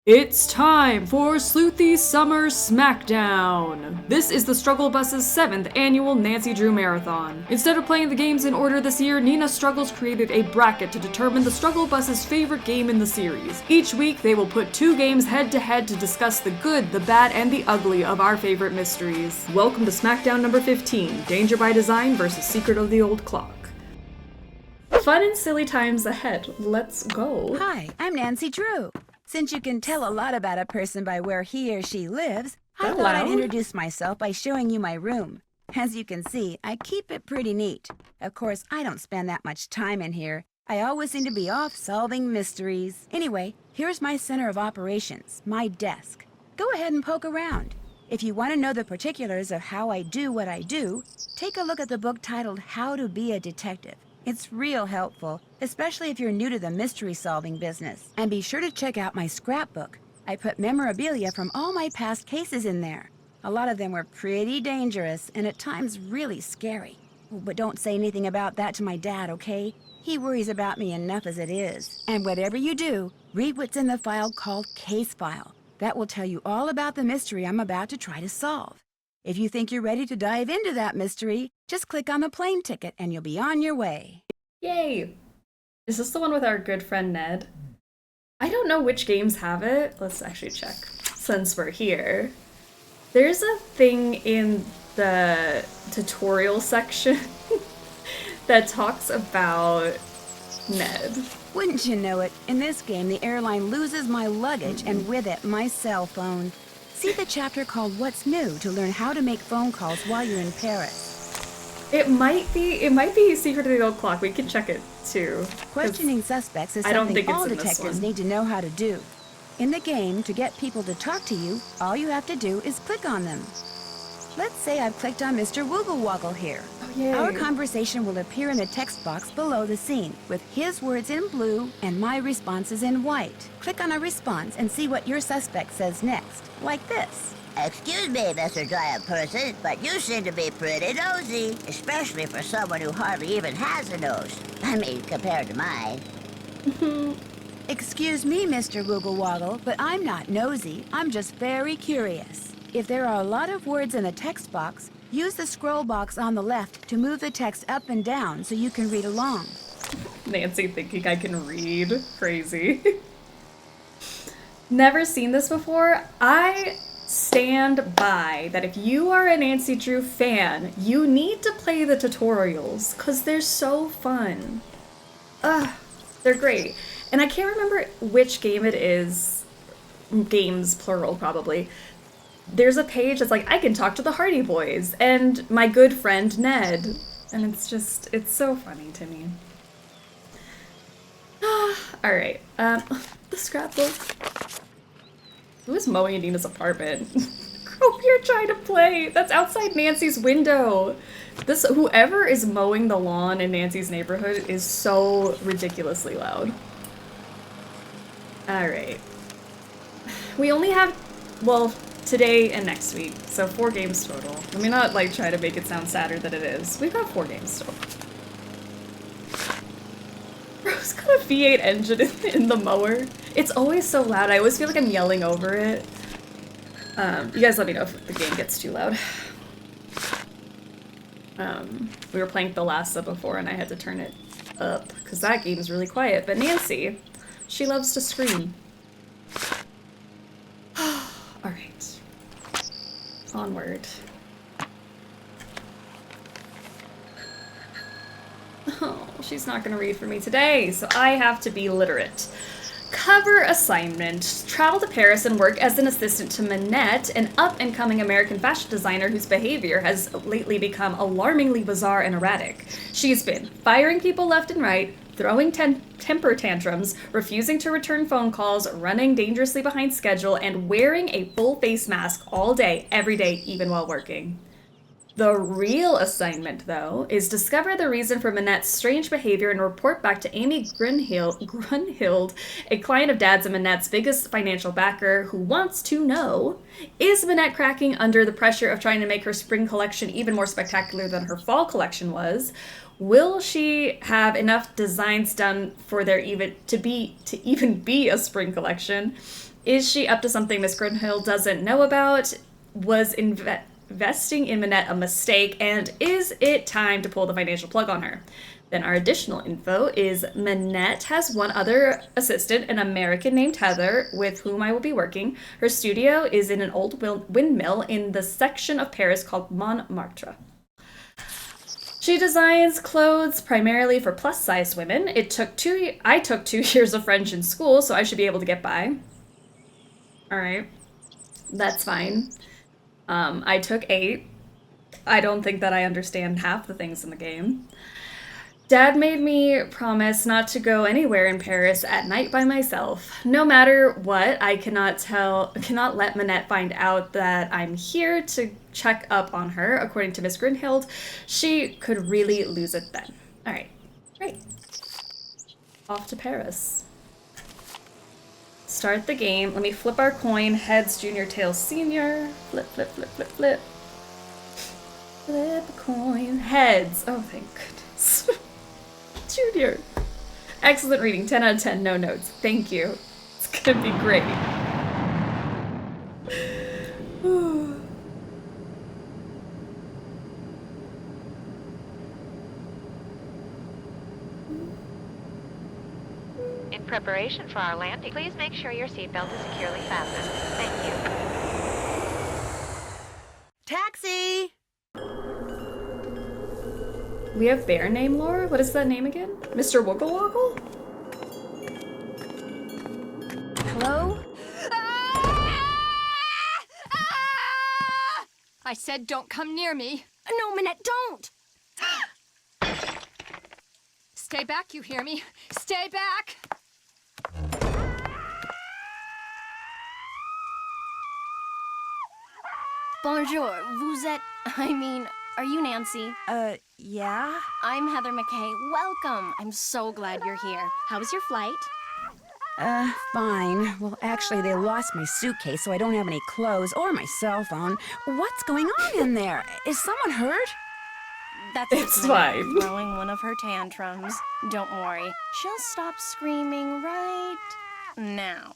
It's time for Sleuthy Summer Smackdown! This is the Struggle Bus's 7th annual Nancy Drew Marathon. Instead of playing the games in order this year, NinaStruggles created a bracket to determine the Struggle Bus's favorite game in the series. Each week, they will put 2 games head-to-head to discuss the good, the bad, and the ugly of our favorite mysteries. Welcome to Smackdown number 15, Danger by Design versus Secret of the Old Clock. Fun and silly times ahead. Let's go. Hi, I'm Nancy Drew. Since you can tell a lot about a person by where he or she lives, I thought I'd introduce myself by showing you my room. As you can see, I keep it pretty neat. Of course, I don't spend that much time in here. I always seem to be off solving mysteries. Anyway, here's my center of operations, my desk. Go ahead and poke around. If you want to know the particulars of how I do what I do, take a look at the book titled How to Be a Detective. It's real helpful, especially if you're new to the mystery-solving business. And be sure to check out my scrapbook. I put memorabilia from all my past cases in there. A lot of them were pretty dangerous and at times really scary. But don't say anything about that to my dad, okay? He worries about me enough as it is. And whatever you do, read what's in the file called Case File. That will tell you all about the mystery I'm about to try to solve. If you think you're ready to dive into that mystery, just click on the plane ticket and you'll be on your way. Yay! Is this the one with our good friend Ned? I don't know which games have it. Let's actually check, since we're here. There's a thing in the tutorial section that talks about Ned. Wouldn't you know it, in this game the airline loses my luggage and with it my cell phone. See the chapter called What's New to learn how to make phone calls while you're in Paris. It might be Secret of the Old Clock. We can check it too. Questioning suspects is something all detectives need to know how to do. In the game, to get people to talk to you, all you have to do is click on them. Let's say I've clicked on Mr. Woogle Woggle here. Oh, yay. Our conversation will appear in the text box below the scene, with his words in blue and my responses in white. Click on a response and see what your suspect says next, like this. Excuse me, Mr. Giant Person, but you seem to be pretty nosy, especially for someone who hardly even has a nose. I mean, compared to mine. Excuse me, Mr. Woogle Woggle, but I'm not nosy. I'm just very curious. If there are a lot of words in the text box, use the scroll box on the left to move the text up and down so you can read along. Nancy thinking I can read. Crazy. Never seen this before. I stand by that if you are a Nancy Drew fan, you need to play the tutorials, because they're so fun. They're great. And I can't remember which game it is. Games, plural, probably. There's a page that's like, I can talk to the Hardy Boys and my good friend Ned. And it's so funny to me. Alright, the scrapbook. Who is mowing in Nina's apartment? Hope you're trying to play. That's outside Nancy's window. Whoever is mowing the lawn in Nancy's neighborhood is so ridiculously loud. Alright. We only have, well, today and next week, so 4 games total. Let me not, like, try to make it sound sadder than it is. We've got 4 games total. Bro's got a V8 engine in the mower. It's always so loud. I always feel like I'm yelling over it. You guys let me know if the game gets too loud. We were playing Thalassa before and I had to turn it up, because that game is really quiet. But Nancy, she loves to scream. Alright. Onward. Oh, she's not gonna read for me today, so I have to be literate. Cover assignment. Travel to Paris and work as an assistant to Manette, an up-and-coming American fashion designer whose behavior has lately become alarmingly bizarre and erratic. She's been firing people left and right, throwing temper tantrums, refusing to return phone calls, running dangerously behind schedule, and wearing a full face mask all day, every day, even while working. The real assignment, though, is discover the reason for Manette's strange behavior and report back to Amy Grunhild, a client of Dad's and Manette's biggest financial backer, who wants to know, is Manette cracking under the pressure of trying to make her spring collection even more spectacular than her fall collection was? Will she have enough designs done for there even to be a spring collection? Is she up to something Miss Grunhill doesn't know about? Was investing in Minette a mistake? And is it time to pull the financial plug on her? Then our additional info is Minette has one other assistant, an American named Heather, with whom I will be working. Her studio is in an old windmill in the section of Paris called Montmartre. She designs clothes primarily for plus-sized women. I took 2 years of French in school, so I should be able to get by. All right, that's fine. I took 8. I don't think that I understand half the things in the game. Dad made me promise not to go anywhere in Paris at night by myself. No matter what, I cannot let Minette find out that I'm here to check up on her. According to Miss Grinhild, she could really lose it then. All right, great. Off to Paris. Start the game. Let me flip our coin. Heads, junior, tails, senior. Flip, flip, flip, flip, flip. Flip a coin. Heads. Oh, thank goodness. Junior. Excellent reading. 10 out of 10. No notes. Thank you. It's gonna be great. In preparation for our landing, please make sure your seatbelt is securely fastened. Thank you. Taxi! We have bear name lore? What is that name again? Mr. Woggle Woggle? Hello? I said don't come near me. No, Minette, don't! Stay back, you hear me? Stay back! Bonjour, vous êtes... are you Nancy? Yeah? I'm Heather McKay. Welcome. I'm so glad you're here. How was your flight? Fine. Well, actually, they lost my suitcase, so I don't have any clothes or my cell phone. What's going on in there? Is someone hurt? That's It's Minette fine. throwing one of her tantrums. Don't worry. She'll stop screaming right now.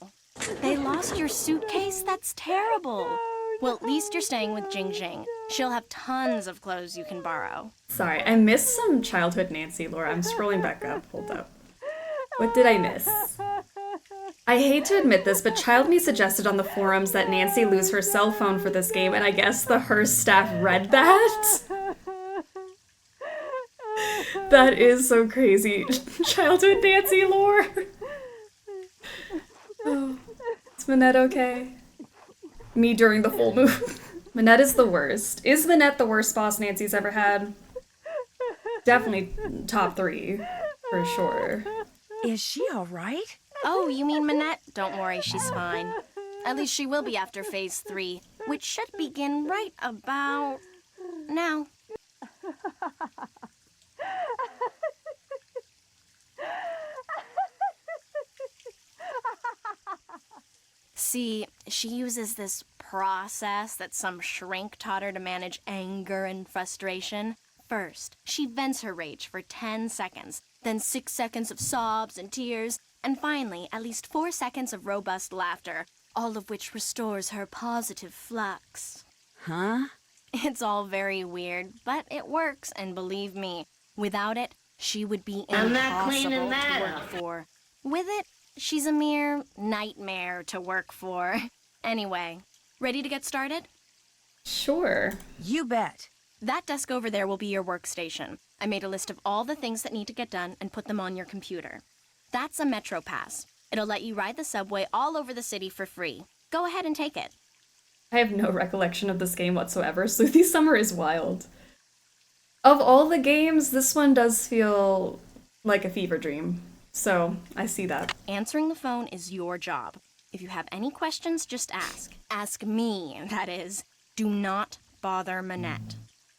They lost your suitcase? That's terrible. Well, at least you're staying with Jing Jing. She'll have tons of clothes you can borrow. Sorry, I missed some childhood Nancy lore. I'm scrolling back up. Hold up. What did I miss? I hate to admit this, but Child Me suggested on the forums that Nancy lose her cell phone for this game, and I guess the Hearst staff read that? That is so crazy. Childhood Nancy lore. Oh, is Minette okay? Me during the full moon. Minette is the worst. Is Minette the worst boss Nancy's ever had? Definitely top 3, for sure. Is she all right? Oh, you mean Minette? Don't worry, she's fine. At least she will be after Phase 3, which should begin right about now. See, she uses this process that some shrink taught her to manage anger and frustration. First, she vents her rage for 10 seconds, then 6 seconds of sobs and tears, and finally, at least 4 seconds of robust laughter, all of which restores her positive flux. Huh? It's all very weird, but it works, and believe me, without it, she would be impossible to work for. With it, she's a mere nightmare to work for. Anyway, ready to get started? Sure. You bet. That desk over there will be your workstation. I made a list of all the things that need to get done and put them on your computer. That's a Metro Pass. It'll let you ride the subway all over the city for free. Go ahead and take it. I have no recollection of this game whatsoever. Sleuthy Summer is wild. Of all the games, this one does feel like a fever dream. So, I see that. Answering the phone is your job. If you have any questions, just ask. Ask me, that is. Do not bother Minette.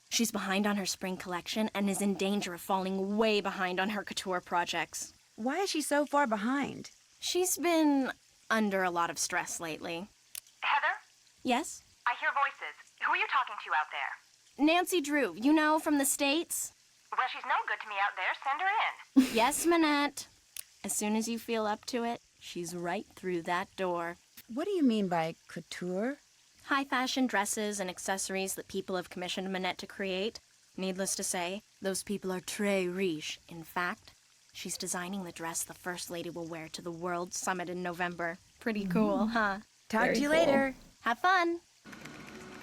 She's behind on her spring collection and is in danger of falling way behind on her couture projects. Why is she so far behind? She's been under a lot of stress lately. Heather? Yes? I hear voices. Who are you talking to out there? Nancy Drew, you know, from the States? Well, she's no good to me out there. Send her in. Yes, Minette. As soon as you feel up to it, she's right through that door. What do you mean by couture? High fashion dresses and accessories that people have commissioned Manette to create. Needless to say, those people are très riche. In fact, she's designing the dress the First Lady will wear to the World Summit in November. Pretty cool, huh? Talk Very to you cool. later. Have fun!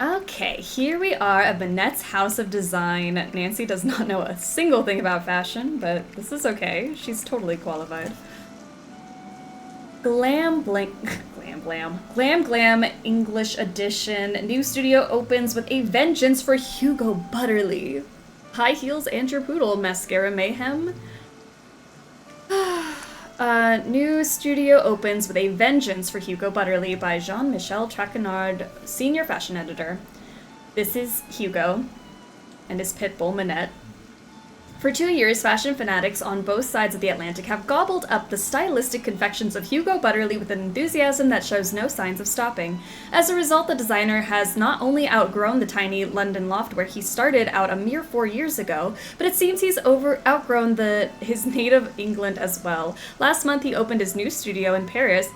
Okay, here we are at Manette's House of Design. Nancy does not know a single thing about fashion, but this is okay. She's totally qualified. Glam Glam English edition. New studio opens with a vengeance for Hugo Butterly. High heels and your poodle. Mascara mayhem. New studio opens with a vengeance for Hugo Butterly by Jean-Michel Traquenard, senior fashion editor. This is Hugo and his pit bull Manette. For 2 years, fashion fanatics on both sides of the Atlantic have gobbled up the stylistic confections of Hugo Butterly with an enthusiasm that shows no signs of stopping. As a result, the designer has not only outgrown the tiny London loft where he started out a mere 4 years ago, but it seems he's outgrown his native England as well. Last month, he opened his new studio in Paris,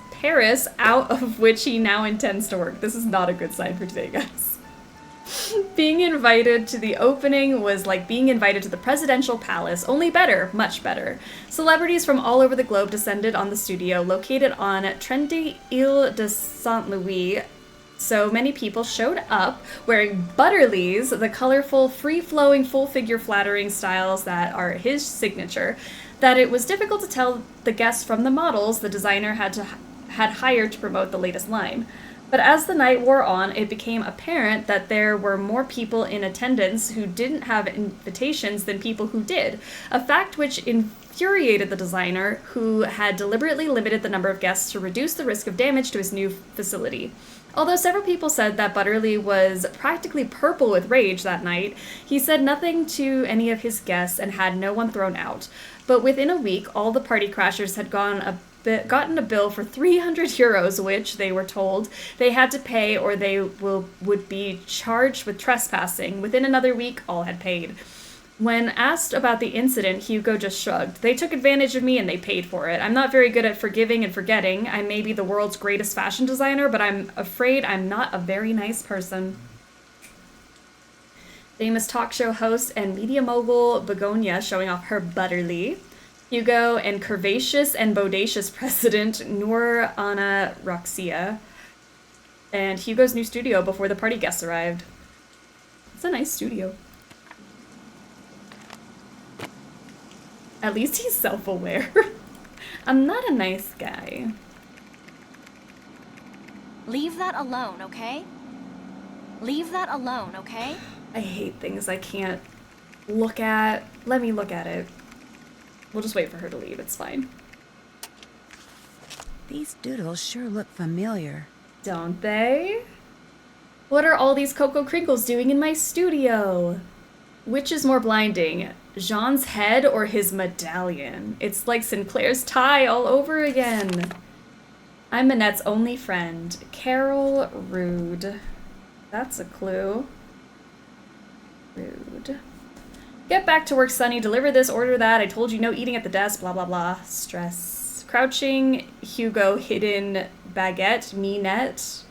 out of which he now intends to work. This is not a good sign for today, guys. Being invited to the opening was like being invited to the presidential palace, only better, much better. Celebrities from all over the globe descended on the studio, located on trendy Ile de Saint-Louis. So many people showed up wearing Butterly's, the colorful, free-flowing, full-figure flattering styles that are his signature, that it was difficult to tell the guests from the models the designer had hired to promote the latest line. But as the night wore on, it became apparent that there were more people in attendance who didn't have invitations than people who did, a fact which infuriated the designer, who had deliberately limited the number of guests to reduce the risk of damage to his new facility. Although several people said that Butterly was practically purple with rage that night, he said nothing to any of his guests and had no one thrown out. But within a week, all the party crashers had gotten a bill for 300 euros, which, they were told, they had to pay or they would be charged with trespassing. Within another week, all had paid. When asked about the incident, Hugo just shrugged. They took advantage of me and they paid for it. I'm not very good at forgiving and forgetting. I may be the world's greatest fashion designer, but I'm afraid I'm not a very nice person. Famous talk show host and media mogul Begonia showing off her Butterly. Hugo and curvaceous and bodacious president Noor Ana Roxia. And Hugo's new studio before the party guests arrived. It's a nice studio. At least he's self-aware. I'm not a nice guy. Leave that alone, okay? Leave that alone, okay? I hate things I can't look at. Let me look at it. We'll just wait for her to leave, it's fine. These doodles sure look familiar. Don't they? What are all these Cocoa Crinkles doing in my studio? Which is more blinding, Jean's head or his medallion? It's like Sinclair's tie all over again. I'm Manette's only friend, Carol Rude. That's a clue. Rude. Get back to work, Sonny. Deliver this, order that. I told you no eating at the desk, blah, blah, blah. Stress. Crouching, Hugo, hidden, baguette, Minette.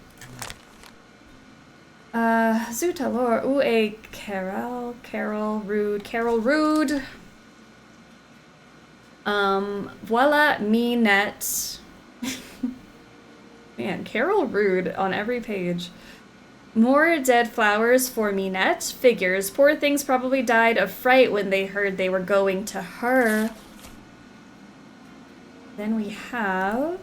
Zut alors, où est Carol Rude. Voila, Minette. Man, Carol Rude on every page. More dead flowers for Minette. Figures. Poor things probably died of fright when they heard they were going to her. Then we have...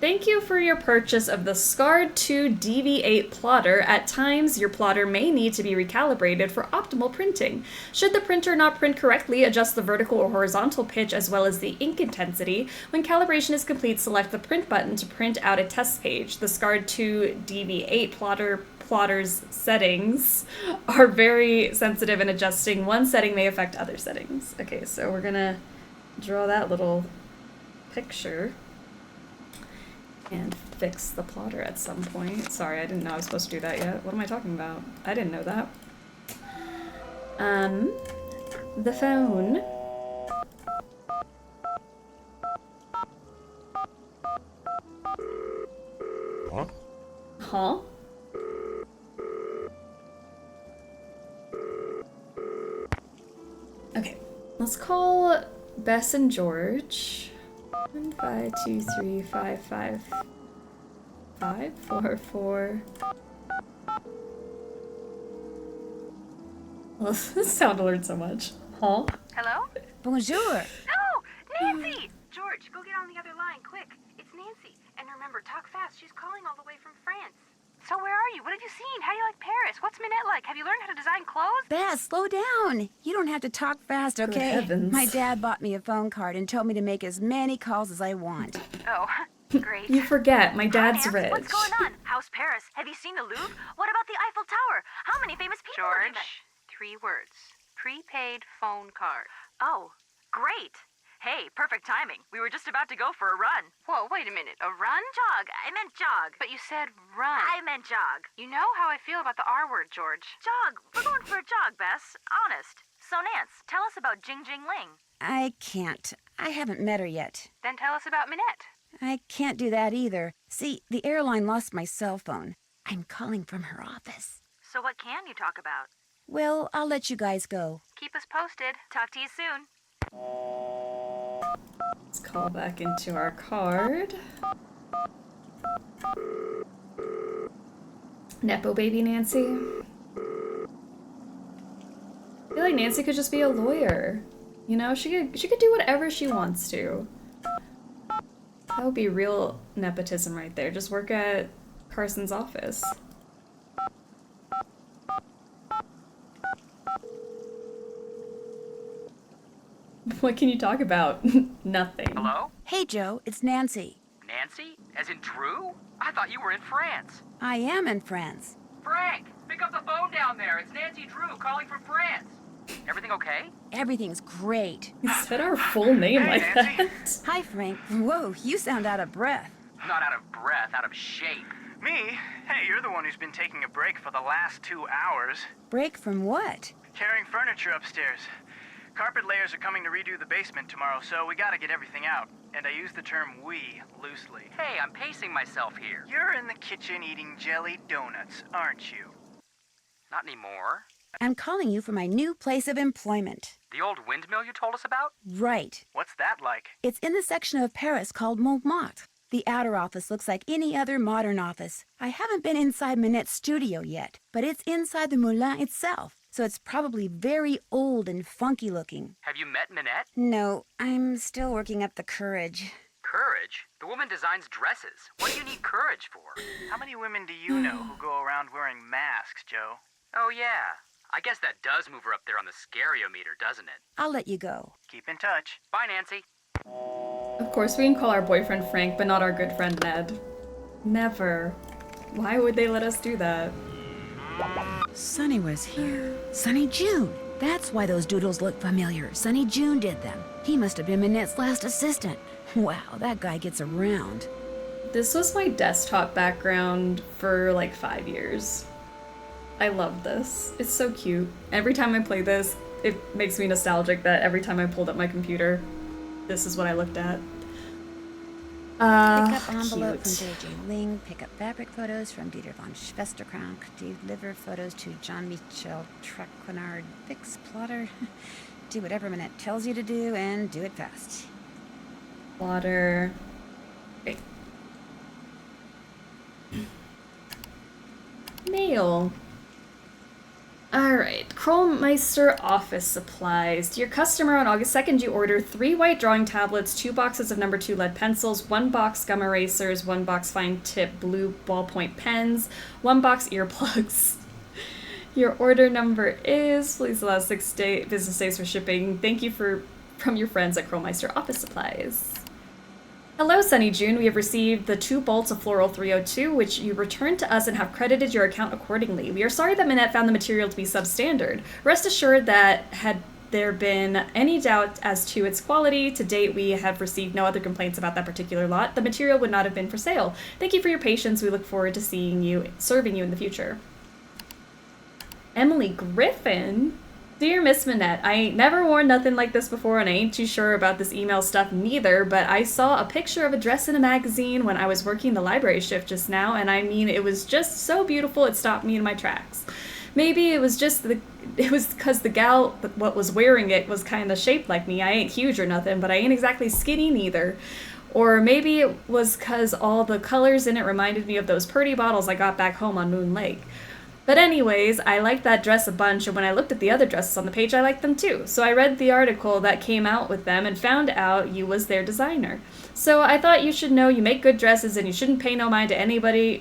Thank you for your purchase of the Scarred 2 DV8 plotter. At times, your plotter may need to be recalibrated for optimal printing. Should the printer not print correctly, adjust the vertical or horizontal pitch as well as the ink intensity. When calibration is complete, select the print button to print out a test page. The Scarred 2 DV8 plotter's settings are very sensitive, and adjusting one setting may affect other settings. Okay, so we're gonna draw that little picture and fix the plotter at some point. Sorry, I didn't know I was supposed to do that yet. What am I talking about? I didn't know that. The phone. Huh? Okay, let's call Bess and George. 1, 5, 2, 3, 5, 5, 5, 4, 4. Well, this sound alerted so much. Huh? Hello? Bonjour. No! Nancy! George, go get on the other line, quick. It's Nancy. And remember, talk fast. She's calling all the way from France. So where are you? What have you seen? How do you like Paris? What's Minette like? Have you learned how to design clothes? Bess, slow down. You don't have to talk fast, okay? heavens. My dad bought me a phone card and told me to make as many calls as I want. Oh, great. You forget, my dad's Hi, Nance. rich. What's going on? How's Paris? Have you seen the Louvre? What about the Eiffel Tower? How many famous people have you met? George, 3 words. Prepaid phone card. Oh, great. Hey, perfect timing. We were just about to go for a run. Whoa, wait a minute. A run? Jog. I meant jog. But you said run. I meant jog. You know how I feel about the R word, George. Jog. We're going for a jog, Bess. Honest. So, Nance, tell us about Jing Jing Ling. I can't. I haven't met her yet. Then tell us about Minette. I can't do that either. See, the airline lost my cell phone. I'm calling from her office. So what can you talk about? Well, I'll let you guys go. Keep us posted. Talk to you soon. Let's call back into our card. Nepo baby Nancy. I feel like Nancy could just be a lawyer. You know, she could do whatever she wants to. That would be real nepotism right there. Just work at Carson's office. What can you talk about? Nothing. Hello? Hey, Joe, it's Nancy. Nancy? As in Drew? I thought you were in France. I am in France. Frank, pick up the phone down there. It's Nancy Drew calling from France. Everything okay? Everything's great. You said our full name Hey, like Nancy. that. Hi, Frank. Whoa, you sound out of breath. Not out of breath, out of shape. Me? Hey, you're the one who's been taking a break for the last 2 hours. Break from what? Carrying furniture upstairs. Carpet layers are coming to redo the basement tomorrow, so we gotta get everything out. And I use the term we loosely. Hey, I'm pacing myself here. You're in the kitchen eating jelly donuts, aren't you? Not anymore. I'm calling you for my new place of employment. The old windmill you told us about? Right. What's that like? It's in the section of Paris called Montmartre. The outer office looks like any other modern office. I haven't been inside Minette's studio yet, but it's inside the Moulin itself, so it's probably very old and funky looking. Have you met Minette? No, I'm still working up the courage. Courage? The woman designs dresses. What do you need courage for? How many women do you know who go around wearing masks, Joe? Oh, yeah. I guess that does move her up there on the scariometer, doesn't it? I'll let you go. Keep in touch. Bye, Nancy. Of course, we can call our boyfriend Frank, but not our good friend Ned. Never. Why would they let us do that? Sonny was here. Sonny June. That's why those doodles look familiar. Sonny June did them. He must have been Minette's last assistant. Wow, that guy gets around. This was my desktop background for like 5 years. I love this. It's so cute. Every time I play this, it makes me nostalgic that every time I pulled up my computer, this is what I looked at. Pick up envelope cute. from J.J. Ling. Pick up fabric photos from Dieter von Schwesterkrank. Deliver photos to Jean-Michel Traquenard. Fix plotter. Do whatever Minette tells you to do and do it fast. Water. Okay. Mail. Alright, Krollmeister office supplies. Dear customer, on August 2nd you ordered 3 white drawing tablets, 2 boxes of number 2 lead pencils, 1 box gum erasers, 1 box fine tip blue ballpoint pens, 1 box earplugs. Your order number is, please allow 6 business days for shipping. Thank you from your friends at Krollmeister office supplies. Hello, Sunny June. We have received the 2 bolts of Floral 302, which you returned to us and have credited your account accordingly. We are sorry that Minette found the material to be substandard. Rest assured that had there been any doubt as to its quality, to date we have received no other complaints about that particular lot. The material would not have been for sale. Thank you for your patience. We look forward to serving you in the future. Emily Griffin? Dear Miss Minette, I ain't never worn nothing like this before and I ain't too sure about this email stuff neither, but I saw a picture of a dress in a magazine when I was working the library shift just now, and I mean, it was just so beautiful it stopped me in my tracks. Maybe it was because the gal what was wearing it was kind of shaped like me. I ain't huge or nothing, but I ain't exactly skinny neither. Or maybe it was because all the colors in it reminded me of those Purdy bottles I got back home on Moon Lake. But anyways, I liked that dress a bunch, and when I looked at the other dresses on the page, I liked them too. So I read the article that came out with them and found out you was their designer. So I thought you should know you make good dresses and you shouldn't pay no mind to anybody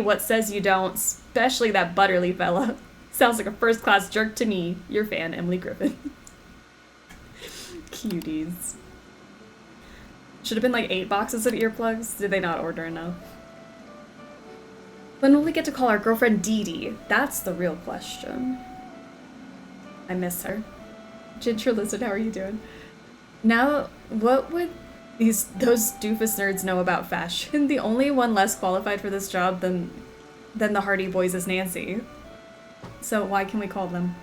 what says you don't, especially that Butterly fella. Sounds like a first-class jerk to me. Your fan, Emily Griffin. Cuties. Should have been like 8 boxes of earplugs. Did they not order enough? When will we get to call our girlfriend Dee Dee? That's the real question. I miss her. Ginger Lizard, how are you doing? Now, what would those doofus nerds know about fashion? The only one less qualified for this job than the Hardy Boys is Nancy. So why can we call them?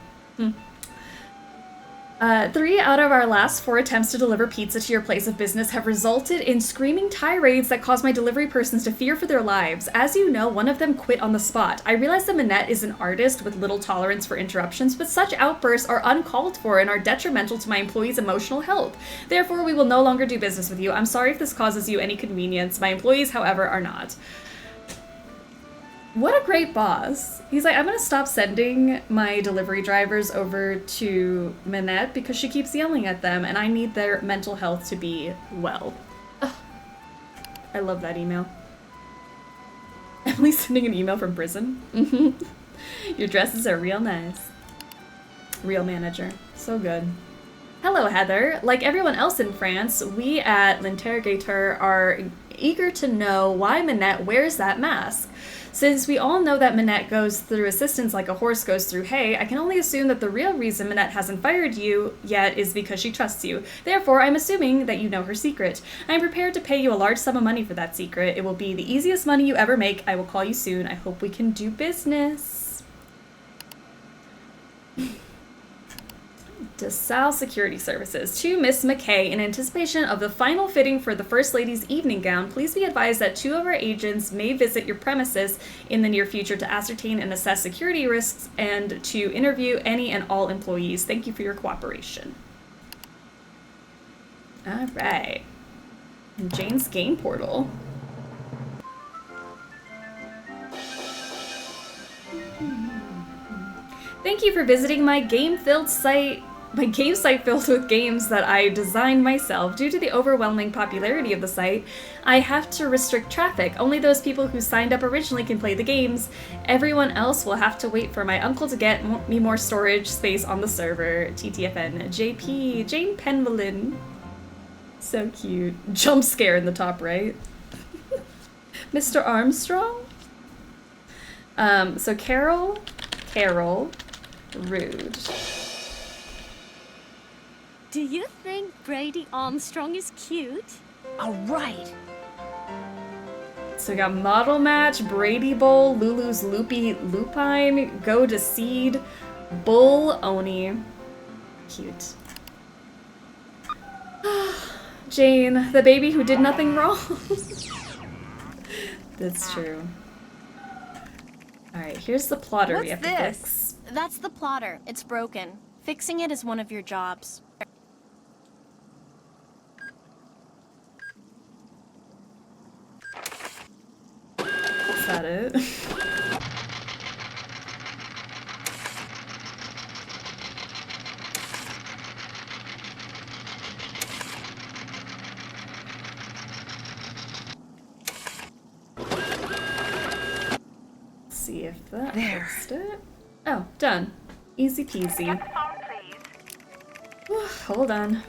3 out of our last 4 attempts to deliver pizza to your place of business have resulted in screaming tirades that cause my delivery persons to fear for their lives. As you know, one of them quit on the spot. I realize that Minette is an artist with little tolerance for interruptions, but such outbursts are uncalled for and are detrimental to my employees' emotional health. Therefore, we will no longer do business with you. I'm sorry if this causes you any convenience. My employees, however, are not. What a great boss. He's like, I'm gonna stop sending my delivery drivers over to Minette because she keeps yelling at them and I need their mental health to be well. Ugh. I love that email. Emily's sending an email from prison. Your dresses are real nice. Real manager. So good. Hello, Heather. Like everyone else in France, we at L'Interrogateur are eager to know why Minette wears that mask. Since we all know that Minette goes through assistance like a horse goes through hay, I can only assume that the real reason Minette hasn't fired you yet is because she trusts you. Therefore, I'm assuming that you know her secret. I am prepared to pay you a large sum of money for that secret. It will be the easiest money you ever make. I will call you soon. I hope we can do business. DeSalle Security Services. To Miss McKay, in anticipation of the final fitting for the First Lady's evening gown, please be advised that 2 of our agents may visit your premises in the near future to ascertain and assess security risks and to interview any and all employees. Thank you for your cooperation. All right. Jane's game portal. Thank you for visiting my game-filled site. My game site filled with games that I designed myself. Due to the overwhelming popularity of the site, I have to restrict traffic. Only those people who signed up originally can play the games. Everyone else will have to wait for my uncle to get me more storage space on the server. TTFN. JP. Jane Penvelin. So cute. Jump scare in the top right. Mr. Armstrong? So Carol, Rude. Do you think Brady Armstrong is cute? All right. So we got Model Match, Brady Bowl, Lulu's Loopy Lupine, Go to Seed, Bull Oni. Cute. Jane, the baby who did nothing wrong. That's true. Alright, here's the plotter we have to fix. That's the plotter. It's broken. Fixing it is one of your jobs. Is that it? See if that fixed it. Oh, done. Easy peasy. Hold on.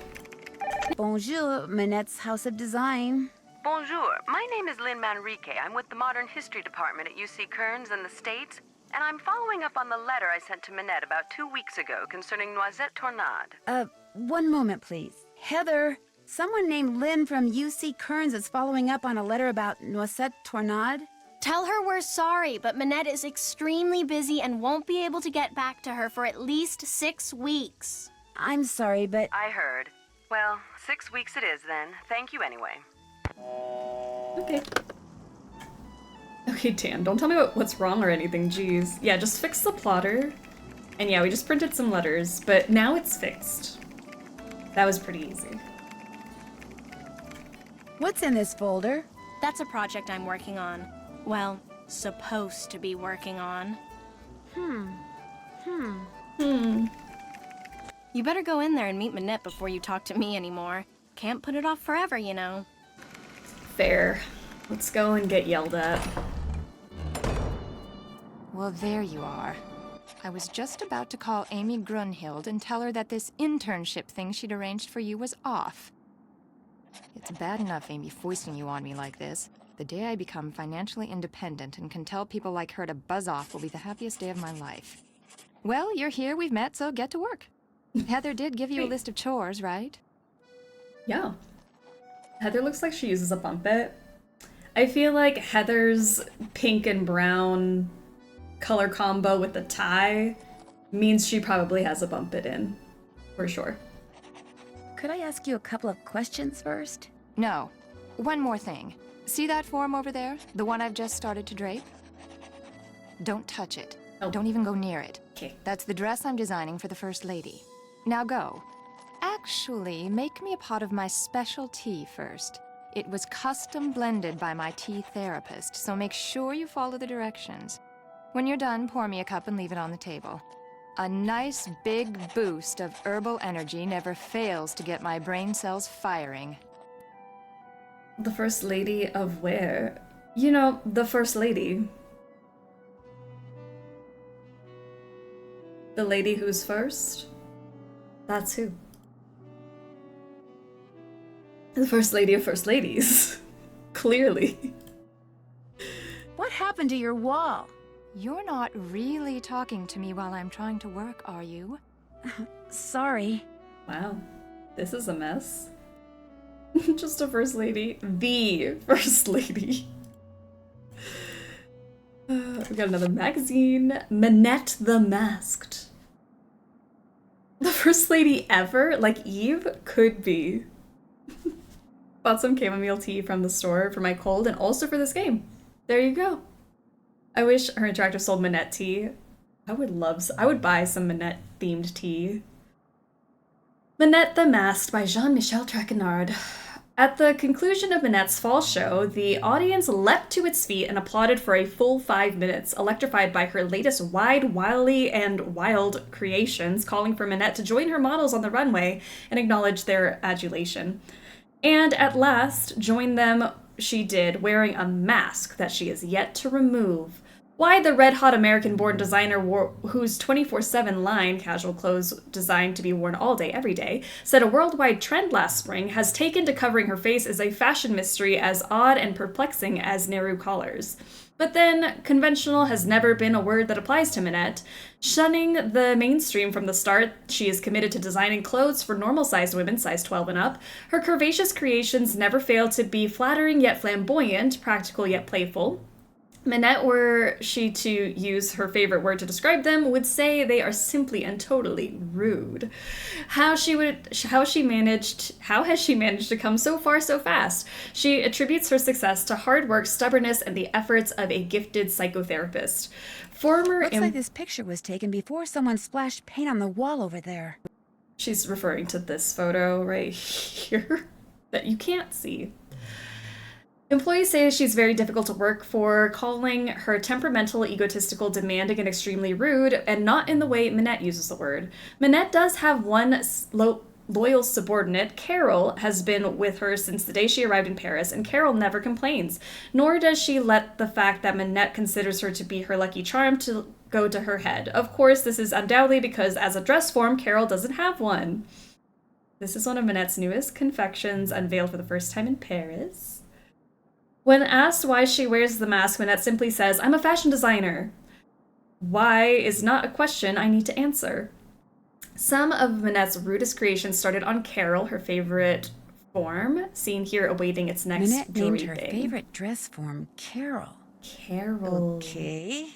Bonjour, Minette's House of Design. Bonjour. My name is Lynn Manrique. I'm with the Modern History Department at UC Kearns in the States, and I'm following up on the letter I sent to Minette about 2 weeks ago concerning Noisette Tornade. One moment, please. Heather, someone named Lynn from UC Kearns is following up on a letter about Noisette Tornade. Tell her we're sorry, but Minette is extremely busy and won't be able to get back to her for at least 6 weeks. I'm sorry, but... I heard. Well, 6 weeks it is then. Thank you anyway. Okay. Okay, Dan, don't tell me what's wrong or anything, jeez. Yeah, just fix the plotter. And yeah, we just printed some letters, but now it's fixed. That was pretty easy. What's in this folder? That's a project I'm working on. Well, supposed to be working on. You better go in there and meet Minette before you talk to me anymore. Can't put it off forever, you know. Fair. Let's go and get yelled at. Well, there you are. I was just about to call Amy Grunhild and tell her that this internship thing she'd arranged for you was off. It's bad enough Amy foisting you on me like this. The day I become financially independent and can tell people like her to buzz off will be the happiest day of my life. Well, you're here, we've met, so get to work. Heather did give you a list of chores, right? Yeah. Heather looks like she uses a bump it. I feel like Heather's pink and brown color combo with the tie means she probably has a bump it in. For sure. Could I ask you a couple of questions first? No. One more thing. See that form over there? The one I've just started to drape? Don't touch it. Oh. Don't even go near it. Okay. That's the dress I'm designing for the First Lady. Now go. Actually, make me a pot of my special tea first. It was custom blended by my tea therapist, so make sure you follow the directions. When you're done, pour me a cup and leave it on the table. A nice big boost of herbal energy never fails to get my brain cells firing. The First Lady of where? You know, the First Lady. The lady who's first? That's who. The First Lady of First Ladies. Clearly. What happened to your wall? You're not really talking to me while I'm trying to work, are you? Sorry. Wow. This is a mess. Just a First Lady. The First Lady. We got another magazine. Minette the Masked. The First Lady ever? Like Eve? Could be. Bought some chamomile tea from the store for my cold and also for this game. There you go. I wish her interactive sold Minette tea. I would buy some Minette themed tea. Minette the Masked by Jean-Michel Traquenard. At the conclusion of Minette's fall show, the audience leapt to its feet and applauded for a full 5 minutes, electrified by her latest wily and wild creations, calling for Minette to join her models on the runway and acknowledge their adulation. And at last, join them she did, wearing a mask that she is yet to remove. Why the red-hot American-born designer whose 24/7 line, casual clothes designed to be worn all day, every day, set a worldwide trend last spring, has taken to covering her face as a fashion mystery as odd and perplexing as Nehru collars. But then, conventional has never been a word that applies to Minette. Shunning the mainstream from the start, she is committed to designing clothes for normal-sized women, size 12 and up. Her curvaceous creations never fail to be flattering yet flamboyant, practical yet playful. Minette, were she to use her favorite word to describe them, would say they are simply and totally rude. How has she managed to come so far so fast? She attributes her success to hard work, stubbornness, and the efforts of a gifted psychotherapist. Looks like this picture was taken before someone splashed paint on the wall over there. She's referring to this photo right here that you can't see. Employees say she's very difficult to work for, calling her temperamental, egotistical, demanding, and extremely rude, and not in the way Minette uses the word. Minette does have one loyal subordinate. Carol has been with her since the day she arrived in Paris, and Carol never complains, nor does she let the fact that Minette considers her to be her lucky charm to go to her head. Of course, this is undoubtedly because as a dress form, Carol doesn't have one. This is one of Minette's newest confections, unveiled for the first time in Paris. When asked why she wears the mask, Minette simply says, "I'm a fashion designer." Why is not a question I need to answer. Some of Minette's rudest creations started on Carol, her favorite form, seen here awaiting its next Minette named her draping. favorite dress form Carol. Carol. Okay.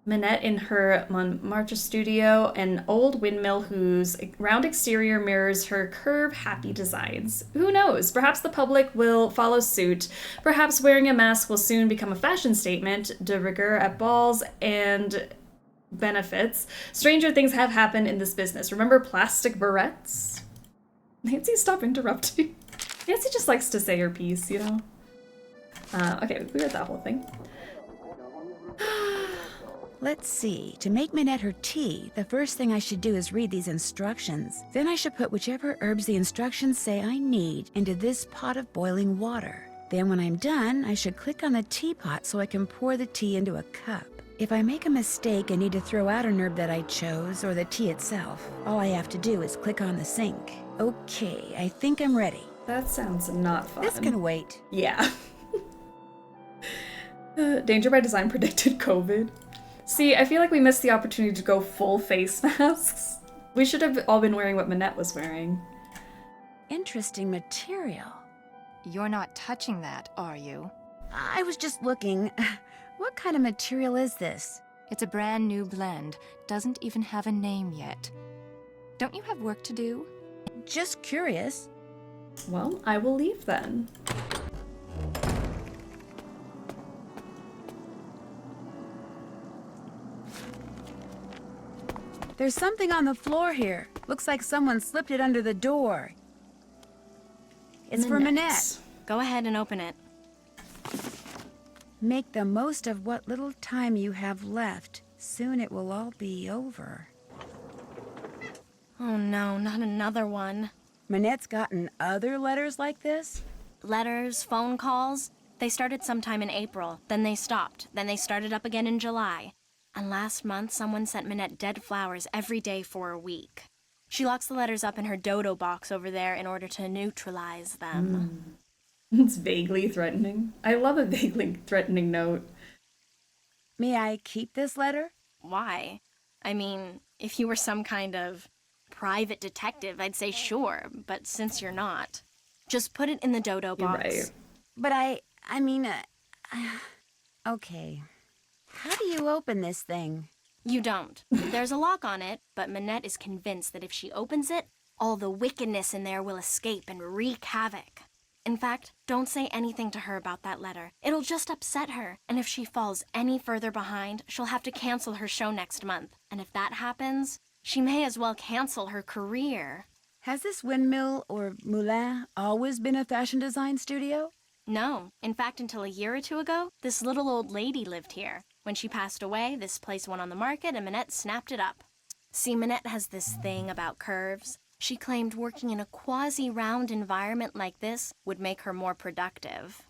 Minette in her Montmartre studio, an old windmill whose round exterior mirrors her curve-happy designs. Who knows? Perhaps the public will follow suit. Perhaps wearing a mask will soon become a fashion statement, de rigueur at balls and benefits. Stranger things have happened in this business. Remember plastic barrettes? Nancy, stop interrupting. Nancy just likes to say her piece, you know? Okay, we read that whole thing. Let's see. To make Minette her tea, the first thing I should do is read these instructions. Then I should put whichever herbs the instructions say I need into this pot of boiling water. Then when I'm done, I should click on the teapot so I can pour the tea into a cup. If I make a mistake and need to throw out an herb that I chose, or the tea itself, all I have to do is click on the sink. Okay, I think I'm ready. That sounds not fun. This can wait. Yeah. Danger by Design predicted COVID. See, I feel like we missed the opportunity to go full face masks. We should have all been wearing what Minette was wearing. Interesting material. You're not touching that, are you? I was just looking. What kind of material is this? It's a brand new blend. Doesn't even have a name yet. Don't you have work to do? Just curious. Well, I will leave then. There's something on the floor here. Looks like someone slipped it under the door. It's for Minette. Go ahead and open it. Make the most of what little time you have left. Soon it will all be over. Oh no, not another one. Minette's gotten other letters like this? Letters, phone calls. They started sometime in April, then they stopped, then they started up again in July. And last month, someone sent Minette dead flowers every day for a week. She locks the letters up in her dodo box over there in order to neutralize them. It's vaguely threatening. I love a vaguely threatening note. May I keep this letter? Why? I mean, if you were some kind of private detective, I'd say sure, but since you're not, just put it in the dodo box. You're right. But I mean, okay. How do you open this thing? You don't. There's a lock on it, but Minette is convinced that if she opens it, all the wickedness in there will escape and wreak havoc. In fact, don't say anything to her about that letter. It'll just upset her, and if she falls any further behind, she'll have to cancel her show next month. And if that happens, she may as well cancel her career. Has this windmill or moulin always been a fashion design studio? No. In fact, until a year or two ago, this little old lady lived here. When she passed away, this place went on the market and Minette snapped it up. See, Minette has this thing about curves. She claimed working in a quasi-round environment like this would make her more productive.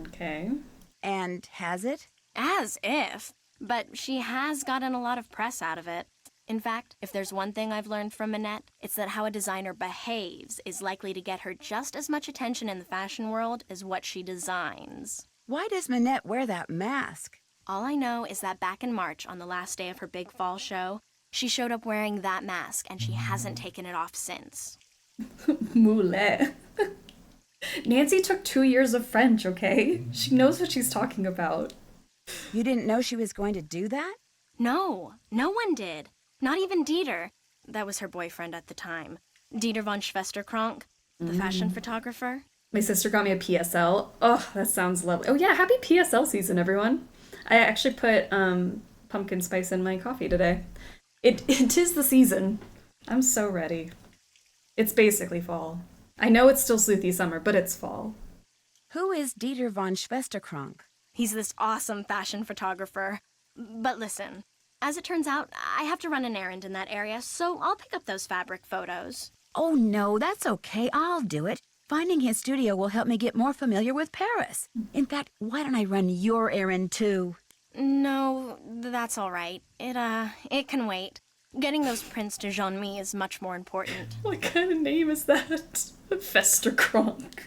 Okay. And has it? As if. But she has gotten a lot of press out of it. In fact, if there's one thing I've learned from Minette, it's that how a designer behaves is likely to get her just as much attention in the fashion world as what she designs. Why does Minette wear that mask? All I know is that back in March, on the last day of her big fall show, she showed up wearing that mask, and she hasn't taken it off since. Moulin. Nancy took 2 years of French, okay? She knows what she's talking about. You didn't know she was going to do that? No, no one did. Not even Dieter. That was her boyfriend at the time. Dieter von Schwesterkrank, the fashion photographer. My sister got me a PSL. Oh, that sounds lovely. Oh yeah, happy PSL season, everyone. I actually put pumpkin spice in my coffee today. It is the season. I'm so ready. It's basically fall. I know it's still Sleuthy Summer, but it's fall. Who is Dieter von Schwesterkrank? He's this awesome fashion photographer. But listen, as it turns out, I have to run an errand in that area, so I'll pick up those fabric photos. Oh no, that's okay. I'll do it. Finding his studio will help me get more familiar with Paris. In fact, why don't I run your errand too? No, that's all right. It can wait. Getting those prints to Jean-Mi is much more important. What kind of name is that? Festerkronk.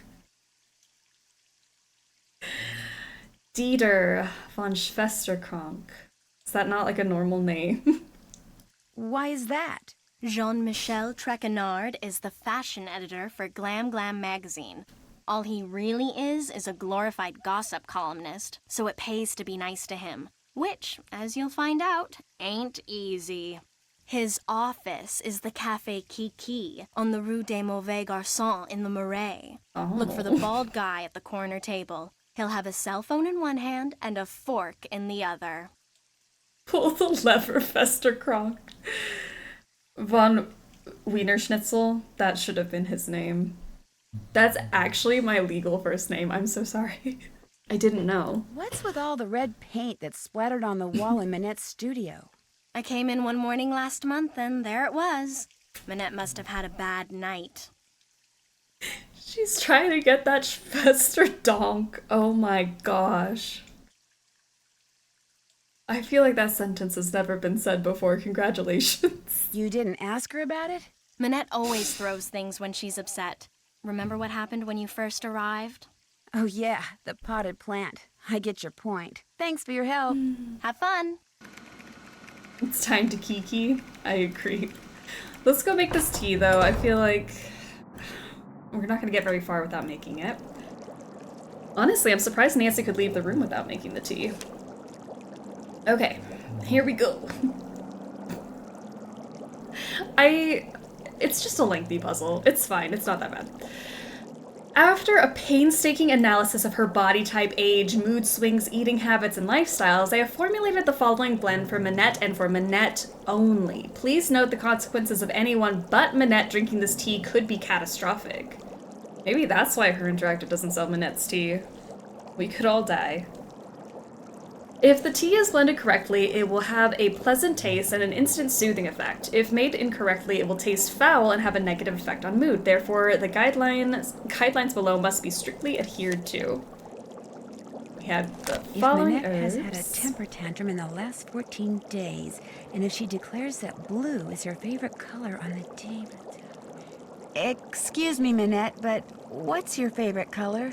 Dieter von Schwesterkrank. Is that not like a normal name? Why is that? Jean-Michel Trequenard is the fashion editor for Glam Glam magazine. All he really is a glorified gossip columnist, so it pays to be nice to him. Which, as you'll find out, ain't easy. His office is the Café Kiki on the Rue des Mauvais Garçons in the Marais. Oh. Look for the bald guy at the corner table. He'll have a cell phone in one hand and a fork in the other. Pull the lever, Festerkronk. Von Wiener Schnitzel, that should have been his name. That's actually my legal first name. I'm so sorry. I didn't know. What's with all the red paint that's splattered on the wall in Minette's studio? I came in one morning last month and there it was. Minette must have had a bad night. She's trying to get that Fester donk. Oh my gosh. I feel like that sentence has never been said before. Congratulations. You didn't ask her about it? Minette always throws things when she's upset. Remember what happened when you first arrived? Oh yeah, the potted plant. I get your point. Thanks for your help. Have fun. It's time to kiki. I agree. Let's go make this tea, though. I feel like we're not going to get very far without making it. Honestly, I'm surprised Nancy could leave the room without making the tea. Okay, here we go. It's just a lengthy puzzle. It's fine. It's not that bad. After a painstaking analysis of her body type, age, mood swings, eating habits, and lifestyles, I have formulated the following blend for Minette and for Minette only. Please note the consequences of anyone but Minette drinking this tea could be catastrophic. Maybe that's why her interactor doesn't sell Minette's tea. We could all die. If the tea is blended correctly, it will have a pleasant taste and an instant soothing effect. If made incorrectly, it will taste foul and have a negative effect on mood. Therefore, the guidelines below must be strictly adhered to. We have the following If Minette herbs. has had a temper tantrum in the last 14 days, and if she declares that blue is her favorite color on the day... Excuse me, Minette, but what's your favorite color?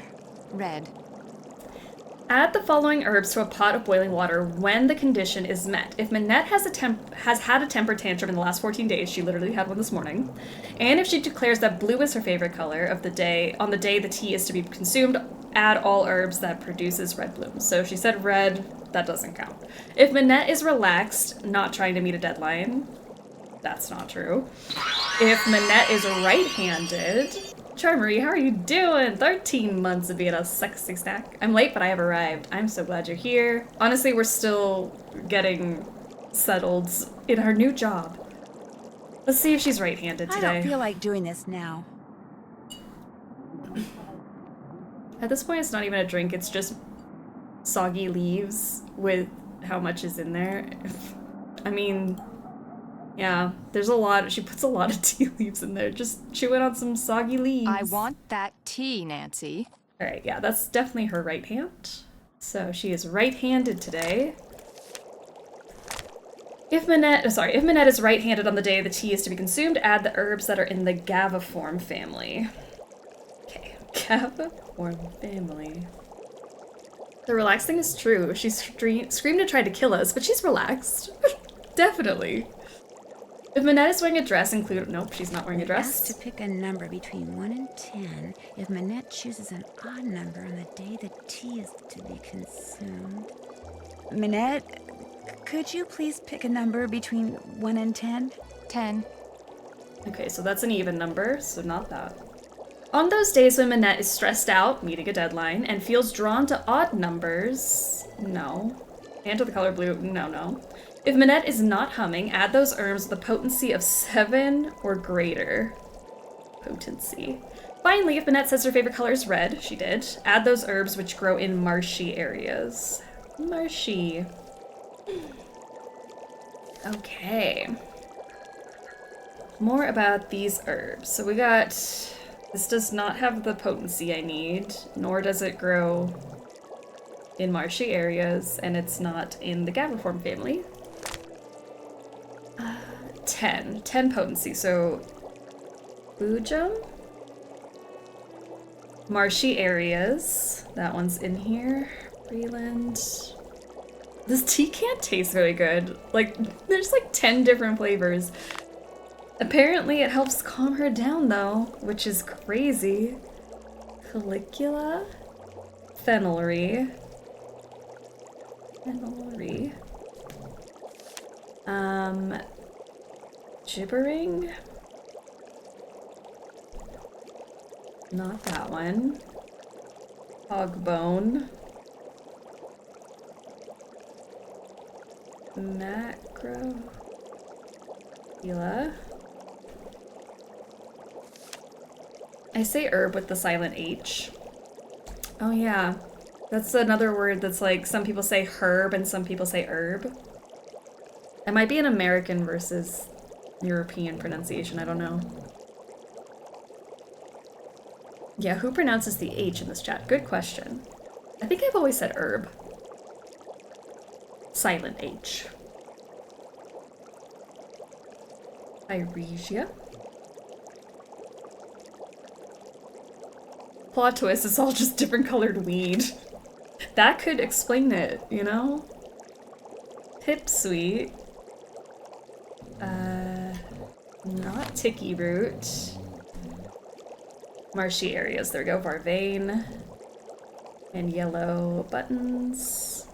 Red. Add the following herbs to a pot of boiling water when the condition is met. If Minette has had a temper tantrum in the last 14 days, she literally had one this morning, and if she declares that blue is her favorite color of the day, on the day the tea is to be consumed, add all herbs that produces red blooms. So if she said red, that doesn't count. If Minette is relaxed, not trying to meet a deadline, that's not true. If Minette is right-handed... Charmarie, how are you doing? 13 months of being a sexy snack. I'm late, but I have arrived. I'm so glad you're here. Honestly, we're still getting settled in our new job. Let's see if she's right-handed today. I don't feel like doing this now. At this point, it's not even a drink. It's just soggy leaves with how much is in there. I mean... yeah, there's a lot. She puts a lot of tea leaves in there. Just chewing on some soggy leaves. I want that tea, Nancy. All right, yeah, that's definitely her right hand. So she is right-handed today. If Minette is right-handed on the day the tea is to be consumed, add the herbs that are in the Gaviform family. Okay, Gaviform family. The relaxed thing is true. She screamed and tried to kill us, but she's relaxed. Definitely. If Minette is wearing a dress, include... Nope, she's not wearing a dress. Asked to pick a number between 1 and 10 if Minette chooses an odd number on the day the tea is to be consumed. Minette, could you please pick a number between 1 and 10? 10. Okay, so that's an even number, so not that. On those days when Minette is stressed out, meeting a deadline, and feels drawn to odd numbers... no. And to the color blue... no. If Minette is not humming, add those herbs with a potency of 7 or greater. Potency. Finally, if Minette says her favorite color is red, she did, add those herbs which grow in marshy areas. Marshy. Okay. More about these herbs. So we got... this does not have the potency I need, nor does it grow in marshy areas, and it's not in the Gaviform family. 10 potency, so Boojum, marshy areas, that one's in here. Breland. This tea can't taste very good. Like, there's like 10 different flavors. Apparently it helps calm her down though, which is crazy. Caligula. Fenelry. Gibbering? Not that one. Hogbone. Macro. I say herb with the silent H. Oh yeah. That's another word that's like, some people say herb and some people say herb. It might be an American versus European pronunciation, I don't know. Yeah, who pronounces the H in this chat? Good question. I think I've always said herb. Silent H. Iresia. Plot twist, it's all just different colored weed. That could explain it, you know? Pipsweet. Not Tiki Root. Marshy areas, there we go, Varvain. And yellow buttons.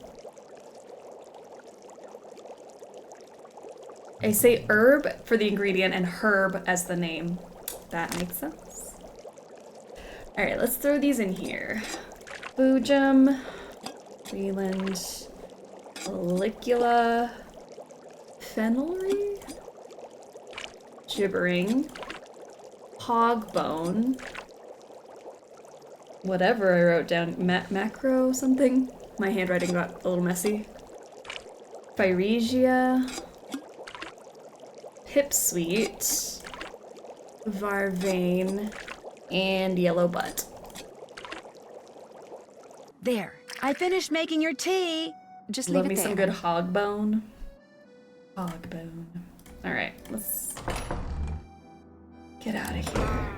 I say herb for the ingredient and herb as the name. That makes sense. Alright, let's throw these in here. Boojum, Leland, Caligula, Fenelry, Gibbering, Hogbone, whatever I wrote down, macro something. My handwriting got a little messy. Phyresia, Pipsweet, Varvain, and Yellow Butt. There, I finished making your tea. Just leave it there. Love me some good hogbone. Hogbone. Alright, let's get out of here.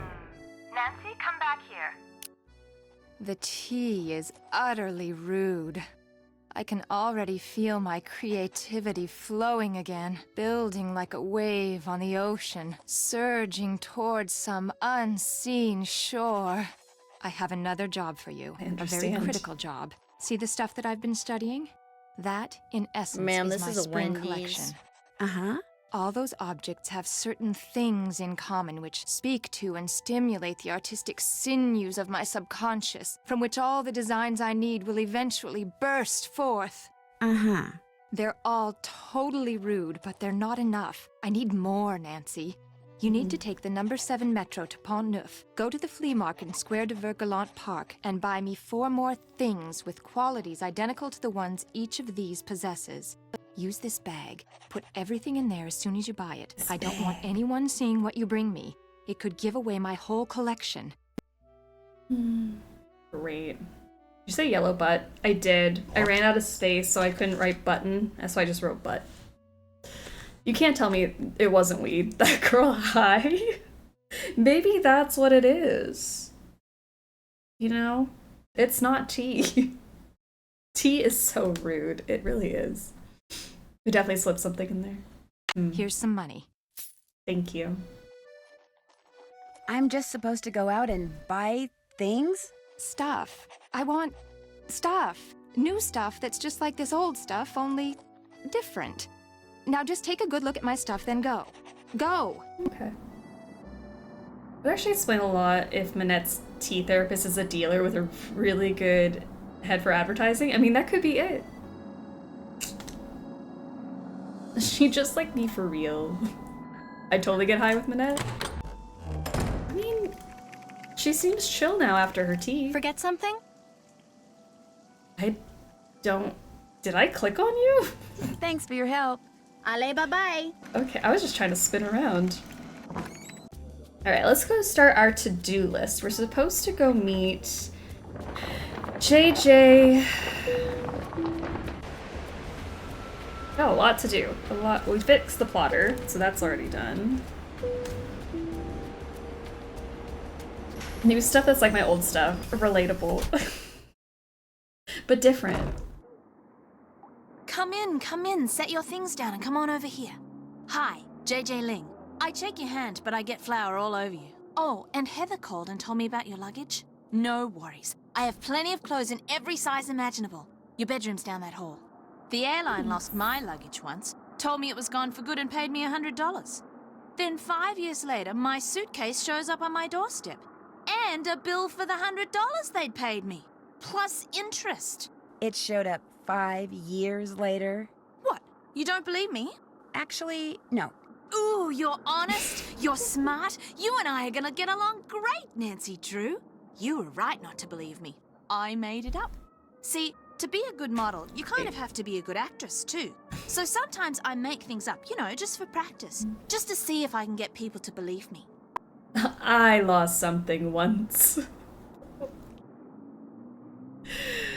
Nancy, come back here. The tea is utterly rude. I can already feel my creativity flowing again, building like a wave on the ocean, surging towards some unseen shore. I have another job for you, a very critical job. See the stuff that I've been studying? That, in essence, is my spring collection. Uh-huh. All those objects have certain things in common which speak to and stimulate the artistic sinews of my subconscious, from which all the designs I need will eventually burst forth. Uh-huh. They're all totally rude, but they're not enough. I need more, Nancy. You need to take the number 7 metro to Pont Neuf, go to the flea market in Square de Vergalant Park, and buy me 4 more things with qualities identical to the ones each of these possesses. Use this bag. Put everything in there as soon as you buy it. I don't want anyone seeing what you bring me. It could give away my whole collection. Great. Did you say yellow butt? I did. I ran out of space, so I couldn't write button, so I just wrote butt. You can't tell me it wasn't weed. That girl high? Maybe that's what it is. You know? It's not tea. Tea is so rude. It really is. We definitely slipped something in there. Here's some money. Thank you. I'm just supposed to go out and buy things? Stuff. I want stuff. New stuff that's just like this old stuff, only different. Now just take a good look at my stuff, then go. Go! Okay. It would actually explain a lot if Manette's tea therapist is a dealer with a really good head for advertising. I mean, that could be it. She just like me for real. I'd totally get high with Manette. I mean, she seems chill now after her tea. Forget something? I don't... Did I click on you? Thanks for your help. Allez, bye-bye. Okay, I was just trying to spin around. Alright, let's go start our to-do list. We're supposed to go meet JJ. Got a lot to do. A lot. We fixed the plotter, so that's already done. New stuff that's like my old stuff. Relatable. But different. Come in. Set your things down and come on over here. Hi, JJ Ling. I'd shake your hand, but I get flour all over you. Oh, and Heather called and told me about your luggage. No worries. I have plenty of clothes in every size imaginable. Your bedroom's down that hall. The airline lost my luggage once, told me it was gone for good and paid me $100. Then 5 years later, my suitcase shows up on my doorstep. And a bill for the $100 they'd paid me. Plus interest. It showed up 5 years later. What? You don't believe me? Actually, no. Ooh, you're honest, you're smart. You and I are gonna get along great, Nancy Drew. You were right not to believe me. I made it up. See, to be a good model, you kind of have to be a good actress too. So sometimes I make things up, just for practice. Just to see if I can get people to believe me. I lost something once.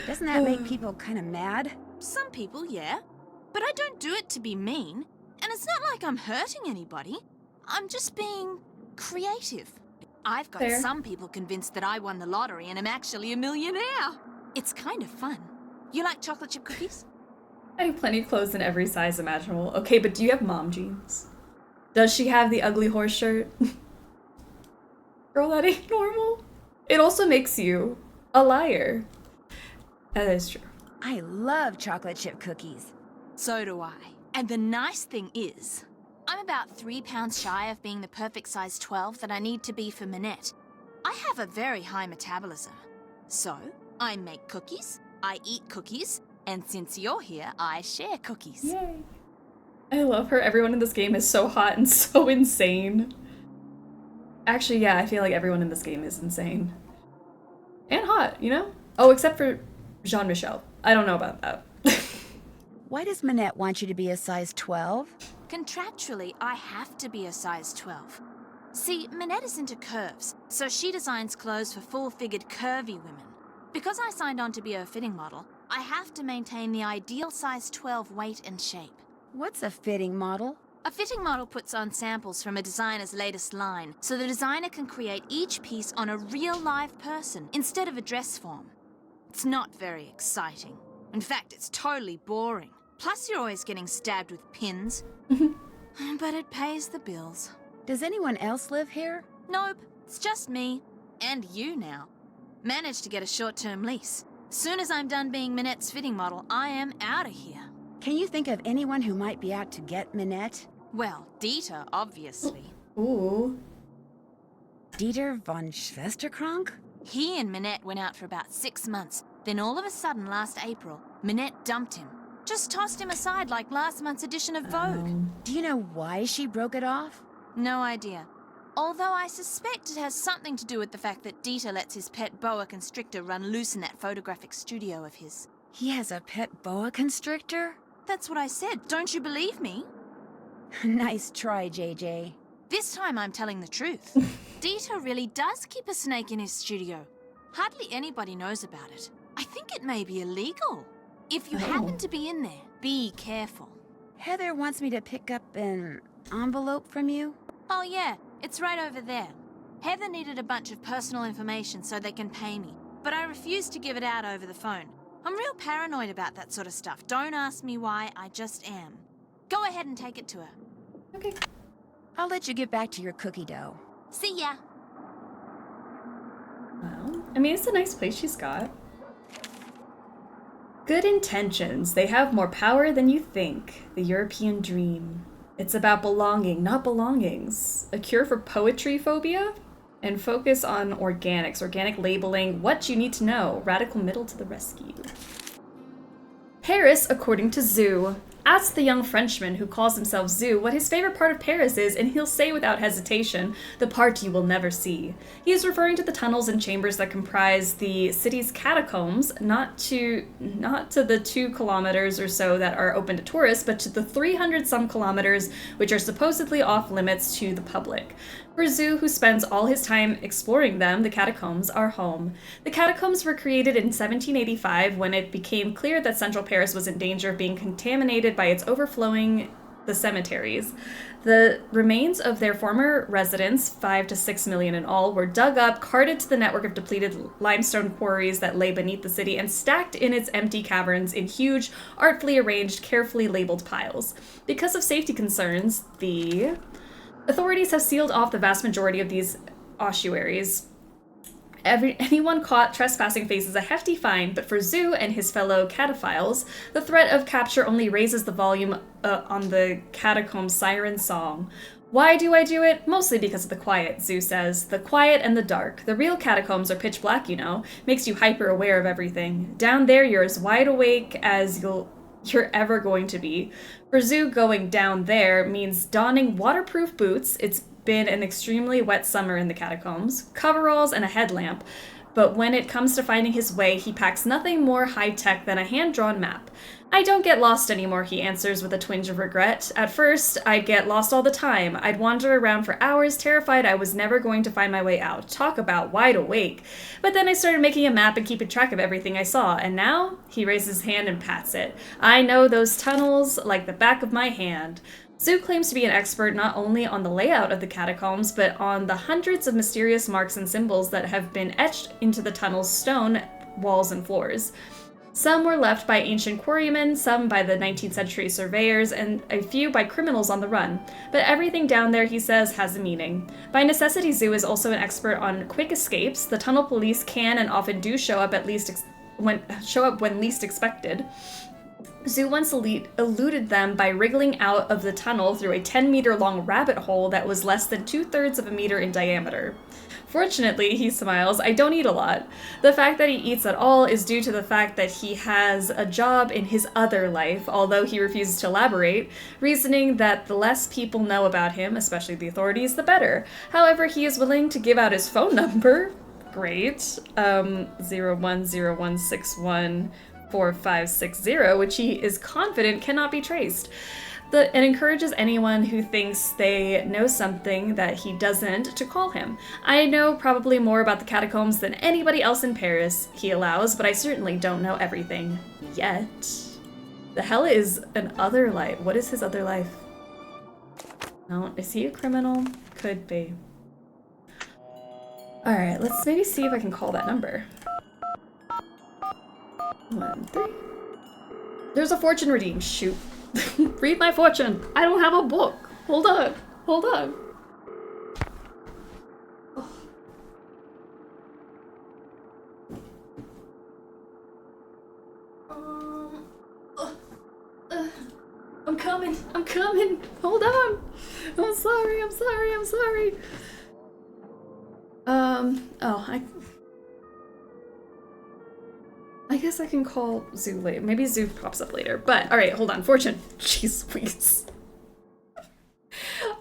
Doesn't that make people kind of mad? Some people, yeah. But I don't do it to be mean. And it's not like I'm hurting anybody. I'm just being creative. I've got Fair. some people convinced that I won the lottery and am actually a millionaire. It's kind of fun. You like chocolate chip cookies? I have plenty of clothes in every size imaginable. Okay, but do you have mom jeans? Does she have the ugly horse shirt? Girl, that ain't normal. It also makes you a liar. That is true. I love chocolate chip cookies. So do I. And the nice thing is, I'm about 3 pounds shy of being the perfect size 12 that I need to be for Minette. I have a very high metabolism. So, I make cookies, I eat cookies, and since you're here, I share cookies. Yay. I love her. Everyone in this game is so hot and so insane. Actually, yeah, I feel like everyone in this game is insane. And hot, Oh, except for Jean-Michel. I don't know about that. Why does Minette want you to be a size 12? Contractually, I have to be a size 12. See, Minette is into curves, so she designs clothes for full-figured curvy women. Because I signed on to be a fitting model, I have to maintain the ideal size 12 weight and shape. What's a fitting model? A fitting model puts on samples from a designer's latest line, so the designer can create each piece on a real live person instead of a dress form. It's not very exciting. In fact, it's totally boring. Plus, you're always getting stabbed with pins. But it pays the bills. Does anyone else live here? Nope, it's just me. And you now. Managed to get a short-term lease. Soon as I'm done being Minette's fitting model, I am out of here. Can you think of anyone who might be out to get Minette? Well, Dieter, obviously. Ooh. Dieter von Schwesterkrank? He and Minette went out for about 6 months. Then all of a sudden, last April, Minette dumped him. Just tossed him aside like last month's edition of Vogue. Do you know why she broke it off? No idea. Although I suspect it has something to do with the fact that Dieter lets his pet boa constrictor run loose in that photographic studio of his. He has a pet boa constrictor? That's what I said. Don't you believe me? Nice try, JJ. This time I'm telling the truth. Dieter really does keep a snake in his studio. Hardly anybody knows about it. I think it may be illegal. If you happen to be in there, be careful. Heather wants me to pick up an envelope from you. Oh yeah, it's right over there. Heather needed a bunch of personal information so they can pay me, but I refused to give it out over the phone. I'm real paranoid about that sort of stuff. Don't ask me why, I just am. Go ahead and take it to her. Okay. I'll let you get back to your cookie dough. See ya. Well, I mean, it's a nice place she's got. Good intentions. They have more power than you think. The European dream. It's about belonging, not belongings. A cure for poetry phobia? And focus on organics. Organic labeling. What you need to know. Radical middle to the rescue. Paris, according to Zoo. Ask the young Frenchman who calls himself Zoo what his favorite part of Paris is, and he'll say without hesitation, the part you will never see. He is referring to the tunnels and chambers that comprise the city's catacombs, not to the 2 kilometers or so that are open to tourists, but to the 300-some kilometers which are supposedly off limits to the public. For Zoo, who spends all his time exploring them, the catacombs are home. The catacombs were created in 1785 when it became clear that central Paris was in danger of being contaminated by its overflowing the cemeteries. The remains of their former residents, 5 to 6 million in all, were dug up, carted to the network of depleted limestone quarries that lay beneath the city, and stacked in its empty caverns in huge, artfully arranged, carefully labeled piles. Because of safety concerns, the authorities have sealed off the vast majority of these ossuaries. Anyone caught trespassing faces a hefty fine, but for Zoo and his fellow cataphiles, the threat of capture only raises the volume on the catacomb siren song. Why do I do it? Mostly because of the quiet, Zoo says. The quiet and the dark. The real catacombs are pitch black, you know. Makes you hyper aware of everything. Down there, you're as wide awake as you're ever going to be. For Zoo, going down there means donning waterproof boots. It's been an extremely wet summer in the catacombs, coveralls and a headlamp, but when it comes to finding his way, he packs nothing more high-tech than a hand-drawn map. I don't get lost anymore, he answers with a twinge of regret. At first, I'd get lost all the time. I'd wander around for hours, terrified I was never going to find my way out. Talk about wide awake. But then I started making a map and keeping track of everything I saw, and now? He raises his hand and pats it. I know those tunnels like the back of my hand. Zoo claims to be an expert not only on the layout of the catacombs, but on the hundreds of mysterious marks and symbols that have been etched into the tunnel's stone walls and floors. Some were left by ancient quarrymen, some by the 19th century surveyors, and a few by criminals on the run. But everything down there, he says, has a meaning. By necessity, Zoo is also an expert on quick escapes. The tunnel police can and often do show up when least expected. Zoo once eluded them by wriggling out of the tunnel through a 10-meter-long rabbit hole that was less than 2/3 of a meter in diameter. Fortunately, he smiles, I don't eat a lot. The fact that he eats at all is due to the fact that he has a job in his other life, although he refuses to elaborate, reasoning that the less people know about him, especially the authorities, the better. However, he is willing to give out his phone number. Great. 0101614560, which he is confident cannot be traced. And encourages anyone who thinks they know something that he doesn't to call him. I know probably more about the catacombs than anybody else in Paris, he allows, but I certainly don't know everything. Yet. The hell is an other life? What is his other life? No, is he a criminal? Could be. Alright, let's maybe see if I can call that number. 1, 3. There's a fortune redeemed. Shoot. Read my fortune. I don't have a book. Hold on. Hold on. I'm coming. I'm coming. Hold on. I'm sorry. I'm sorry. I'm sorry. I guess I can call Zoo later. Maybe Zoo pops up later. But, alright, hold on. Fortune. Jeez Louise.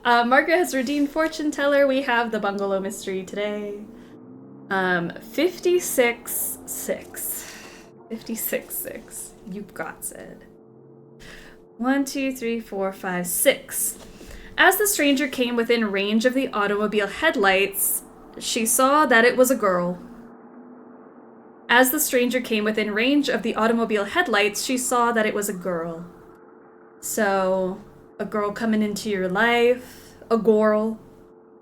Margaret has redeemed Fortune Teller. We have the bungalow mystery today. 56-6. 56-6. You've got it. 1, 2, 3, 4, 5, 6. As the stranger came within range of the automobile headlights, she saw that it was a girl. As the stranger came within range of the automobile headlights, she saw that it was a girl. So, a girl coming into your life, a girl.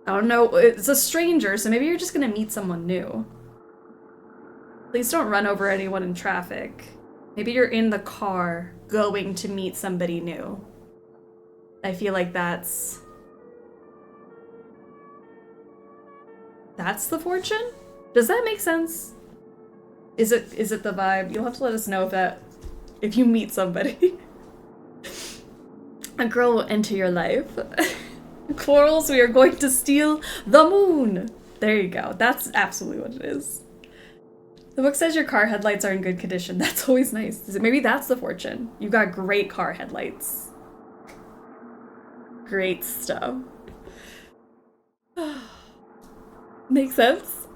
I don't know, it's a stranger, so maybe you're just gonna meet someone new. Please don't run over anyone in traffic. Maybe you're in the car going to meet somebody new. I feel like that's the fortune? Does that make sense? Is it the vibe? You'll have to let us know if you meet somebody. A girl will enter your life. Quarrels, we are going to steal the moon. There you go. That's absolutely what it is. The book says your car headlights are in good condition. That's always nice. Maybe that's the fortune. You've got great car headlights. Great stuff. Makes sense?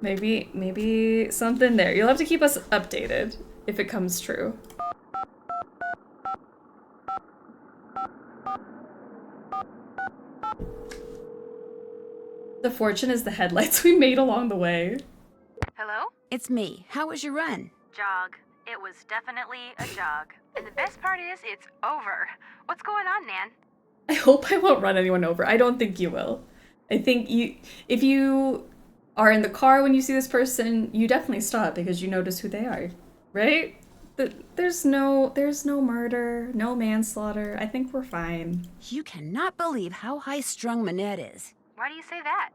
Maybe something there. You'll have to keep us updated if it comes true. The fortune is the headlights we made along the way. Hello? It's me. How was your run? Jog. It was definitely a jog. And the best part is, it's over. What's going on, Nan? I hope I won't run anyone over. I don't think you will. I think if you are in the car when you see this person, you definitely stop because you notice who they are, right? There's no murder, no manslaughter. I think we're fine. You cannot believe how high-strung Manette is. Why do you say that?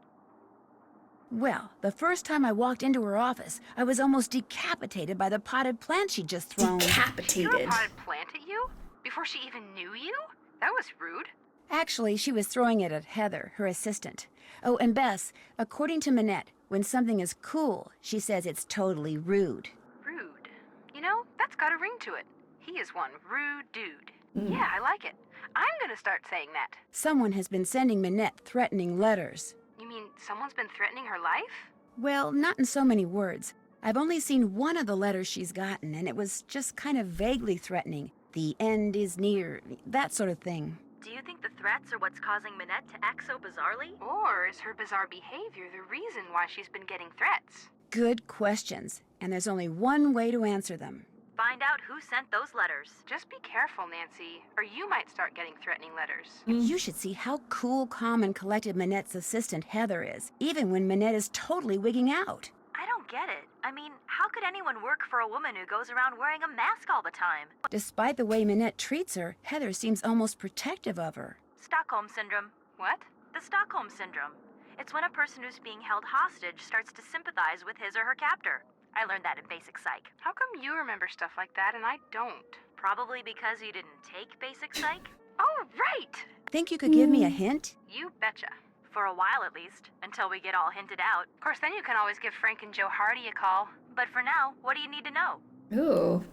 Well, the first time I walked into her office, I was almost decapitated by the potted plant she'd just thrown. Decapitated? Threw a potted plant at you? Before she even knew you? That was rude. Actually, she was throwing it at Heather, her assistant. Oh, and Bess, according to Minette, when something is cool, she says it's totally rude. Rude. You know, that's got a ring to it. He is one rude dude. Yeah, I like it. I'm gonna start saying that. Someone has been sending Minette threatening letters. You mean someone's been threatening her life? Well, not in so many words. I've only seen one of the letters she's gotten, and it was just kind of vaguely threatening. The end is near, that sort of thing. Do you think the threats are what's causing Minette to act so bizarrely? Or is her bizarre behavior the reason why she's been getting threats? Good questions, and there's only one way to answer them. Find out who sent those letters. Just be careful, Nancy, or you might start getting threatening letters. You should see how cool, calm, and collected Minette's assistant Heather is, even when Minette is totally wigging out. I don't get it. I mean, how could anyone work for a woman who goes around wearing a mask all the time? Despite the way Minette treats her, Heather seems almost protective of her. Stockholm Syndrome. What? The Stockholm Syndrome. It's when a person who's being held hostage starts to sympathize with his or her captor. I learned that in basic psych. How come you remember stuff like that and I don't? Probably because you didn't take basic psych. Oh, right! Think you could give me a hint? You betcha. For a while at least, until we get all hinted out. Of course, then you can always give Frank and Joe Hardy a call. But for now, what do you need to know? Ooh.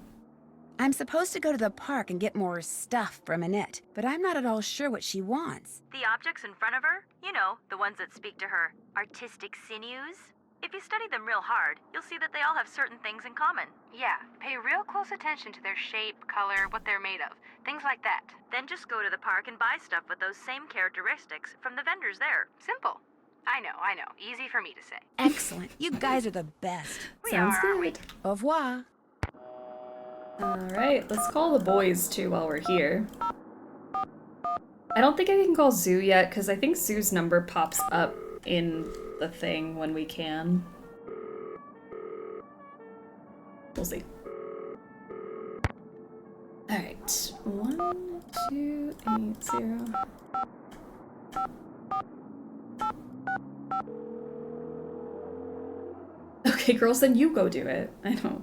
I'm supposed to go to the park and get more stuff from Minette, but I'm not at all sure what she wants. The objects in front of her? You know, the ones that speak to her artistic sinews? If you study them real hard, you'll see that they all have certain things in common. Yeah, pay real close attention to their shape, color, what they're made of. Things like that. Then just go to the park and buy stuff with those same characteristics from the vendors there. Simple. I know. Easy for me to say. Excellent. You guys are the best. Sounds good. Au revoir. Alright, let's call the boys too while we're here. I don't think I can call Zoo yet, because I think Zoo's number pops up in the thing when we can. We'll see. Alright. 1280. Okay, girls, then you go do it. I know.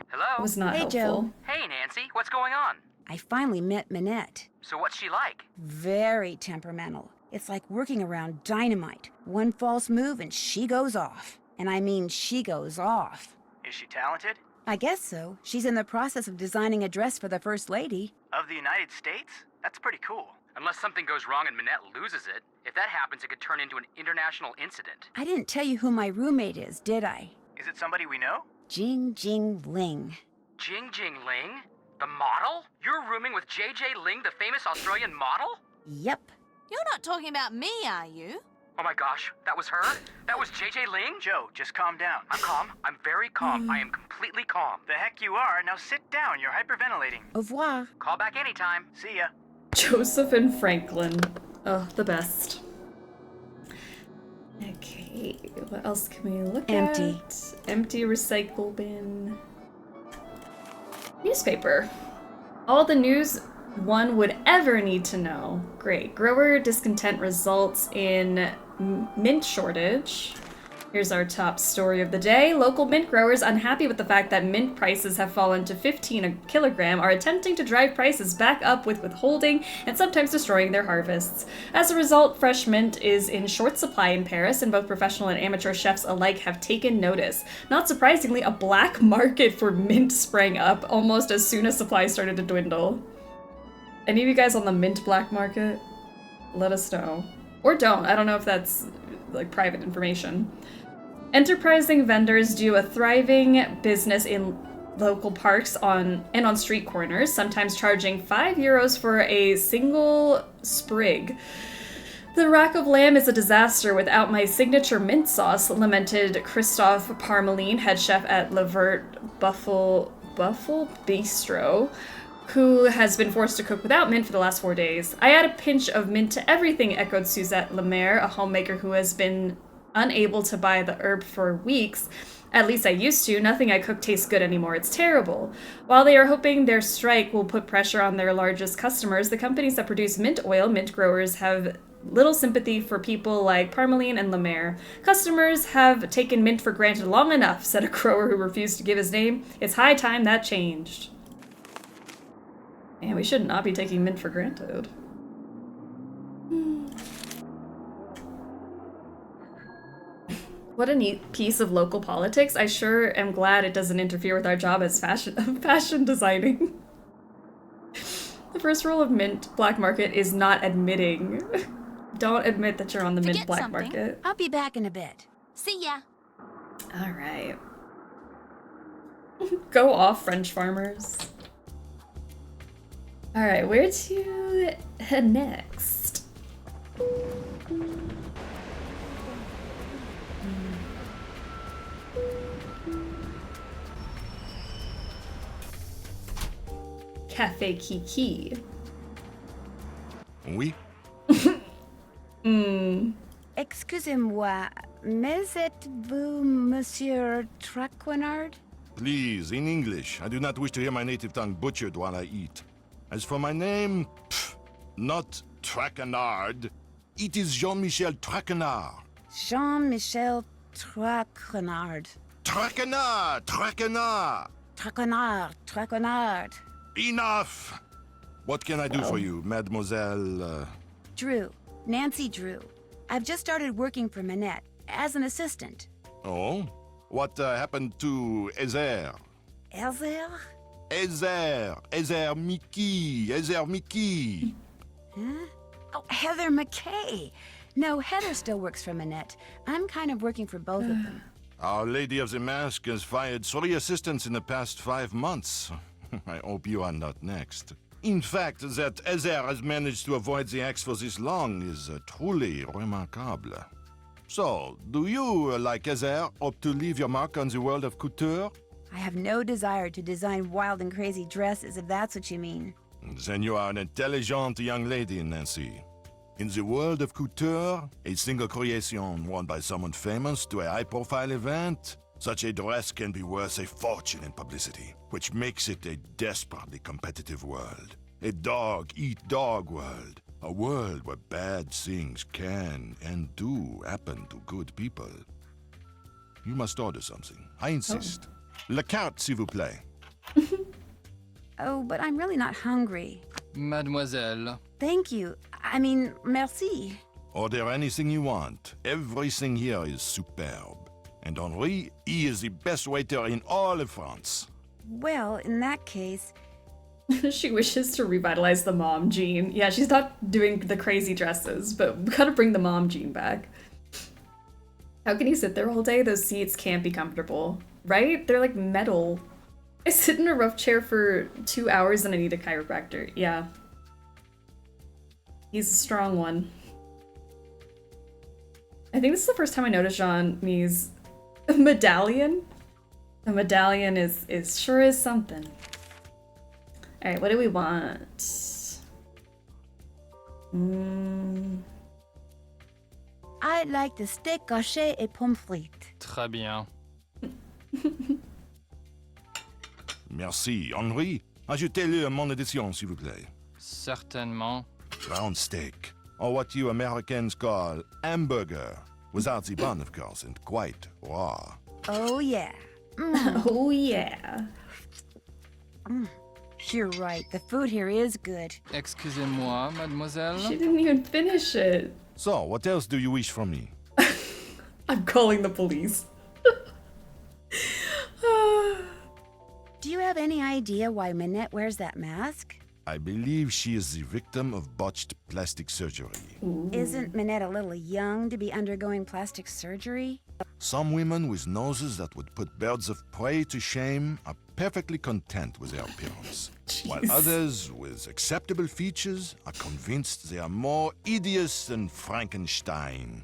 Hello? It was not Hey, helpful. Joe. Hey, Nancy, what's going on? I finally met Minette. So what's she like? Very temperamental. It's like working around dynamite. One false move and she goes off. And I mean she goes off. Is she talented? I guess so. She's in the process of designing a dress for the First Lady. Of the United States? That's pretty cool. Unless something goes wrong and Minette loses it. If that happens, it could turn into an international incident. I didn't tell you who my roommate is, did I? Is it somebody we know? Jing Jing Ling. Jing Jing Ling? The model? You're rooming with JJ Ling, the famous Australian model? Yep. You're not talking about me, are you? Oh my gosh, that was her? That was JJ Ling? Joe, just calm down. I'm calm. I'm very calm. I am completely calm. The heck you are. Now sit down. You're hyperventilating. Au revoir. Call back anytime. See ya. Joseph and Franklin. Oh, the best. Okay, what else can we look Empty. at? Empty recycle bin. Newspaper. All the news one would ever need to know. Great. Grower discontent results in mint shortage. Here's our top story of the day. Local mint growers unhappy with the fact that mint prices have fallen to 15 a kilogram are attempting to drive prices back up with withholding and sometimes destroying their harvests. As a result, fresh mint is in short supply in Paris, and both professional and amateur chefs alike have taken notice. Not surprisingly, a black market for mint sprang up almost as soon as supply started to dwindle. Any of you guys on the mint black market? Let us know. Or don't. I don't know if that's like private information. Enterprising vendors do a thriving business in local parks and on street corners, sometimes charging €5 for a single sprig. The rack of lamb is a disaster without my signature mint sauce, lamented Christophe Parmeline, head chef at Levert Buffalo Bistro, who has been forced to cook without mint for the last 4 days. I add a pinch of mint to everything, echoed Suzette Lemaire, a homemaker who has been unable to buy the herb for weeks. At least I used to. Nothing I cook tastes good anymore. It's terrible. While they are hoping their strike will put pressure on their largest customers, the companies that produce mint oil, mint growers, have little sympathy for people like Parmeline and Lemaire. Customers have taken mint for granted long enough, said a grower who refused to give his name. It's high time that changed. And we should not be taking mint for granted. What a neat piece of local politics. I sure am glad it doesn't interfere with our job as fashion designing. The first rule of mint black market is not admitting. Don't admit that you're on the mint black market. I'll be back in a bit. See ya. All right. Go off, French farmers. All right, where to head next? Café Kiki. Oui. Excusez-moi, mais êtes-vous Monsieur Traquenard? Please, in English. I do not wish to hear my native tongue butchered while I eat. As for my name, not Traquenard. It is Jean-Michel Traquenard. Jean-Michel Traquenard. Traquenard! Traquenard! Traquenard, Traquenard. Enough! What can I do for you, Mademoiselle? Drew. Nancy Drew. I've just started working for Minette as an assistant. Oh? What happened to Ezer? Ezer? Ezer Mickey. Huh? Oh, Heather McKay. No, Heather still works for Minette. I'm kind of working for both of them. Our Lady of the Mask has fired 3 assistants in the past 5 months. I hope you are not next. In fact, that Ezer has managed to avoid the axe for this long is truly remarkable. So, do you, like Ezer, hope to leave your mark on the world of couture? I have no desire to design wild and crazy dresses, if that's what you mean. Then you are an intelligent young lady, Nancy. In the world of couture, a single creation worn by someone famous to a high-profile event, such a dress can be worth a fortune in publicity, which makes it a desperately competitive world. A dog-eat-dog world. A world where bad things can and do happen to good people. You must order something. I insist. La carte, s'il vous plaît. Oh, but I'm really not hungry. Mademoiselle. Thank you. I mean, merci. Order anything you want. Everything here is superb. And Henri, he is the best waiter in all of France. Well, in that case... She wishes to revitalize the mom gene. Yeah, she's not doing the crazy dresses, but we gotta bring the mom gene back. How can you sit there all day? Those seats can't be comfortable. Right? They're like metal. I sit in a rough chair for 2 hours and I need a chiropractor. Yeah. He's a strong one. I think this is the first time I noticed Jean-Mi's medallion. A medallion is sure is something. Alright, what do we want? I'd like the steak haché et pommes frites. Très bien. Merci. Henri, ajoutez-le à mon édition, s'il vous plaît. Certainement. Round steak, or what you Americans call hamburger, without the bun, of course, and quite raw. Oh, yeah. Oh, yeah. You're right. The food here is good. Excusez-moi, mademoiselle. She didn't even finish it. So, what else do you wish from me? I'm calling the police. Do you have any idea why Minette wears that mask? I believe she is the victim of botched plastic surgery. Ooh. Isn't Minette a little young to be undergoing plastic surgery? Some women with noses that would put birds of prey to shame are perfectly content with their appearance, while others with acceptable features are convinced they are more hideous than Frankenstein.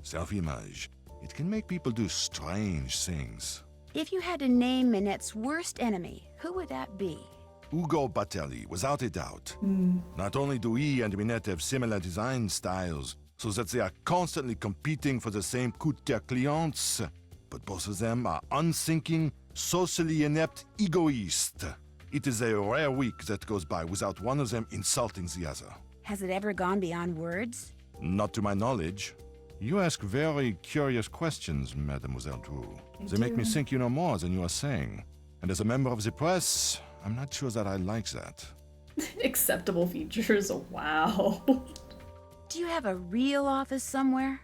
Self-image. It can make people do strange things. If you had to name Minette's worst enemy, who would that be? Ugo Batelli, without a doubt. Not only do he and Minette have similar design styles, so that they are constantly competing for the same couture clients, but both of them are unthinking, socially inept egoists. It is a rare week that goes by without one of them insulting the other. Has it ever gone beyond words? Not to my knowledge. You ask very curious questions, Mademoiselle Drew. They make me think you know more than you are saying. And as a member of the press, I'm not sure that I like that. Acceptable features, wow. Do you have a real office somewhere?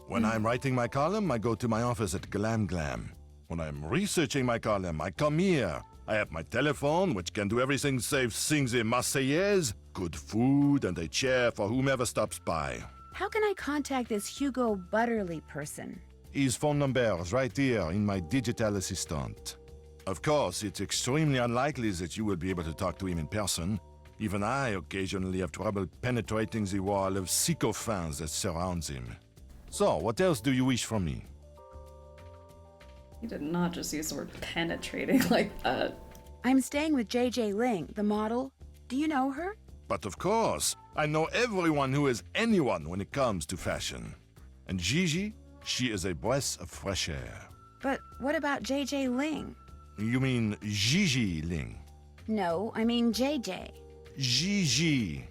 When I'm writing my column, I go to my office at Glam Glam. When I'm researching my column, I come here. I have my telephone, which can do everything save sing the Marseillaise, good food, and a chair for whomever stops by. How can I contact this Hugo Butterly person? His phone number is right here in my digital assistant. Of course, it's extremely unlikely that you will be able to talk to him in person. Even I occasionally have trouble penetrating the wall of sycophants that surrounds him. So, what else do you wish from me? You did not just use the word penetrating like that. I'm staying with JJ Ling, the model. Do you know her? But of course, I know everyone who is anyone when it comes to fashion. And Gigi, she is a breath of fresh air. But what about JJ Ling? You mean Gigi Ling? No, I mean JJ. Gigi.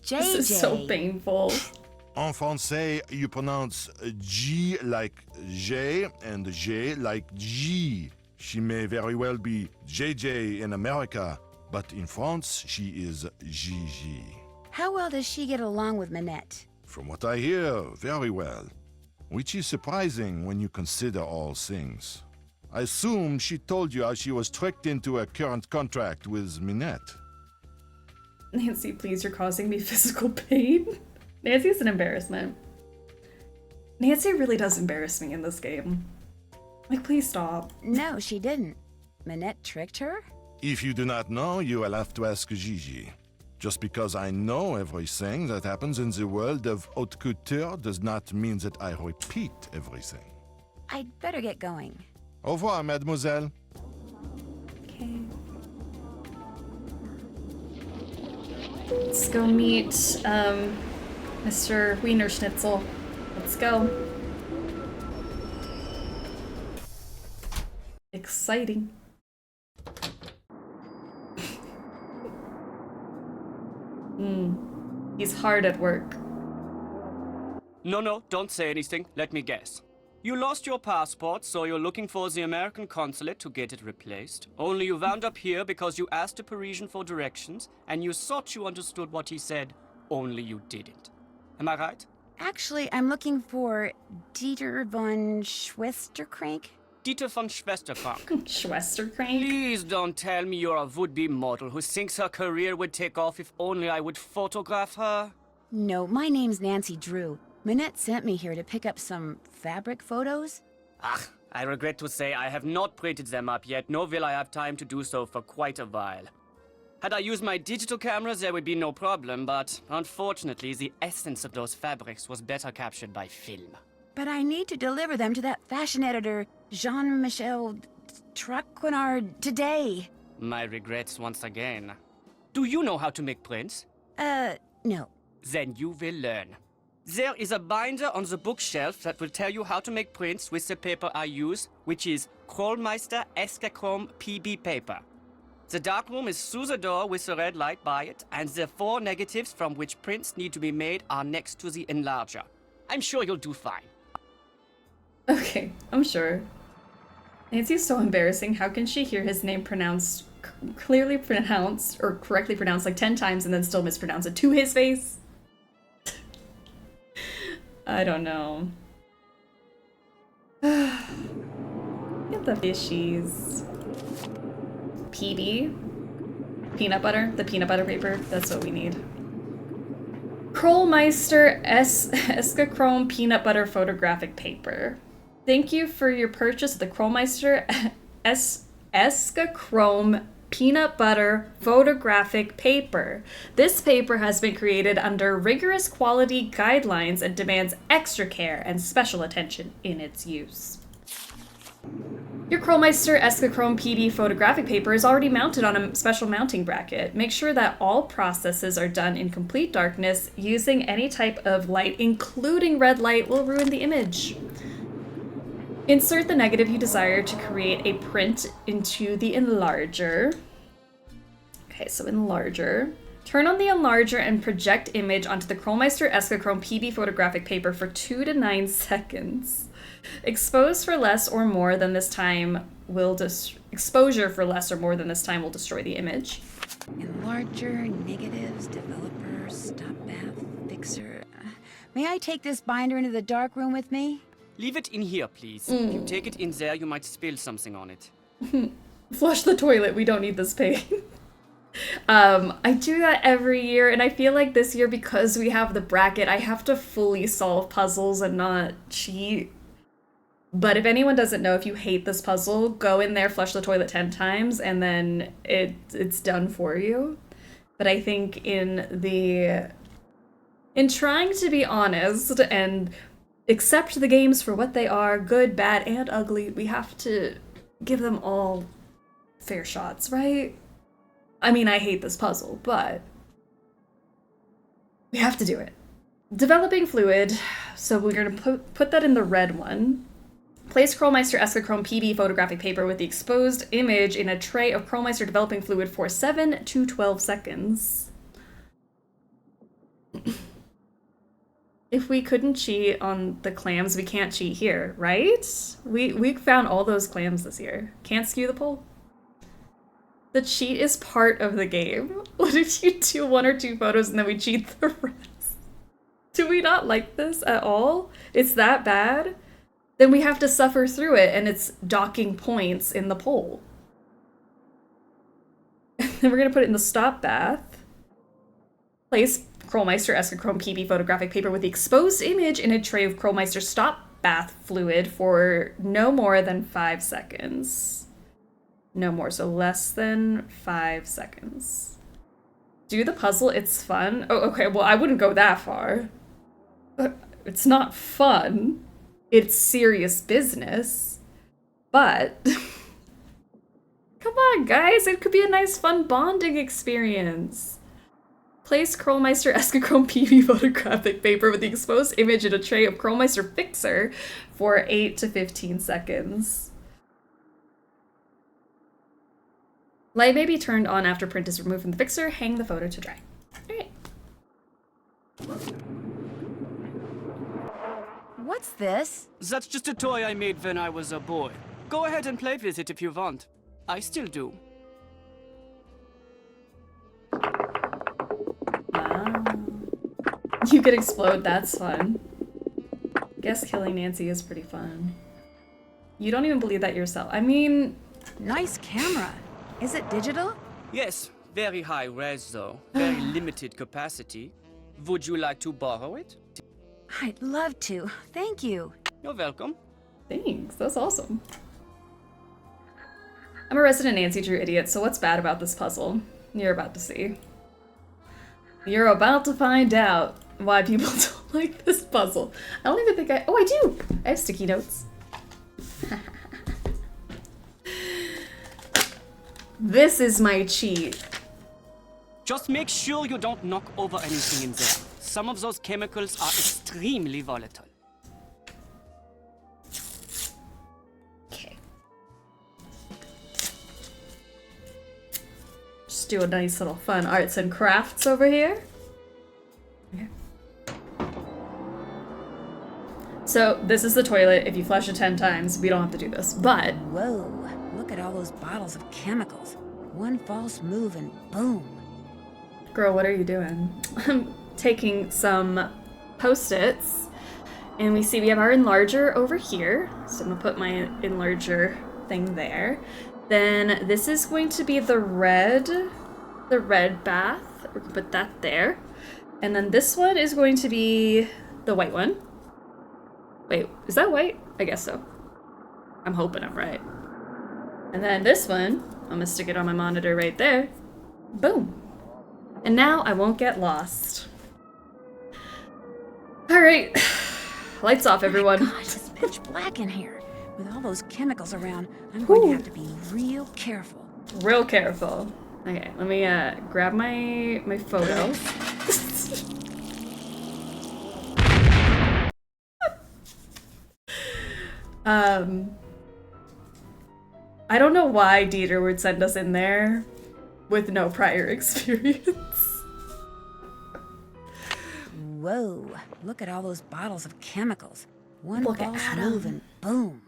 JJ. This is so painful. En français, you pronounce G like J and J like G. She may very well be JJ in America, but in France, she is Gigi. How well does she get along with Minette? From what I hear, very well. Which is surprising when you consider all things. I assume she told you how she was tricked into a current contract with Minette. Nancy, please, you're causing me physical pain. Nancy's an embarrassment. Nancy really does embarrass me in this game. Like, please stop. No, she didn't. Minette tricked her? If you do not know, you will have to ask Gigi. Just because I know everything that happens in the world of haute couture does not mean that I repeat everything. I'd better get going. Au revoir, mademoiselle. Okay. Let's go meet, Mr. Wiener Schnitzel. Let's go. Exciting. He's hard at work. No, don't say anything. Let me guess. You lost your passport, so you're looking for the American consulate to get it replaced. Only you wound up here because you asked a Parisian for directions, and you thought you understood what he said, only you didn't. Am I right? Actually, I'm looking for Dieter von Schwestercrank. Dieter von Schwestercrank. Schwestercrank? Please don't tell me you're a would-be model who thinks her career would take off if only I would photograph her. No, my name's Nancy Drew. Minette sent me here to pick up some fabric photos. I regret to say I have not printed them up yet, nor will I have time to do so for quite a while. Had I used my digital cameras, there would be no problem, but unfortunately, the essence of those fabrics was better captured by film. But I need to deliver them to that fashion editor, Jean-Michel Traquenard, today. My regrets once again. Do you know how to make prints? No. Then you will learn. There is a binder on the bookshelf that will tell you how to make prints with the paper I use, which is Krollmeister Escachrome PB paper. The darkroom is through the door with the red light by it, and the 4 negatives from which prints need to be made are next to the enlarger. I'm sure you'll do fine. Okay, I'm sure. Nancy's so embarrassing. How can she hear his name pronounced, clearly pronounced, or correctly pronounced like 10 times and then still mispronounce it to his face? I don't know. Get the fishies. PB? Peanut butter? The peanut butter paper? That's what we need. Krollmeister Escachrome peanut butter photographic paper. Thank you for your purchase of the Krollmeister Escachrome peanut butter photographic paper. This paper has been created under rigorous quality guidelines and demands extra care and special attention in its use. Your Krollmeister Escachrome PB photographic paper is already mounted on a special mounting bracket. Make sure that all processes are done in complete darkness. Using any type of light, including red light, will ruin the image. Insert the negative you desire to create a print into the enlarger. Okay, so enlarger. Turn on the enlarger and project image onto the Krollmeister Eskachrome PB photographic paper for 2 to 9 seconds. Expose for less or more than this time will exposure for less or more than this time will destroy the image. Enlarger, negatives, developer, stop bath, fixer. May I take this binder into the dark room with me? Leave it in here, please. If you take it in there, you might spill something on it. Flush the toilet, we don't need this pain. I do that every year, and I feel like this year, because we have the bracket, I have to fully solve puzzles and not cheat. But if anyone doesn't know, if you hate this puzzle, go in there, flush the toilet 10 times, and then it's done for you. But I think in trying to be honest and accept the games for what they are, good, bad, and ugly, we have to give them all fair shots, right? I mean, I hate this puzzle, but we have to do it. Developing fluid, so we're going to put that in the red one. Place Krollmeister Eskachrome PB photographic paper with the exposed image in a tray of Krollmeister developing fluid for 7 to 12 seconds. If we couldn't cheat on the clams, we can't cheat here, right? We found all those clams this year. Can't skew the poll. The cheat is part of the game. What if you do 1 or 2 photos and then we cheat the rest? Do we not like this at all? It's that bad? Then we have to suffer through it, and it's docking points in the poll. Then we're gonna put it in the stop bath. Place Krollmeister Eskachrome PB photographic paper with the exposed image in a tray of Krollmeister stop bath fluid for no more than 5 seconds. No more, so less than 5 seconds. Do the puzzle, it's fun. Oh, okay, well, I wouldn't go that far. It's not fun. It's serious business. But come on, guys, it could be a nice, fun bonding experience. Place Krollmeister Eskachrome PB photographic paper with the exposed image in a tray of Krollmeister Fixer for 8 to 15 seconds. Light may be turned on after print is removed from the fixer. Hang the photo to dry. Alright. What's this? That's just a toy I made when I was a boy. Go ahead and play with it if you want. I still do. You could explode, that's fun. Guess killing Nancy is pretty fun. You don't even believe that yourself. I mean... Nice camera. Is it digital? Yes, very high res though. Very limited capacity. Would you like to borrow it? I'd love to. Thank you. You're welcome. Thanks, that's awesome. I'm a resident Nancy Drew idiot, so what's bad about this puzzle? You're about to see. You're about to find out why people don't like this puzzle. I don't even think oh, I do! I have sticky notes. This is my cheat. Just make sure you don't knock over anything in there. Some of those chemicals are extremely volatile. Okay. Just do a nice little fun arts and crafts over here. Okay. So this is the toilet. If you flush it 10 times, we don't have to do this, but... Whoa, look at all those bottles of chemicals. One false move and boom. Girl, what are you doing? I'm taking some Post-its, and we see we have our enlarger over here. So I'm gonna put my enlarger thing there. Then this is going to be the red bath. We're gonna put that there. And then this one is going to be the white one. Wait, is that white? I guess so. I'm hoping I'm right. And then this one, I'm gonna stick it on my monitor right there. Boom. And now I won't get lost. All right, lights off, everyone. Oh my gosh, it's pitch black in here. With all those chemicals around, I'm going to have to be real careful. Real careful. Okay, let me grab my photo. I don't know why Dieter would send us in there with no prior experience. Whoa, look at all those bottles of chemicals. One Look at false Adam. move and boom.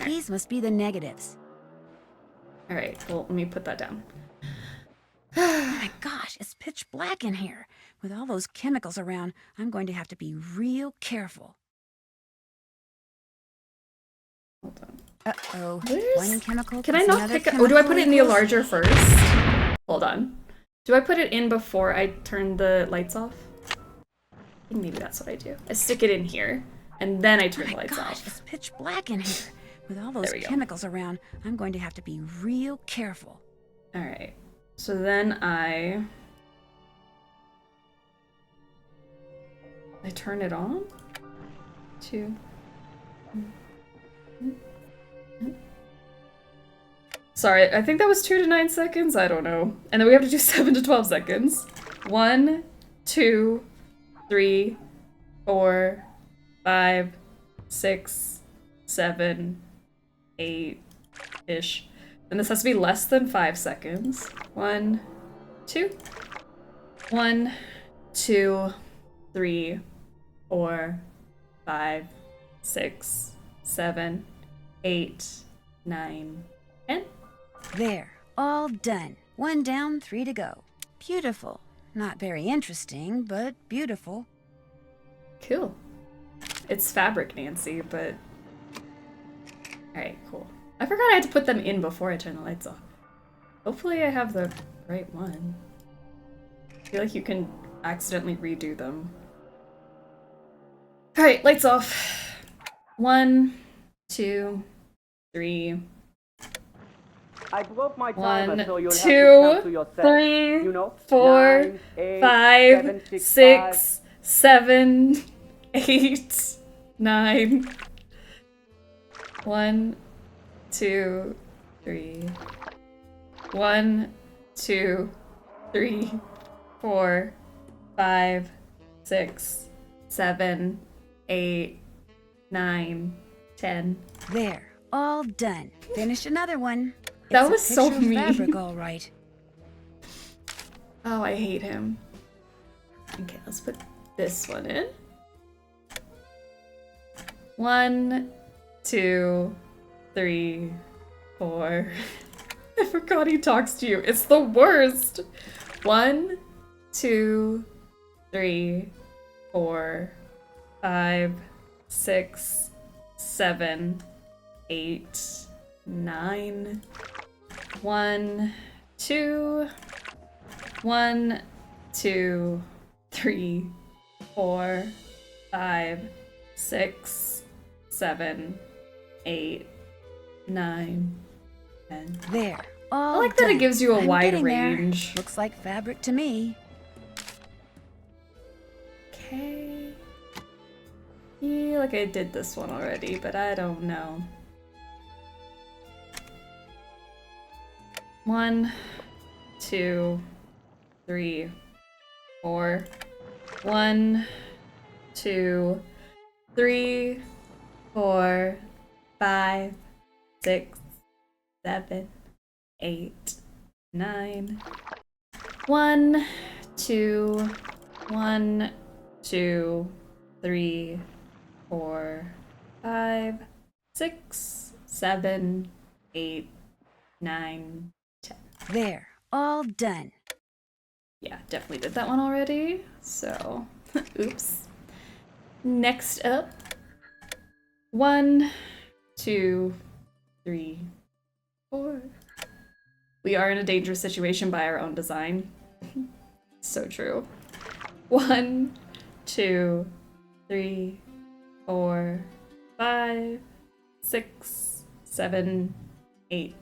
These must be the negatives. All right, well, let me put that down. Oh my gosh, it's pitch black in here. With all those chemicals around, I'm going to have to be real careful. Hold on. Uh-oh. Where's- One chemical. Can I plus not another pick up? Oh, do I put it in the chemical enlarger first? Hold on. Do I put it in before I turn the lights off? I think maybe that's what I do. I stick it in here, and then I turn the lights off. It's pitch black in here. With all those There we go. chemicals around, I'm going to have to be real careful. All right. So then I turn it on. 2. Sorry, I think that was 2 to 9 seconds. I don't know. And then we have to do 7 to 12 seconds. 1, 2, 3, 4, 5, 6, 7, 8-ish. And this has to be less than 5 seconds. 1, 2. 1, 2, 3, 4, 5, 6, 7, 8, 9, 10. There, all done. 1 down, 3 to go. Beautiful. Not very interesting, but beautiful. Cool. It's fabric, Nancy, but... Alright, cool. I forgot I had to put them in before I turn the lights off. Hopefully I have the right one. I feel like you can accidentally redo them. Alright, lights off. 1, 2, 3... I broke my 1, so you'll 2, have to count to yourself. 3, You know, 4, 9, 8, 5, 7, 6, 6, 7, 8, 9. 1, 2, 3. 1, 2, 3, 4, 5, 6, 7, 8, 9, 10. There, all done. Finished another one. That It's a was so picture of mean. fabric, all right. Oh, I hate him. Okay, let's put this one in. 1, 2, 3, 4. I forgot he talks to you. It's the worst. 1, 2, 3, 4, 5, 6, 7, 8, 9. 1, 2. 1, 2, 3, 4, 5, 6, 7, 8, 9, 10. There, all I like that it done. gives you a I'm wide getting there. range. Looks like fabric to me. Okay. I feel like I did this one already, but I don't know. 1, 2, 3, 4. 1, 2, 3, 4, 5, 6, 7, 8, 9. 1, 2, 1, 2, 3, 4, 5, 6, 7, 8, 9, 10. There, all done. Yeah, definitely did that one already. So, oops. Next up, 1, 2, 3, 4. We are in a dangerous situation by our own design. So true. 1, 2, 3, 4, 5, 6, 7, 8,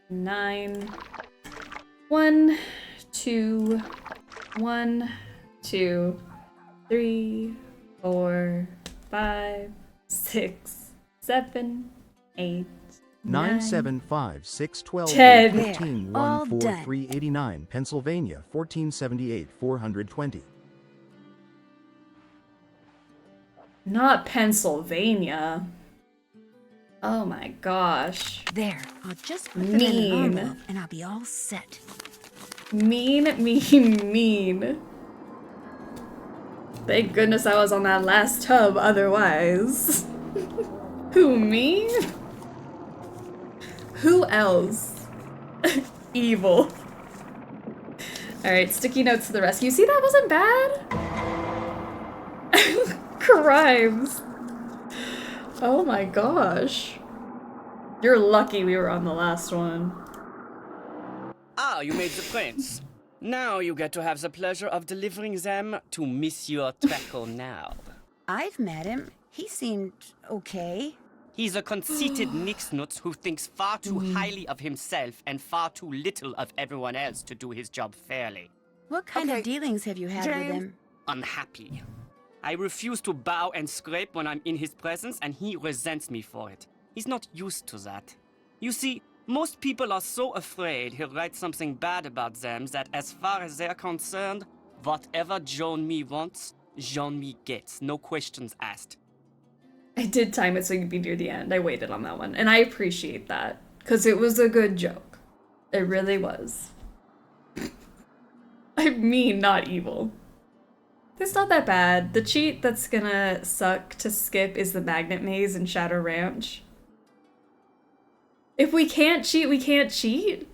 9. 1, 2, 1, 2, 3, 4, 5, 6, 7, 8, 9, 7, 5, 6, 12, 10. 15, 1, 4, 3, 89, Pennsylvania, 1478, 420. Not Pennsylvania. Oh my gosh. There, I'll just put them in an Mean. envelope and I'll be all mean. Mean, mean, mean. Thank goodness I was on that last tub otherwise. Who, me? Who else? Evil. Alright, sticky notes to the rescue. See, that wasn't bad. Crimes. Oh my gosh. You're lucky we were on the last one. Ah, you made the prints. Now you get to have the pleasure of delivering them to Monsieur Traconard. I've met him. He seemed okay. He's a conceited nixnut who thinks far too highly of himself and far too little of everyone else to do his job fairly. What kind of dealings have you had with him? Unhappy. I refuse to bow and scrape when I'm in his presence, and he resents me for it. He's not used to that. You see, most people are so afraid he'll write something bad about them that as far as they're concerned, whatever Jean-Mi wants, Jean-Mi gets, no questions asked. I did time it so you'd be near the end. I waited on that one, and I appreciate that, because it was a good joke. It really was. I mean, not evil. It's not that bad. The cheat that's gonna suck to skip is the magnet maze in Shadow Ranch. If we can't cheat, we can't cheat?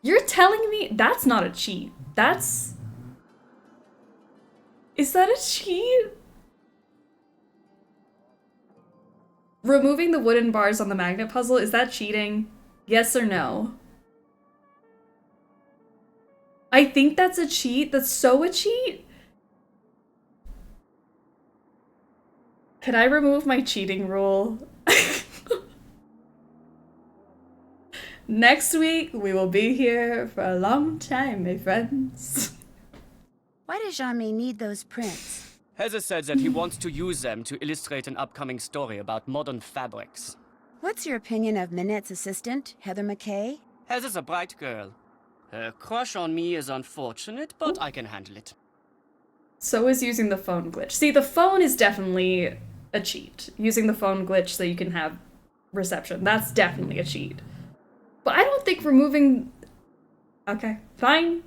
You're telling me that's not a cheat. That's... Is that a cheat? Removing the wooden bars on the magnet puzzle, is that cheating? Yes or no? I think that's a cheat. That's so a cheat. Can I remove my cheating rule? Next week, we will be here for a long time, my friends. Why does Jean-Mi need those prints? Heather said that he wants to use them to illustrate an upcoming story about modern fabrics. What's your opinion of Minette's assistant, Heather McKay? Heather's a bright girl. Her crush on me is unfortunate, but I can handle it. So is using the phone glitch. See, the phone is definitely a cheat. Using the phone glitch so you can have reception. That's definitely a cheat. But I don't think removing... Okay, fine.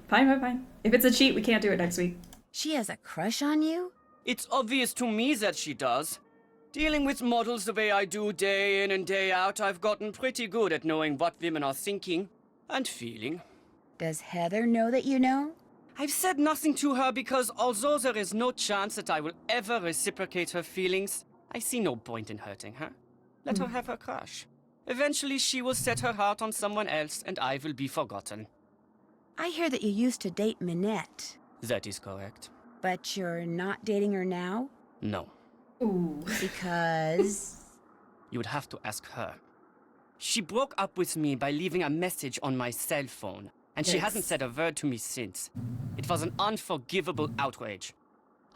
If it's a cheat, we can't do it next week. She has a crush on you? It's obvious to me that she does. Dealing with models the way I do day in and day out, I've gotten pretty good at knowing what women are thinking and feeling. Does Heather know that you know? I've said nothing to her because although there is no chance that I will ever reciprocate her feelings, I see no point in hurting her. Let her have her crush. Eventually she will set her heart on someone else and I will be forgotten. I hear that you used to date Minette. That is correct. But you're not dating her now? No. Ooh. Because... You would have to ask her. She broke up with me by leaving a message on my cell phone, and she hasn't said a word to me since. It was an unforgivable outrage.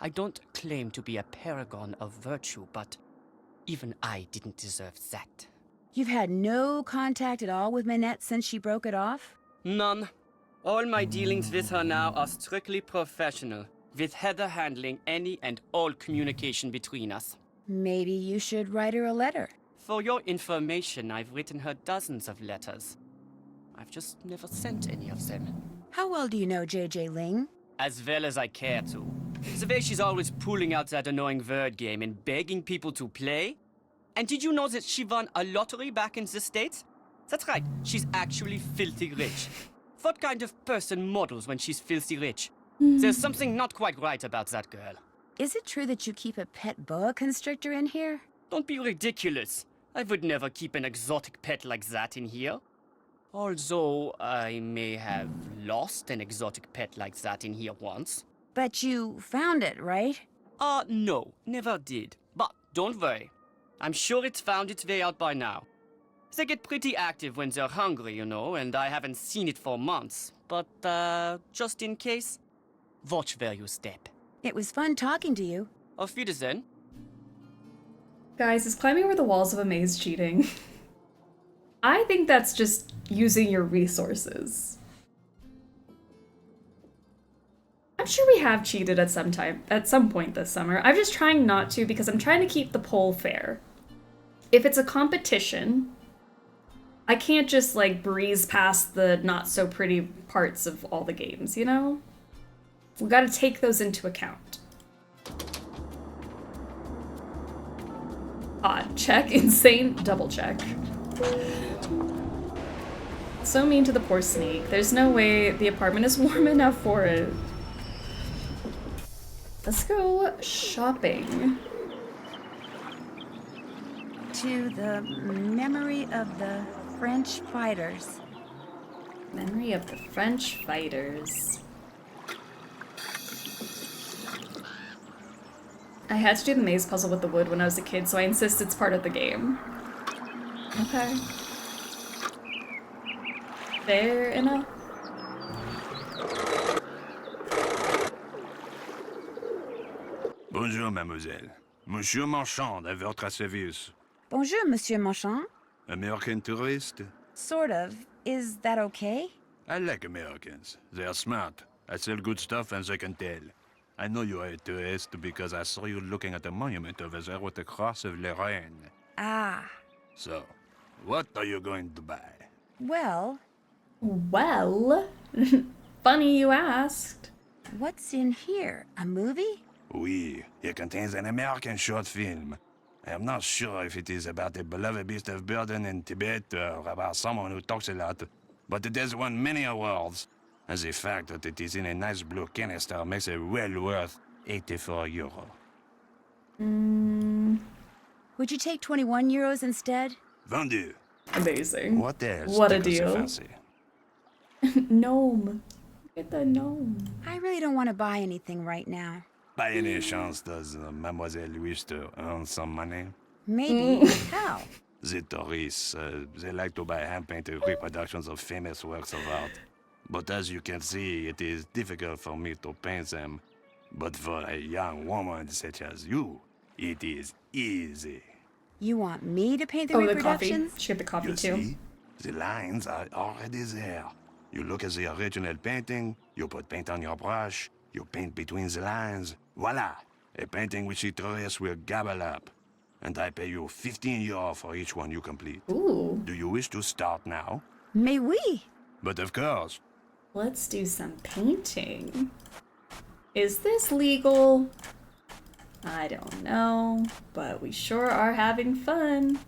I don't claim to be a paragon of virtue, but even I didn't deserve that. You've had no contact at all with Minette since she broke it off? None. All my dealings with her now are strictly professional, with Heather handling any and all communication between us. Maybe you should write her a letter. For your information, I've written her dozens of letters. I've just never sent any of them. How well do you know J.J. Ling? As well as I care to. The way she's always pulling out that annoying word game and begging people to play. And did you know that she won a lottery back in the States? That's right, she's actually filthy rich. What kind of person models when she's filthy rich? There's something not quite right about that girl. Is it true that you keep a pet boa constrictor in here? Don't be ridiculous. I would never keep an exotic pet like that in here. Although I may have lost an exotic pet like that in here once. But you found it, right? No, never did. But don't worry. I'm sure it's found its way out by now. They get pretty active when they're hungry, you know, and I haven't seen it for months. But, just in case, watch where you step. It was fun talking to you. Auf Wiedersehen. Guys, is climbing over the walls of a maze cheating? I think that's just using your resources. I'm sure we have cheated at some point this summer. I'm just trying not to because I'm trying to keep the poll fair. If it's a competition, I can't just like breeze past the not so pretty parts of all the games, you know? We gotta take those into account. Hot. Check. Insane. Double check. So mean to the poor snake. There's no way the apartment is warm enough for it. Let's go shopping. To the memory of the French fighters. Memory of the French fighters. I had to do the maze puzzle with the wood when I was a kid, so I insist it's part of the game. Okay. Fair enough. Bonjour, mademoiselle. Monsieur Marchand, à votre service. Bonjour, Monsieur Marchand. American tourist? Sort of. Is that okay? I like Americans. They are smart. I sell good stuff and they can tell. I know you are a tourist because I saw you looking at the monument over there with the cross of Lorraine. Ah. So, what are you going to buy? Well... Well? Funny you asked. What's in here? A movie? Oui, it contains an American short film. I am not sure if it is about a beloved beast of burden in Tibet or about someone who talks a lot, but it has won many awards. And the fact that it is in a nice blue canister makes it well worth 84 euro. Would you take 21 euros instead? Vendu. Amazing. What else? What a tickles your deal. fancy? Gnome. Get the gnome. I really don't want to buy anything right now. By any chance, does Mademoiselle wish to earn some money? Maybe. How? The tourists, they like to buy hand-painted reproductions of famous works of art. But as you can see, it is difficult for me to paint them. But for a young woman such as you, it is easy. You want me to paint the Oh, the reproductions? coffee. She got the coffee You too. see, the lines are already there. You look at the original painting, you put paint on your brush, you paint between the lines. Voila! A painting which the tourists will gobble up. And I pay you 15 euro for each one you complete. Ooh. Do you wish to start now? Mais oui! But of course. Let's do some painting. Is this legal? I don't know, but we sure are having fun.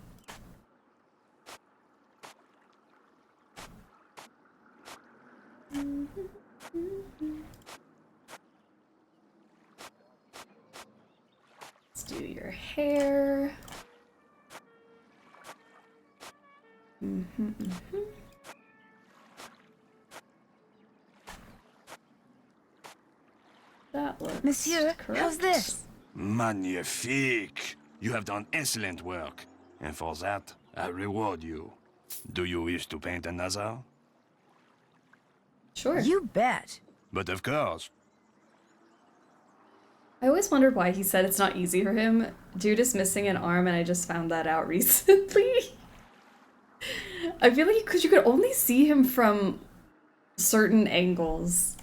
Let's do your hair. That looks Monsieur, correct. how's this? Magnifique! You have done excellent work. And for that, I reward you. Do you wish to paint another? Sure. You bet. But of course. I always wondered why he said it's not easy for him. Dude is missing an arm, and I just found that out recently. I feel like because you could only see him from certain angles.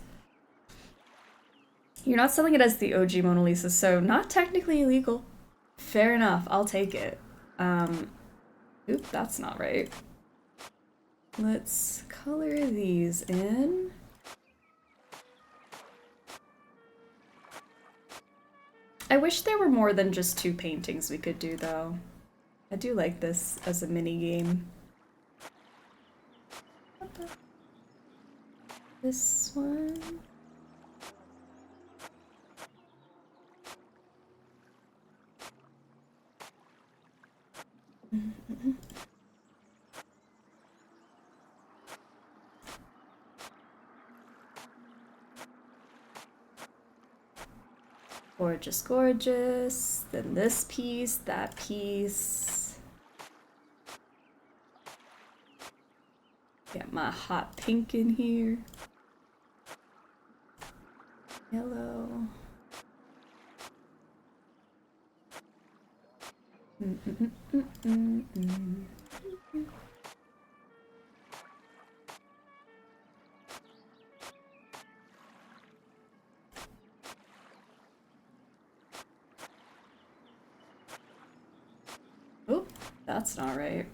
You're not selling it as the OG Mona Lisa, so not technically illegal. Fair enough, I'll take it. Oop, that's not right. Let's color these in. I wish there were more than just 2 paintings we could do, though. I do like this as a mini game. This one. Gorgeous, gorgeous. Then this piece, that piece. Get my hot pink in here. Yellow. Oop, that's not right.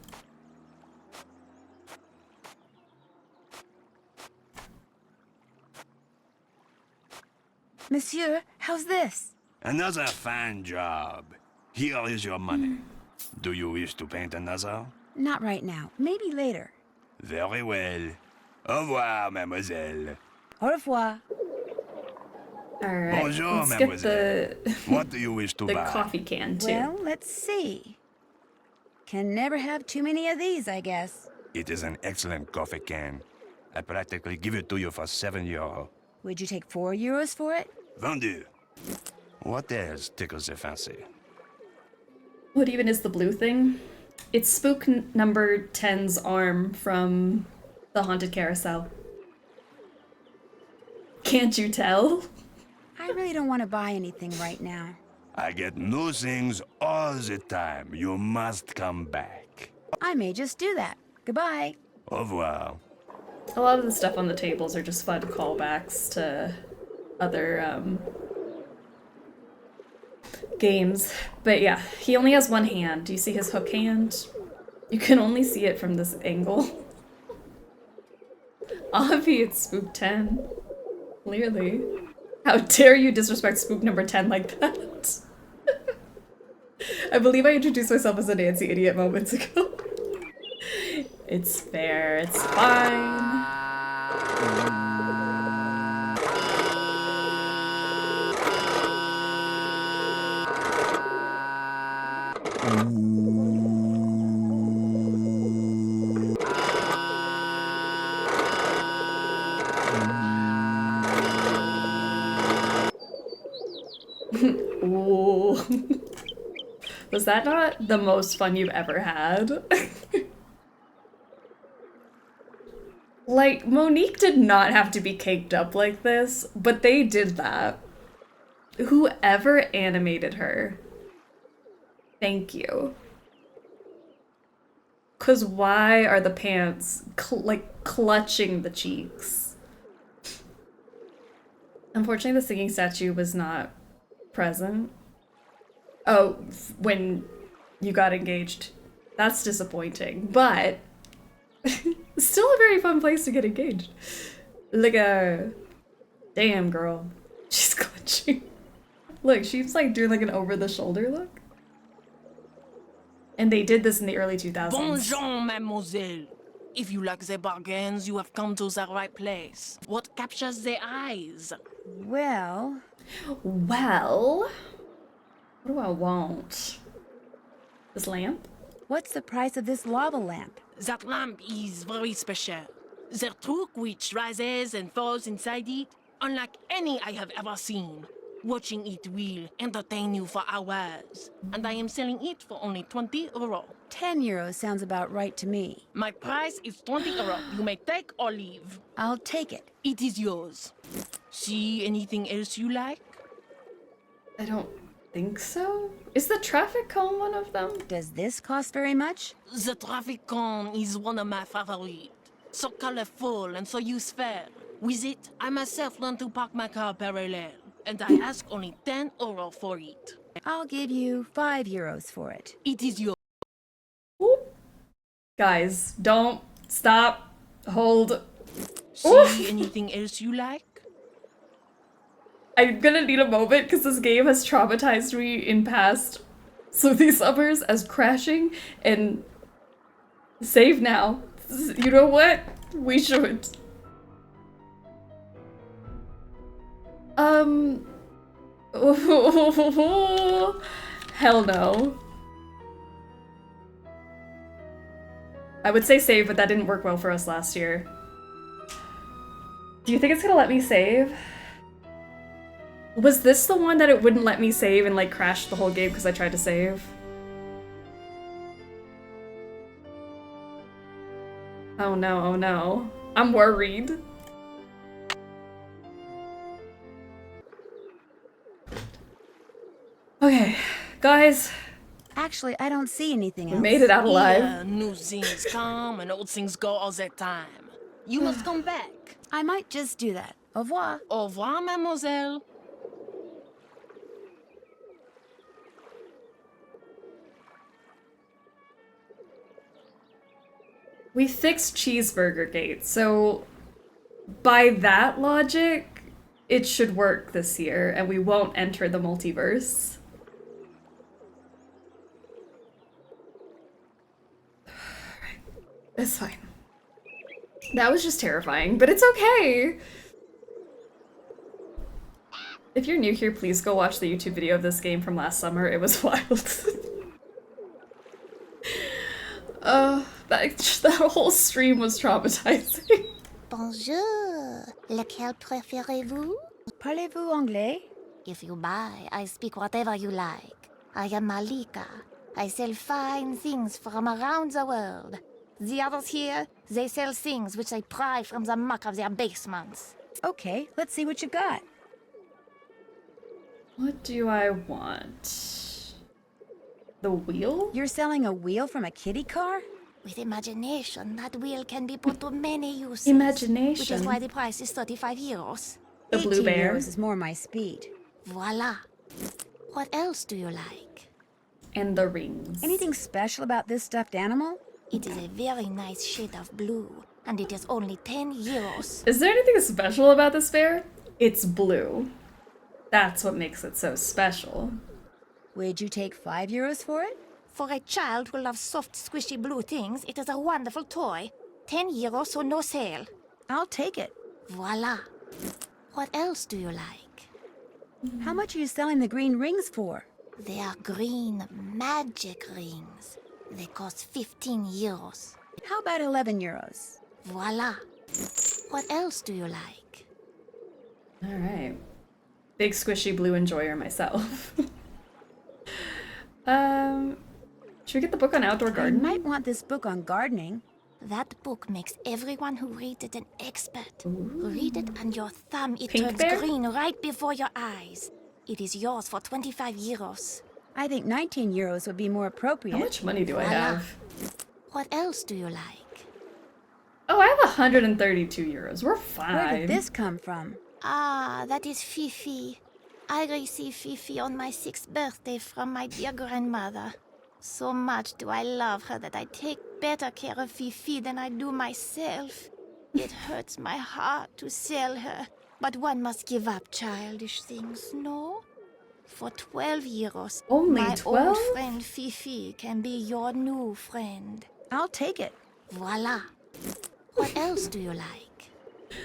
Monsieur, how's this? Another fine job. Here is your money. Do you wish to paint another? Not right now. Maybe later. Very well. Au revoir, mademoiselle. Au revoir. Alright, Bonjour, let's get mademoiselle. the, What do you wish to the buy? coffee can, too. Well, let's see. Can never have too many of these, I guess. It is an excellent coffee can. I practically give it to you for €7. Would you take €4 for it? Vendu. What else tickles your fancy? What even is the blue thing? It's Spook number 10's arm from the Haunted Carousel. Can't you tell? I really don't want to buy anything right now. I get new things all the time. You must come back. I may just do that. Goodbye. Au revoir. A lot of the stuff on the tables are just fun callbacks to other games. But yeah, he only has one hand. Do you see his hook hand? You can only see it from this angle. Obvi, it's Spook 10. Clearly. How dare you disrespect Spook number 10 like that? I believe I introduced myself as a Nancy idiot moments ago. It's fair, it's fine. Ooh. Was that not the most fun you've ever had? Like, Monique did not have to be caked up like this, but they did that. Whoever animated her, thank you. 'Cause why are the pants, like, clutching the cheeks? Unfortunately, the singing statue was not present. Oh, when you got engaged. That's disappointing, but still a very fun place to get engaged. Look at her. Damn, girl. She's clutching. Look, she's like doing like an over-the-shoulder look. And they did this in the early 2000s. Bonjour, mademoiselle. If you like the bargains, you have come to the right place. What captures the eyes? Well... Well... What do I want? This lamp? What's the price of this lava lamp? That lamp is very special. The trunk which rises and falls inside it, unlike any I have ever seen. Watching it will entertain you for hours. And I am selling it for only €20. €10 sounds about right to me. My price is €20. You may take or leave. I'll take it. It is yours. See anything else you like? I don't think so. Is the traffic cone one of them? Does this cost very much? The traffic cone is one of my favorites. So colorful and so useful. With it, I myself learned to park my car parallel. And I ask only €10 for it. I'll give you €5 for it. It is yours. Guys, don't stop. Hold. See anything else you like? I'm gonna need a moment because this game has traumatized me in past Sleuthy Summers as crashing and save now. You know what? We should. Hell no. I would say save, but that didn't work well for us last year. Do you think it's gonna let me save? Was this the one that it wouldn't let me save and like crashed the whole game because I tried to save? Oh no, oh no. I'm worried. Okay, guys. Actually, I don't see anything else. We made it out alive. Yeah, new things come and old things go all the time. You must come back. I might just do that. Au revoir. Au revoir, mademoiselle. We fixed Cheeseburger Gate, so by that logic, it should work this year, and we won't enter the multiverse. It's fine. That was just terrifying, but it's okay. If you're new here, please go watch the YouTube video of this game from last summer. It was wild. That whole stream was traumatizing. Bonjour. Lequel préférez-vous? Parlez-vous anglais? If you buy, I speak whatever you like. I am Malika. I sell fine things from around the world. The others here, they sell things which they pry from the muck of their basements. Okay, let's see what you got. What do I want? The wheel? You're selling a wheel from a kiddie car? With imagination, that wheel can be put to many uses. Imagination. Which is why the price is 35 euros. The blue bear. 18 euros is more my speed. Voila. What else do you like? And the rings. Anything special about this stuffed animal? It is a very nice shade of blue, and it is only 10 euros. Is there anything special about this bear? It's blue. That's what makes it so special. Would you take 5 euros for it? For a child who loves soft, squishy blue things, it is a wonderful toy. 10 euros, so no sale. I'll take it. Voila. What else do you like? How much are you selling the green rings for? They are green magic rings. They cost 15 euros. How about 11 euros? Voila. What else do you like? All right. Big squishy blue enjoyer myself. Should we get the book on outdoor gardening? I might want this book on gardening. That book makes everyone who reads it an expert. Ooh. Read it and your thumb, it Pink turns bear? green right before your eyes. It is yours for 25 euros. I think 19 euros would be more appropriate. How much money do I Voila. have? What else do you like? Oh, I have 132 euros. We're fine. Where did this come from? Ah, that is Fifi. I received Fifi on my 6th birthday from my dear grandmother. So much do I love her that I take better care of Fifi than I do myself. It hurts my heart to sell her, but one must give up childish things, no? For 12 euros, Only my 12? old friend Fifi can be your new friend. I'll take it. Voila. What else do you like?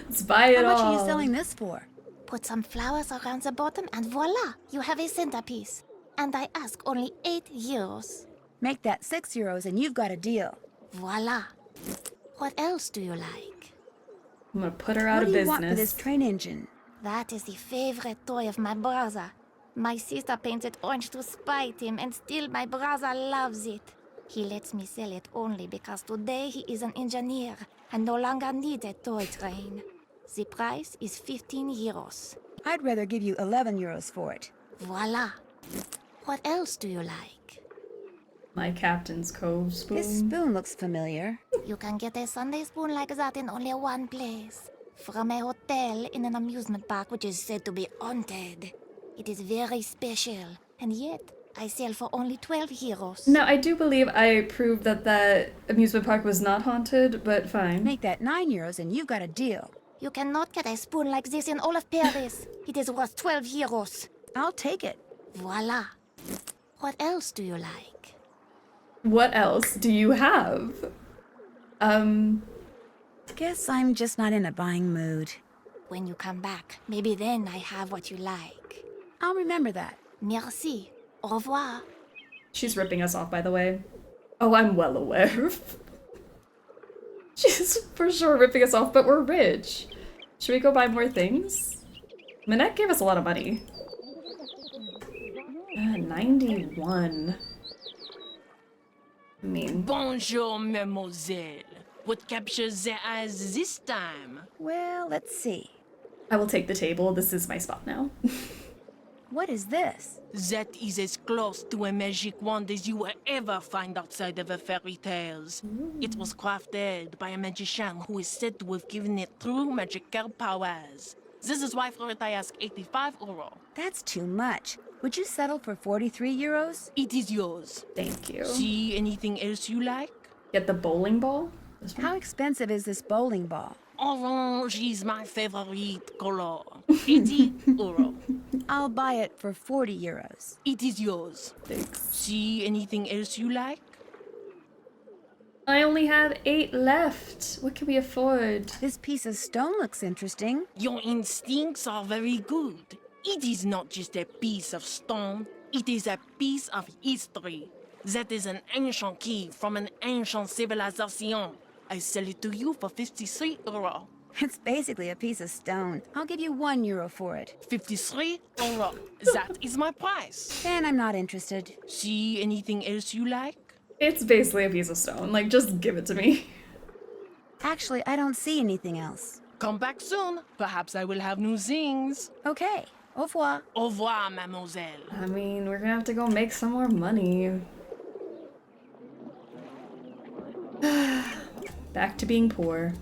Let's buy it How all. much are you selling this for? Put some flowers around the bottom and voila, you have a centerpiece. And I ask only 8 euros. Make that 6 euros and you've got a deal. Voila. What else do you like? I'm gonna put her out of What do you business. want for this train engine? That is the favorite toy of my brother. My sister paints it orange to spite him, and still my brother loves it. He lets me sell it only because today he is an engineer and no longer needs a toy train. The price is 15 euros. I'd rather give you 11 euros for it. Voila. What else do you like? My Captain's Cove spoon. This spoon looks familiar. You can get a Sunday spoon like that in only one place. From a hotel in an amusement park which is said to be haunted. It is very special, and yet I sell for only 12 euros. No, I do believe I proved that that amusement park was not haunted, but fine. Make that 9 euros and you've got a deal. You cannot get a spoon like this in all of Paris. It is worth 12 euros. I'll take it. Voila. What else do you like? What else do you have? Guess I'm just not in a buying mood. When you come back, maybe then I have what you like. I'll remember that. Merci. Au revoir. She's ripping us off, by the way. Oh, I'm well aware. She's for sure ripping us off, but we're rich. Should we go buy more things? Minette gave us a lot of money. 91. I mean... Bonjour, mademoiselle. What captures the eyes this time? Well, let's see. I will take the table. This is my spot now. What is this? That is as close to a magic wand as you will ever find outside of a fairy tales. It was crafted by a magician who is said to have given it true magical powers. This is why for it I ask 85 euro. That's too much. Would you settle for 43 euros? It is yours. Thank you. See anything else you like? Get the bowling ball? How expensive is this bowling ball? Orange is my favorite color. 80 euro. I'll buy it for 40 euros. It is yours. Thanks. See anything else you like? I only have 8 left. What can we afford? This piece of stone looks interesting. Your instincts are very good. It is not just a piece of stone, it is a piece of history. That is an ancient key from an ancient civilization. I sell it to you for 53 euro. It's basically a piece of stone. I'll give you €1 for it. 53 euro. That is my price. Then I'm not interested. See anything else you like? It's basically a piece of stone. Like, just give it to me. Actually, I don't see anything else. Come back soon. Perhaps I will have new things. Okay. Au revoir. Au revoir, mademoiselle. I mean, we're gonna have to go make some more money. Back to being poor.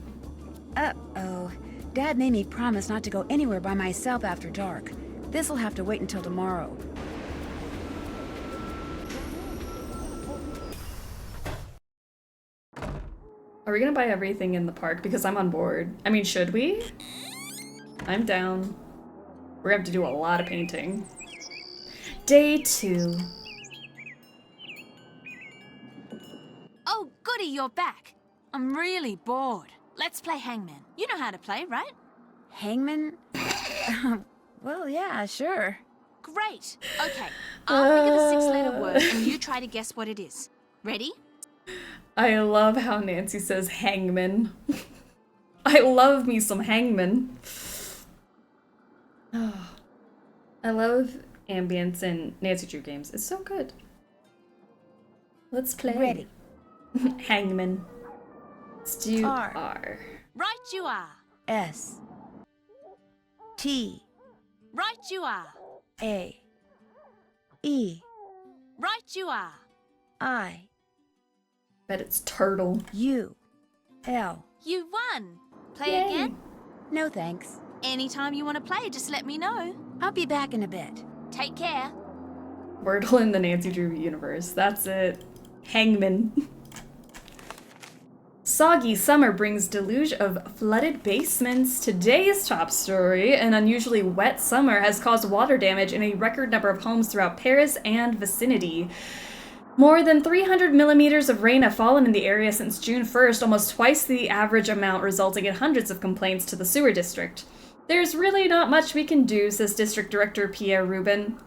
Uh-oh. Dad made me promise not to go anywhere by myself after dark. This'll have to wait until tomorrow. Are we gonna buy everything in the park? Because I'm on board. I mean, should we? I'm down. We're gonna have to do a lot of painting. Day 2. Oh, goody, you're back. I'm really bored. Let's play hangman. You know how to play, right? Hangman? Well, yeah, sure. Great. Okay, I'll think of a 6-letter word and you try to guess what it is. Ready? I love how Nancy says hangman. I love me some hangman. I love ambience in Nancy Drew games. It's so good. Let's play. Ready. Hangman. Let's do R. R. Right you are. S. T. Right you are. A. E. Right you are. I. Bet it's turtle. U. L. You won. Play Yay. again? No thanks. Anytime you want to play, just let me know. I'll be back in a bit. Take care. Wordle in the Nancy Drew universe. That's it. Hangman. Soggy summer brings deluge of flooded basements. Today's top story: an unusually wet summer has caused water damage in a record number of homes throughout Paris and vicinity. More than 300 millimeters of rain have fallen in the area since June 1st, almost twice the average amount, resulting in hundreds of complaints to the sewer district. There's really not much we can do, says District Director Pierre Rubin.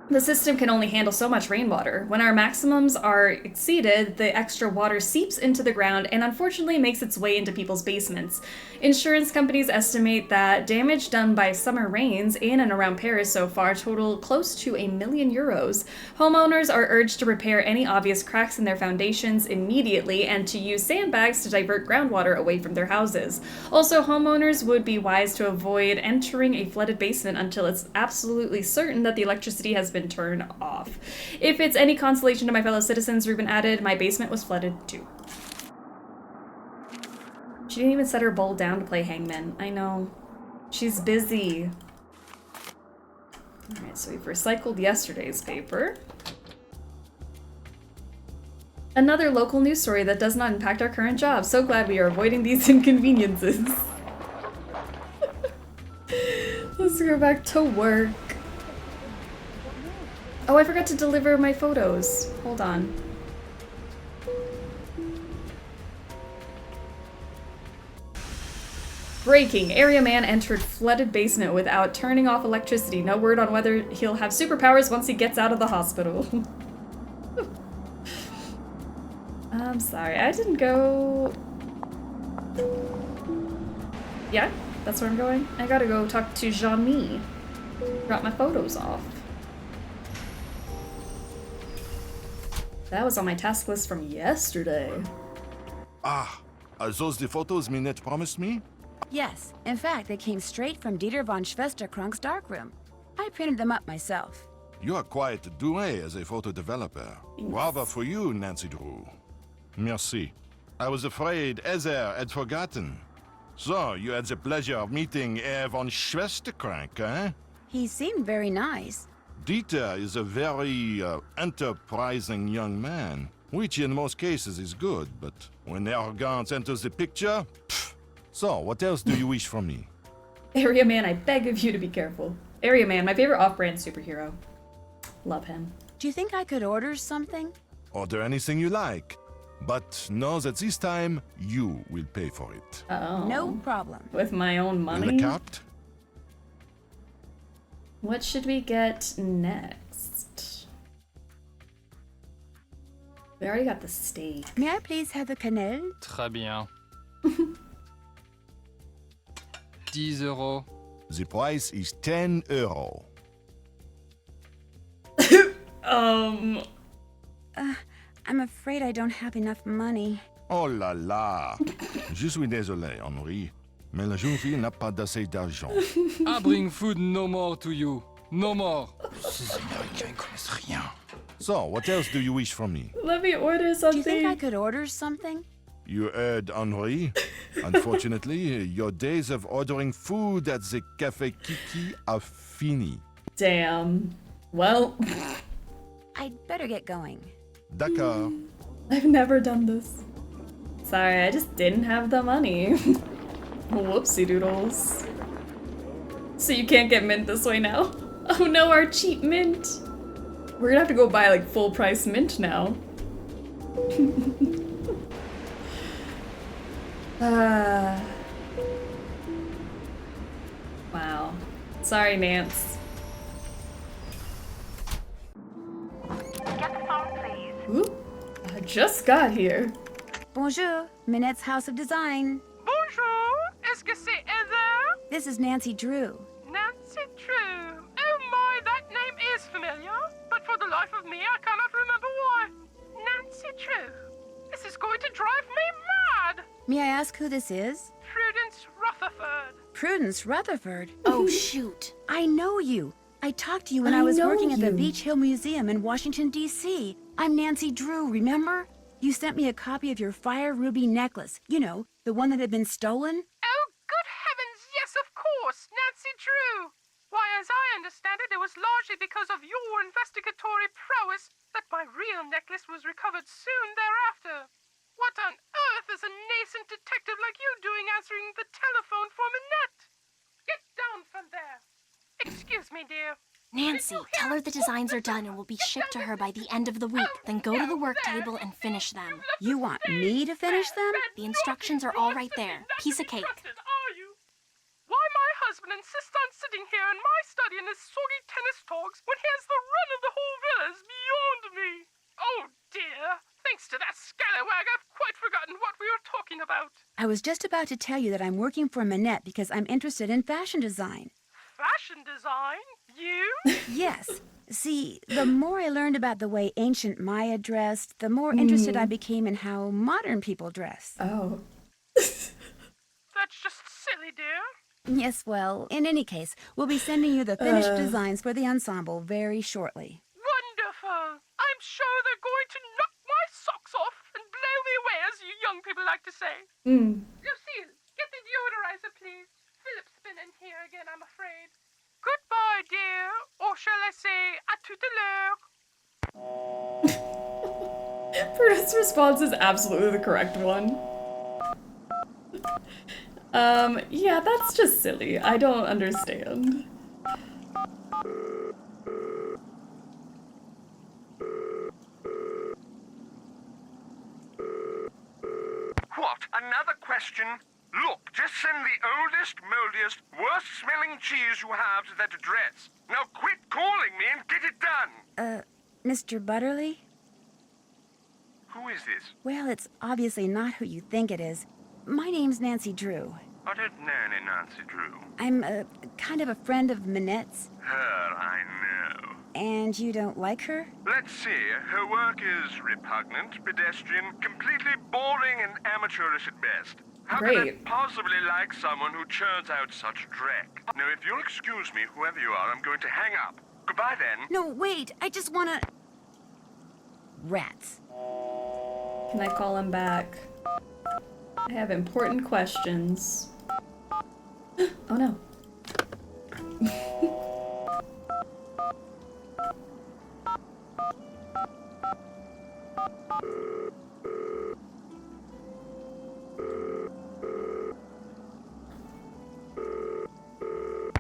The system can only handle so much rainwater. When our maximums are exceeded, the extra water seeps into the ground and unfortunately makes its way into people's basements. Insurance companies estimate that damage done by summer rains in and around Paris so far total close to €1 million. Homeowners are urged to repair any obvious cracks in their foundations immediately and to use sandbags to divert groundwater away from their houses. Also, homeowners would be wise to avoid entering a flooded basement until it's absolutely certain that the electricity has been turned off. If it's any consolation to my fellow citizens, Ruben added, my basement was flooded too. She didn't even set her bowl down to play hangman. I know. She's busy. Alright, so we've recycled yesterday's paper. Another local news story that does not impact our current job. So glad we are avoiding these inconveniences. Let's go back to work. Oh, I forgot to deliver my photos. Hold on. Breaking. Area man entered flooded basement without turning off electricity. No word on whether he'll have superpowers once he gets out of the hospital. I'm sorry, I didn't go... Yeah, that's where I'm going. I gotta go talk to Jean-Mi. Drop my photos off. That was on my task list from yesterday. Ah, are those the photos Minette promised me? Yes. In fact, they came straight from Dieter von Schwesterkrank's darkroom. I printed them up myself. You are quite doué as a photo developer. Bravo for you, Nancy Drew. Merci. I was afraid Ezer had forgotten. So, you had the pleasure of meeting Herr von Schwesterkrank, eh? He seemed very nice. Dieter is a very enterprising young man, which in most cases is good, but when arrogance enters the picture, pfft. So, what else do you wish from me? Area man, I beg of you to be careful. Area man, my favorite off-brand superhero. Love him. Do you think I could order something? Order anything you like. But know that this time, you will pay for it. Oh. No problem. With my own money? In the cart? What should we get next? We already got the steak. May I please have the cannelle? Très bien. 10 euros. The price is 10 euro. I'm afraid I don't have enough money. Oh là là! Je suis désolé, Henri, mais la jeune fille n'a pas d'assez d'argent. I bring food no more to you. No more. Ces Américains connaissent rien. So, what else do you wish from me? Let me order something. Do you think I could order something? You heard Henri? Unfortunately, your days of ordering food at the Café Kiki are fini. Damn. Well. I'd better get going. D'accord. I've never done this. Sorry, I just didn't have the money. Whoopsie doodles. So you can't get mint this way now? Oh no, our cheap mint. We're gonna have to go buy like full price mint now. Wow. Sorry, Nance. Get the phone, please. Oop. I just got here. Bonjour, Minette's House of Design. Bonjour, est-ce que c'est Heather? This is Nancy Drew. Nancy Drew. Oh my, that name is familiar, but for the life of me, I cannot remember why. Nancy Drew. This is going to drive me mad. May I ask who this is? Prudence Rutherford. Prudence Rutherford. Oh, shoot. I know you. I talked to you when I was working at the Beach Hill Museum in Washington, D.C. I'm Nancy Drew, remember? You sent me a copy of your fire ruby necklace. You know, the one that had been stolen. Oh, good heavens, yes, of course, Nancy Drew. Why, as I understand it, it was largely because of your investigatory prowess that my real necklace was recovered soon thereafter. What on earth is a nascent detective like you doing answering the telephone for Minette? Get down from there. Excuse me, dear. Nancy, tell her the designs are done and will be shipped to her by the end of the week. Then go to the work table and finish them. You want me to finish them? The instructions are all right there. Piece of cake. Are you? Why my husband insists on sitting here in my study in his soggy tennis togs when he has the run of the whole villa is beyond me. Oh dear. Thanks to that scallywag, I've quite forgotten what we were talking about. I was just about to tell you that I'm working for Minette because I'm interested in fashion design. Fashion design? You? Yes. See, the more I learned about the way ancient Maya dressed, the more interested I became in how modern people dress. Oh. That's just silly, dear. Yes, well, in any case, we'll be sending you the finished designs for the ensemble very shortly. Wonderful. I'm sure they're going to knock my socks off and blow me away, as you young people like to say. Lucille, get the deodorizer, please. Philip's been in here again, I'm afraid. Goodbye, dear. Or shall I say, à tout à l'heure. Prudence response is absolutely the correct one. Yeah, that's just silly. I don't understand. What? Another question? Look, just send the oldest, moldiest, worst-smelling cheese you have to that address. Now quit calling me and get it done! Mr. Butterly? Who is this? Well, it's obviously not who you think it is. My name's Nancy Drew. I don't know any Nancy Drew. I'm kind of a friend of Minette's. Her, I know. And you don't like her? Let's see. Her work is repugnant, pedestrian, completely boring and amateurish at best. How could I possibly like someone who churns out such dreck? Now, if you'll excuse me, whoever you are, I'm going to hang up. Goodbye, then. No, wait. I just wanna... Rats. Can I call him back? I have important questions. Oh no.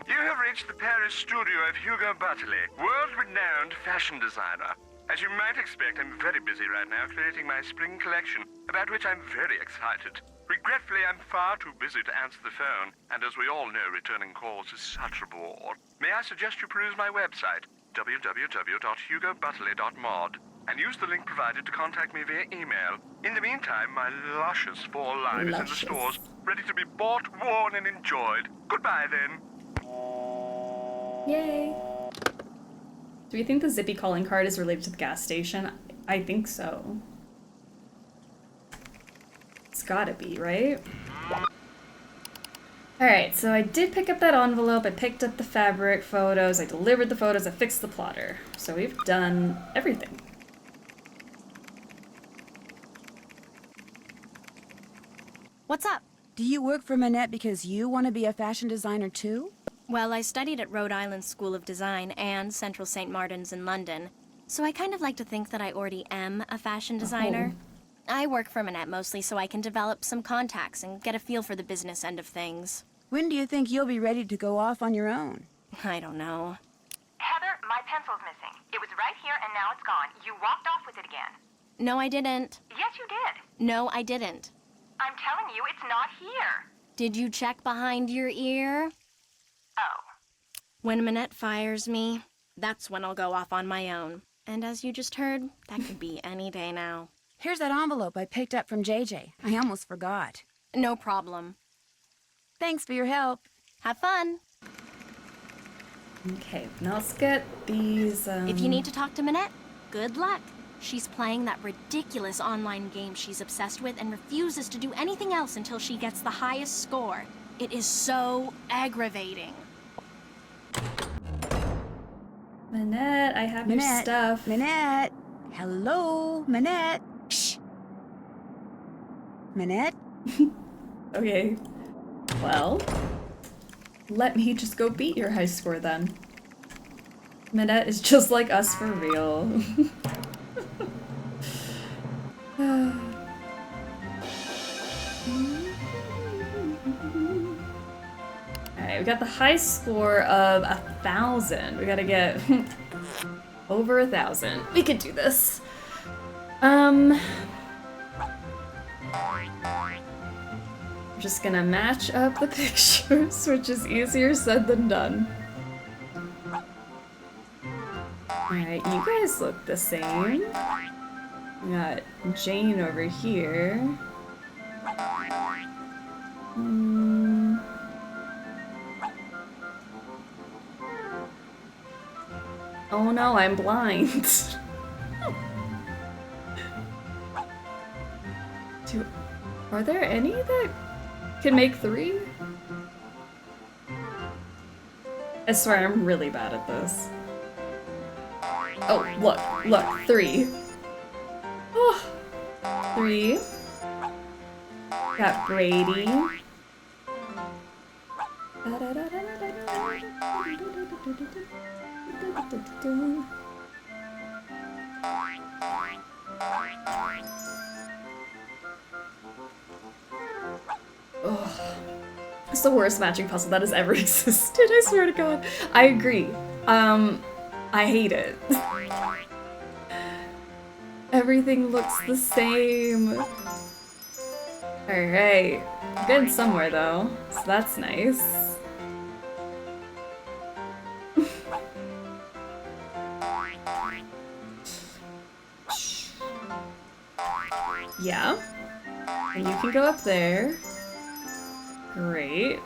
You have reached the Paris studio of Hugo Butterly, world-renowned fashion designer. As you might expect, I'm very busy right now creating my spring collection, about which I'm very excited. Regretfully, I'm far too busy to answer the phone, and as we all know, returning calls is such a bore. May I suggest you peruse my website, www.hugobutterley.mod, and use the link provided to contact me via email. In the meantime, my luscious fall line is in the stores, ready to be bought, worn, and enjoyed. Goodbye, then. Yay. Do we think the Zippy calling card is related to the gas station? I think so. It's gotta be, right? Alright, so I did pick up that envelope, I picked up the fabric photos, I delivered the photos, I fixed the plotter. So we've done everything. What's up? Do you work for Minette because you want to be a fashion designer too? Well, I studied at Rhode Island School of Design and Central St. Martin's in London, so I kind of like to think that I already am a fashion designer. I work for Minette mostly so I can develop some contacts and get a feel for the business end of things. When do you think you'll be ready to go off on your own? I don't know. Heather, my pencil's missing. It was right here and now it's gone. You walked off with it again. No, I didn't. Yes, you did. No, I didn't. I'm telling you, it's not here. Did you check behind your ear? Oh. When Minette fires me, that's when I'll go off on my own. And as you just heard, that could be any day now. Here's that envelope I picked up from JJ. I almost forgot. No problem. Thanks for your help. Have fun. Okay, now let's get these, If you need to talk to Minette, good luck. She's playing that ridiculous online game she's obsessed with and refuses to do anything else until she gets the highest score. It is so aggravating. Minette, I have your stuff. Minette! Hello, Minette! Shh! Minette? Okay. Well, let me just go beat your high score then. Minette is just like us for real. Alright, we got the high score of 1,000. We gotta get over 1,000. We could do this. I'm just gonna match up the pictures, which is easier said than done. Alright, you guys look the same. We got Jane over here. Oh no, I'm blind. Are there any that can make 3? I swear I'm really bad at this. Oh, look, 3. Oh, 3. Got Brady. Ugh. It's the worst matching puzzle that has ever existed, I swear to God. I agree. I hate it. Everything looks the same. Alright. Getting somewhere though, so that's nice. Yeah. And you can go up there. Great.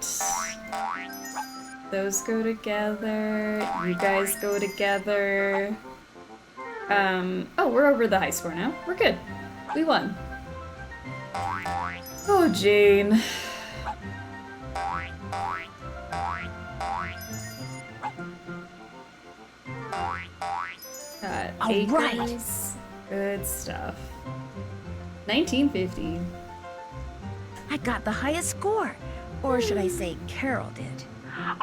Those go together. You guys go together. Oh, we're over the high score now. We're good. We won. Oh, Jane. Got acres. Good stuff. 1950. I got the highest score. Or should I say Carol did.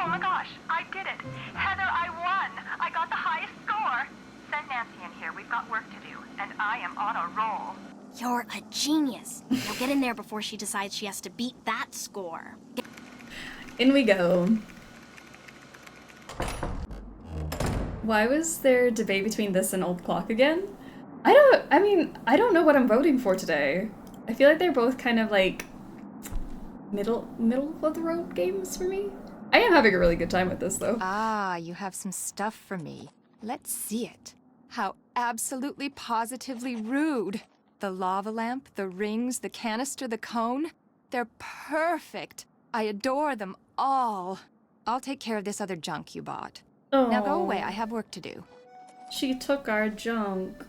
Oh my gosh, I did it. Heather, I won. I got the highest score. Send Nancy in here. We've got work to do, and I am on a roll. You're a genius. Now get in there before she decides she has to beat that score. In we go. Why was there debate between this and Old Clock again? I don't know what I'm voting for today. I feel like they're both kind of like middle of the road games for me. I am having a really good time with this though. Ah, you have some stuff for me. Let's see it. How absolutely positively rude. The lava lamp, the rings, the canister, the cone. They're perfect. I adore them all. I'll take care of this other junk you bought. Now go away, I have work to do. She took our junk.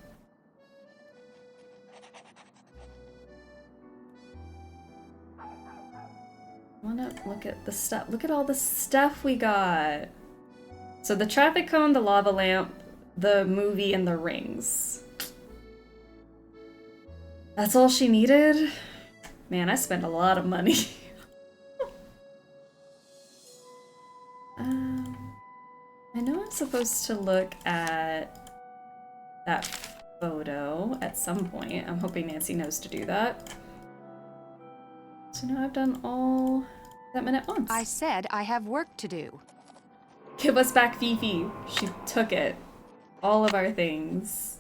I wanna look at the stuff. Look at all the stuff we got. So the traffic cone, the lava lamp, the movie, and the rings. That's all she needed? Man, I spent a lot of money. I know I'm supposed to look at that photo at some point. I'm hoping Nancy knows to do that. So now I've done all that Minette wants. I said I have work to do. Give us back Fifi. She took it. All of our things.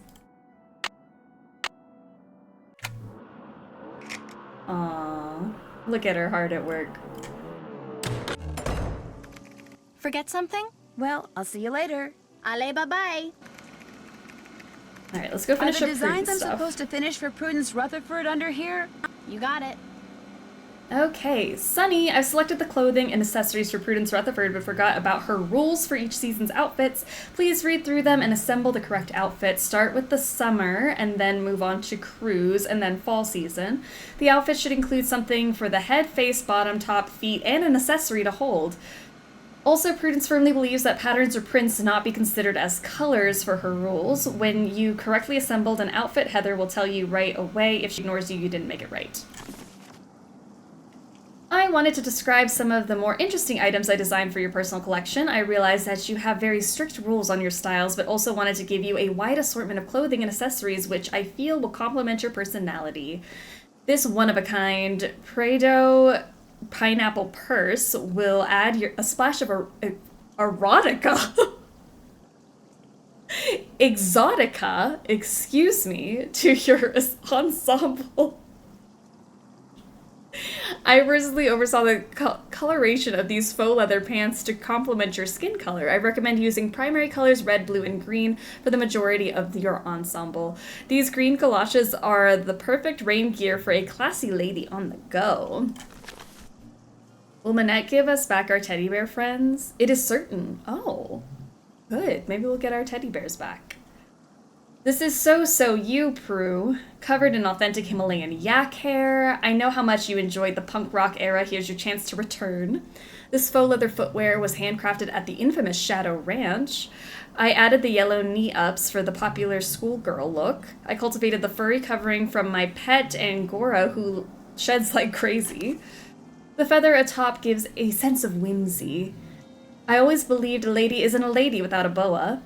Aww. Look at her hard at work. Forget something? Well, I'll see you later. Allez, bye-bye. Alright, let's go finish Are the up designs Prudence I'm stuff. supposed to finish for Prudence Rutherford under here? You got it. Okay, Sunny, I've selected the clothing and accessories for Prudence Rutherford but forgot about her rules for each season's outfits. Please read through them and assemble the correct outfit. Start with the summer and then move on to cruise and then fall season. The outfit should include something for the head, face, bottom, top, feet, and an accessory to hold. Also, Prudence firmly believes that patterns or prints not be considered as colors for her rules. When you correctly assembled an outfit, Heather will tell you right away. If she ignores you, you didn't make it right. I wanted to describe some of the more interesting items I designed for your personal collection. I realized that you have very strict rules on your styles, but also wanted to give you a wide assortment of clothing and accessories which I feel will complement your personality. This one-of-a-kind Prado pineapple purse will add a splash of erotica. Exotica, excuse me, to your ensemble. I recently oversaw the coloration of these faux leather pants to complement your skin color. I recommend using primary colors red, blue, and green for the majority of your ensemble. These green galoshes are the perfect rain gear for a classy lady on the go. Will Minette give us back our teddy bear friends? It is certain. Oh, good. Maybe we'll get our teddy bears back. This is so you, Prue. Covered in authentic Himalayan yak hair. I know how much you enjoyed the punk rock era. Here's your chance to return. This faux leather footwear was handcrafted at the infamous Shadow Ranch. I added the yellow knee-ups for the popular schoolgirl look. I cultivated the furry covering from my pet Angora, who sheds like crazy. The feather atop gives a sense of whimsy. I always believed a lady isn't a lady without a boa.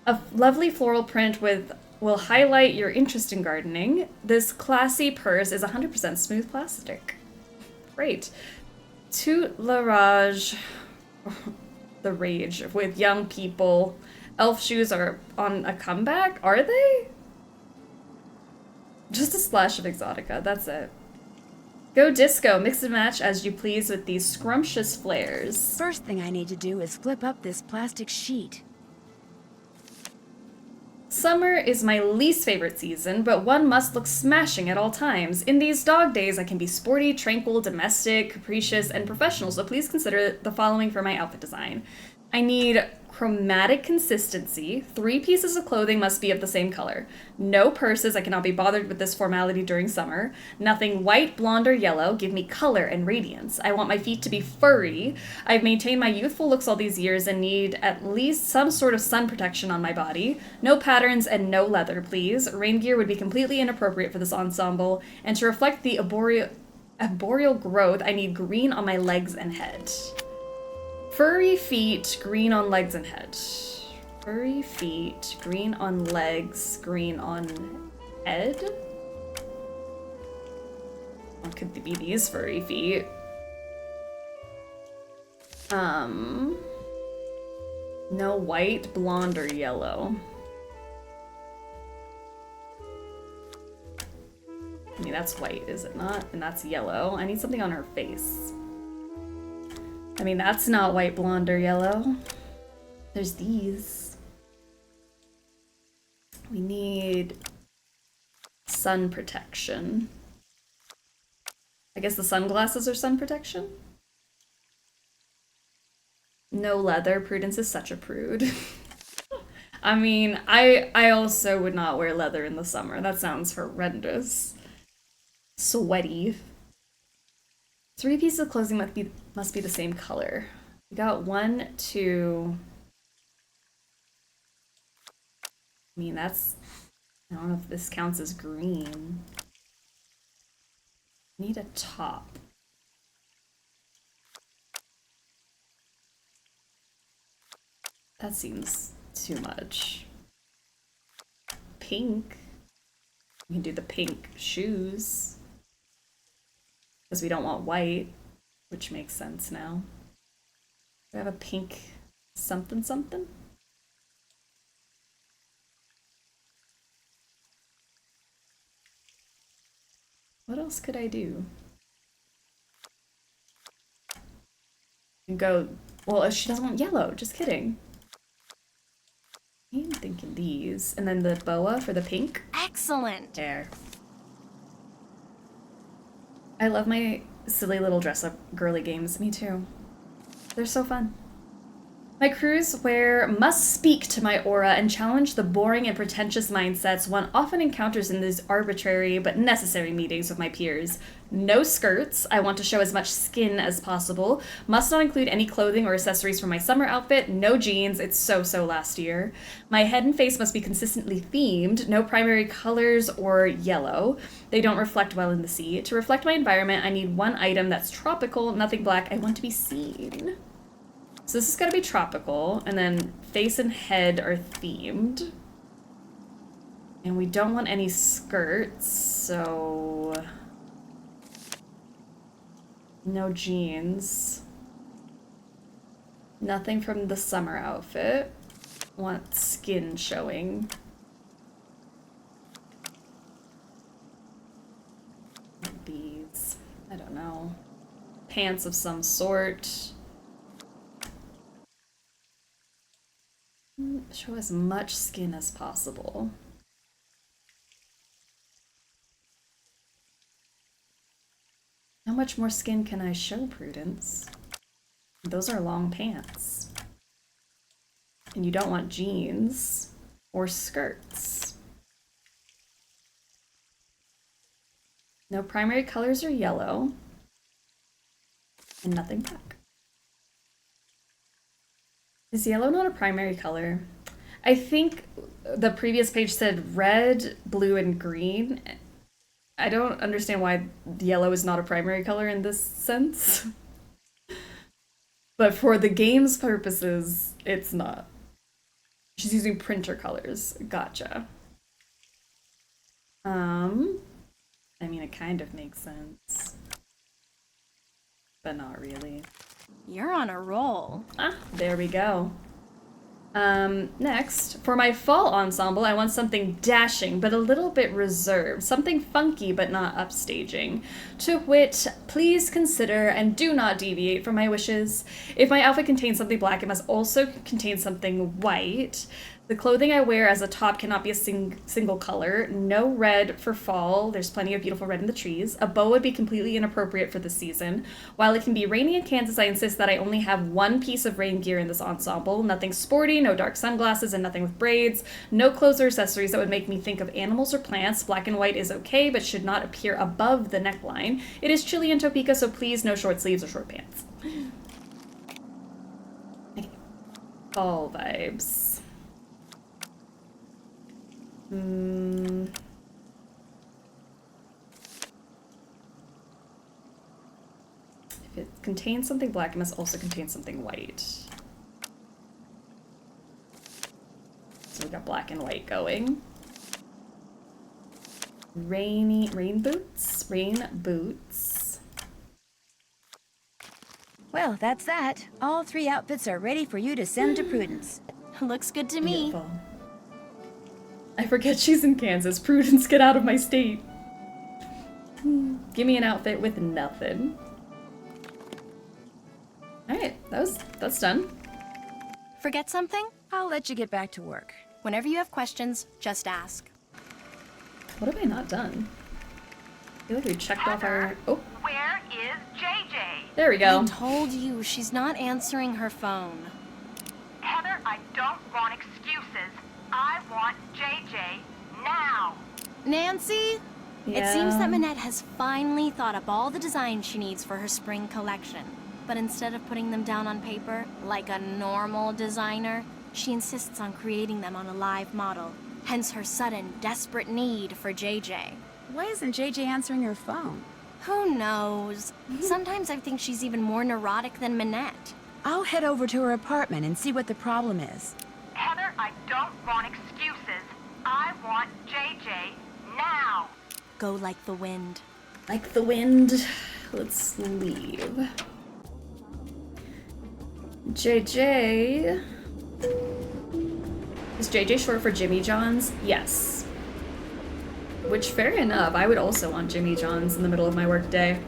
A lovely floral print will highlight your interest in gardening. This classy purse is 100% smooth plastic. Great. Tout la rage. The rage with young people. Elf shoes are on a comeback? Are they? Just a splash of exotica, that's it. Go disco, mix and match as you please with these scrumptious flares. First thing I need to do is flip up this plastic sheet. Summer is my least favorite season, but one must look smashing at all times. In these dog days, I can be sporty, tranquil, domestic, capricious, and professional, so please consider the following for my outfit design. I need chromatic consistency. 3 pieces of clothing must be of the same color. No purses, I cannot be bothered with this formality during summer. Nothing white, blonde, or yellow. Give me color and radiance. I want my feet to be furry. I've maintained my youthful looks all these years and need at least some sort of sun protection on my body. No patterns and no leather, please. Rain gear would be completely inappropriate for this ensemble. And to reflect the arboreal growth, I need green on my legs and head. Furry feet, green on legs and head. Furry feet, green on legs, green on head? What could be these furry feet? No white, blonde, or yellow. I mean, that's white, is it not? And that's yellow. I need something on her face. I mean, that's not white, blonde, or yellow. There's these. We need sun protection. I guess the sunglasses are sun protection? No leather. Prudence is such a prude. I mean, I also would not wear leather in the summer. That sounds horrendous. Sweaty. 3 pieces of clothing must be the same color. We got 1, 2. I mean, that's... I don't know if this counts as green. Need a top. That seems too much. Pink. We can do the pink shoes. Because we don't want white, which makes sense now. Do I have a pink something something? What else could I do? Go, well, she doesn't want yellow, just kidding. I'm thinking these. And then the boa for the pink. Excellent. There. I love my silly little dress-up girly games. Me too. They're so fun. My crew's wear must speak to my aura and challenge the boring and pretentious mindsets one often encounters in these arbitrary but necessary meetings with my peers. No skirts. I want to show as much skin as possible. Must not include any clothing or accessories for my summer outfit. No jeans. It's so last year. My head and face must be consistently themed. No primary colors or yellow. They don't reflect well in the sea. To reflect my environment, I need 1 item that's tropical, nothing black. I want to be seen. So this is gotta be tropical, and then face and head are themed. And we don't want any skirts, so... no jeans. Nothing from the summer outfit. Want skin showing. These, I don't know. Pants of some sort. Show as much skin as possible. How much more skin can I show, Prudence? Those are long pants. And you don't want jeans or skirts. No primary colors are yellow. And nothing black. Is yellow not a primary color? I think the previous page said red, blue, and green. I don't understand why yellow is not a primary color in this sense. But for the game's purposes, it's not. She's using printer colors. Gotcha. I mean, it kind of makes sense. But not really. You're on a roll. Ah, there we go. Next, for my fall ensemble, I want something dashing, but a little bit reserved. Something funky, but not upstaging. To wit, please consider and do not deviate from my wishes. If my outfit contains something black, it must also contain something white. The clothing I wear as a top cannot be a single color. No red for fall. There's plenty of beautiful red in the trees. A bow would be completely inappropriate for the season. While it can be rainy in Kansas, I insist that I only have 1 piece of rain gear in this ensemble. Nothing sporty, no dark sunglasses, and nothing with braids. No clothes or accessories that would make me think of animals or plants. Black and white is okay, but should not appear above the neckline. It is chilly in Topeka, so please no short sleeves or short pants. Okay. Fall vibes. If it contains something black, it must also contain something white. So we got black and white going. Rain boots. Well, Well, that's that. All 3 outfits are ready for you to send to Prudence. Looks good to me. Beautiful. I forget she's in Kansas. Prudence, get out of my state. Give me an outfit with nothing. Alright, that's done. Forget something? I'll let you get back to work. Whenever you have questions, just ask. What have I not done? I feel like we checked off our... Oh, Where is JJ? there we go. I told you, she's not answering her phone. Heather, I don't want excuses. I want JJ now. Nancy? Yeah. It seems that Minette has finally thought up all the designs she needs for her spring collection. But instead of putting them down on paper, like a normal designer, she insists on creating them on a live model. Hence her sudden, desperate need for JJ. Why isn't JJ answering her phone? Who knows? Sometimes I think she's even more neurotic than Minette. I'll head over to her apartment and see what the problem is. Heather, I don't want excuses. I want JJ now. Go like the wind. Like the wind. Let's leave. JJ. Is JJ short for Jimmy John's? Yes. Which, fair enough, I would also want Jimmy John's in the middle of my workday.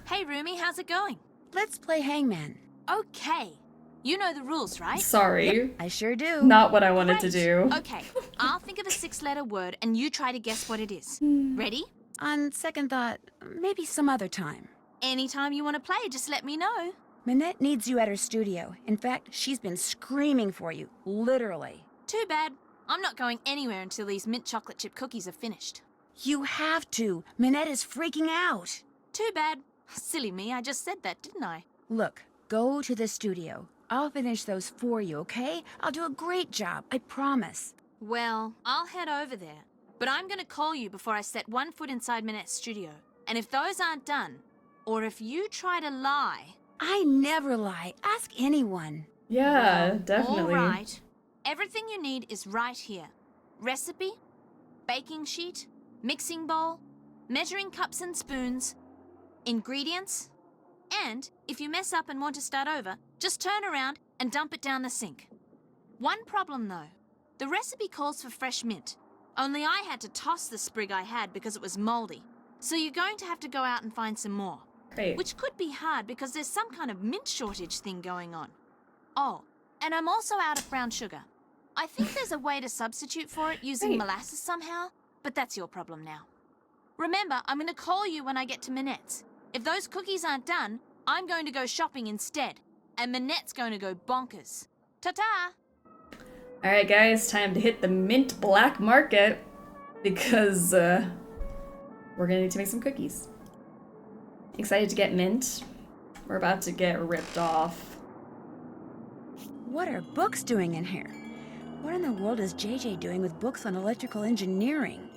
Hey, Rumi, how's it going? Let's play hangman. Okay. You know the rules, right? Sorry. Yep, I sure do. Not what I wanted to Great. do. Okay, I'll think of a 6-letter word and you try to guess what it is. Ready? On second thought, maybe some other time. Anytime you want to play, just let me know. Minette needs you at her studio. In fact, she's been screaming for you, literally. Too bad. I'm not going anywhere until these mint chocolate chip cookies are finished. You have to. Minette is freaking out. Too bad. Silly me, I just said that, didn't I? Look, go to the studio. I'll finish those for you, okay? I'll do a great job, I promise. Well, I'll head over there. But I'm going to call you before I set one foot inside Minette's studio. And if those aren't done, or if you try to lie... I never lie. Ask anyone. Yeah, well, definitely. All right. Everything you need is right here. Recipe, baking sheet, mixing bowl, measuring cups and spoons, ingredients, and if you mess up and want to start over, just turn around and dump it down the sink. One problem though, the recipe calls for fresh mint. Only I had to toss the sprig I had because it was moldy. So you're going to have to go out and find some more. Great. Which could be hard because there's some kind of mint shortage thing going on. Oh, and I'm also out of brown sugar. I think there's a way to substitute for it using molasses somehow, but that's your problem now. Remember, I'm going to call you when I get to Minette's. If those cookies aren't done, I'm going to go shopping instead, and Minette's going to go bonkers. Ta-ta! Alright guys, time to hit the mint black market because we're gonna need to make some cookies. Excited to get mint? We're about to get ripped off. What are books doing in here? What in the world is JJ doing with books on electrical engineering?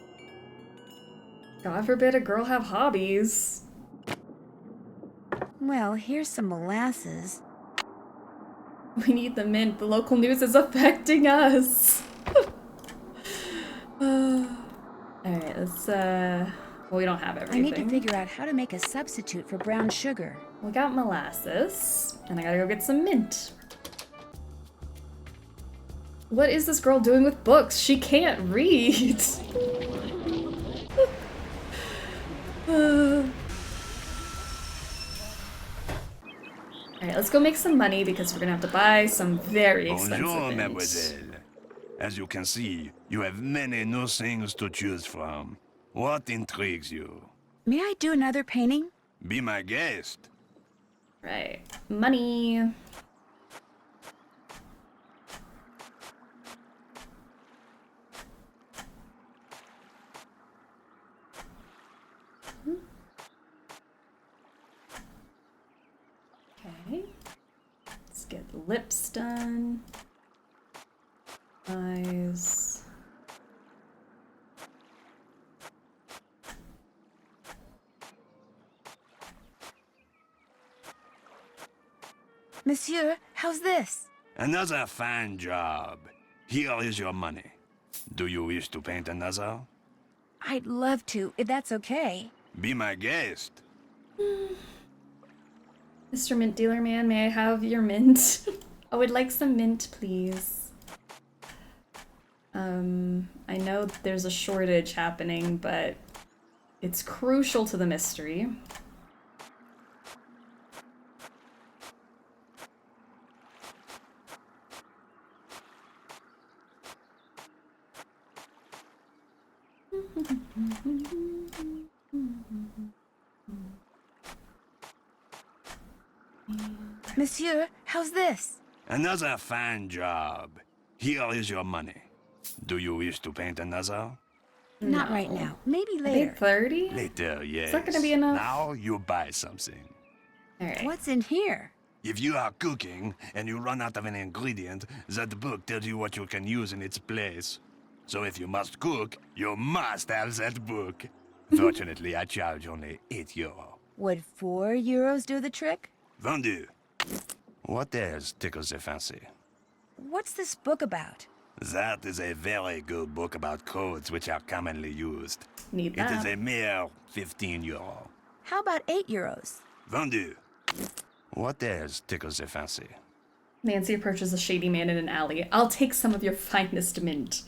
God forbid a girl have hobbies. Well, here's some molasses. We need the mint. The local news is affecting us. Alright, let's, well, we don't have everything. I need to figure out how to make a substitute for brown sugar. We got molasses, and I gotta go get some mint. What is this girl doing with books? She can't read. Alright, let's go make some money because we're gonna have to buy some very expensive Bonjour, mint. mademoiselle. As you can see, you have many new things to choose from. What intrigues you? May I do another painting? Be my guest. Right. Money. Okay. Let's get the lips done. Eyes. Monsieur, how's this? Another fine job. Here is your money. Do you wish to paint another? I'd love to, if that's okay. Be my guest. Mr. Mint Dealer Man, may I have your mint? I would like some mint, please. I know there's a shortage happening, but it's crucial to the mystery. Monsieur, how's this? Another fine job. Here is your money. Do you wish to paint another? Not right now. Maybe later. 30? Later, yes. Is that gonna be enough? Now you buy something. Alright. What's in here? If you are cooking and you run out of an ingredient, that book tells you what you can use in its place. So if you must cook, you must have that book. Fortunately, I charge only €8. Would €4 do the trick? Vendu. What else tickles the fancy? What's this book about? That is a very good book about codes which are commonly used. Need It is that. a mere €15. How about €8? Vendu. What else tickles the fancy? Nancy approaches a shady man in an alley. I'll take some of your finest mint.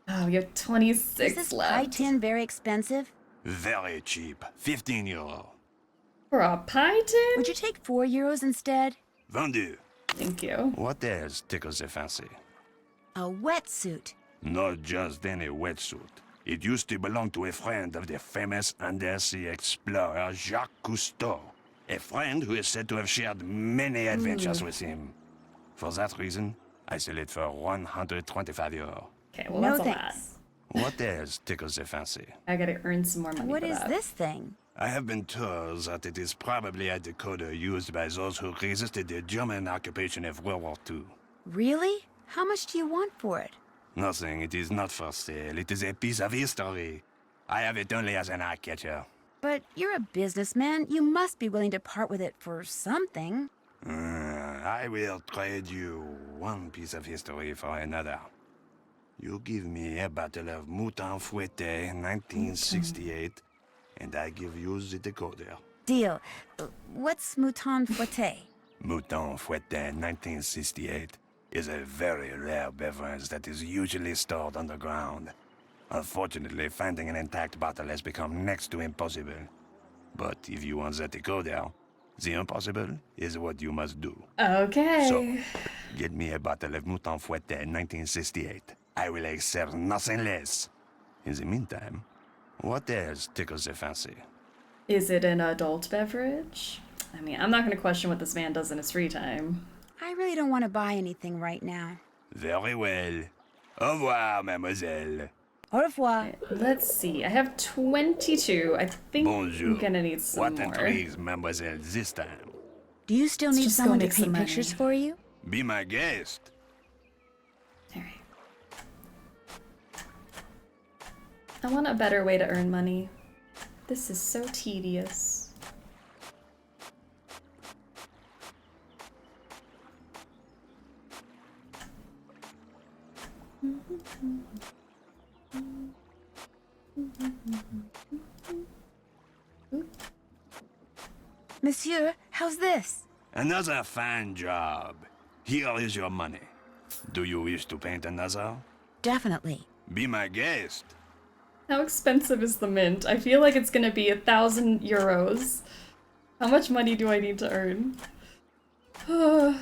Oh, you have 26 Is this left. pie tin very expensive? Very cheap. €15. For a pie tin? Would you take €4 instead? Vendu. Thank you. What else tickles the fancy? A wetsuit. Not just any wetsuit. It used to belong to a friend of the famous undersea explorer Jacques Cousteau. A friend who is said to have shared many adventures with him. For that reason, I sell it for €125. Okay, well, No that's a lot. thanks. What else tickles the fancy? I gotta earn some more money What for is that. this thing? I have been told that it is probably a decoder used by those who resisted the German occupation of World War II. Really? How much do you want for it? Nothing, it is not for sale. It is a piece of history. I have it only as an eye-catcher. But you're a businessman. You must be willing to part with it for something. I will trade you one piece of history for another. You give me a bottle of Mouton Fouetté 1968, and I give you the decoder. Deal. What's Mouton Fouetté? Mouton Fouetté 1968 is a very rare beverage that is usually stored underground. Unfortunately, finding an intact bottle has become next to impossible. But if you want the decoder, the impossible is what you must do. Okay. So, get me a bottle of Mouton Fouetté 1968. I will accept nothing less. In the meantime, what else tickles the fancy? Is it an adult beverage? I mean, I'm not gonna question what this man does in his free time. I really don't want to buy anything right now. Very well. Au revoir, mademoiselle. Au revoir. Let's see. I have 22. I think Bonjour. I'm gonna need some What more. intrigues mademoiselle this time? Do you still Let's need just go someone to make some paint pictures money. for you? Be my guest. Alright. I want a better way to earn money. This is so tedious. Monsieur, how's this? Another fine job. Here is your money. Do you wish to paint another? Definitely. Be my guest. How expensive is the mint? I feel like it's gonna be €1,000. How much money do I need to earn? I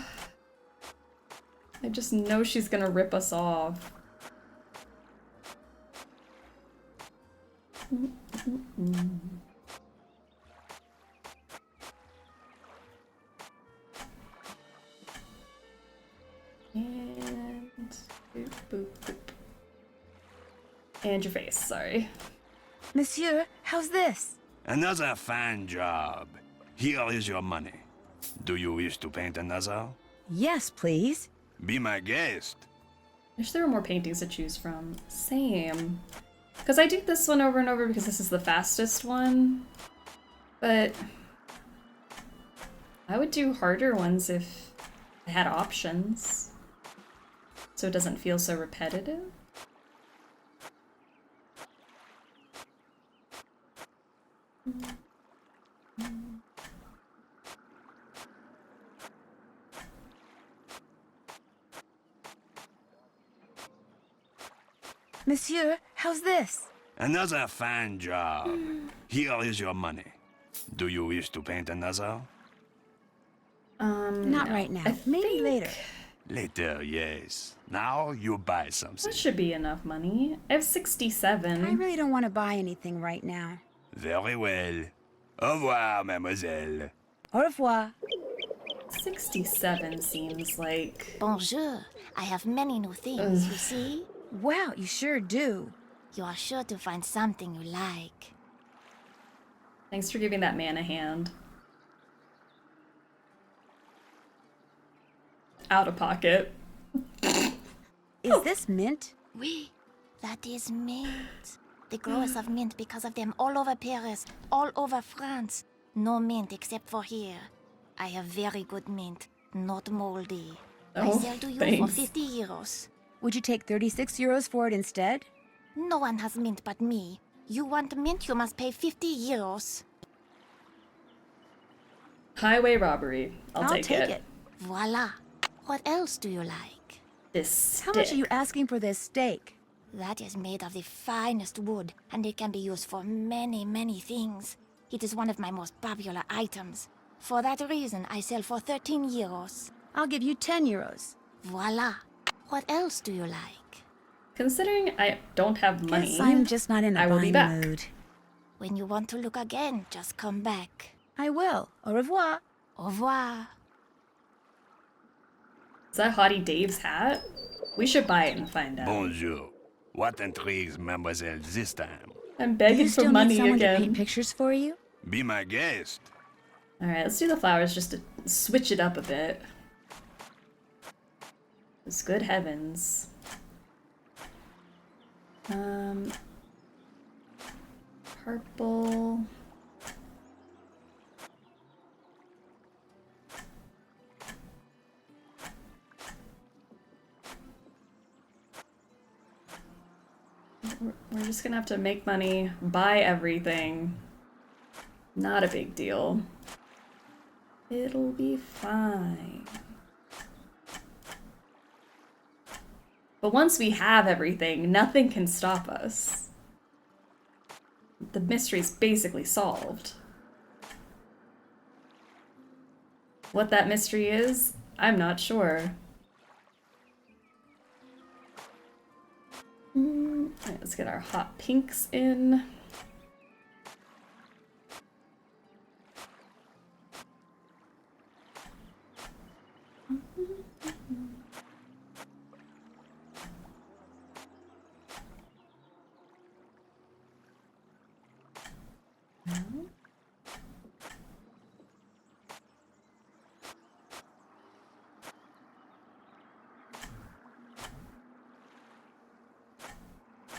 just know she's gonna rip us off. And boop, boop, boop. And your face, sorry. Monsieur, how's this? Another fine job. Here is your money. Do you wish to paint another? Yes, please. Be my guest. Wish there were more paintings to choose from. Same. Because I do this one over and over because this is the fastest one. But I would do harder ones if I had options. So it doesn't feel so repetitive. Monsieur, how's this? Another fine job. Here is your money. Do you wish to paint another? Not right now. Maybe later. Later, yes. Now you buy something. That should be enough money. I have 67. I really don't want to buy anything right now. Very well. Au revoir, mademoiselle. Au revoir. 67 seems like... Bonjour. I have many new things, you see? Wow, you sure do. You are sure to find something you like. Thanks for giving that man a hand. Out of pocket. Is this mint? Oui, that is mint. They grow us of mint because of them all over Paris, all over France. No mint except for here. I have very good mint, not moldy. I sell to you for 50 euros. Would you take 36 euros for it instead? No one has mint but me. You want mint, you must pay 50 euros. Highway robbery. I'll take it. Voila. What else do you like? This stick. How much are you asking for this steak? That is made of the finest wood, and it can be used for many, many things. It is one of my most popular items. For that reason, I sell for 13 euros. I'll give you 10 euros. Voila. What else do you like? Considering I don't have money, Guess I'm just not in a buying mood. When you want to look again, just come back. I will. Au revoir. Au revoir. Is that Hottie Dave's hat? We should buy it and find out. Bonjour. What intrigues mademoiselle this time? I'm begging you still for money need someone again. to paint pictures for you? Be my guest. Alright, let's do the flowers just to switch it up a bit. It's good heavens. Purple. We're just gonna have to make money, buy everything. Not a big deal. It'll be fine. But once we have everything, nothing can stop us. The mystery's basically solved. What that mystery is, I'm not sure. Alright, let's get our hot pinks in.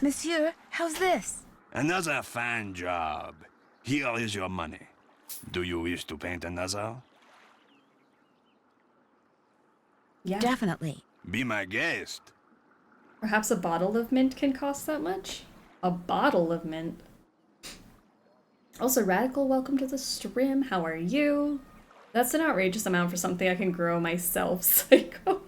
Monsieur, how's this? Another fine job. Here is your money. Do you wish to paint another? Yeah. Definitely. Be my guest. Perhaps a bottle of mint can cost that much? A bottle of mint. Also, Radical, welcome to the stream. How are you? That's an outrageous amount for something I can grow myself, Psycho.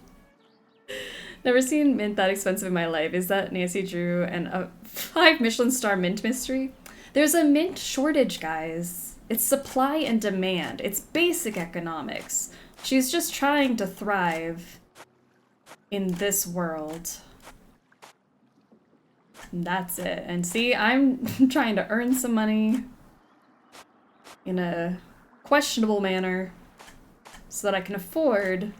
Never seen mint that expensive in my life. Is that Nancy Drew and a 5 Michelin star mint mystery? There's a mint shortage, guys. It's supply and demand. It's basic economics. She's just trying to thrive in this world. And that's it. And see, I'm trying to earn some money in a questionable manner so that I can afford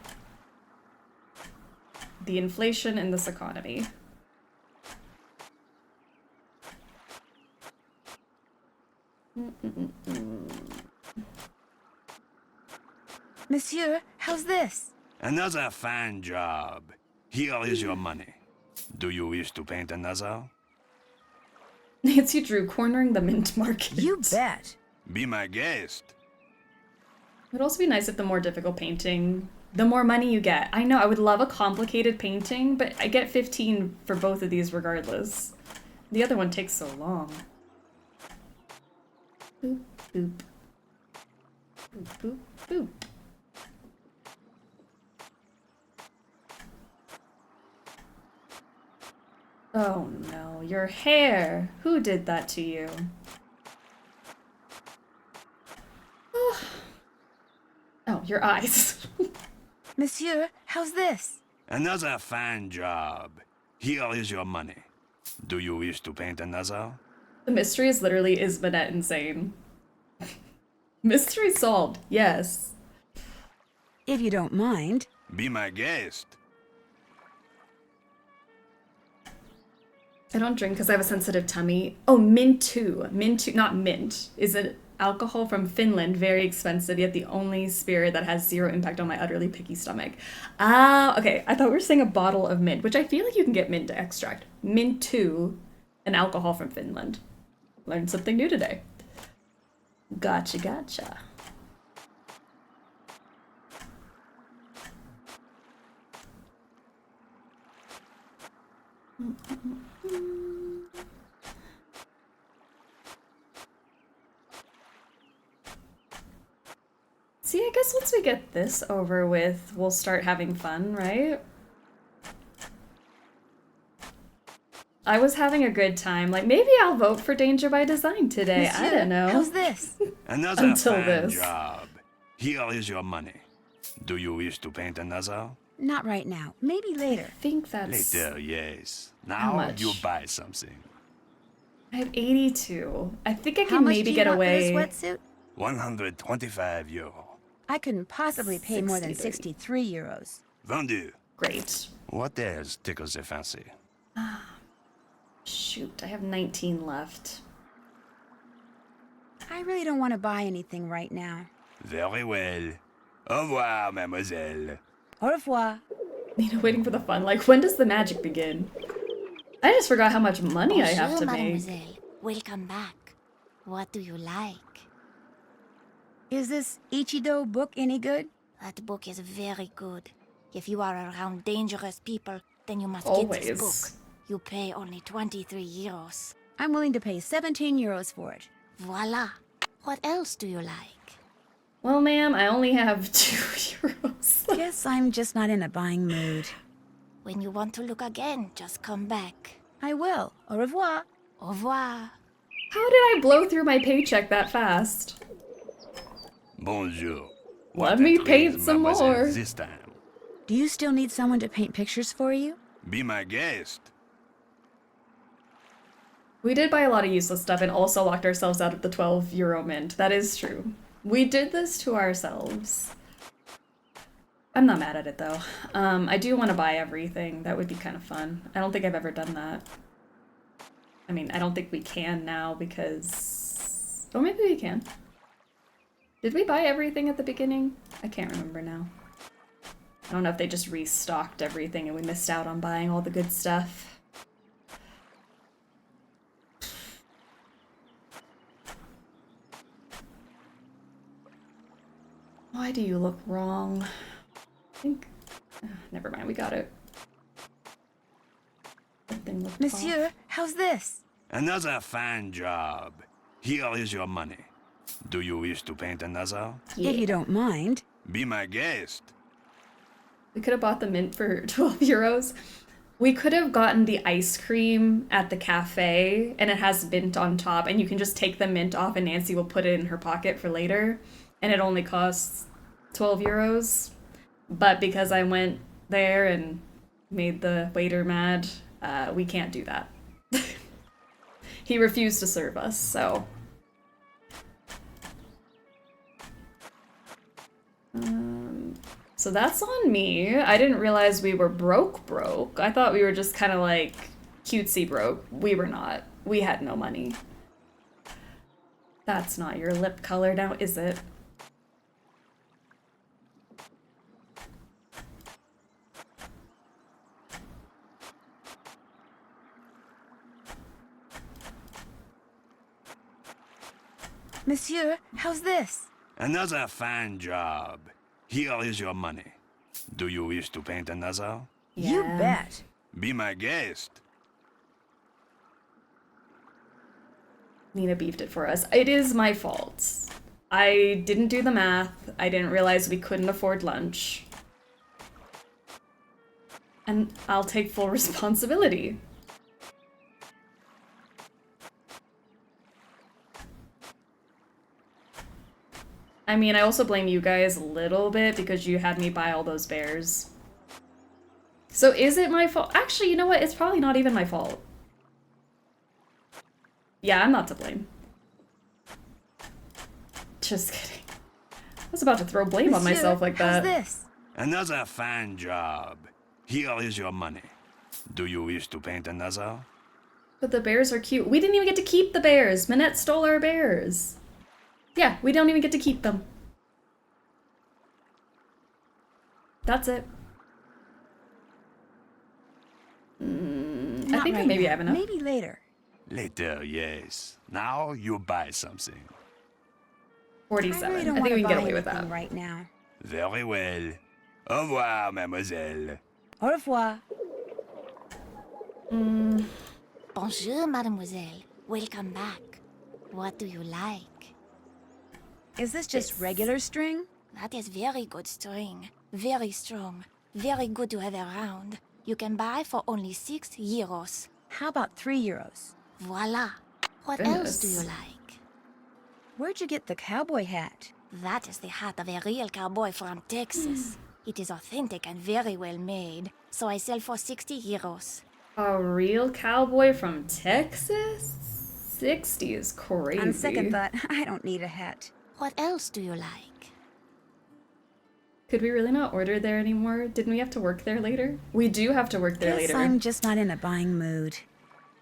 the inflation in this economy. Monsieur, how's this? Another fine job. Here is your money. Do you wish to paint another? Nancy Drew cornering the mint market. You bet. Be my guest. It would also be nice if the more difficult painting, the more money you get. I know, I would love a complicated painting, but I get 15 for both of these regardless. The other one takes so long. Boop, Boop. Boop, boop, boop. Oh no, your hair! Who did that to you? Oh, your eyes. Monsieur, how's this? Another fine job. Here is your money. Do you wish to paint another? The mystery is literally, is Minette insane? Mystery solved, yes. If you don't mind. Be my guest. I don't drink because I have a sensitive tummy. Oh, Mintu. Mintu, not mint, is an alcohol from Finland, very expensive, yet the only spirit that has zero impact on my utterly picky stomach. Ah, okay. I thought we were saying a bottle of mint, which I feel like you can get mint extract. Mintu, an alcohol from Finland. Learned something new today. Gotcha, gotcha. See, I guess once we get this over with, we'll start having fun, right? I was having a good time. Like, maybe I'll vote for Danger by Design today. Monsieur, I don't know. How's this? Another Until fine this. job. Here is your money. Do you wish to paint another? Not right now. Maybe later. I think that's... Later, yes. How Now much? you buy something. I have 82. I think I How can much maybe do you get want for away. this wetsuit? 125 euro. I couldn't possibly pay more than 63. 63 euros. Vendu. Great. What else tickles the fancy? Shoot, I have 19 left. I really don't want to buy anything right now. Very well. Au revoir, mademoiselle. Au revoir. Nina waiting for the fun. Like, when does the magic begin? I just forgot how much money I have to make. mademoiselle. Welcome back. What do you like? Is this Ichido book any good? That book is very good. If you are around dangerous people, then you must get this Always. book. You pay only 23 euros. I'm willing to pay 17 euros for it. Voila. What else do you like? Well, ma'am, I only have 2 euros. Guess I'm just not in a buying mood. When you want to look again, just come back. I will. Au revoir. Au revoir. How did I blow through my paycheck that fast? Bonjour. Let me paint some mademoiselle, more. This time. Do you still need someone to paint pictures for you? Be my guest. We did buy a lot of useless stuff and also locked ourselves out of the 12 euro mint. That is true. We did this to ourselves. I'm not mad at it though. I do want to buy everything. That would be kind of fun. I don't think I've ever done that. I mean, I don't think we can now because... Oh, maybe we can. Did we buy everything at the beginning? I can't remember now. I don't know if they just restocked everything and we missed out on buying all the good stuff. Why do you look wrong? I think... never mind, we got it. Everything looked Monsieur, off. how's this? Another fine job. Here is your money. Do you wish to paint another? Yeah. If you don't mind. Be my guest. We could have bought the mint for 12 euros. We could have gotten the ice cream at the cafe, and it has mint on top, and you can just take the mint off, and Nancy will put it in her pocket for later, and it only costs 12 euros. But because I went there and made the waiter mad, we can't do that. He refused to serve us, so... So that's on me. I didn't realize we were broke. I thought we were just kind of like cutesy broke. We were not. We had no money. That's not your lip color now, is it? Monsieur, how's this? Another fine job. Here is your money. Do you wish to paint another? Yeah. You bet. Be my guest. Nina beefed it for us. It is my fault. I didn't do the math. I didn't realize we couldn't afford lunch. And I'll take full responsibility. I mean, I also blame you guys a little bit because you had me buy all those bears. So is it my fault? Actually, you know what? It's probably not even my fault. Yeah, I'm not to blame. Just kidding. I was about to throw blame on myself like that. How's this? Another fine job. Here is your money. Do you wish to paint another? But the bears are cute. We didn't even get to keep the bears. Minette stole our bears. Yeah, we don't even get to keep them. That's it. I think maybe I have enough. Maybe later. Later, yes. Now you buy something. 47. I really I don't think want we to can buy get away with anything that. right now. Very well. Au revoir, mademoiselle. Au revoir. Bonjour, mademoiselle. Welcome back. What do you like? Is this just regular string? That is very good string. Very strong. Very good to have around. You can buy for only 6 euros. How about 3 euros? Voila. What else do you like? Where'd you get the cowboy hat? That is the hat of a real cowboy from Texas. It is authentic and very well made, so I sell for 60 euros. A real cowboy from Texas? 60 is crazy. On second thought, I don't need a hat. What else do you like? Could we really not order there anymore? Didn't we have to work there later? We do have to work there later. I'm just not in a buying mood.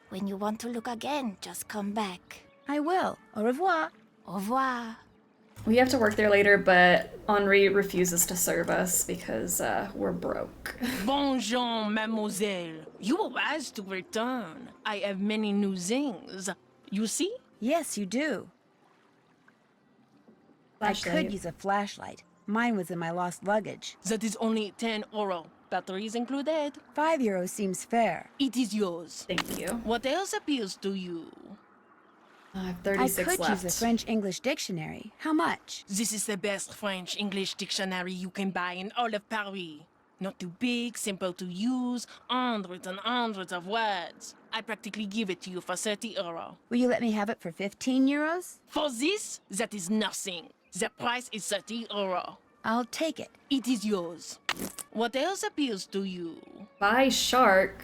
When you want to look again, just come back. I will. Au revoir. Au revoir. We have to work there later, but Henri refuses to serve us because we're broke. Bonjour, mademoiselle. You were wise to return. I have many new things. You see? Yes, you do. Flashlight. I could use a flashlight. Mine was in my lost luggage. That is only 10 euro. Batteries included. 5 euros seems fair. It is yours. Thank you. What else appeals to you? I have 36 I could left. use a French-English dictionary. How much? This is the best French-English dictionary you can buy in all of Paris. Not too big, simple to use, hundreds and hundreds of words. I practically give it to you for 30 euro. Will you let me have it for 15 euros? For this, that is nothing. The price is 30 euro. I'll take it. It is yours. What else appeals to you? Buy shark.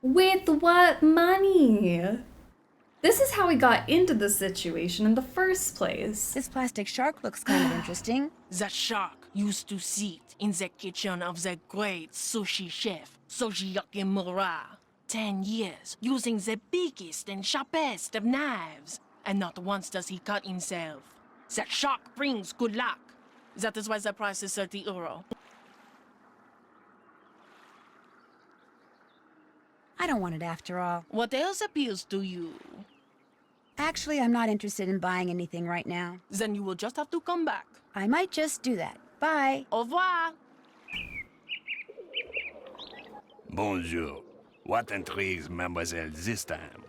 With what money? This is how we got into the situation in the first place. This plastic shark looks kind of interesting. That shark used to sit in the kitchen of the great sushi chef, Soji Yakimura. 10 years, using the biggest and sharpest of knives. And not once does he cut himself. That shark brings good luck. That is why the price is 30 euro. I don't want it after all. What else appeals to you? Actually, I'm not interested in buying anything right now. Then you will just have to come back. I might just do that. Bye. Au revoir. Bonjour. What intrigues mademoiselle this time?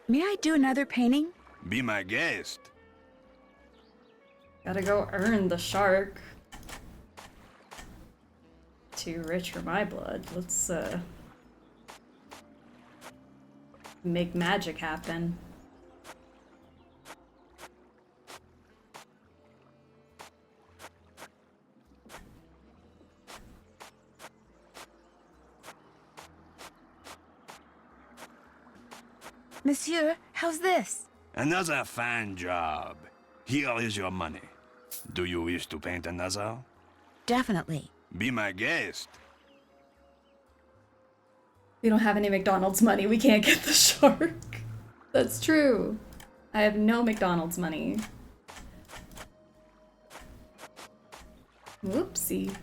May I do another painting? Be my guest. Gotta go earn the shark. Too rich for my blood. Let's make magic happen. Monsieur, how's this? Another fine job. Here is your money. Do you wish to paint another? Definitely. Be my guest. We don't have any McDonald's money. We can't get the shark. That's true. I have no McDonald's money. Whoopsie.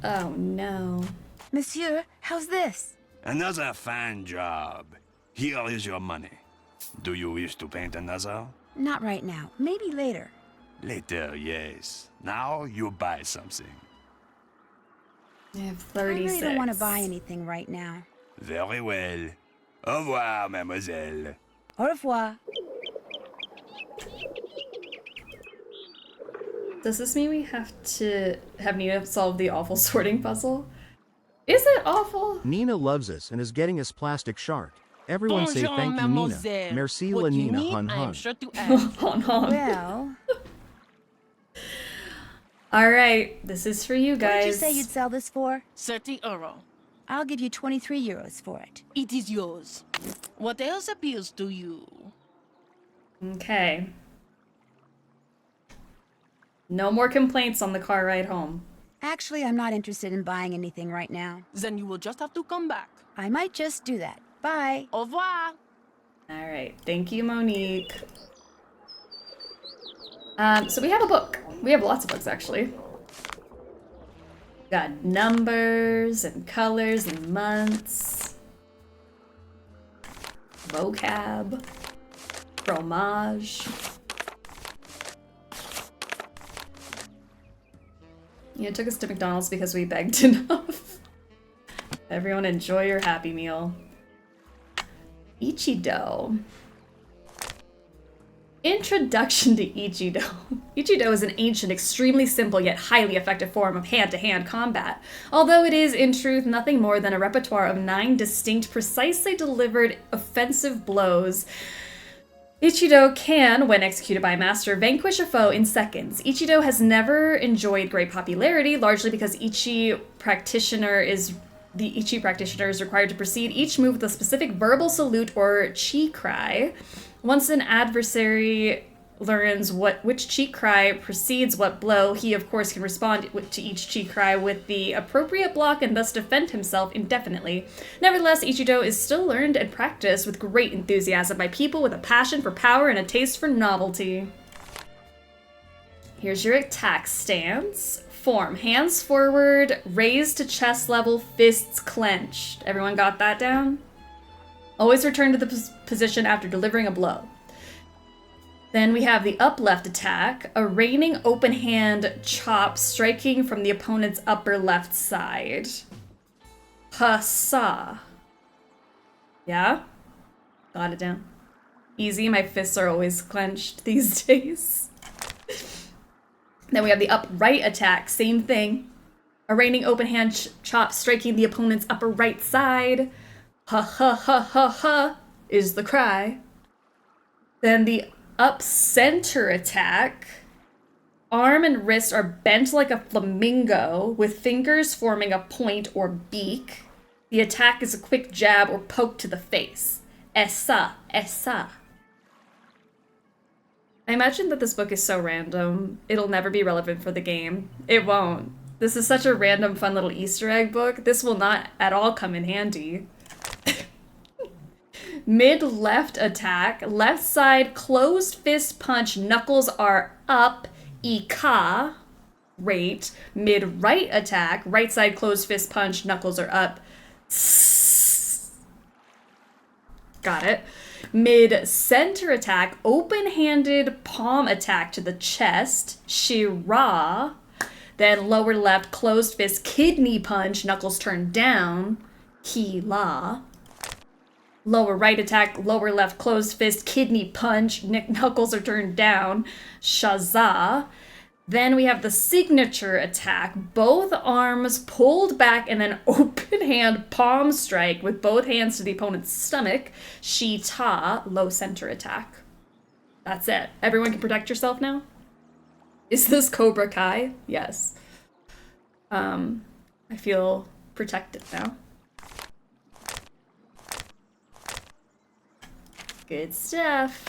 Oh no. Monsieur, how's this? Another fine job. Here is your money. Do you wish to paint another? Not right now. Maybe later. Later, yes. Now you buy something. I have I 36. really don't want to buy anything right now. Very well. Au revoir, mademoiselle. Au revoir. Does this mean we have to have Nina solve the awful sorting puzzle? Is it awful? Nina loves us and is getting us plastic shark. Everyone say Bonjour, thank you, Nina. mademoiselle. Merci What la you Nina, need, hun I am hun. sure to ask. Hon hon. Well, Alright, this is for you what did you guys. say you'd sell this for? 30 euro. I'll give you 23 euros for it. It is yours. What else appeals to you? Okay. No more complaints on the car ride home. Actually, I'm not interested in buying anything right now. Then you will just have to come back. I might just do that. Bye. Au revoir. Alright, thank you, Monique. So we have a book. We have lots of books, actually. Got numbers and colors and months. Vocab. Fromage. Yeah, it took us to McDonald's because we begged enough. Everyone enjoy your Happy Meal. Ichido. Introduction to Ichido. Ichido is an ancient, extremely simple yet highly effective form of hand-to-hand combat. Although it is, in truth, nothing more than a repertoire of 9 distinct, precisely delivered offensive blows, Ichido can, when executed by a master, vanquish a foe in seconds. Ichido has never enjoyed great popularity, largely because the Ichi practitioner is required to precede each move with a specific verbal salute or chi cry. Once an adversary learns which chi cry precedes what blow, he of course can respond to each chi cry with the appropriate block and thus defend himself indefinitely. Nevertheless, Ichido is still learned and practiced with great enthusiasm by people with a passion for power and a taste for novelty. Here's your attack stance. Form. Hands forward, raised to chest level, fists clenched. Everyone got that down? Always return to the position after delivering a blow. Then we have the up left attack, a reigning open hand chop striking from the opponent's upper left side. Hassa. Yeah? Got it down. Easy, my fists are always clenched these days. Then we have the up right attack, same thing. A reigning open hand chop striking the opponent's upper right side. Ha ha ha ha ha is the cry. Then the up center attack. Arm and wrist are bent like a flamingo with fingers forming a point or beak. The attack is a quick jab or poke to the face. Essa, essa. I imagine that this book is so random, it'll never be relevant for the game. It won't. This is such a random, fun little Easter egg book. This will not at all come in handy. Mid-left attack, left side closed fist punch, knuckles are up, ika, rate. Mid-right attack, right side closed fist punch, knuckles are up, got it. Mid-center attack, open-handed palm attack to the chest, shira. Then lower left closed fist kidney punch, knuckles turned down, kila. Lower right attack, lower left closed fist kidney punch, knuckles are turned down, shaza. Then we have the signature attack, both arms pulled back and then open hand palm strike with both hands to the opponent's stomach, shita, low center attack. That's it. Everyone can protect yourself now? Is this Cobra Kai? Yes. I feel protected now. Good stuff.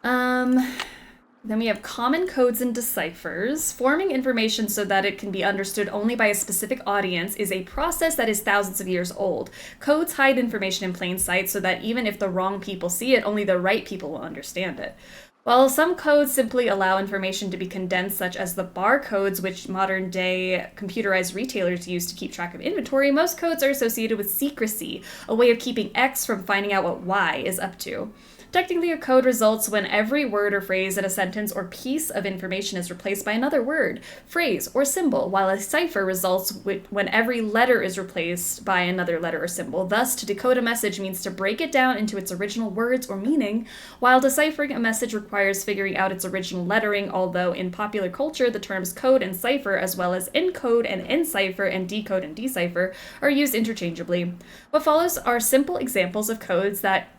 Then we have common codes and deciphers. Forming information so that it can be understood only by a specific audience is a process that is thousands of years old. Codes hide information in plain sight so that even if the wrong people see it, only the right people will understand it. While some codes simply allow information to be condensed, such as the barcodes which modern-day computerized retailers use to keep track of inventory, most codes are associated with secrecy, a way of keeping X from finding out what Y is up to. Technically, a code results when every word or phrase in a sentence or piece of information is replaced by another word, phrase, or symbol, while a cipher results when every letter is replaced by another letter or symbol. Thus, to decode a message means to break it down into its original words or meaning, while deciphering a message requires figuring out its original lettering, although in popular culture, the terms code and cipher, as well as encode and encipher and decode and decipher, are used interchangeably. What follows are simple examples of codes that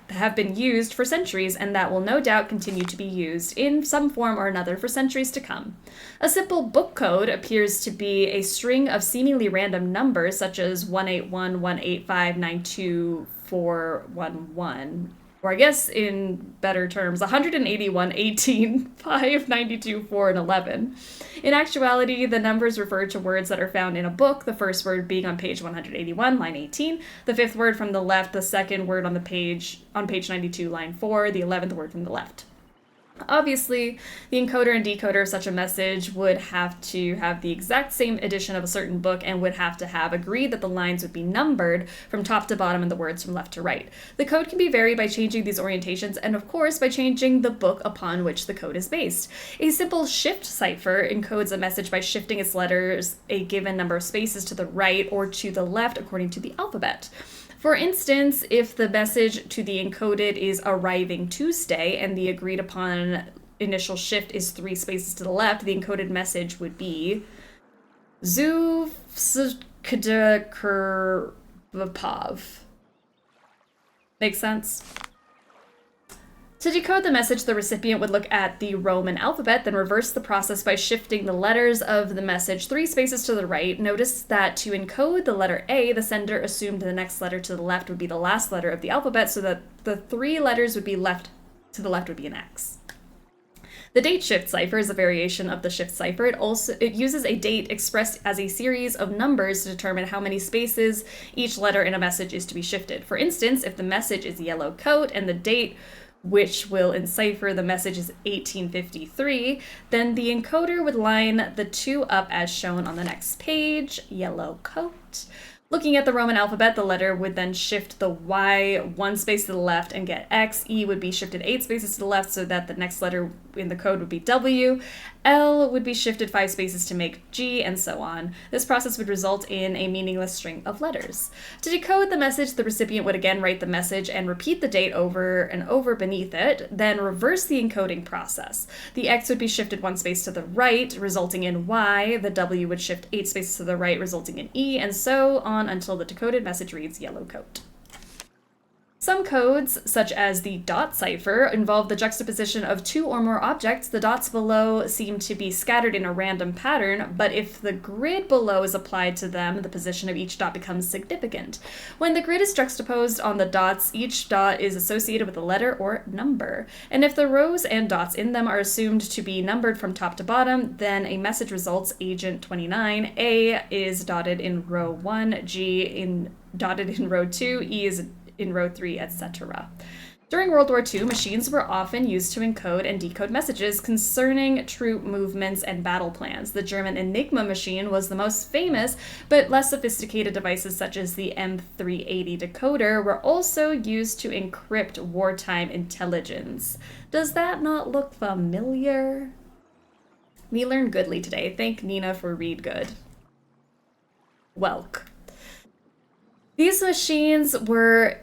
have been used for centuries and that will no doubt continue to be used in some form or another for centuries to come. A simple book code appears to be a string of seemingly random numbers such as 181-185-92411, or I guess in better terms, 181, 18, 5, 92, 4, and 11. In actuality, the numbers refer to words that are found in a book, the first word being on page 181, line 18, the fifth word from the left, the second word on page 92, line 4, the 11th word from the left. Obviously, the encoder and decoder of such a message would have to have the exact same edition of a certain book and would have to have agreed that the lines would be numbered from top to bottom and the words from left to right. The code can be varied by changing these orientations and, of course, by changing the book upon which the code is based. A simple shift cipher encodes a message by shifting its letters a given number of spaces to the right or to the left according to the alphabet. For instance, if the message to the encoded is arriving Tuesday and the agreed upon initial shift is 3 spaces to the left, the encoded message would be Zuvskdkurvapov. Make sense? To decode the message, the recipient would look at the Roman alphabet, then reverse the process by shifting the letters of the message 3 spaces to the right. Notice that to encode the letter A, the sender assumed the next letter to the left would be the last letter of the alphabet, so that the 3 letters would be left to the left would be an X. The date shift cipher is a variation of the shift cipher. It uses a date expressed as a series of numbers to determine how many spaces each letter in a message is to be shifted. For instance, if the message is yellow coat and the date which will encipher the message is 1853, then the encoder would line the 2 up as shown on the next page, yellow coat. Looking at the Roman alphabet, the letter would then shift the Y 1 space to the left and get X. E would be shifted 8 spaces to the left so that the next letter in the code would be W. L would be shifted 5 spaces to make G, and so on. This process would result in a meaningless string of letters. To decode the message, the recipient would again write the message and repeat the date over and over beneath it, then reverse the encoding process. The X would be shifted 1 space to the right, resulting in Y. The W would shift 8 spaces to the right, resulting in E, and so on until the decoded message reads yellow coat. Some codes, such as the dot cipher, involve the juxtaposition of 2 or more objects. The dots below seem to be scattered in a random pattern, but if the grid below is applied to them, the position of each dot becomes significant. When the grid is juxtaposed on the dots, each dot is associated with a letter or number. And if the rows and dots in them are assumed to be numbered from top to bottom, then a message results Agent 29. A is dotted in row 1, G dotted in row 2, E is in row 3, etc. During World War II, machines were often used to encode and decode messages concerning troop movements and battle plans. The German Enigma machine was the most famous, but less sophisticated devices such as the M380 decoder were also used to encrypt wartime intelligence. Does that not look familiar? We learned goodly today. Thank Nina for read good. Welk. These machines were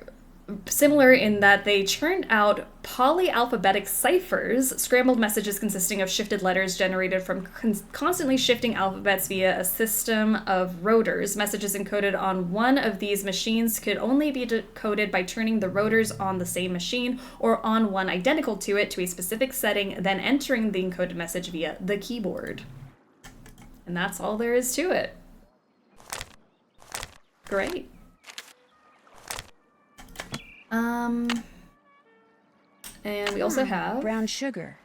similar in that they churned out polyalphabetic ciphers, scrambled messages consisting of shifted letters generated from constantly shifting alphabets via a system of rotors. Messages encoded on one of these machines could only be decoded by turning the rotors on the same machine or on one identical to it to a specific setting, then entering the encoded message via the keyboard. And that's all there is to it. Great. And we also have brown sugar.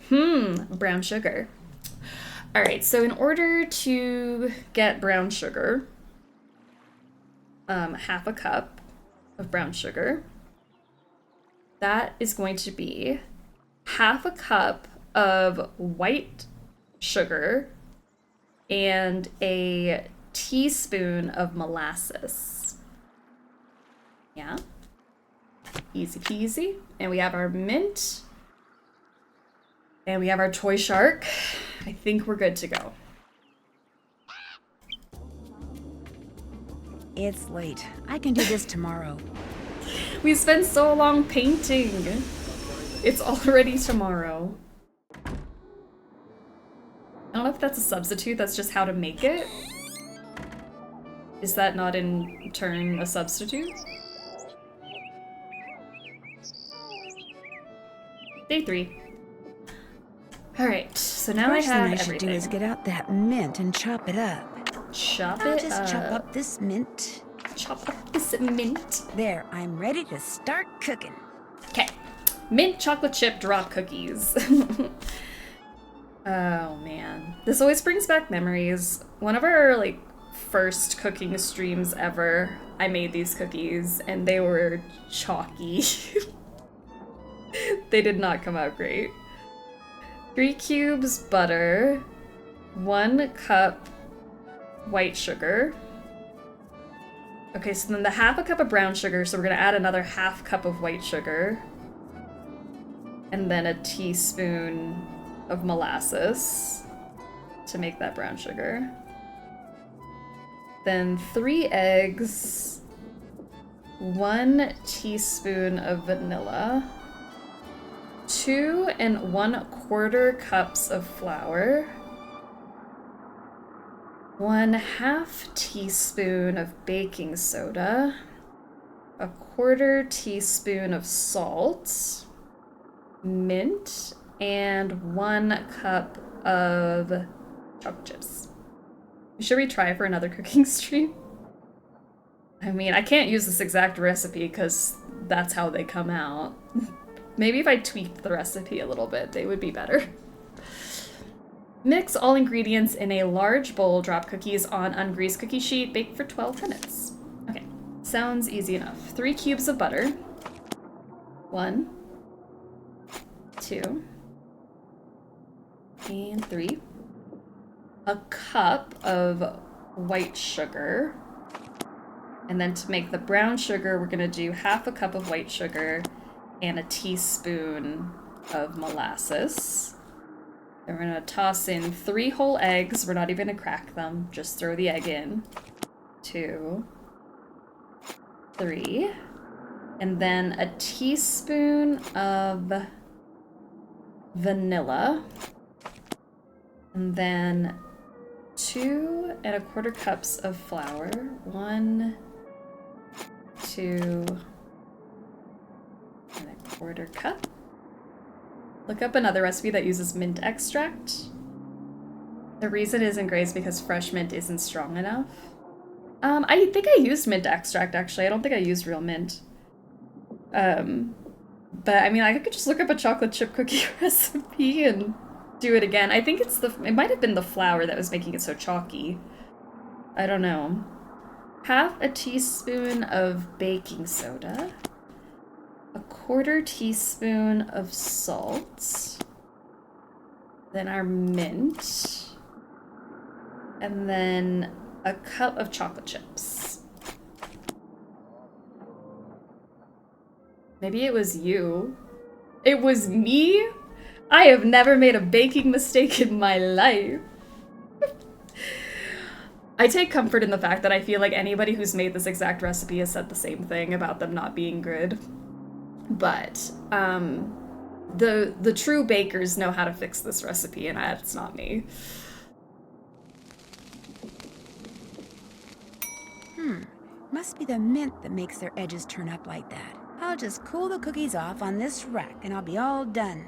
Brown sugar. All right, so in order to get brown sugar, half a cup of brown sugar, that is going to be half a cup of white sugar, and a teaspoon of molasses. Yeah. Easy peasy. And we have our mint. And we have our toy shark. I think we're good to go. It's late. I can do this tomorrow. We spent so long painting. It's already tomorrow. I don't know if that's a substitute, that's just how to make it. Is that not in turn a substitute? Day 3. Alright, so now First I have thing I should everything. do is get out that mint and chop it up. I'll just chop up this mint. Chop up this mint. There, I'm ready to start cooking. Okay. Mint chocolate chip drop cookies. Oh man. This always brings back memories. One of our like first cooking streams ever, I made these cookies and they were chalky. They did not come out great. 3 cubes butter, 1 cup white sugar. Okay, so then the half a cup of brown sugar, so we're gonna add another half cup of white sugar. And then a teaspoon of molasses to make that brown sugar. Then 3 eggs, 1 teaspoon of vanilla, 2 1/4 cups of flour, 1/2 teaspoon of baking soda, 1/4 teaspoon of salt, mint, and 1 cup of chocolate chips. Should we try for another cooking stream? I mean, I can't use this exact recipe because that's how they come out. Maybe if I tweaked the recipe a little bit, they would be better. Mix all ingredients in a large bowl, drop cookies on ungreased cookie sheet, bake for 12 minutes. Okay, sounds easy enough. 3 cubes of butter. 1, 2, and 3. A cup of white sugar. And then to make the brown sugar, we're gonna do half a cup of white sugar and a teaspoon of molasses. Then we're gonna toss in 3 whole eggs. We're not even gonna crack them, just throw the egg in. 2, 3. And then a teaspoon of vanilla. And then 2 1/4 cups of flour. 1, 2 1/4 cup. Look up another recipe that uses mint extract. The reason it isn't great is because fresh mint isn't strong enough. I think I used mint extract actually. I don't think I used real mint. But I mean, I could just look up a chocolate chip cookie recipe and do it again. I think it might have been the flour that was making it so chalky. I don't know. 1/2 teaspoon of baking soda. 1/4 teaspoon of salt. Then our mint. And then a cup of chocolate chips. Maybe it was you. It was me? I have never made a baking mistake in my life. I take comfort in the fact that I feel like anybody who's made this exact recipe has said the same thing about them not being good. But the true bakers know how to fix this recipe, and it's not me. Must be the mint that makes their edges turn up like that. I'll just cool the cookies off on this rack and I'll be all done.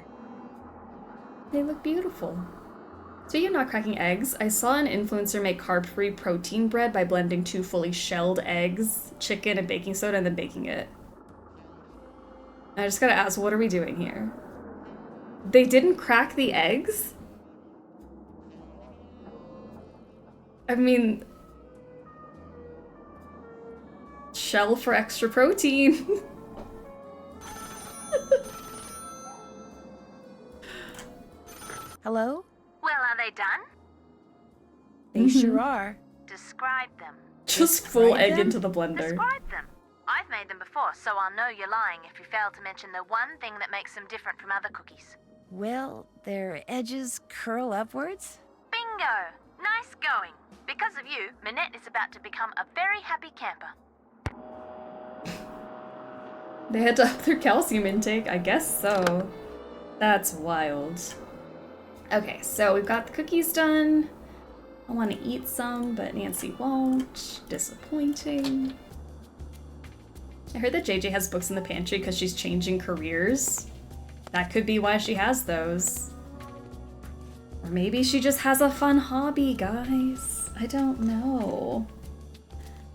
They look beautiful. Speaking of not cracking eggs, I saw an influencer make carb-free protein bread by blending 2 fully shelled eggs, chicken, and baking soda, and then baking it. I just gotta ask, what are we doing here? They didn't crack the eggs? I mean... shell for extra protein. Hello? Well, are they done? They sure are. Describe them. Just full egg them? into the blender. Describe them. I've made them before, so I'll know you're lying if you fail to mention the one thing that makes them different from other cookies. Well, their edges curl upwards. Bingo! Nice going. Because of you, Minette is about to become a very happy camper. They had to up their calcium intake, I guess so. That's wild. Okay, so we've got the cookies done. I want to eat some, but Nancy won't. Disappointing. I heard that JJ has books in the pantry because she's changing careers. That could be why she has those. Or maybe she just has a fun hobby, guys. I don't know.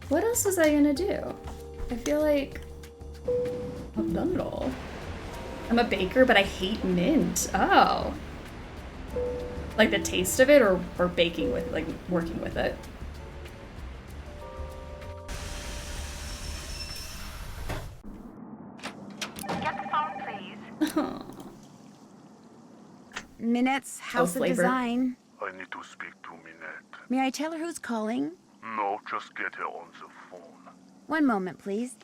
What else was I gonna do? I feel like I've done it all. I'm a baker, but I hate mint. Oh. Like the taste of it, or baking with, like working with it? Get the phone, please. Minette's House of Design. I need to speak to Minette. May I tell her who's calling? No, just get her on the phone. One moment, please.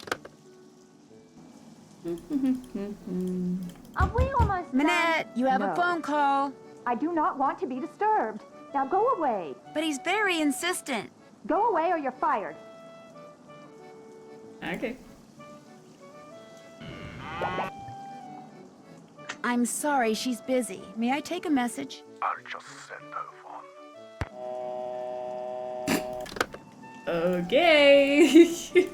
Are we almost Minette, you have a phone call. I do not want to be disturbed. Now go away. But he's very insistent. Go away or you're fired. Okay. I'm sorry, she's busy. May I take a message? I'll just send her one. Okay.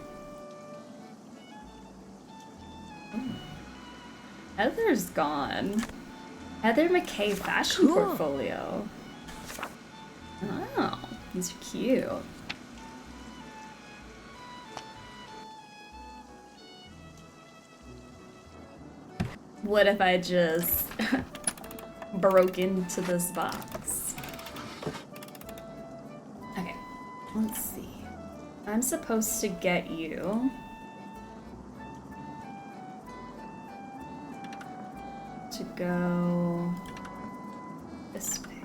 Heather's gone. Heather McKay fashion portfolio. Oh, these are cute. What if I just broke into this box? Okay, let's see. I'm supposed to get you to go this way.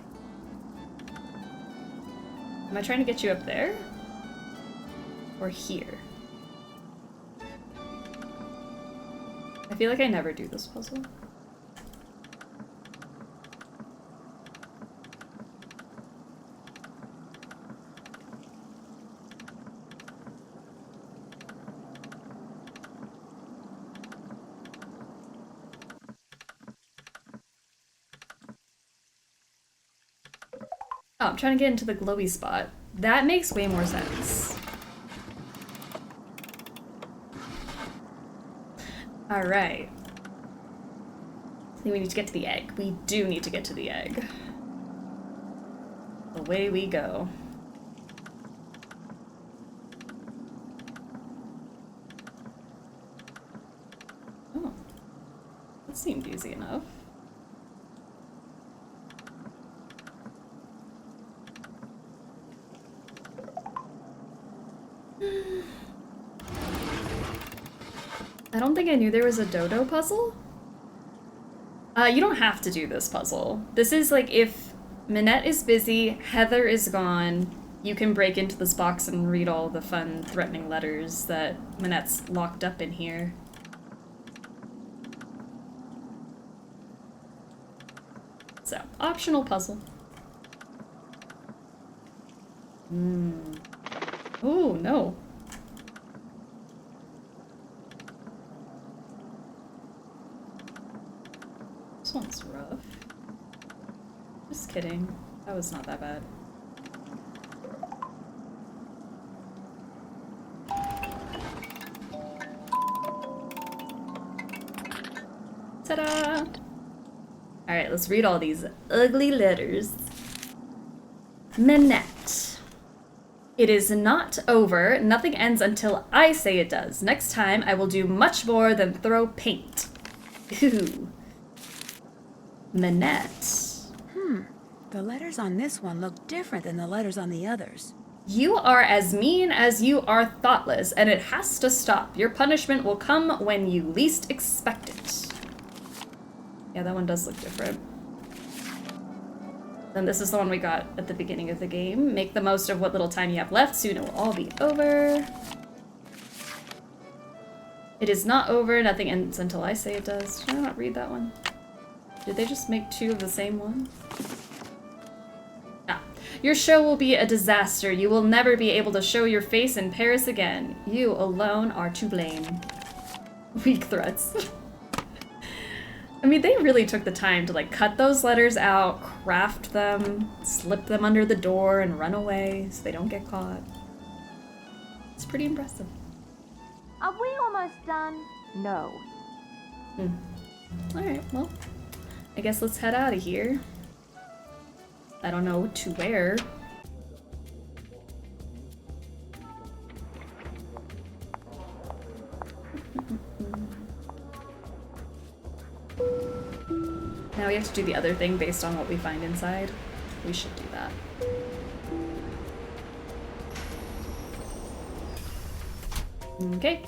Am I trying to get you up there? Or here? I feel like I never do this puzzle. Oh, I'm trying to get into the glowy spot. That makes way more sense. Alright. I think we need to get to the egg. We do need to get to the egg. Away we go. Oh. That seemed easy enough. I don't think I knew there was a dodo puzzle. You don't have to do this puzzle. This is like if Minette is busy, Heather is gone, you can break into this box and read all the fun, threatening letters that Minette's locked up in here. So, optional puzzle. Oh, no. This one's rough. Just kidding. That was not that bad. Ta-da! Alright, let's read all these ugly letters. Minette. It is not over. Nothing ends until I say it does. Next time, I will do much more than throw paint. Ooh. Minette. The letters on this one look different than the letters on the others. You are as mean as you are thoughtless, and it has to stop. Your punishment will come when you least expect it. Yeah, that one does look different. Then this is the one we got at the beginning of the game. Make the most of what little time you have left. Soon it will all be over. It is not over. Nothing ends until I say it does. Should I not read that one? Did they just make 2 of the same one? Ah. Your show will be a disaster. You will never be able to show your face in Paris again. You alone are to blame. Weak threats. I mean, they really took the time to like cut those letters out, craft them, slip them under the door, and run away so they don't get caught. It's pretty impressive. Are we almost done? No. Alright, well, I guess let's head out of here. I don't know what to wear. Now we have to do the other thing based on what we find inside. We should do that. Okay.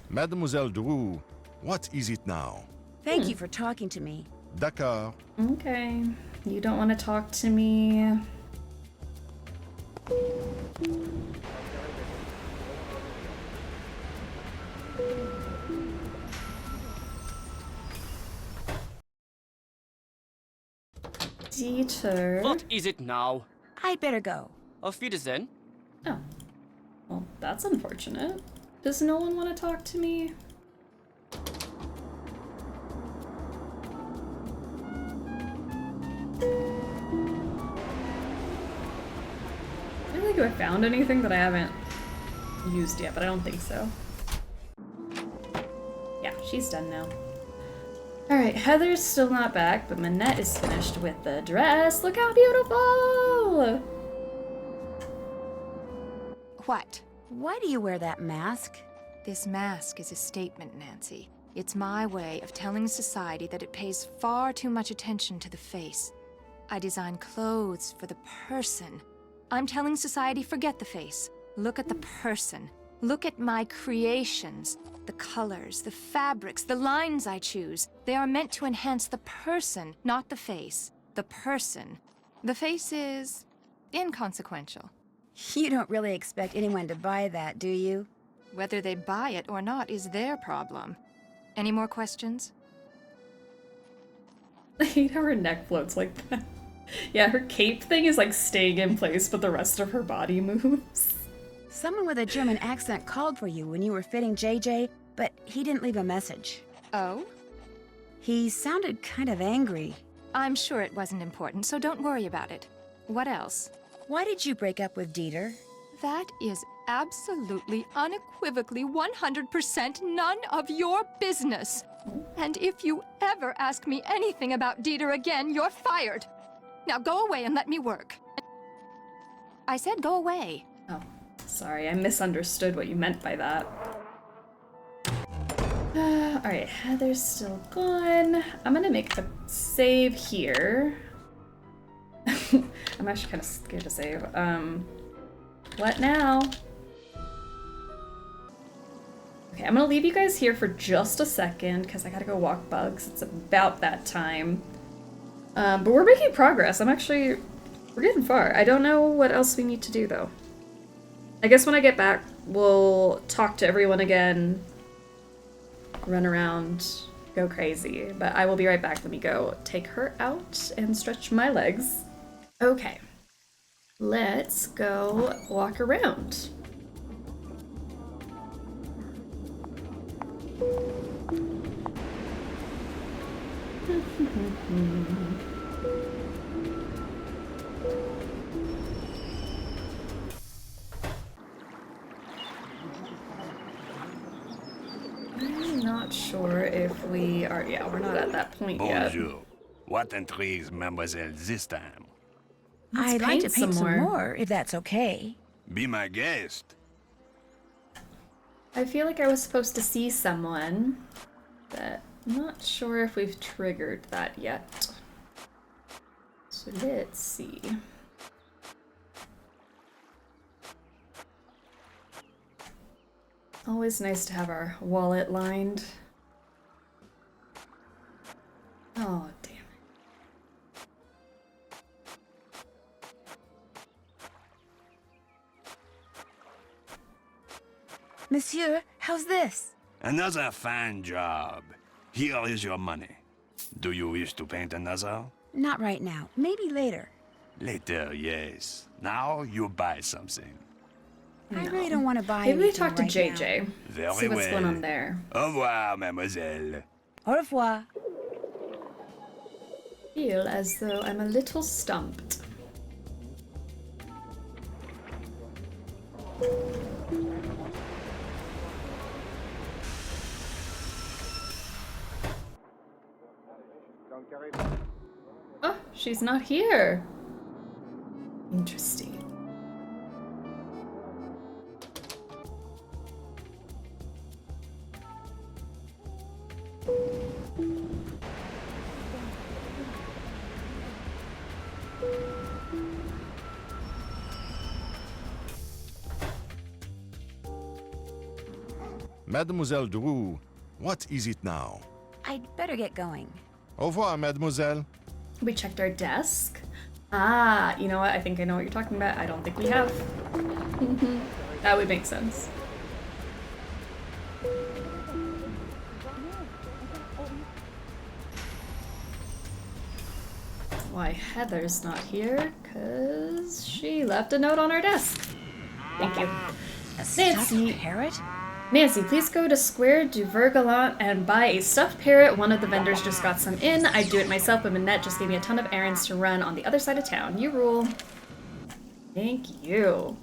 Mademoiselle Drew, what is it now? Thank you for talking to me. D'accord. Okay. You don't want to talk to me. Dieter. What is it now? I'd better go. Auf Wiedersehen. Oh. Well, that's unfortunate. Does no one want to talk to me? I don't think I found anything that I haven't used yet, but I don't think so. Yeah, she's done now. Alright, Heather's still not back, but Manette is finished with the dress. Look how beautiful! What? Why do you wear that mask? This mask is a statement, Nancy. It's my way of telling society that it pays far too much attention to the face. I design clothes for the person. I'm telling society, forget the face. Look at the person. Look at my creations. The colors, the fabrics, the lines I choose. They are meant to enhance the person, not the face. The person. The face is inconsequential. You don't really expect anyone to buy that, do you? Whether they buy it or not is their problem. Any more questions? I hate how her neck floats like that. Yeah, her cape thing is like staying in place, but the rest of her body moves. Someone with a German accent called for you when you were fitting JJ, but he didn't leave a message. Oh? He sounded kind of angry. I'm sure it wasn't important, so don't worry about it. What else? Why did you break up with Dieter? That is absolutely, unequivocally, 100% none of your business. And if you ever ask me anything about Dieter again, you're fired. Now go away and let me work. I said go away. Oh, sorry, I misunderstood what you meant by that. Alright, Heather's still gone. I'm gonna make a save here. I'm actually kind of scared to save. What now? Okay, I'm gonna leave you guys here for just a second because I gotta go walk bugs. It's about that time. But we're making progress. We're getting far. I don't know what else we need to do though. I guess when I get back, we'll talk to everyone again, run around, go crazy. But I will be right back. Let me go take her out and stretch my legs. Okay, let's go walk around. I'm not sure if we are. Yeah, we're not at that point yet. Bonjour. What intrigues Mademoiselle this time? I'd like to paint some more, if that's okay. Be my guest. I feel like I was supposed to see someone, but I'm not sure if we've triggered that yet. So let's see. Always nice to have our wallet lined. Oh, damn it. Monsieur, how's this? Another fine job. Here is your money. Do you wish to paint another? Not right now. Maybe later. Later, yes. Now you buy something. I really don't want to buy Maybe we anything talk to right JJ. now. Very See what's well. going on there. Au revoir, mademoiselle. Au revoir. Feel as though I'm a little stumped. Oh, she's not here. Interesting. Mademoiselle Drew, what is it now? I'd better get going. Au revoir, mademoiselle. We checked our desk. Ah, you know what? I think I know what you're talking about. I don't think we have. That would make sense. Why Heather's not here? Because she left a note on our desk. Thank you. A stuffed Nancy. parrot? Nancy, please go to Square du Vergalant and buy a stuffed parrot. One of the vendors just got some in. I'd do it myself, but Minette just gave me a ton of errands to run on the other side of town. You rule. Thank you.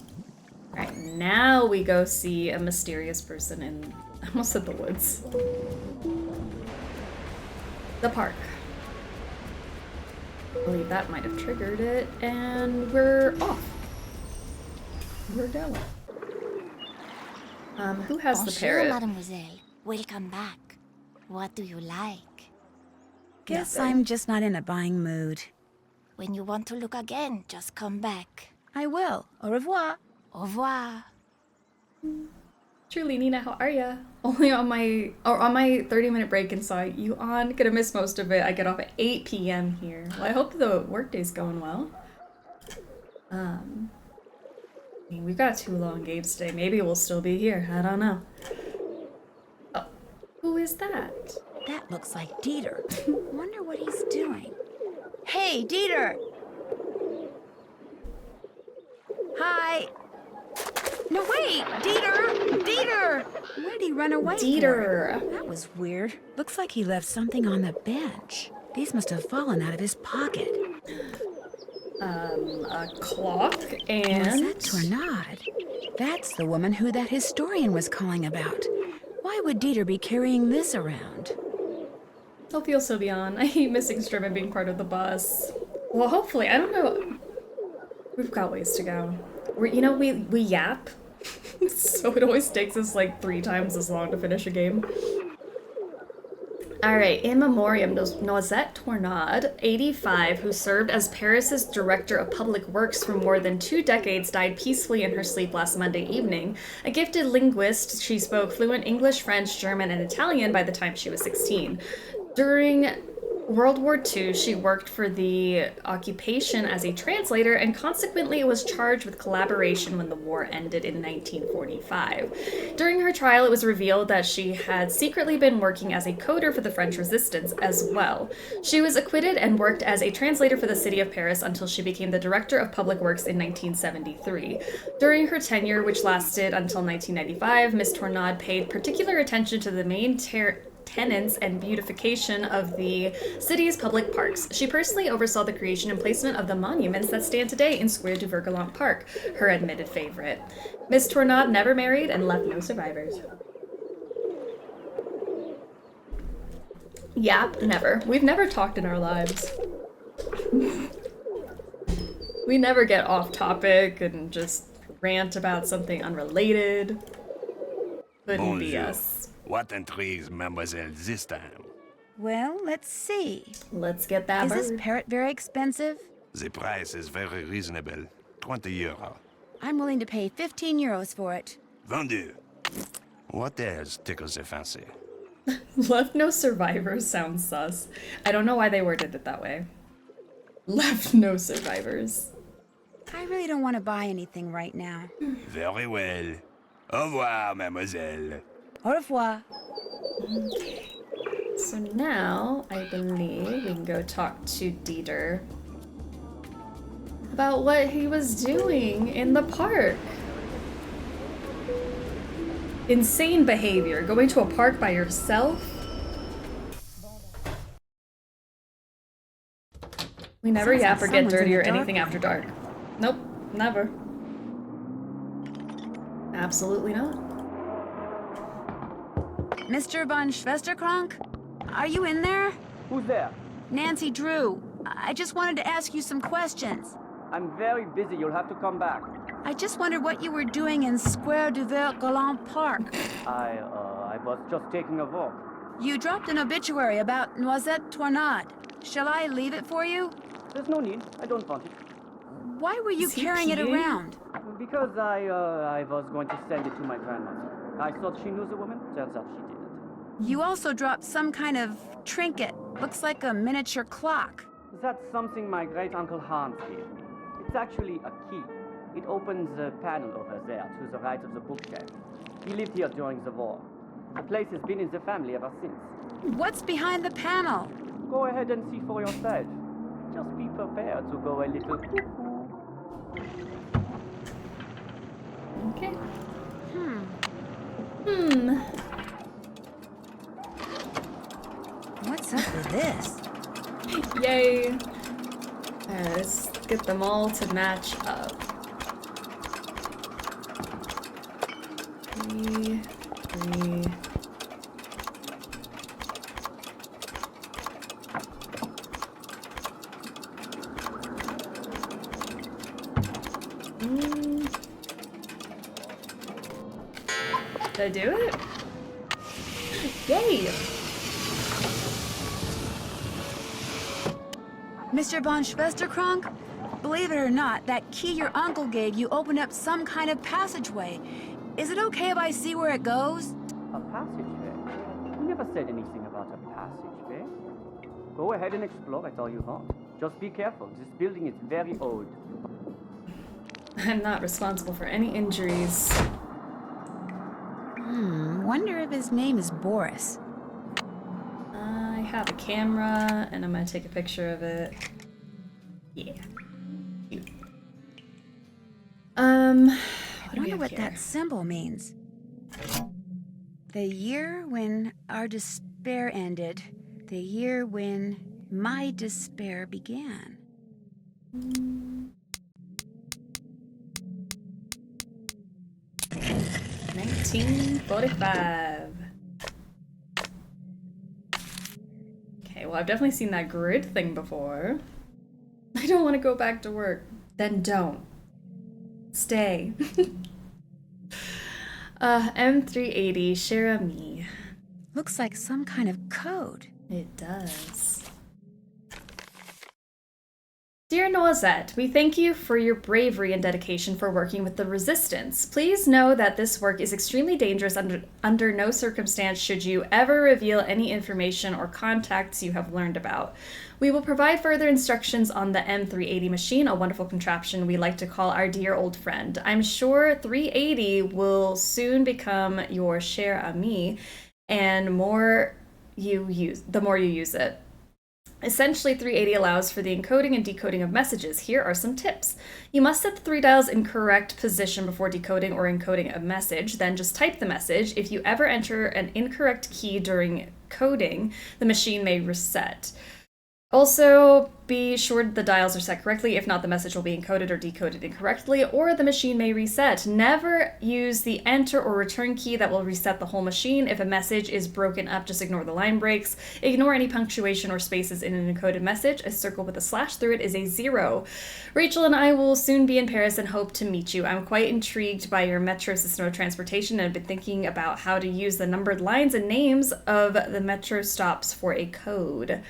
Alright, now we go see a mysterious person in... I almost said the woods. The park. I believe that might have triggered it, and we're off. We're going. Who has the parrot? Mademoiselle. Welcome back. What do you like? Guess Nothing. I'm just not in a buying mood. When you want to look again, just come back. I will. Au revoir. Au revoir. Truly, Nina, how are ya? Only on my 30-minute break and saw you on. Gonna miss most of it. I get off at 8 p.m. here. Well, I hope the workday's going well. I mean, we've got 2 long games today. Maybe we'll still be here. I don't know. Oh, who is that? That looks like Dieter. Wonder what he's doing. Hey, Dieter! Hi! No, wait! Dieter! Dieter! Where'd he run away Dieter. for? That was weird. Looks like he left something on the bench. These must have fallen out of his pocket. A clock and... Lisette Tournade. That's the woman who that historian was calling about. Why would Dieter be carrying this around? Hope you'll still be on. I hate missing Strim and being part of the bus. Well, hopefully. I don't know. We've got ways to go. We yap. So it always takes us like 3 times as long to finish a game. Alright, in memoriam, Noisette Tournade, 85, who served as Paris's Director of Public Works for more than 2 decades, died peacefully in her sleep last Monday evening. A gifted linguist, she spoke fluent English, French, German, and Italian by the time she was 16. During World War II, she worked for the occupation as a translator and consequently was charged with collaboration when the war ended in 1945. During her trial, it was revealed that she had secretly been working as a coder for the French resistance as well. She was acquitted and worked as a translator for the city of Paris until she became the Director of Public Works in 1973. During her tenure, which lasted until 1995, Ms. Tournade paid particular attention to the main tenants and beautification of the city's public parks. She personally oversaw the creation and placement of the monuments that stand today in Square du Vergalant Park, her admitted favorite. Miss Tournade never married and left no survivors. Yap, never. We've never talked in our lives. We never get off topic and just rant about something unrelated. Couldn't be us. What intrigues Mademoiselle this time? Well, let's see. Let's get that Is bird. this parrot very expensive? The price is very reasonable. 20 euro. I'm willing to pay 15 euros for it. Vendu. What else tickles your fancy? Left no survivors sounds sus. I don't know why they worded it that way. Left no survivors. I really don't want to buy anything right now. Very well. Au revoir, mademoiselle. Au revoir. Okay. So now, I believe we can go talk to Dieter about what he was doing in the park. Insane behavior. Going to a park by yourself? We never yap or get dirty or anything after dark. Nope, never. Absolutely not. Mr. von Schwesterkrank? Are you in there? Who's there? Nancy Drew. I just wanted to ask you some questions. I'm very busy. You'll have to come back. I just wondered what you were doing in Square du Vert Galant Park. I was just taking a walk. You dropped an obituary about Noisette Tornade. Shall I leave it for you? There's no need. I don't want it. Why were you carrying it around? Because I was going to send it to my grandmother. I thought she knew the woman. Turns out she didn't. You also dropped some kind of trinket. Looks like a miniature clock. That's something my great-uncle Hans gave me. It's actually a key. It opens the panel over there to the right of the bookshelf. He lived here during the war. The place has been in the family ever since. What's behind the panel? Go ahead and see for yourself. Just be prepared to go a little cuckoo. Okay. What's up with this? Yay. Let's get them all to match up. 3, 3. Did I do it? Yay! Mr. von Schwesterkrank? Believe it or not, that key your uncle gave you opened up some kind of passageway. Is it okay if I see where it goes? A passageway? He never said anything about a passageway. Go ahead and explore it all you want. Just be careful. This building is very old. I'm not responsible for any injuries. Wonder if his name is Boris. I have a camera, and I'm gonna take a picture of it. Yeah. Cute. I wonder what that symbol means. The year when our despair ended. The year when my despair began. 1945. Okay, well, I've definitely seen that grid thing before. I don't want to go back to work. Then don't. Stay. M380, cher ami. Looks like some kind of code. It does. Dear Noisette, we thank you for your bravery and dedication for working with the Resistance. Please know that this work is extremely dangerous. Under no circumstance should you ever reveal any information or contacts you have learned about. We will provide further instructions on the M380 machine, a wonderful contraption we like to call our dear old friend. I'm sure 380 will soon become your cher ami, and the more you use it. Essentially, 380 allows for the encoding and decoding of messages. Here are some tips. You must set the 3 dials in correct position before decoding or encoding a message, then just type the message. If you ever enter an incorrect key during coding, the machine may reset. Also, be sure the dials are set correctly. If not, the message will be encoded or decoded incorrectly, or the machine may reset. Never use the enter or return key. That will reset the whole machine. If a message is broken up, just ignore the line breaks. Ignore any punctuation or spaces in an encoded message. A circle with a slash through it is a 0. Rachel and I will soon be in Paris and hope to meet you. I'm quite intrigued by your metro system of transportation and have been thinking about how to use the numbered lines and names of the metro stops for a code.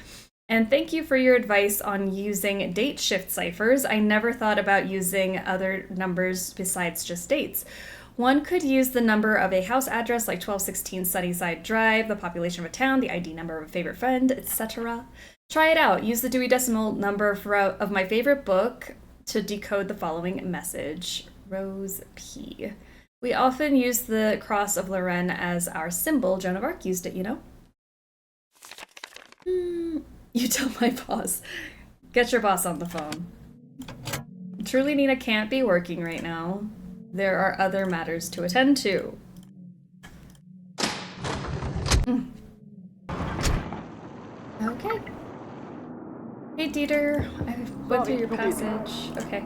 And thank you for your advice on using date shift ciphers. I never thought about using other numbers besides just dates. One could use the number of a house address like 1216 Sunnyside Drive, the population of a town, the ID number of a favorite friend, etc. Try it out. Use the Dewey Decimal number of my favorite book to decode the following message. Rose P. We often use the cross of Lorraine as our symbol. Joan of Arc used it, you know? You tell my boss. Get your boss on the phone. Truly, Nina can't be working right now. There are other matters to attend to. Okay. Hey, Dieter. I went through your passage. Okay.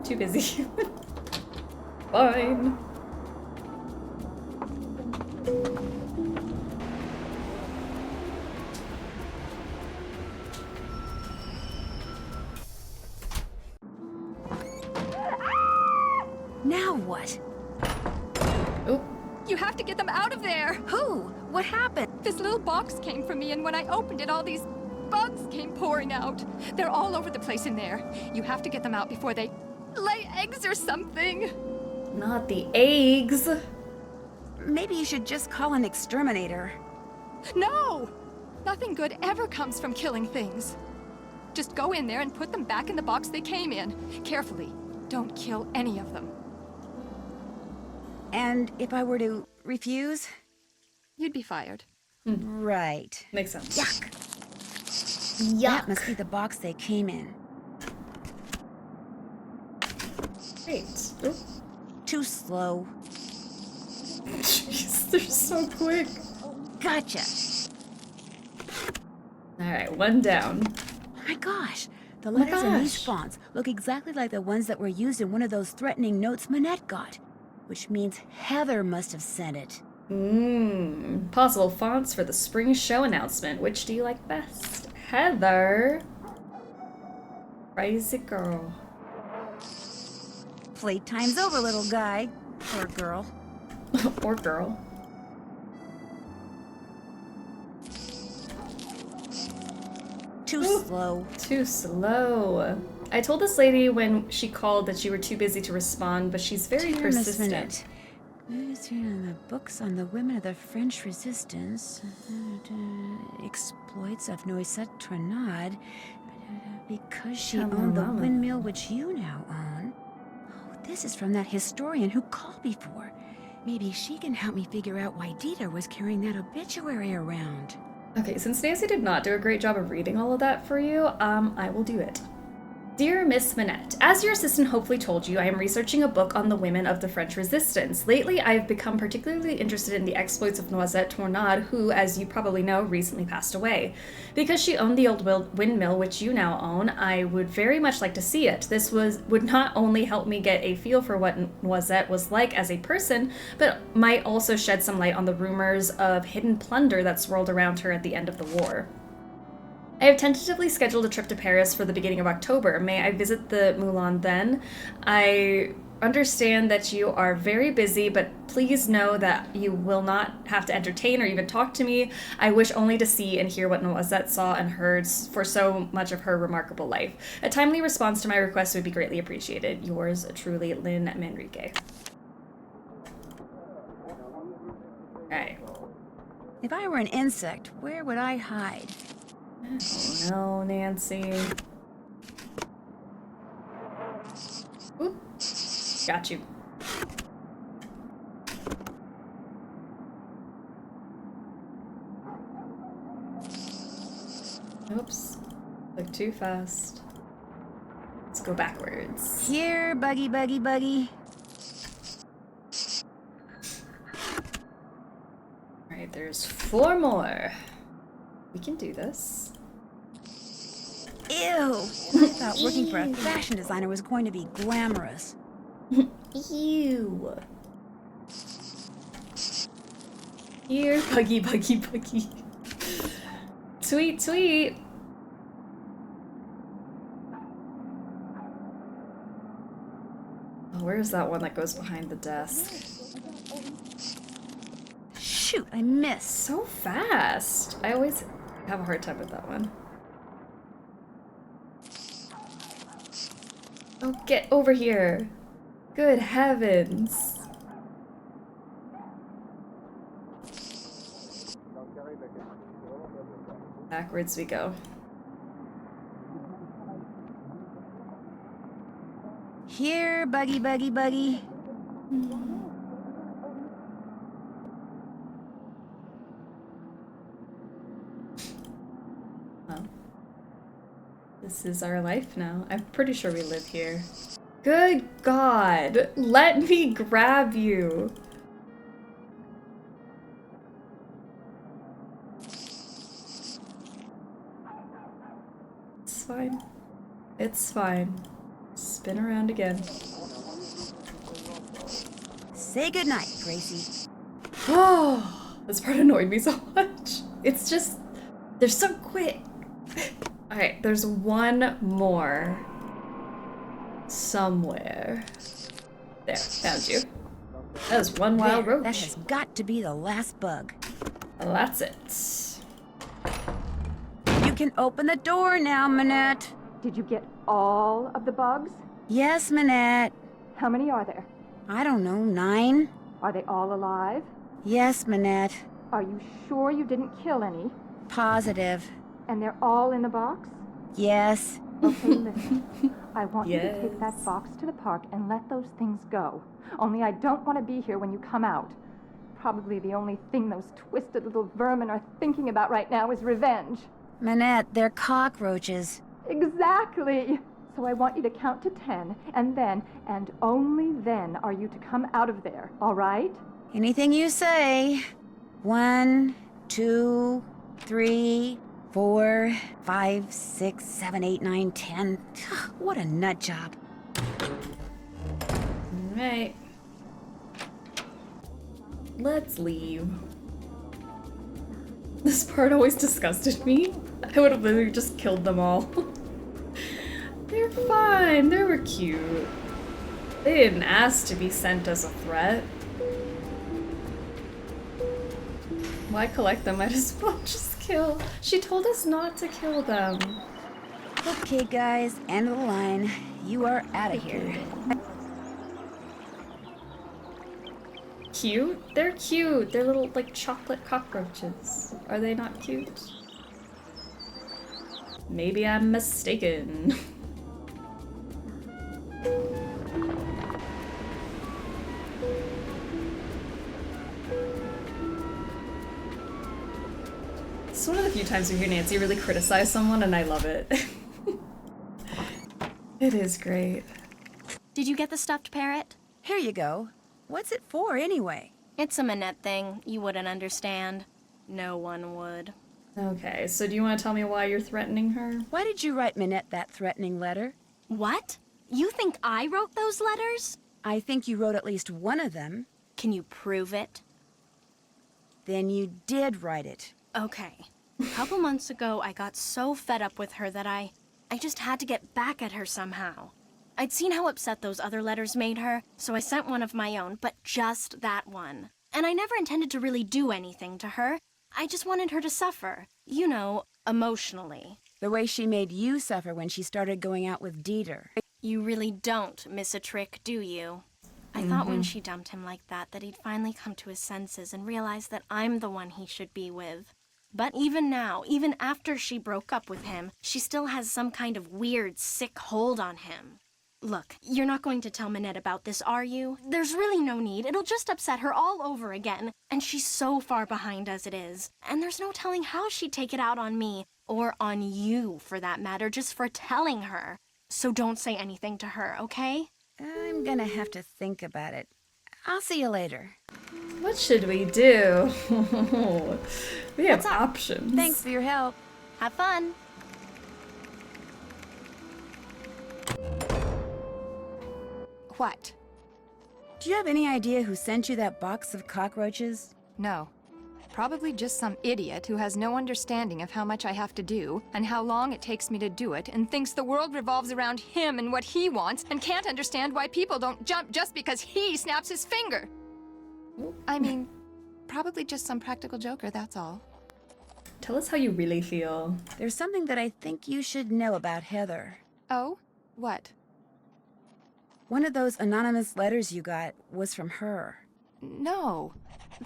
Too busy. Fine. Now what? Oh. You have to get them out of there! Who? What happened? This little box came from me, and when I opened it, all these bugs came pouring out. They're all over the place in there. You have to get them out before they lay eggs or something. Not the eggs. Maybe you should just call an exterminator. No! Nothing good ever comes from killing things. Just go in there and put them back in the box they came in. Carefully. Don't kill any of them. And if I were to refuse? You'd be fired. Right. Makes sense. Yuck. Yuck. That must be the box they came in. Great. Oh. Too slow. Jeez, they're so quick. Gotcha. Alright, one down. My gosh. The my letters in these gosh. fonts look exactly like the ones that were used in one of those threatening notes Manette got. Which means Heather must have sent it. Possible fonts for the spring show announcement. Which do you like best? Heather. Crazy girl. Playtime's over, little guy. Or girl. Or girl. Too slow. Too slow. I told this lady when she called that you were too busy to respond, but she's very Dear Miss persistent. Minute, the books on the women of the French resistance, exploits of Noisette Trenade, because she owned the windmill which you now own. Oh, this is from that historian who called before. Maybe she can help me figure out why Dieter was carrying that obituary around. Okay, since Nancy did not do a great job of reading all of that for you, I will do it. Dear Miss Minette, as your assistant hopefully told you, I am researching a book on the women of the French Resistance. Lately, I have become particularly interested in the exploits of Noisette Tornade, who, as you probably know, recently passed away. Because she owned the old windmill, which you now own, I would very much like to see it. This would not only help me get a feel for what Noisette was like as a person, but might also shed some light on the rumors of hidden plunder that swirled around her at the end of the war. I have tentatively scheduled a trip to Paris for the beginning of October. May I visit the Moulin then? I understand that you are very busy, but please know that you will not have to entertain or even talk to me. I wish only to see and hear what Noisette saw and heard for so much of her remarkable life. A timely response to my request would be greatly appreciated. Yours truly, Lynn Manrique. Alright. If I were an insect, where would I hide? Oh no, Nancy. Oop. Got you. Oops. Look too fast. Let's go backwards. Here, buggy, buggy, buggy. Alright, there's 4 more. We can do this. Ew! I thought working for a fashion designer was going to be glamorous. Ew. Here, buggy, buggy, buggy. Sweet, sweet. Oh, where's that one that goes behind the desk? Shoot, I missed. So fast. I always have a hard time with that one. Oh, get over here. Good heavens. Backwards we go. Here, buggy, buggy, buggy. This is our life now. I'm pretty sure we live here. Good God, let me grab you. It's fine. It's fine. Spin around again. Say goodnight, Gracie. Oh, this part annoyed me so much. It's just, they're so quick. Alright, there's one more. Somewhere. There, found you. That was one wild roach. That has got to be the last bug. Well, that's it. You can open the door now, Manette. Did you get all of the bugs? Yes, Manette. How many are there? I don't know, 9? Are they all alive? Yes, Manette. Are you sure you didn't kill any? Positive. And they're all in the box? Yes. Okay, listen. I want you to take that box to the park and let those things go. Only I don't want to be here when you come out. Probably the only thing those twisted little vermin are thinking about right now is revenge. Manette, they're cockroaches. Exactly! So I want you to count to 10, and then, and only then, are you to come out of there, all right? Anything you say. 1, 2, 3, 4, 5, 6, 7, 8, 9, 10. What a nut job. Alright. Let's leave. This part always disgusted me. I would have literally just killed them all. They're fine. They were cute. They didn't ask to be sent as a threat. Why collect them? Might as well just kill. She told us not to kill them. Okay, guys, end of the line. You are out of here. Cute? They're cute. They're little, like, chocolate cockroaches. Are they not cute? Maybe I'm mistaken. It's one of the few times we hear Nancy really criticize someone, and I love it. It is great. Did you get the stuffed parrot? Here you go. What's it for, anyway? It's a Manette thing. You wouldn't understand. No one would. Okay, so do you want to tell me why you're threatening her? Why did you write Manette that threatening letter? What? You think I wrote those letters? I think you wrote at least one of them. Can you prove it? Then you did write it. Okay. A couple months ago, I got so fed up with her that I just had to get back at her somehow. I'd seen how upset those other letters made her, so I sent one of my own, but just that one. And I never intended to really do anything to her. I just wanted her to suffer. You know, emotionally. The way she made you suffer when she started going out with Dieter. You really don't miss a trick, do you? I thought when she dumped him like that he'd finally come to his senses and realize that I'm the one he should be with. But even now, even after she broke up with him, she still has some kind of weird, sick hold on him. Look, you're not going to tell Manette about this, are you? There's really no need. It'll just upset her all over again. And she's so far behind as it is. And there's no telling how she'd take it out on me. Or on you, for that matter, just for telling her. So don't say anything to her, okay? I'm gonna have to think about it. I'll see you later. What should we do? We have options. Thanks for your help. Have fun. What? Do you have any idea who sent you that box of cockroaches? No. Probably just some idiot who has no understanding of how much I have to do and how long it takes me to do it and thinks the world revolves around him and what he wants and can't understand why people don't jump just because he snaps his finger. I mean, probably just some practical joker, that's all. Tell us how you really feel. There's something that I think you should know about Heather. Oh? What? One of those anonymous letters you got was from her. No.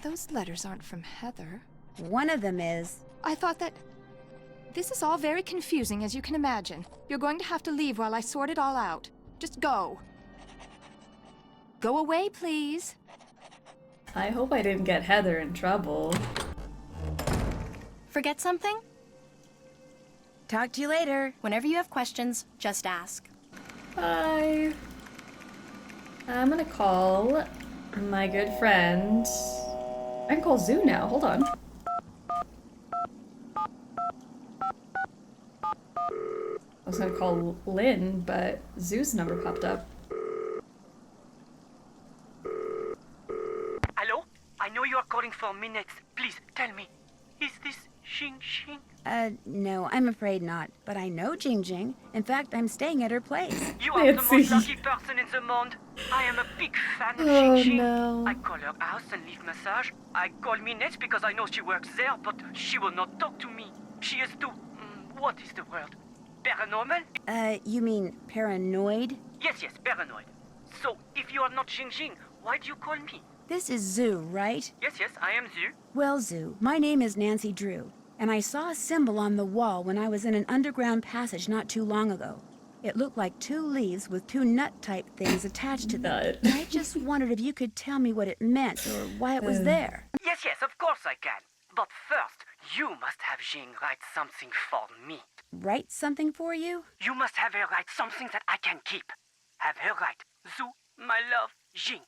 Those letters aren't from Heather. One of them is. I thought that... This is all very confusing, as you can imagine. You're going to have to leave while I sort it all out. Just go. Go away, please. I hope I didn't get Heather in trouble. Forget something? Talk to you later. Whenever you have questions, just ask. Bye. I'm gonna call my good friend. I can call Zoo now. Hold on. I was gonna call Lynn, but Zoo's number popped up. Hello? I know you are calling for minutes. Please, tell me. Is this Xing Xing? No, I'm afraid not. But I know Jing Jing. In fact, I'm staying at her place. You are the most lucky person in the monde. I am a big fan of Xing Xing. No. I call her house and leave massage. I call Minette because I know she works there, but she will not talk to me. She is too... what is the word? Paranormal? You mean paranoid? Yes, paranoid. So, if you are not Xing Xing, why do you call me? This is Zoo, right? Yes, I am Zhu. Well, Zoo, my name is Nancy Drew, and I saw a symbol on the wall when I was in an underground passage not too long ago. It looked like 2 leaves with 2 nut-type things attached to them. And I just wondered if you could tell me what it meant or why it was there. Yes, of course I can. But first, you must have Jing write something for me. Write something for you? You must have her write something that I can keep. Have her write, Zoo, my love, Jing.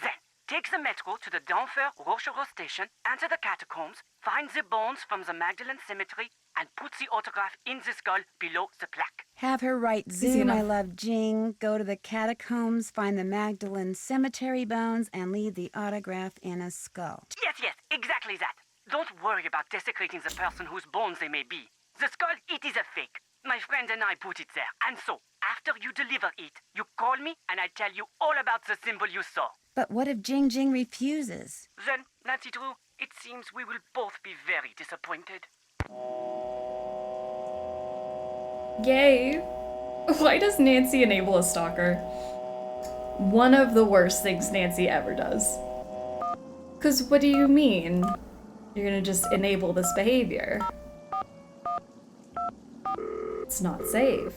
Then, take the metro to the Denfert Rochereau station, enter the catacombs, find the bones from the Magdalene Cemetery, and put the autograph in the skull below the plaque. Have her write, Zoo, my love, Jing, go to the catacombs, find the Magdalene Cemetery bones, and leave the autograph in a skull. Yes, exactly that. Don't worry about desecrating the person whose bones they may be. The skull, it is a fake. My friend and I put it there. And so, after you deliver it, you call me and I tell you all about the symbol you saw. But what if Jing Jing refuses? Then, Nancy Drew, it seems we will both be very disappointed. Yay. Why does Nancy enable a stalker? One of the worst things Nancy ever does. 'Cause what do you mean? You're gonna just enable this behavior. It's not safe.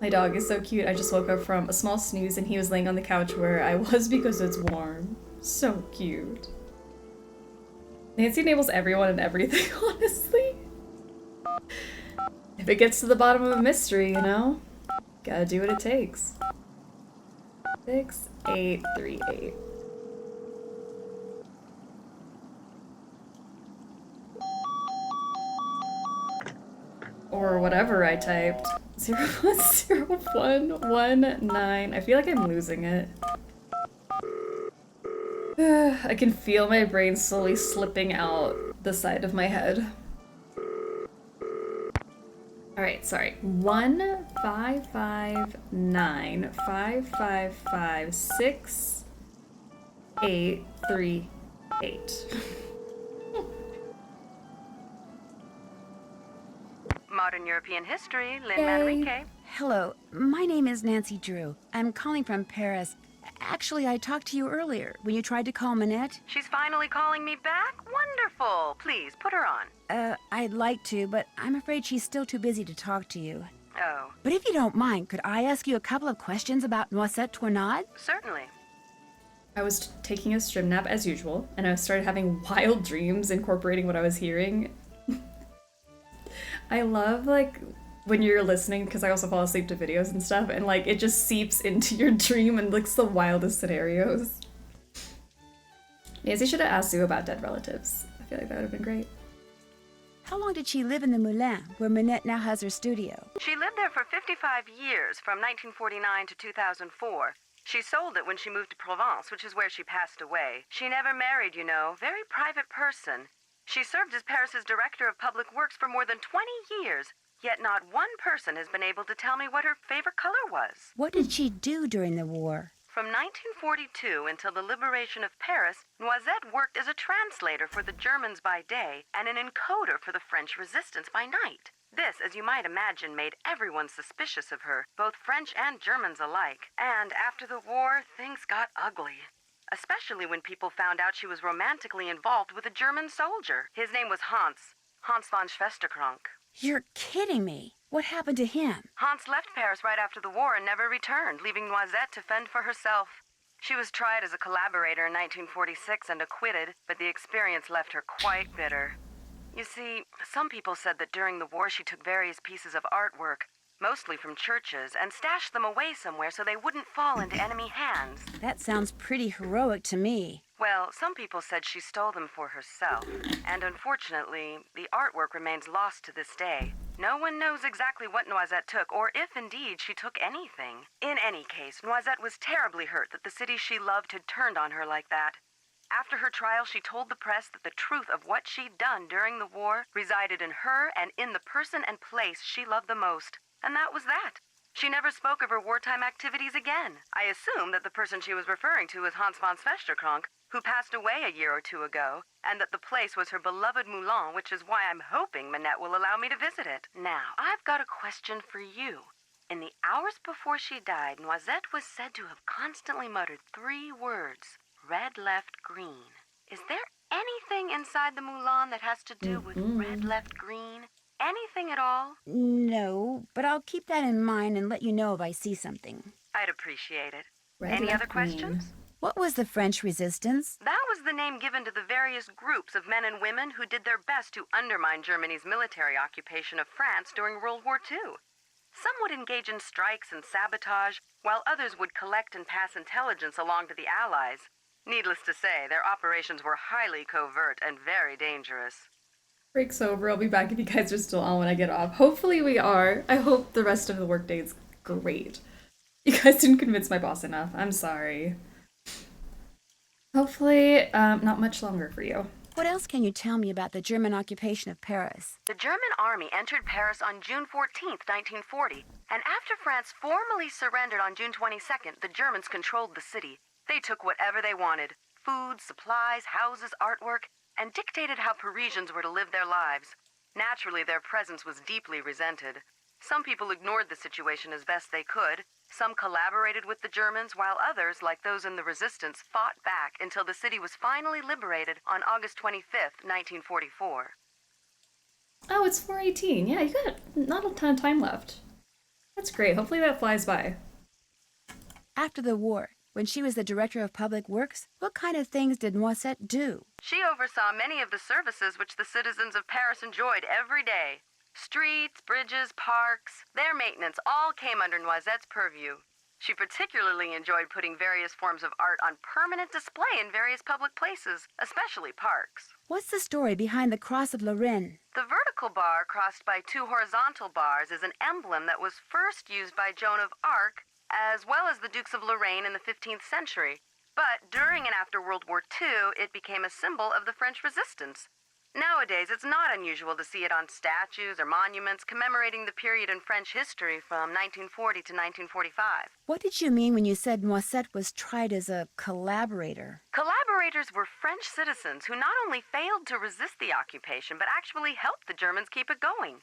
My dog is so cute. I just woke up from a small snooze and he was laying on the couch where I was because it's warm. So cute. Nancy enables everyone and everything, honestly. If it gets to the bottom of a mystery, you know? Gotta do what it takes. 6838. Or whatever I typed. 01019. I feel like I'm losing it. I can feel my brain slowly slipping out the side of my head. Alright, sorry. 15595568838. Modern European History, Lynn Manrique. Hello, my name is Nancy Drew. I'm calling from Paris. Actually, I talked to you earlier when you tried to call Minette. She's finally calling me back? Wonderful. Please, put her on. I'd like to, but I'm afraid she's still too busy to talk to you. Oh. But if you don't mind, could I ask you a couple of questions about Noisette Tornade? Certainly. I was taking a stream nap as usual, and I started having wild dreams incorporating what I was hearing. I love, like, when you're listening, because I also fall asleep to videos and stuff, and, like, it just seeps into your dream and looks the wildest scenarios. Nancy should have asked you about dead relatives. I feel like that would have been great. How long did she live in the Moulin, where Minette now has her studio? She lived there for 55 years, from 1949 to 2004. She sold it when she moved to Provence, which is where she passed away. She never married, you know. Very private person. She served as Paris's Director of Public Works for more than 20 years, yet not one person has been able to tell me what her favorite color was. What did she do during the war? From 1942 until the liberation of Paris, Noisette worked as a translator for the Germans by day and an encoder for the French resistance by night. This, as you might imagine, made everyone suspicious of her, both French and Germans alike. And after the war, things got ugly. Especially when people found out she was romantically involved with a German soldier. His name was Hans von Schwesterkrank. You're kidding me. What happened to him? Hans left Paris right after the war and never returned, leaving Noisette to fend for herself. She was tried as a collaborator in 1946 and acquitted, but the experience left her quite bitter. You see, some people said that during the war she took various pieces of artwork, mostly from churches, and stashed them away somewhere so they wouldn't fall into enemy hands. That sounds pretty heroic to me. Well, some people said she stole them for herself, and unfortunately, the artwork remains lost to this day. No one knows exactly what Noisette took, or if indeed she took anything. In any case, Noisette was terribly hurt that the city she loved had turned on her like that. After her trial, she told the press that the truth of what she'd done during the war resided in her and in the person and place she loved the most. And that was that. She never spoke of her wartime activities again. I assume that the person she was referring to was Hans von Svesterkrank, who passed away a year or two ago, and that the place was her beloved Moulin, which is why I'm hoping Minette will allow me to visit it. Now, I've got a question for you. In the hours before she died, Noisette was said to have constantly muttered 3 words. Red, left, green. Is there anything inside the Moulin that has to do with red, left, green? Anything at all? No, but I'll keep that in mind and let you know if I see something. I'd appreciate it. Red, Any left, other questions? What was the French resistance? That was the name given to the various groups of men and women who did their best to undermine Germany's military occupation of France during World War II. Some would engage in strikes and sabotage, while others would collect and pass intelligence along to the Allies. Needless to say, their operations were highly covert and very dangerous. Break's over. I'll be back if you guys are still on when I get off. Hopefully we are. I hope the rest of the workday is great. You guys didn't convince my boss enough. I'm sorry. Hopefully, not much longer for you. What else can you tell me about the German occupation of Paris? The German army entered Paris on June 14th, 1940, and after France formally surrendered on June 22nd, the Germans controlled the city. They took whatever they wanted, food, supplies, houses, artwork, and dictated how Parisians were to live their lives. Naturally, their presence was deeply resented. Some people ignored the situation as best they could. Some collaborated with the Germans, while others, like those in the resistance, fought back until the city was finally liberated on August 25th, 1944. Oh, it's 4:18. Yeah, you got not a ton of time left. That's great. Hopefully that flies by. After the war, when she was the director of public works, what kind of things did Noisette do? She oversaw many of the services which the citizens of Paris enjoyed every day. Streets, bridges, parks, their maintenance all came under Noisette's purview. She particularly enjoyed putting various forms of art on permanent display in various public places, especially parks. What's the story behind the Cross of Lorraine? The vertical bar crossed by 2 horizontal bars is an emblem that was first used by Joan of Arc, as well as the Dukes of Lorraine in the 15th century. But during and after World War II, it became a symbol of the French resistance. Nowadays, it's not unusual to see it on statues or monuments commemorating the period in French history from 1940 to 1945. What did you mean when you said Noisette was tried as a collaborator? Collaborators were French citizens who not only failed to resist the occupation, but actually helped the Germans keep it going.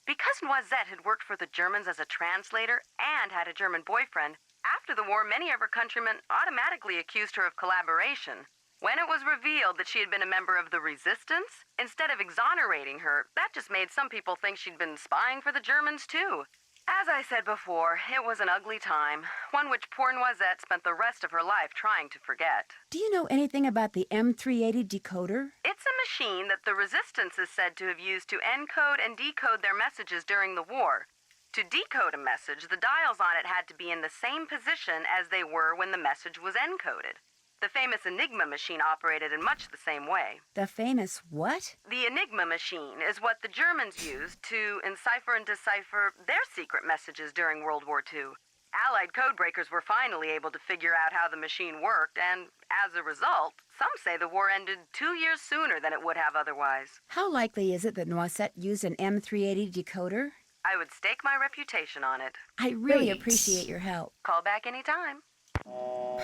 Because Noisette had worked for the Germans as a translator and had a German boyfriend, after the war, many of her countrymen automatically accused her of collaboration. When it was revealed that she had been a member of the resistance, instead of exonerating her, that just made some people think she'd been spying for the Germans too. As I said before, it was an ugly time, one which poor Noisette spent the rest of her life trying to forget. Do you know anything about the M380 decoder? It's a machine that the resistance is said to have used to encode and decode their messages during the war. To decode a message, the dials on it had to be in the same position as they were when the message was encoded. The famous Enigma machine operated in much the same way. The famous what? The Enigma machine is what the Germans used to encipher and decipher their secret messages during World War II. Allied codebreakers were finally able to figure out how the machine worked, and as a result, some say the war ended 2 years sooner than it would have otherwise. How likely is it that Noisette used an M380 decoder? I would stake my reputation on it. I really appreciate your help. Call back anytime.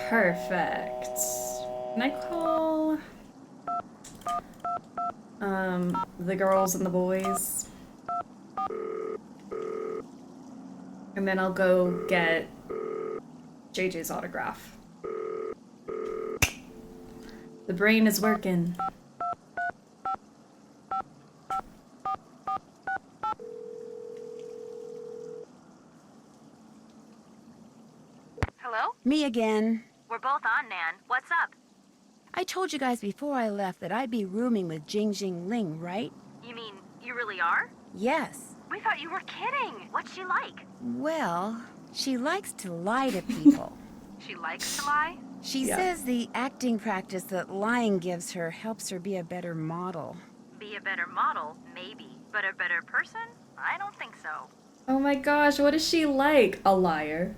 Perfect. Can I call the girls and the boys? And then I'll go get JJ's autograph. The brain is working. Hello? Me again. We're both on, Nan. What's up? I told you guys before I left that I'd be rooming with Jing Ling, right? You mean You really are? Yes. We thought you were kidding. What's she like? Well, she likes to lie to people. She likes to lie? She says the acting practice that lying gives her helps her be a better model. Be a better model, maybe. But a better person? I don't think so. Oh my gosh, what is she like? A liar.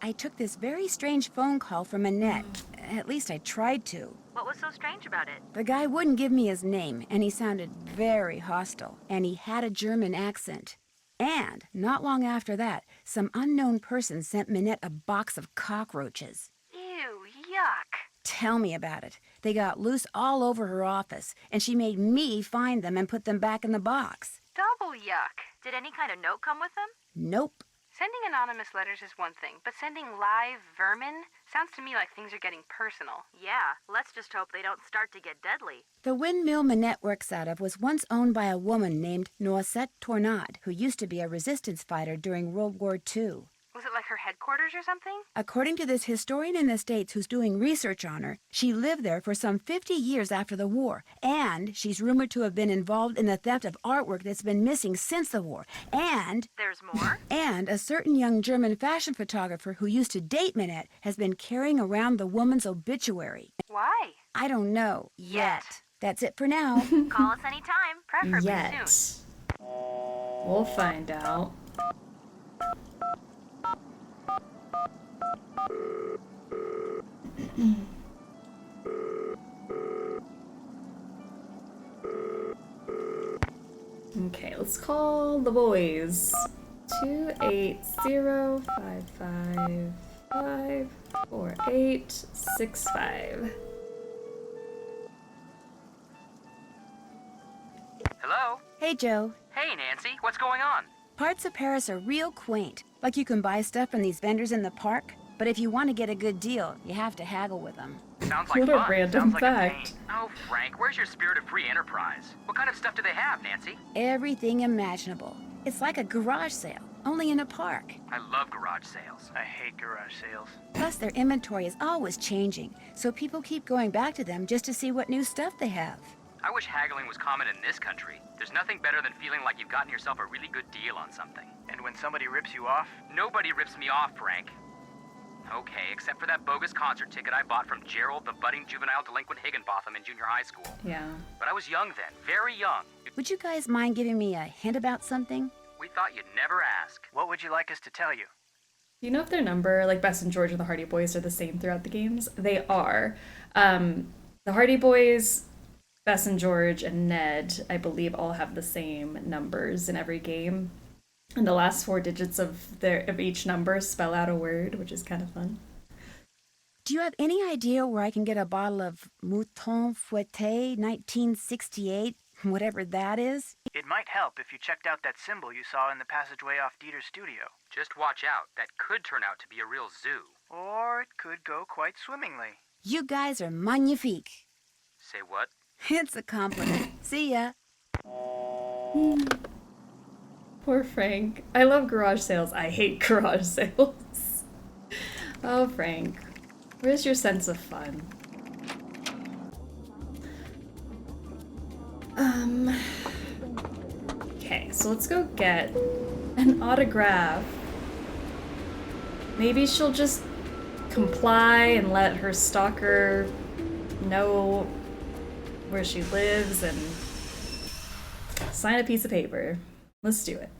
I took this very strange phone call from Annette. At least I tried to. What was so strange about it? The guy wouldn't give me his name, and he sounded very hostile, and he had a German accent. And, not long after that, some unknown person sent Minette a box of cockroaches. Ew, yuck. Tell me about it. They got loose all over her office, and she made me find them and put them back in the box. Double yuck. Did any kind of note come with them? Nope. Sending anonymous letters is one thing, but sending live vermin sounds to me like things are getting personal. Yeah, let's just hope they don't start to get deadly. The windmill Minette works out of was once owned by a woman named Noisette Tornade, who used to be a resistance fighter during World War II. Was it like her headquarters or something? According to this historian in the States who's doing research on her, she lived there for some 50 years after the war, and she's rumored to have been involved in the theft of artwork that's been missing since the war, and... There's more? And a certain young German fashion photographer who used to date Minette has been carrying around the woman's obituary. Why? I don't know. Yet. That's it for now. Call us anytime, preferably Yet. soon. We'll find out. Okay, let's call the boys. 280554865. Hello? Hey, Joe. Hey, Nancy. What's going on? Parts of Paris are real quaint. Like you can buy stuff from these vendors in the park, but if you want to get a good deal, you have to haggle with them. Sounds like What a fun. random Sounds like fact. a pain. Oh, Frank, where's your spirit of free enterprise? What kind of stuff do they have, Nancy? Everything imaginable. It's like a garage sale, only in a park. I love garage sales. I hate garage sales. Plus, their inventory is always changing, so people keep going back to them just to see what new stuff they have. I wish haggling was common in this country. There's nothing better than feeling like you've gotten yourself a really good deal on something. And when somebody rips you off? Nobody rips me off, Frank. Okay, except for that bogus concert ticket I bought from Gerald, the budding juvenile delinquent Higginbotham in junior high school. Yeah. But I was young then, very young. Would you guys mind giving me a hint about something? We thought you'd never ask. What would you like us to tell you? Do you know if their number, like Bess and George and the Hardy Boys, are the same throughout the games? They are. The Hardy Boys, Bess and George, and Ned, I believe, all have the same numbers in every game. And the last 4 digits of each number spell out a word, which is kind of fun. Do you have any idea where I can get a bottle of Mouton Fouetté 1968, whatever that is? It might help if you checked out that symbol you saw in the passageway off Dieter's studio. Just watch out. That could turn out to be a real zoo. Or it could go quite swimmingly. You guys are magnifique. Say what? It's a compliment. See ya. Poor Frank. I love garage sales. I hate garage sales. Oh, Frank. Where's your sense of fun? Okay, so let's go get an autograph. Maybe she'll just comply and let her stalker know where she lives and sign a piece of paper. Let's do it.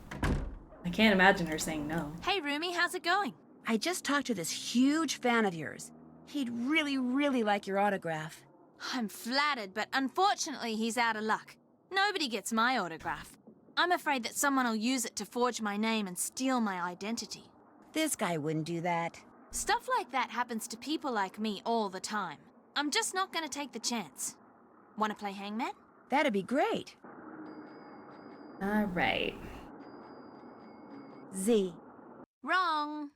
I can't imagine her saying no. Hey, Rumi, how's it going? I just talked to this huge fan of yours. He'd really, really like your autograph. I'm flattered, but unfortunately he's out of luck. Nobody gets my autograph. I'm afraid that someone will use it to forge my name and steal my identity. This guy wouldn't do that. Stuff like that happens to people like me all the time. I'm just not gonna take the chance. Wanna play hangman? That'd be great. All right. Z. Wrong.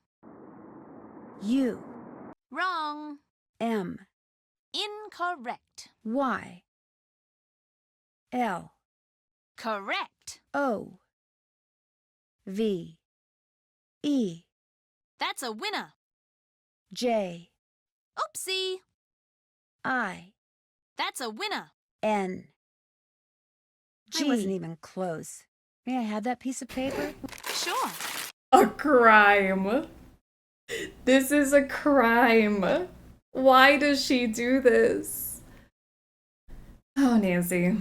U. Wrong. M. Incorrect. Y. L. Correct. O. V. E. That's a winner. J. Oopsie. I. That's a winner. N. I wasn't even close. May I have that piece of paper? Sure. A crime. This is a crime. Why does she do this? Oh, Nancy.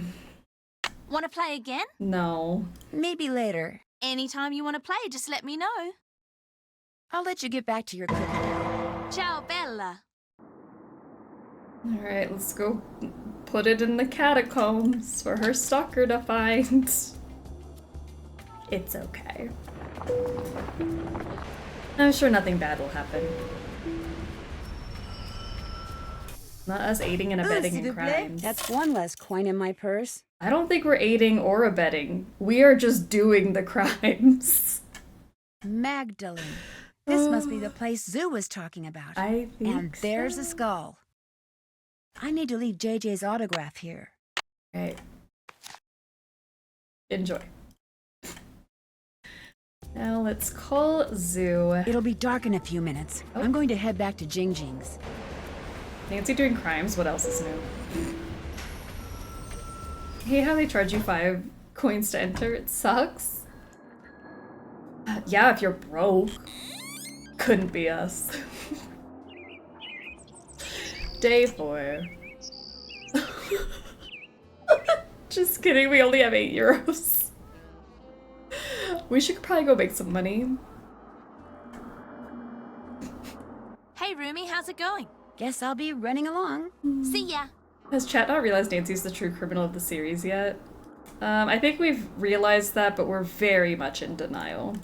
Want to play again? No. Maybe later. Anytime you want to play, just let me know. I'll let you get back to your cooking. Ciao, Bella. Alright, let's go put it in the catacombs for her stalker to find. It's okay. I'm sure nothing bad will happen. Not us aiding and abetting in crimes. That's one less coin in my purse. I don't think we're aiding or abetting. We are just doing the crimes. Magdalene. This must be the place Zoo was talking about. I think And there's a skull. I need to leave JJ's autograph here. Right. Enjoy. Now let's call Zoo. It'll be dark in a few minutes. I'm going to head back to Jing Jing's. Nancy doing crimes, what else is new? Hate how they charge you 5 coins to enter, it sucks. Yeah, if you're broke. Couldn't be us. Day 4. Just kidding, we only have 8 euros. We should probably go make some money. Hey, Rumi, how's it going? Guess I'll be running along. See ya. Has chat not realized Nancy's the true criminal of the series yet? I think we've realized that, but we're very much in denial.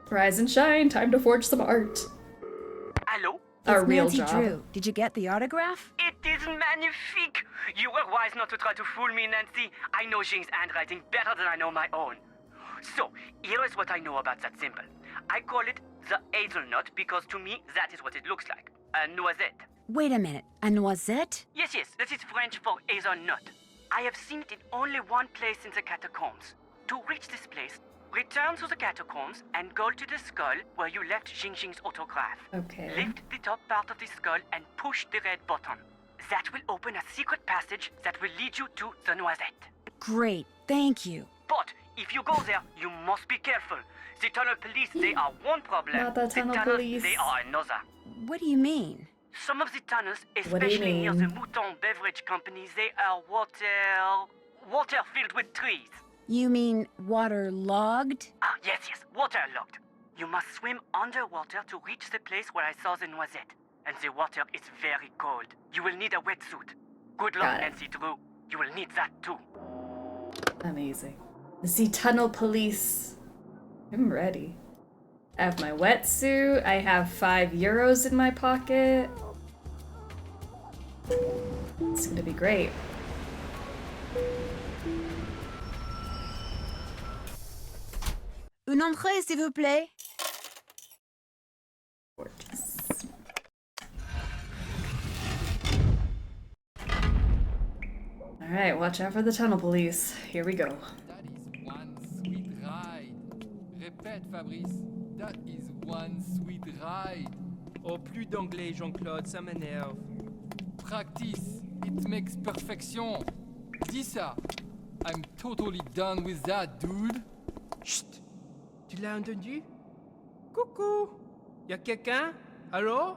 Rise and shine, time to forge some art. Hello? Our It's real Nancy job. Drew. Did you get the autograph? It is magnifique! You were wise not to try to fool me, Nancy. I know Jing's handwriting better than I know my own. So, here is what I know about that symbol. I call it the hazelnut because to me that is what it looks like. A noisette. Wait a minute. A noisette? Yes, that is French for hazelnut. I have seen it in only one place in the catacombs. To reach this place, return to the catacombs and go to the skull where you left Jing's autograph. Okay. Lift the top part of the skull and push the red button. That will open a secret passage that will lead you to the noisette. Great. Thank you. But if you go there, you must be careful. The tunnel police, they are one problem. Not the tunnel tunnels, police. they are another. What do you mean? Some of the tunnels, What do you especially near the mean? Mouton beverage company, they are water filled with trees. You mean waterlogged? Ah, yes, waterlogged. You must swim underwater to reach the place where I saw the noisette. And the water is very cold. You will need a wetsuit. Good luck, Got it. Nancy Drew. You will need that too. Amazing. The tunnel police. I'm ready. I have my wetsuit. I have 5 euros in my pocket. It's gonna be great. Une entrée, s'il vous plaît. Gorgeous. Alright, watch out for the tunnel police. Here we go. That is one sweet ride. Répète, Fabrice. That is one sweet ride. Oh, plus d'anglais, Jean-Claude, ça m'énerve. Practice. It makes perfection. Dis ça. I'm totally done with that, dude. Chut! Tu l'as entendu? Coucou! Y'a quelqu'un? Allô?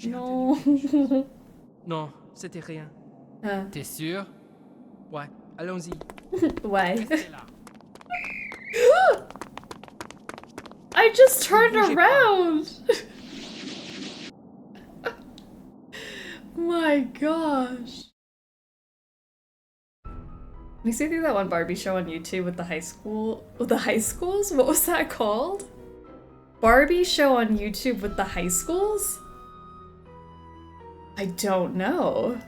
Non. Non, c'était rien. T'es sûr? Ouais, allons-y. Ouais. I just turned around! My gosh. You see through that one Barbie show on YouTube with the high school, with the high schools? What was that called? Barbie show on YouTube with the high schools? I don't know.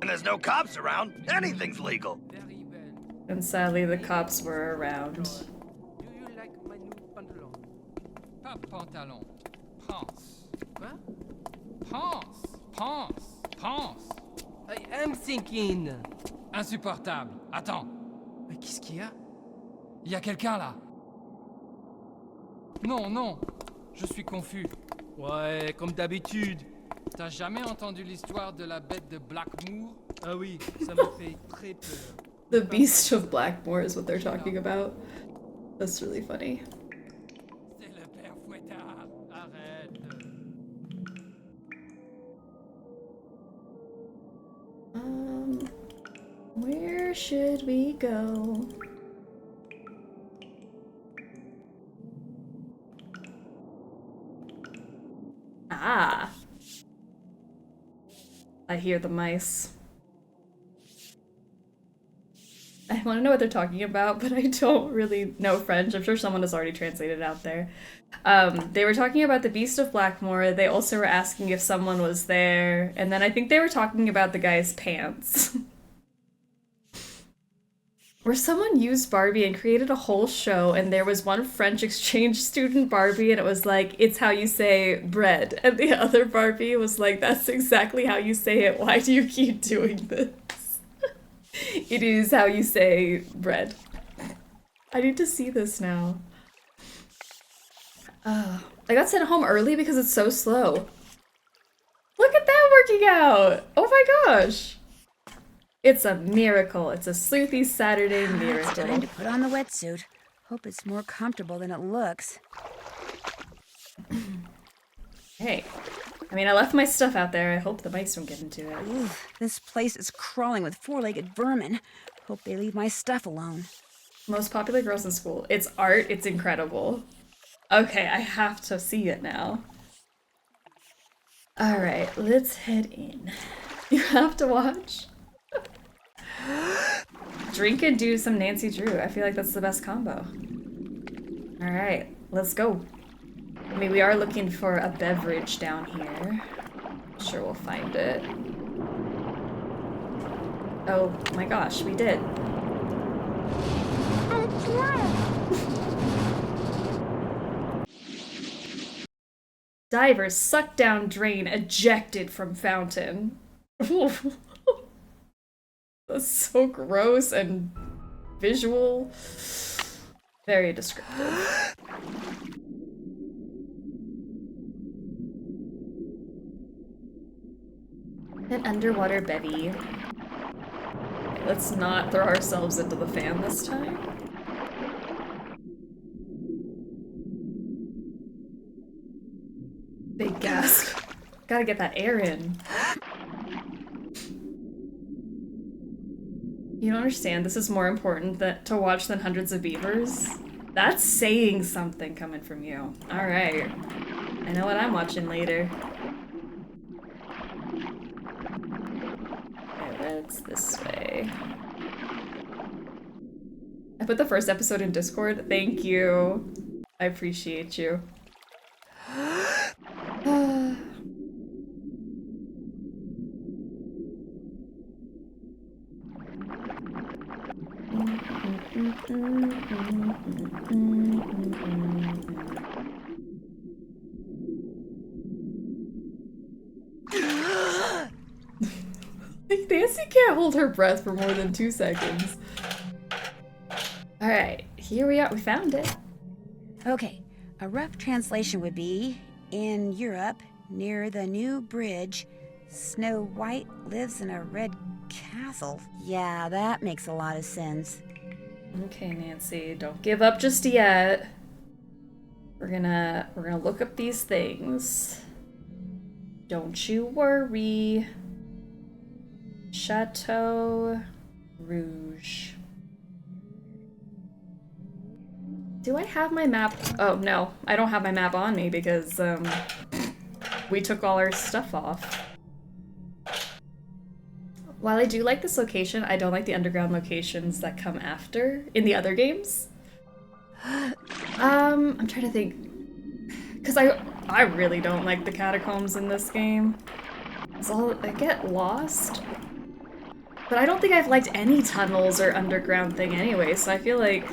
And there's no cops around. Anything's legal. And sadly the cops were around. Do you like my new pantalon? Pas pantalon. Pense. Quoi? Pense. I am thinking. Insupportable. Attends. Mais qu'est-ce qu'il y a? Y a quelqu'un là? Non, non, je suis confus. Ouais, comme d'habitude. T'as jamais entendu l'histoire de la bête de Blackmoor? Ah oui, ça m'a fait très peur. The Beast of Blackmoor is what they're talking about. That's really funny. C'est le père Fouettard. Arrête. Where should we go? Ah. I hear the mice. I want to know what they're talking about, but I don't really know French. I'm sure someone has already translated it out there. They were talking about the Beast of Blackmoor. They also were asking if someone was there. And then I think they were talking about the guy's pants. Where someone used Barbie and created a whole show, and there was one French exchange student Barbie, and it was like, it's how you say bread. And the other Barbie was like, that's exactly how you say it. Why do you keep doing this? It is how you say bread. I need to see this now. I got sent home early because it's so slow. Look at that working out! Oh my gosh! It's a miracle. It's a Sleuthy Saturday miracle. It's time to put on the wetsuit. Hope it's more comfortable than it looks. Hey, I mean, I left my stuff out there. I hope the mice don't get into it. Ooh, this place is crawling with four-legged vermin. Hope they leave my stuff alone. Most popular girls in school. It's art. It's incredible. Okay, I have to see it now. Alright, let's head in. You have to watch. Drink and do some Nancy Drew. I feel like that's the best combo. Alright, let's go. I mean, we are looking for a beverage down here. I'm sure we'll find it. Oh my gosh, we did. Divers suck down drain ejected from fountain. That's so gross and visual. Very descriptive. An underwater bevy. Let's not throw ourselves into the fan this time. Big gasp. Gotta get that air in. You don't understand, this is more important to watch than hundreds of beavers? That's saying something coming from you. Alright. I know what I'm watching later. Okay, that's this way. I put the first episode in Discord. Thank you. I appreciate you. Nancy can't hold her breath for more than 2 seconds. Alright, here we are. We found it. Okay, a rough translation would be, in Europe, near the new bridge, Snow White lives in a red castle. Yeah, that makes a lot of sense. Okay, Nancy, don't give up just yet. We're gonna look up these things. Don't you worry. Chateau Rouge. Do I have my map? Oh, no. I don't have my map on me because, we took all our stuff off. While I do like this location, I don't like the underground locations that come after in the other games. I'm trying to think. Because I really don't like the catacombs in this game. So I get lost. But I don't think I've liked any tunnels or underground thing anyway, so I feel like...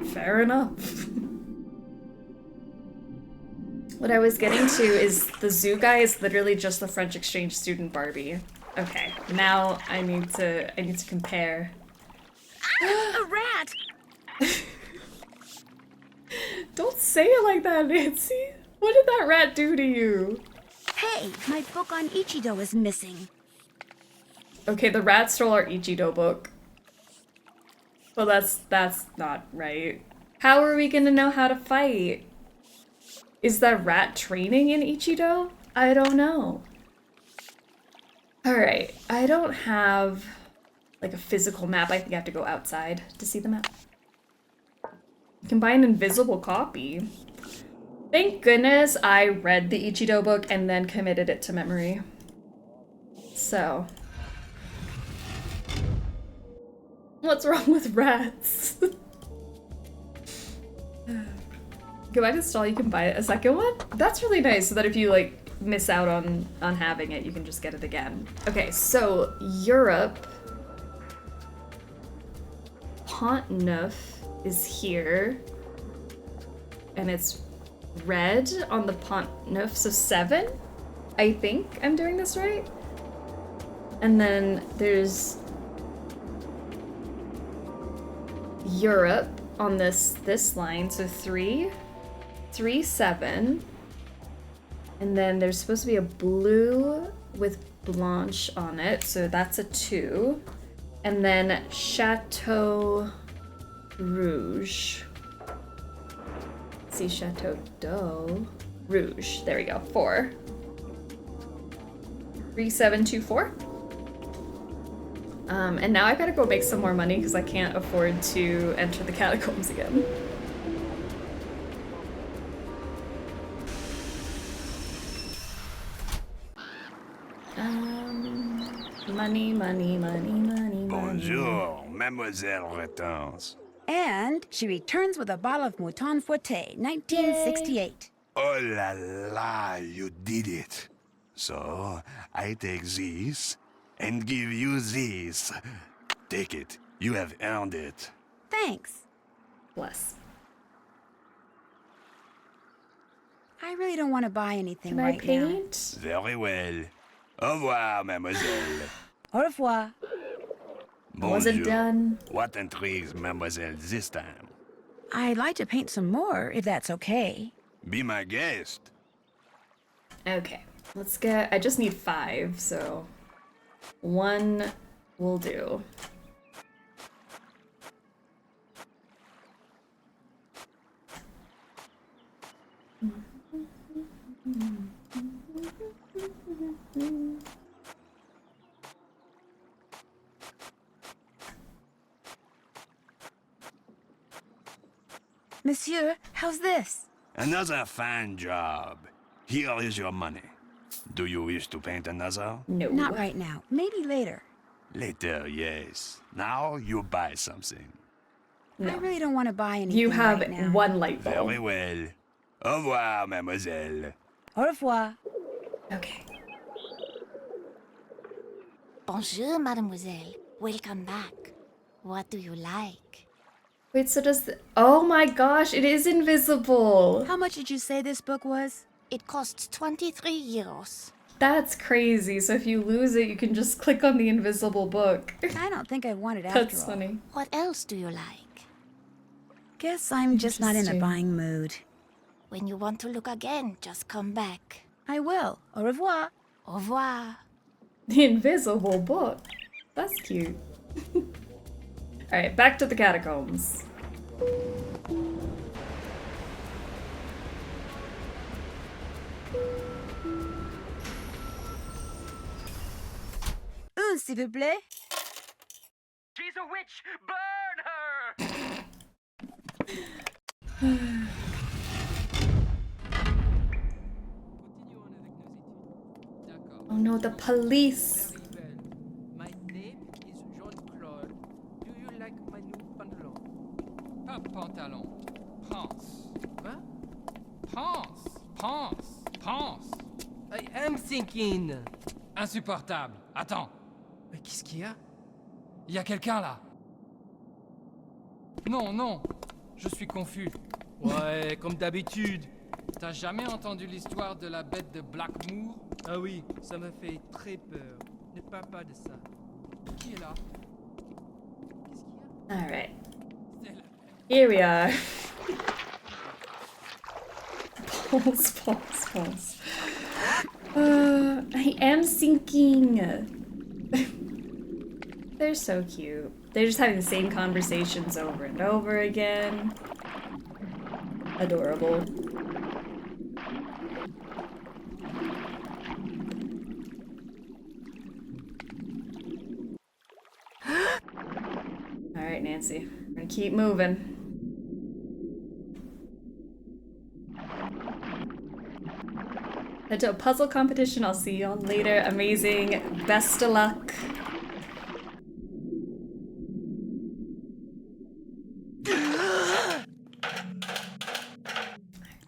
fair enough. What I was getting to is the zoo guy is literally just the French exchange student Barbie. Okay, now I need to compare. Ah, a rat! say it like that, Nancy. What did that rat do to you? Hey, my book on Ichido is missing. Okay, the rat stole our Ichido book. Well, that's not right. How are we gonna know how to fight? Is that rat training in Ichido? I don't know. Alright, I don't have like a physical map. I think I have to go outside to see the map. You can buy an invisible copy. Thank goodness I read the Ichido book and then committed it to memory. So. What's wrong with rats? Go back to the stall, you can buy a second one? That's really nice, so that if you like miss out on having it, you can just get it again. Okay, so Europe. Pont-Neuf is here. And it's red on the Pont-Neuf, so 7? I think I'm doing this right. And then there's Europe on this line, so 3, 3, 7. And then there's supposed to be a blue with Blanche on it, so that's a 2. And then Chateau Rouge. Let's see, Chateau d'Eau Rouge. There we go, 4. 3, 7, 2, 4. And now I gotta go make some more money because I can't afford to enter the catacombs again. Money, money, money, money, Bonjour, Mademoiselle Hortense. And she returns with a bottle of Mouton Foueté, 1968. Oh la la, you did it. So, I take this and give you this. Take it. You have earned it. Thanks. Bless. I really don't want to buy anything Can right I paint? now. Very well. Au revoir, mademoiselle. Au revoir. Wasn't done. What intrigues mademoiselle this time? I'd like to paint some more, if that's okay. Be my guest. Okay, let's get, I just need 5, so 1 will do. Monsieur, how's this? Another fine job. Here is your money. Do you wish to paint another? No. Not right now. Maybe later. Later, yes. Now you buy something. I really don't want to buy anything You have right now. 1 light bulb. Very well. Au revoir, mademoiselle. Au revoir. Okay. Bonjour, mademoiselle. Welcome back. What do you like? Wait, so does oh my gosh, it is invisible. How much did you say this book was? It costs 23 euros. That's crazy. So if you lose it, you can just click on the invisible book. I don't think I want it after That's all. funny. What else do you like? Guess I'm just not in a Interesting. buying mood. When you want to look again, just come back. I will. Au revoir. Au revoir. The invisible book. That's cute. Alright, back to the catacombs. S'il vous plaît. She's a witch! Burn her! Oh no, the police. My name is Jean-Claude. Do you like my new pantalon? Pas pantalon. Pense. Quoi? Pense. Pense. Pense. I am thinking. Insupportable. Attends. Mais qu'est-ce qu'il y a? Il y a quelqu'un là. Non, non. Je suis confus. Ouais, comme d'habitude. T'as jamais entendu l'histoire de la bête de Blackmoor? Ah oui, ça m'a fait très peur. Ne parle pas de ça. Qui est là? Alright. Here we are. False. I am sinking. They're so cute. They're just having the same conversations over and over again. Adorable. Alright, Nancy. We're gonna keep moving. Head to a puzzle competition. I'll see y'all later. Amazing. Best of luck.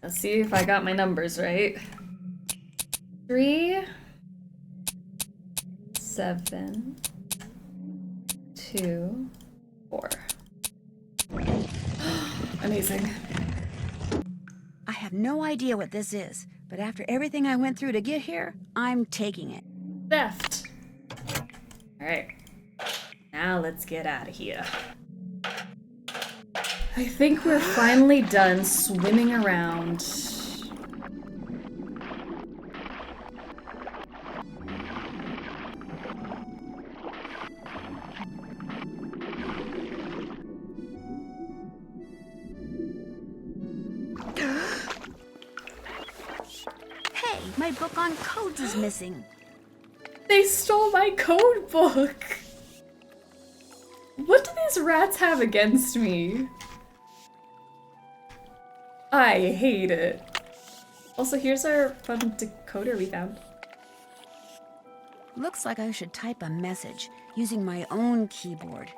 Let's see if I got my numbers right. 3, 7, 2, 4. Amazing. I have no idea what this is, but after everything I went through to get here, I'm taking it. Theft. Alright. Now let's get out of here. I think we're finally done swimming around. Hey, my book on codes is missing. They stole my code book! What do these rats have against me? I hate it. Also, here's our fun decoder we found. Looks like I should type a message using my own keyboard.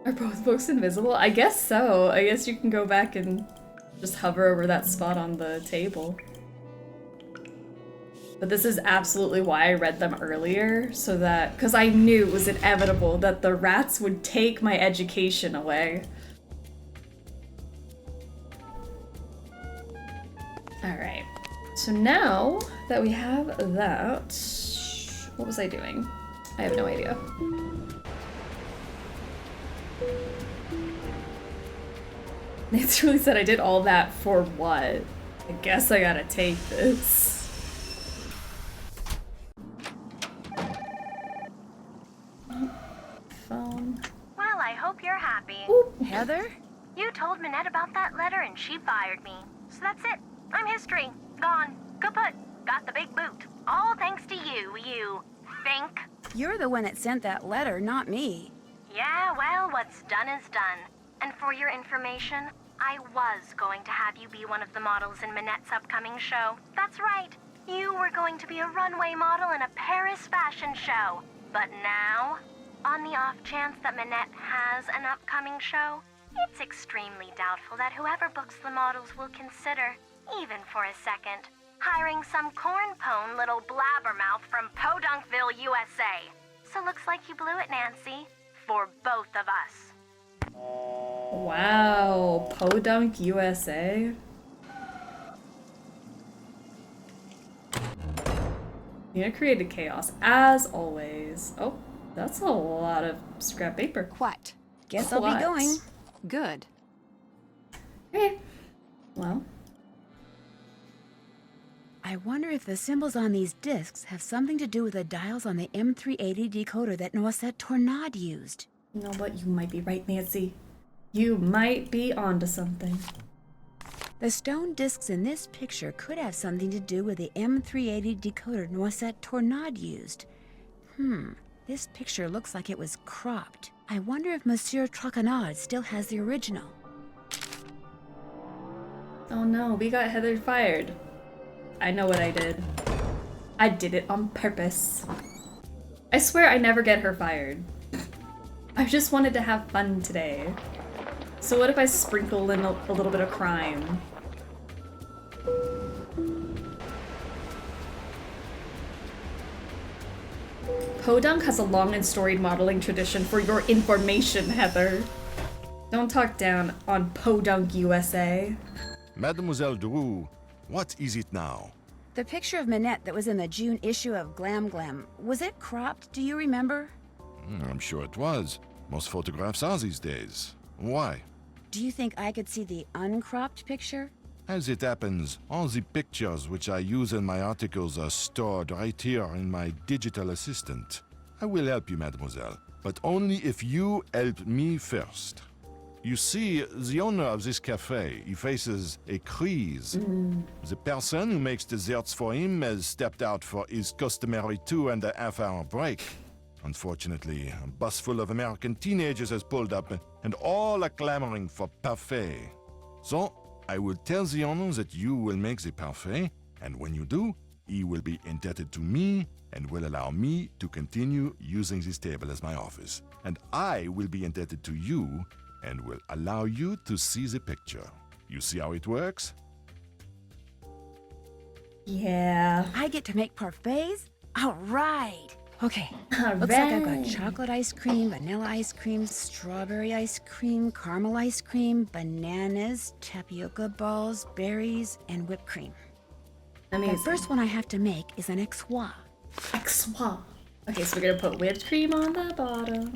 Are both books invisible? I guess so. I guess you can go back and just hover over that spot on the table. But this is absolutely why I read them earlier, so that, because I knew it was inevitable that the rats would take my education away. Alright, so now that we have that, what was I doing? I have no idea. Nancy really said I did all that for what? I guess I gotta take this. Phone. Well, I hope you're happy. Ooh. Heather? You told Minette about that letter and she fired me. So that's it. I'm history. Gone. Kaput. Got the big boot. All thanks to you, you think. You're the one that sent that letter, not me. Yeah, well, what's done is done. And for your information, I was going to have you be one of the models in Minette's upcoming show. That's right. You were going to be a runway model in a Paris fashion show. But now, on the off chance that Minette has an upcoming show, it's extremely doubtful that whoever books the models will consider, even for a second, hiring some corn-pone little blabbermouth from Podunkville, USA. So looks like you blew it, Nancy. For both of us. Wow, Podunk, USA? Nina created chaos, as always. Oh, that's a lot of scrap paper. What? Guess I'll be going. Good. Okay. Well. I wonder if the symbols on these discs have something to do with the dials on the M380 decoder that Noisette Tornade used. You know what? You might be right, Nancy. You might be onto something. The stone discs in this picture could have something to do with the M380 decoder Noisette Tornade used. This picture looks like it was cropped. I wonder if Monsieur Traquenard still has the original. Oh no, we got Heather fired. I know what I did. I did it on purpose. I swear I never get her fired. I just wanted to have fun today. So what if I sprinkle in a little bit of crime? Podunk has a long and storied modeling tradition, for your information, Heather. Don't talk down on Podunk, USA. Mademoiselle Drew, what is it now? The picture of Minette that was in the June issue of Glam Glam, was it cropped? Do you remember? I'm sure it was. Most photographs are these days. Why? Do you think I could see the uncropped picture? As it happens, all the pictures which I use in my articles are stored right here in my digital assistant. I will help you, mademoiselle, but only if you help me first. You see, the owner of this cafe, he faces a crise. The person who makes desserts for him has stepped out for his customary 2.5-hour break. Unfortunately, a bus full of American teenagers has pulled up, and all are clamoring for parfait. So, I will tell the owner that you will make the parfait, and when you do, he will be indebted to me and will allow me to continue using this table as my office. And I will be indebted to you and will allow you to see the picture. You see how it works? Yeah. I get to make parfaits? All right. Okay. All Looks like I've got right. chocolate ice cream, vanilla ice cream, strawberry ice cream, caramel ice cream, bananas, tapioca balls, berries, and whipped cream. Amazing. The first one I have to make is an XY. XY. Okay, so we're gonna put whipped cream on the bottom.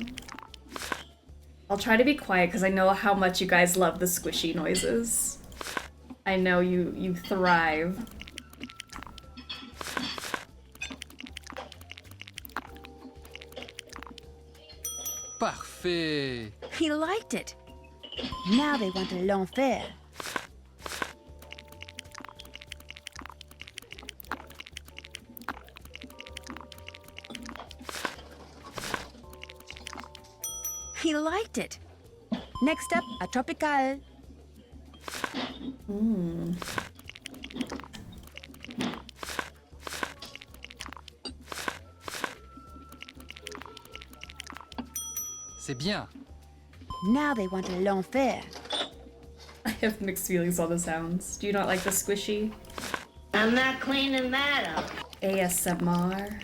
I'll try to be quiet because I know how much you guys love the squishy noises. I know you thrive. Parfait. He liked it. Now they want l'enfer. He liked it. Next up, a tropical. C'est bien. Now they want l'enfer. I have mixed feelings on the sounds. Do you not like the squishy? I'm not cleaning that up. ASMR.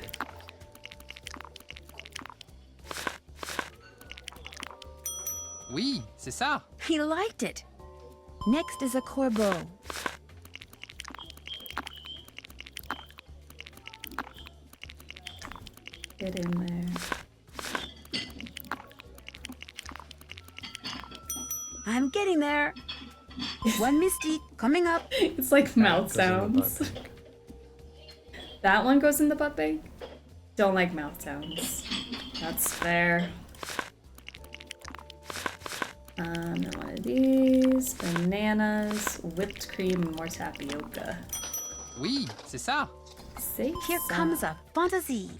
Oui, c'est ça. He liked it. Next is a corbeau. Get in there. I'm getting there. One mystique coming up. It's like mouth sounds. That one goes in the butt bag? Don't like mouth sounds. That's fair. And one of these, bananas, whipped cream, more tapioca. Oui, c'est ça. Here comes a fantasy.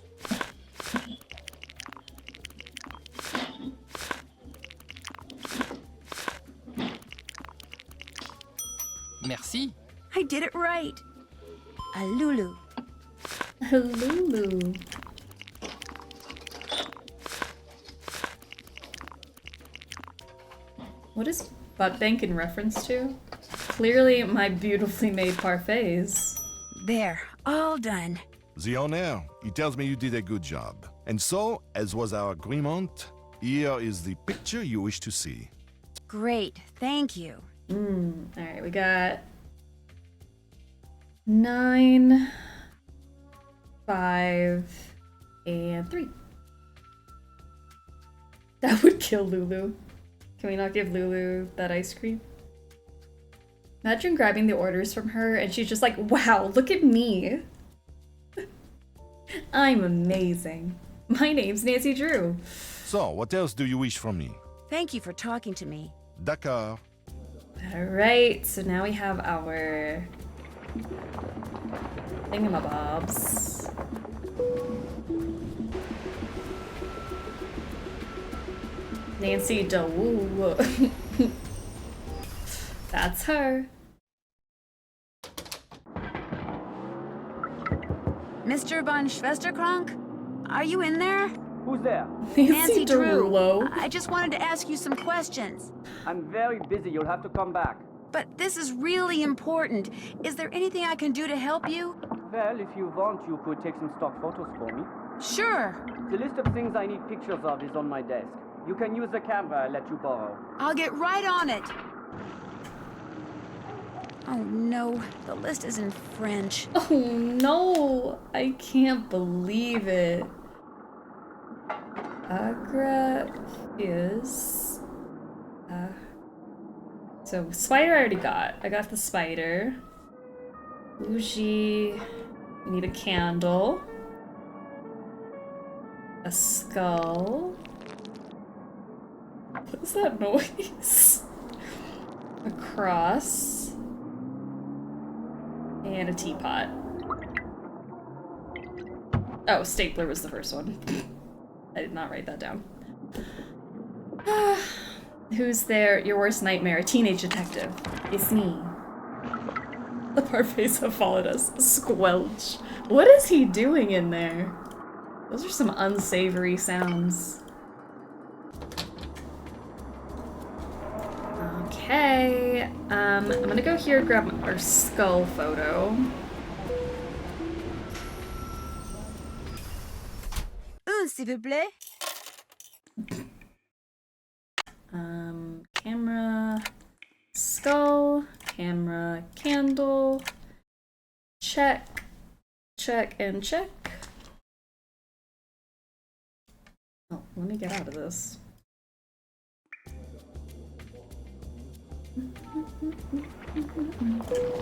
Merci. I did it right. A Lulu. A Lulu. What is butt bank in reference to? Clearly my beautifully made parfaits. There, all done. The owner, he tells me you did a good job. And so, as was our agreement, here is the picture you wish to see. Great, thank you. Alright, we got 9, 5, and 3. That would kill Lulu. Can we not give Lulu that ice cream? Imagine grabbing the orders from her and she's just like, wow, look at me. I'm amazing. My name's Nancy Drew. So, what else do you wish from me? Thank you for talking to me. D'accord. Alright, so now we have our thingamabobs. Nancy DeWoo. That's her. Mr. von Schwesterkrank? Are you in there? Who's there? Nancy Drew. Derulo. I just wanted to ask you some questions. I'm very busy. You'll have to come back. But this is really important. Is there anything I can do to help you? Well, if you want, you could take some stock photos for me. Sure. The list of things I need pictures of is on my desk. You can use the camera I let you borrow. I'll get right on it. Oh no, the list is in French. Oh no, I can't believe it. Agra is So spider I already got. I got the spider. Bougie. We need a candle. A skull. What is that noise? A cross. And a teapot. Oh, stapler was the first one. I did not write that down. Who's there? Your worst nightmare. A teenage detective. It's me. The parfaits have followed us. Squelch. What is he doing in there? Those are some unsavory sounds. Okay. I'm gonna go here and grab our skull photo. S'il vous plaît. Camera, skull, camera, candle, check, check, and check. Oh, let me get out of this.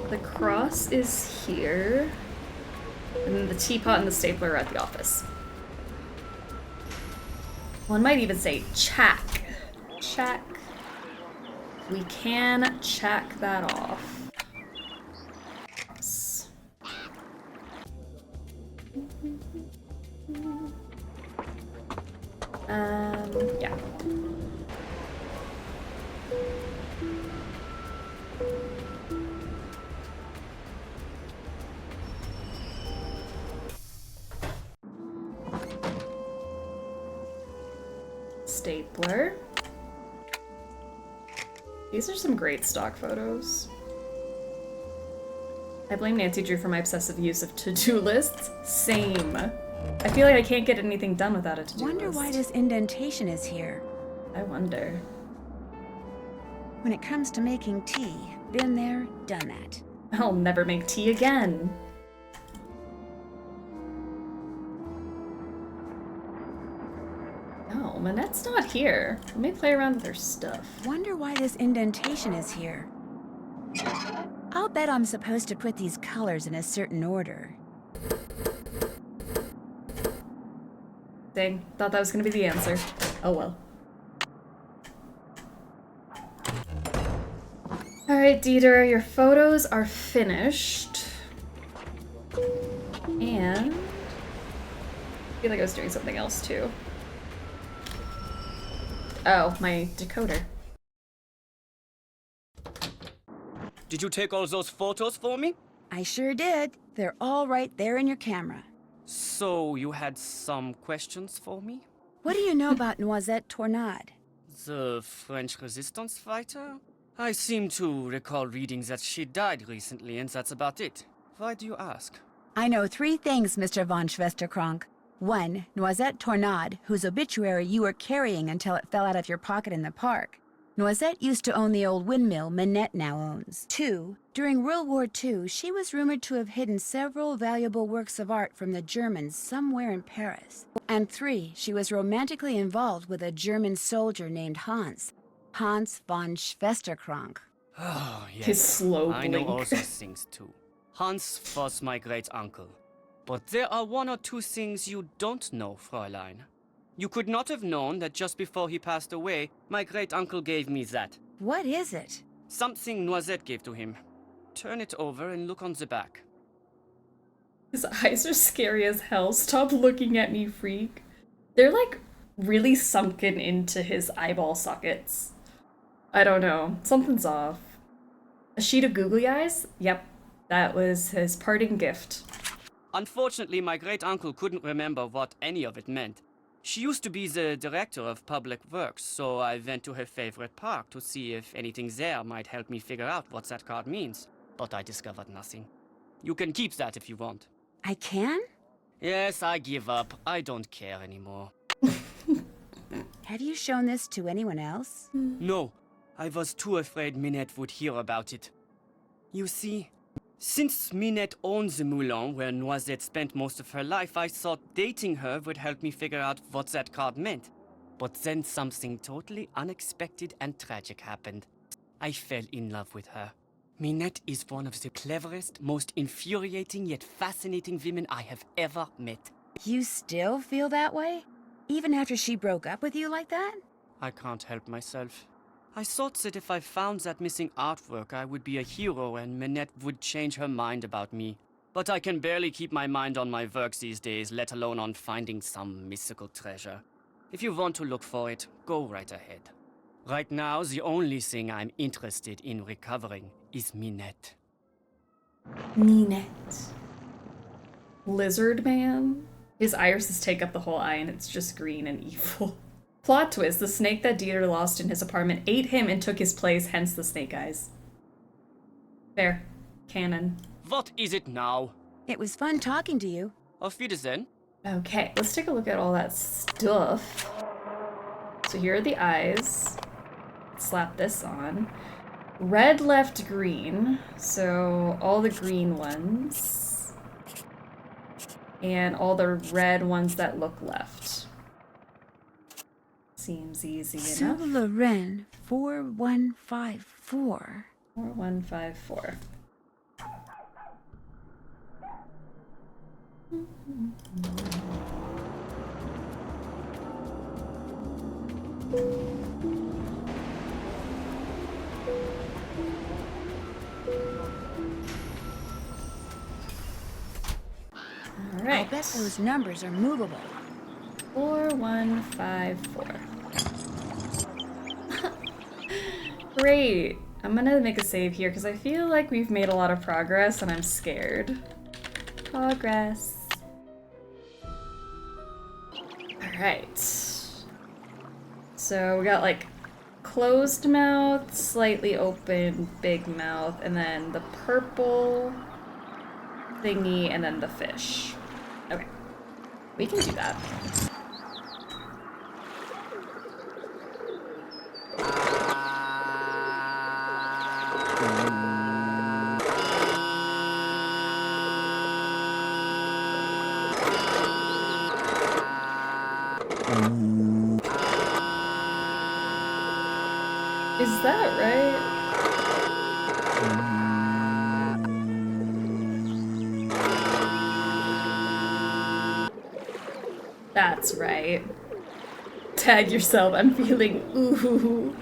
The cross is here, and then the teapot and the stapler are at the office. One might even say check. Check. We can check that off. Yes. Yeah. Stapler. These are some great stock photos. I blame Nancy Drew for my obsessive use of to-do lists. Same. I feel like I can't get anything done without a to-do list. Wonder why this indentation is here. I wonder. When it comes to making tea, been there, done that. I'll never make tea again. No, Manette's not here. Let me play around with her stuff. Wonder why this indentation is here. I'll bet I'm supposed to put these colors in a certain order. Dang, thought that was gonna be the answer. Oh well. Alright, Dieter, your photos are finished. And I feel like I was doing something else too. Oh, my decoder. Did you take all those photos for me? I sure did. They're all right there in your camera. So, you had some questions for me? What do you know about Noisette Tornade? The French resistance fighter? I seem to recall reading that she died recently, and that's about it. Why do you ask? I know 3 things, Mr. von Schwesterkrank. 1, Noisette Tornade, whose obituary you were carrying until it fell out of your pocket in the park. Noisette used to own the old windmill Minette now owns. 2, during World War II, she was rumored to have hidden several valuable works of art from the Germans somewhere in Paris. And 3, she was romantically involved with a German soldier named Hans von Schwesterkrank. Oh, yes. His slow I know blink. all those things too. Hans was my great-uncle. But there are 1 or 2 things you don't know, Fräulein. You could not have known that just before he passed away, my great-uncle gave me that. What is it? Something Noisette gave to him. Turn it over and look on the back. His eyes are scary as hell. Stop looking at me, freak. They're like really sunken into his eyeball sockets. I don't know. Something's off. A sheet of googly eyes? Yep. That was his parting gift. Unfortunately, my great-uncle couldn't remember what any of it meant. She used to be the director of public works, so I went to her favorite park to see if anything there might help me figure out what that card means. But I discovered nothing. You can keep that if you want. I can? Yes, I give up. I don't care anymore. Have you shown this to anyone else? No, I was too afraid Minette would hear about it. You see, since Minette owns the Moulin where Noisette spent most of her life, I thought dating her would help me figure out what that card meant. But then something totally unexpected and tragic happened. I fell in love with her. Minette is one of the cleverest, most infuriating yet fascinating women I have ever met. You still feel that way? Even after she broke up with you like that? I can't help myself. I thought that if I found that missing artwork, I would be a hero and Minette would change her mind about me. But I can barely keep my mind on my work these days, let alone on finding some mystical treasure. If you want to look for it, go right ahead. Right now, the only thing I'm interested in recovering is Minette. Minette. Lizard Man? His irises take up the whole eye and it's just green and evil. Plot twist, the snake that Dieter lost in his apartment ate him and took his place, hence the snake eyes. Fair. Canon. What is it now? It was fun talking to you. Auf Wiedersehen. Okay, let's take a look at all that stuff. So here are the eyes. Slap this on. Red left green, so all the green ones. And all the red ones that look left. Seems easy enough. Loren 4154. 4154. All right. I bet those numbers are movable. 4154. Great. I'm gonna make a save here because I feel like we've made a lot of progress and I'm scared. Progress. Alright. So we got like closed mouth, slightly open, big mouth, and then the purple thingy, and then the fish. Okay. We can do that. Is that right? That's right. Tag yourself. I'm feeling ooh.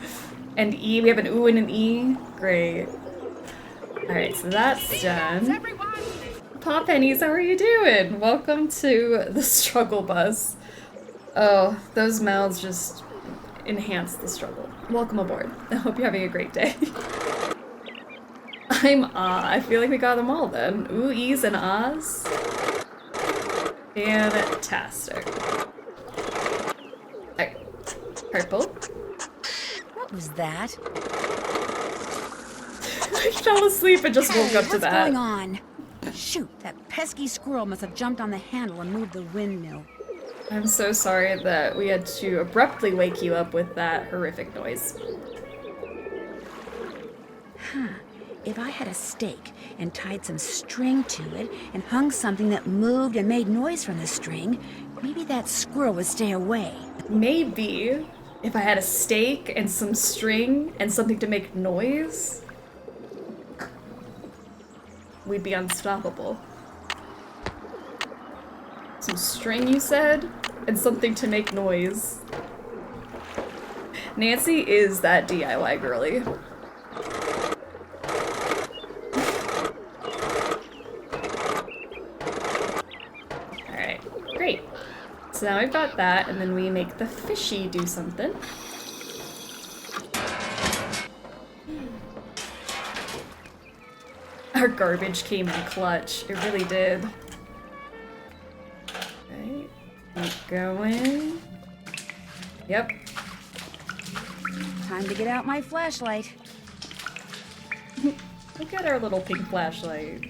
And E. We have an ooh and an E. Great. Alright, so that's done. Paw Pennies, how are you doing? Welcome to the struggle bus. Oh, those mouths just enhance the struggle. Welcome aboard. I hope you're having a great day. I'm I feel like we got them all then. Ooh, E's and ahs. Fantastic. Alright. Purple. What was that? I fell asleep and just woke up to that. What's going on? Shoot, that pesky squirrel must have jumped on the handle and moved the windmill. I'm so sorry that we had to abruptly wake you up with that horrific noise. Huh. If I had a stake and tied some string to it and hung something that moved and made noise from the string, maybe that squirrel would stay away. Maybe. If I had a stake and some string and something to make noise, we'd be unstoppable. Some string, you said? And something to make noise. Nancy is that DIY girly. Alright, great. So now we've got that, and then we make the fishy do something. Our garbage came in clutch. It really did. Right. Keep going. Yep. Time to get out my flashlight. Look at our little pink flashlight.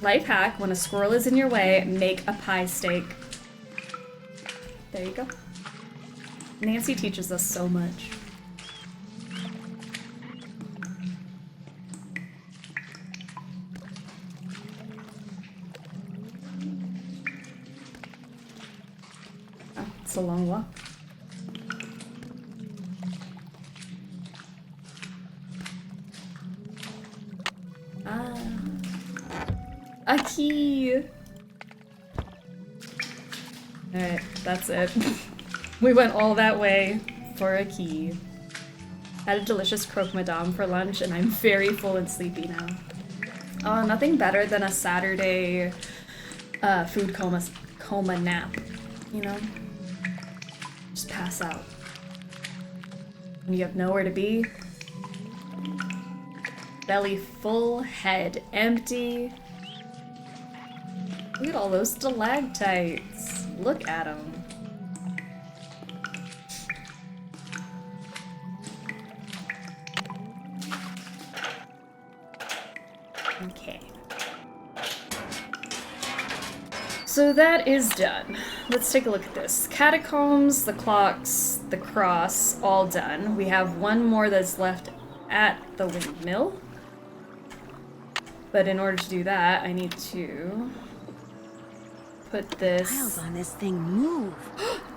Life hack, when a squirrel is in your way, make a pie steak. There you go. Nancy teaches us so much. Oh, it's a long walk. key. Alright, that's it. We went all that way for a key. Had a delicious croque madame for lunch, and I'm very full and sleepy now. Oh, nothing better than a Saturday food coma nap, you know? Just pass out. When you have nowhere to be. Belly full, head empty. Look at all those stalactites. Look at them. Okay. So that is done. Let's take a look at this. Catacombs, the clocks, the cross, all done. We have one more that's left at the windmill. But in order to do that, I need to put this... The tiles on this thing move.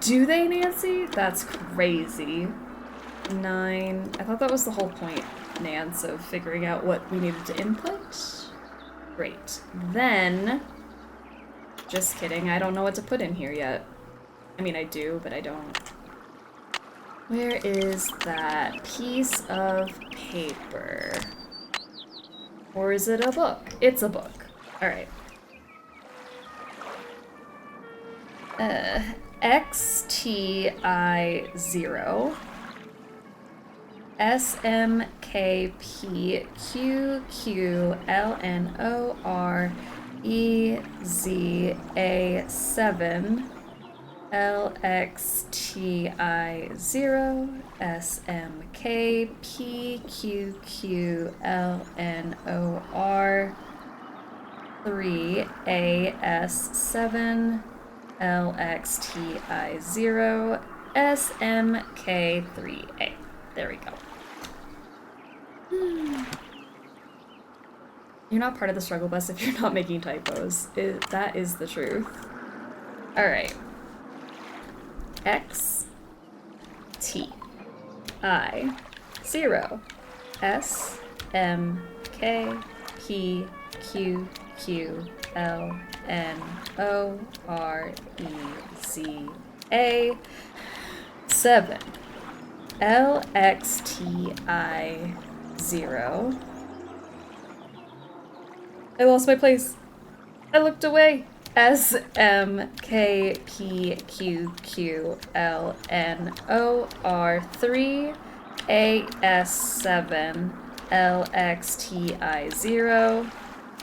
Do they, Nancy? That's crazy. 9. I thought that was the whole point, Nance, of figuring out what we needed to input. Great. Then... Just kidding, I don't know what to put in here yet. I mean, I do, but I don't. Where is that piece of paper? Or is it a book? It's a book. Alright. XTI0 SMKPQQLNOREZA7 LXTI0 SMKPQQLNOR3AS7 LXTI0 SMK3A. There we go. You're not part of the struggle bus if you're not making typos. That is the truth. Alright. X T I 0 S M K P Q Q L N O R E Z A 7 L X T I 0. I lost my place. I looked away. S M K P Q Q L N O R 3 A S 7 L X T I 0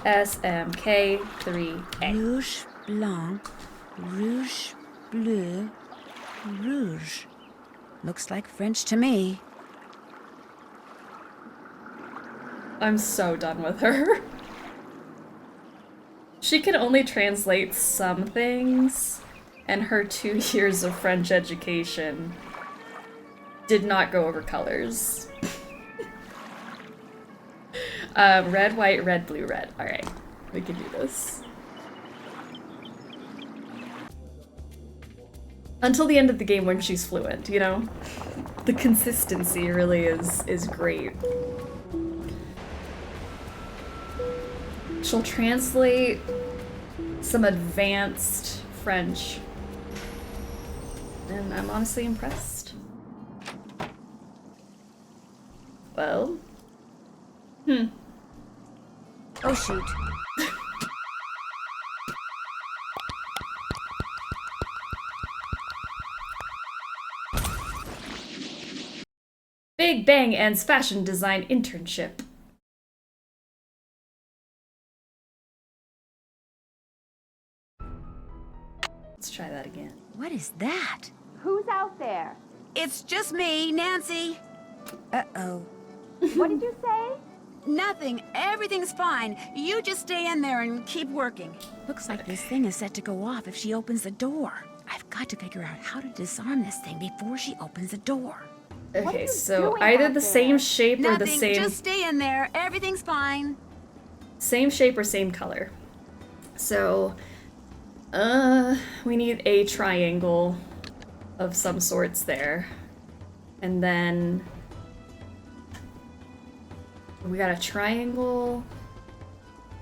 S M K 3 A. Rouge, blanc, rouge, bleu, rouge. Looks like French to me. I'm so done with her. She can only translate some things, and her 2 years of French education did not go over colors. Red, white, red, blue, red. Alright, we can do this. Until the end of the game when she's fluent, you know? The consistency really is great. She'll translate some advanced French, and I'm honestly impressed. Well, Oh shoot. Big Bang ends fashion design internship. Let's try that again. What is that? Who's out there? It's just me, Nancy. Uh-oh. What did you say? Nothing. Everything's fine. You just stay in there and keep working. Looks like this thing is set to go off if she opens the door. I've got to figure out how to disarm this thing before she opens the door. Okay, so either the same shape or the Nothing. same... Just stay in there. Everything's fine. Same shape or same color. So, we need a triangle of some sorts there. And then... we got a triangle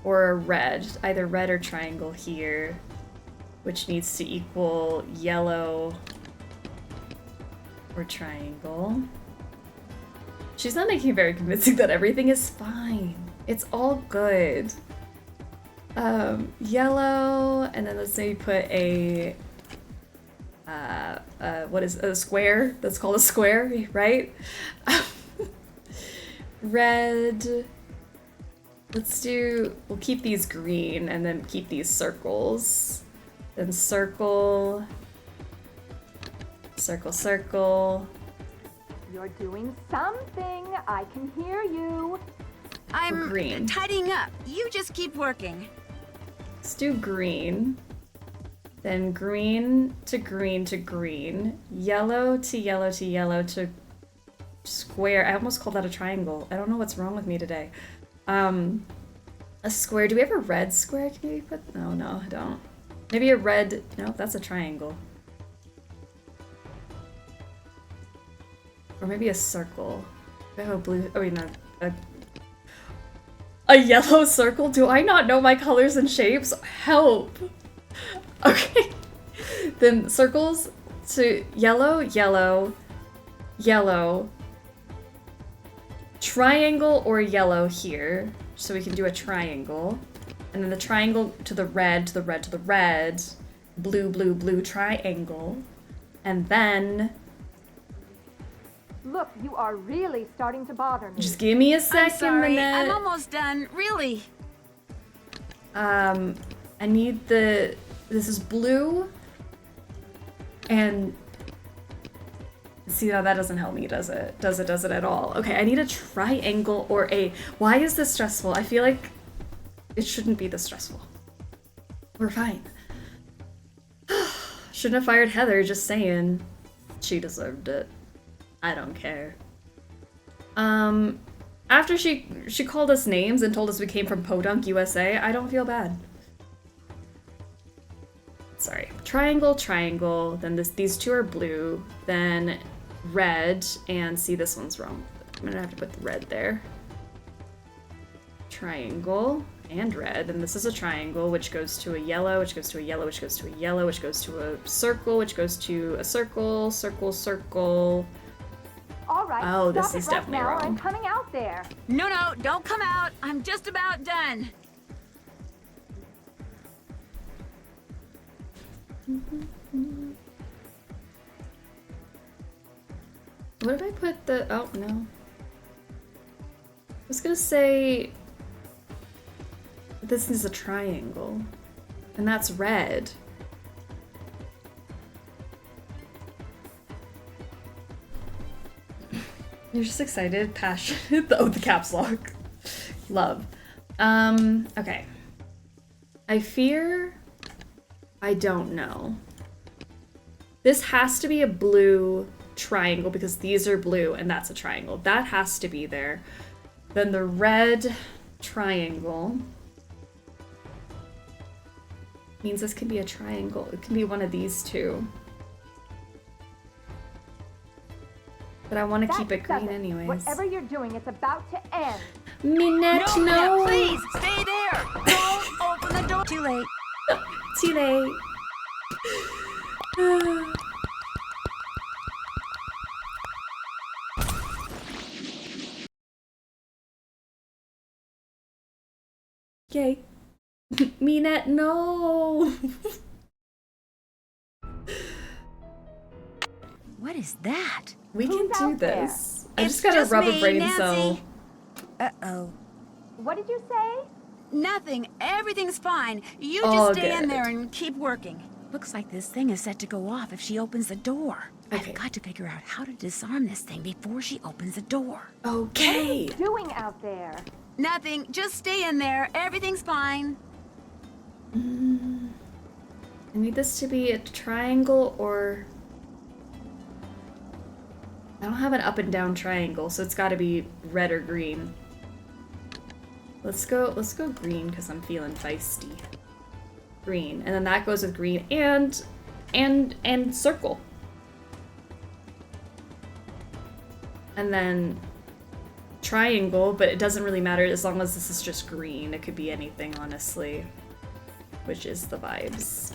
or a red, either red or triangle here, which needs to equal yellow or triangle. She's not making it very convincing that everything is fine. It's all good. Yellow, and then let's say you put a what is a square? That's called a square, right? Red. We'll keep these green and then keep these circles. Then circle, circle, circle. You're doing something. I can hear you. I'm green. tidying up. You just keep working. Let's do green. Then green to green to green. Yellow to yellow to yellow to square. I almost called that a triangle. I don't know what's wrong with me today. A square. Do we have a red square? Can we put? No, I don't. Maybe a red. No, that's a triangle. Or maybe a circle. We have a blue. Oh wait, no. A yellow circle? Do I not know my colors and shapes? Help! Okay. Then circles to yellow, yellow, yellow. Triangle or yellow here. So we can do a triangle. And then the triangle to the red, to the red, to the red. Blue, blue, blue triangle. And then... Look, you are really starting to bother me. Just give me a second, I'm sorry. Minette. I'm almost done. Really. I need the... This is blue. And... See, now that doesn't help me, does it? Does it at all? Okay, I need a triangle or a... Why is this stressful? I feel like it shouldn't be this stressful. We're fine. Shouldn't have fired Heather, just saying. She deserved it. I don't care. After she called us names and told us we came from Podunk, USA, I don't feel bad. Sorry. Triangle, triangle, then these two are blue, then red, and see, this one's wrong. I'm gonna have to put the red there. Triangle and red, and this is a triangle, which goes to a yellow, which goes to a yellow, which goes to a yellow, which goes to a circle, which goes to a circle, circle, circle. All right, oh, this stop is it right definitely now. wrong. I'm coming out there. No, don't come out. I'm just about done. What did I put the... Oh, no. I was gonna say... This is a triangle. And that's red. You're just excited, passionate. Oh, the caps lock. Love. Okay. I fear... I don't know. This has to be a blue triangle because these are blue and that's a triangle. That has to be there. Then the red triangle means this can be a triangle. It can be one of these two. But I want to keep it green anyways. Whatever you're doing, it's about to end. Minette, no! Please, stay there! Don't open the door! Too late. Too late. Yay. Minette, no! What is that? We Who's can do out there? this. I just gotta rub a brain cell. Uh-oh. What did you say? Nothing. Everything's fine. You All just stay in good. there and keep working. Looks like this thing is set to go off if she opens the door. Okay. I've got to figure out how to disarm this thing before she opens the door. Okay. What are you doing out there? Nothing. Just stay in there. Everything's fine. I need this to be a triangle or... I don't have an up and down triangle, so it's gotta be red or green. Let's go green because I'm feeling feisty. Green, and then that goes with green and circle. And then triangle, but it doesn't really matter as long as this is just green. It could be anything, honestly, which is the vibes.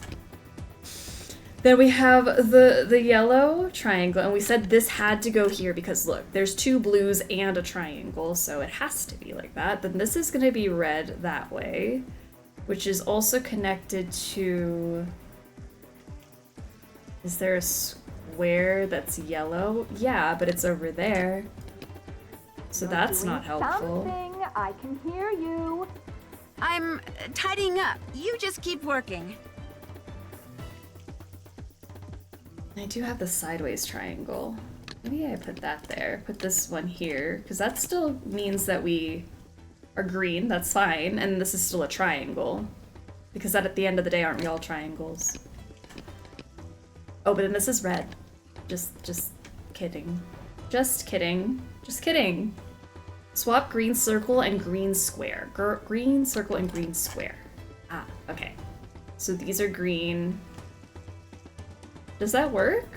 Then we have the yellow triangle, and we said this had to go here because look, there's 2 blues and a triangle, so it has to be like that. Then this is gonna be red that way, which is also connected to... Is there a square that's yellow? Yeah, but it's over there. So that's not helpful. Something. I can hear you. I'm tidying up. You just keep working. I do have the sideways triangle. Maybe I put that there. Put this one here, because that still means that we are green. That's fine. And this is still a triangle. Because that at the end of the day, aren't we all triangles? Oh, but then this is red. Just kidding. Just kidding. Just kidding. Swap green circle and green square. Green circle and green square. Ah, okay. So these are green. Does that work?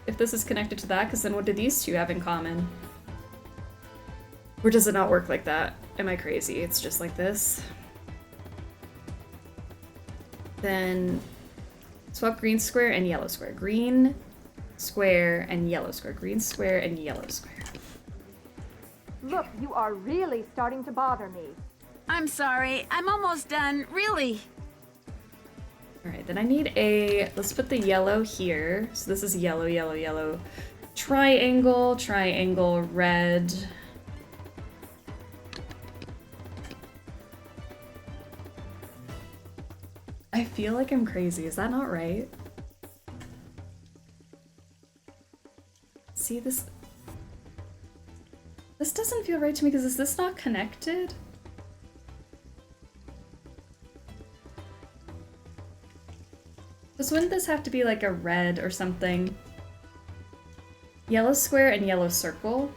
If this is connected to that, because then what do these two have in common? Or does it not work like that? Am I crazy? It's just like this. Then swap green square and yellow square. Green square and yellow square. Green square and yellow square. Look, you are really starting to bother me. I'm sorry. I'm almost done. Really. Alright, then I need a... Let's put the yellow here. So this is yellow, yellow, yellow. Triangle, triangle, red. I feel like I'm crazy. Is that not right? See, this doesn't feel right to me because is this not connected? Because wouldn't this have to be like a red or something? Yellow square and yellow circle.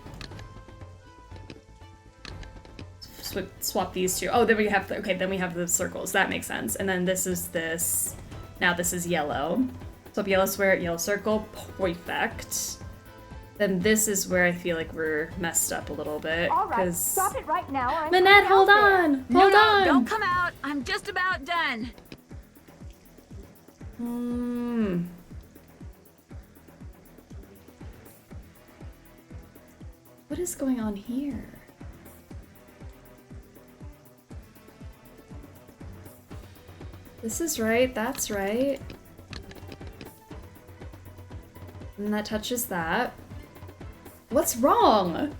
Swap these two. Oh, then we have okay, then we have the circles. That makes sense. And then this is this. Now this is yellow. Swap yellow square, yellow circle. Perfect. Then this is where I feel like we're messed up a little bit. All right, stop it right now. Manette, hold on. Hold on. Don't come out. I'm just about done. What is going on here? This is right, that's right. And that touches that. What's wrong?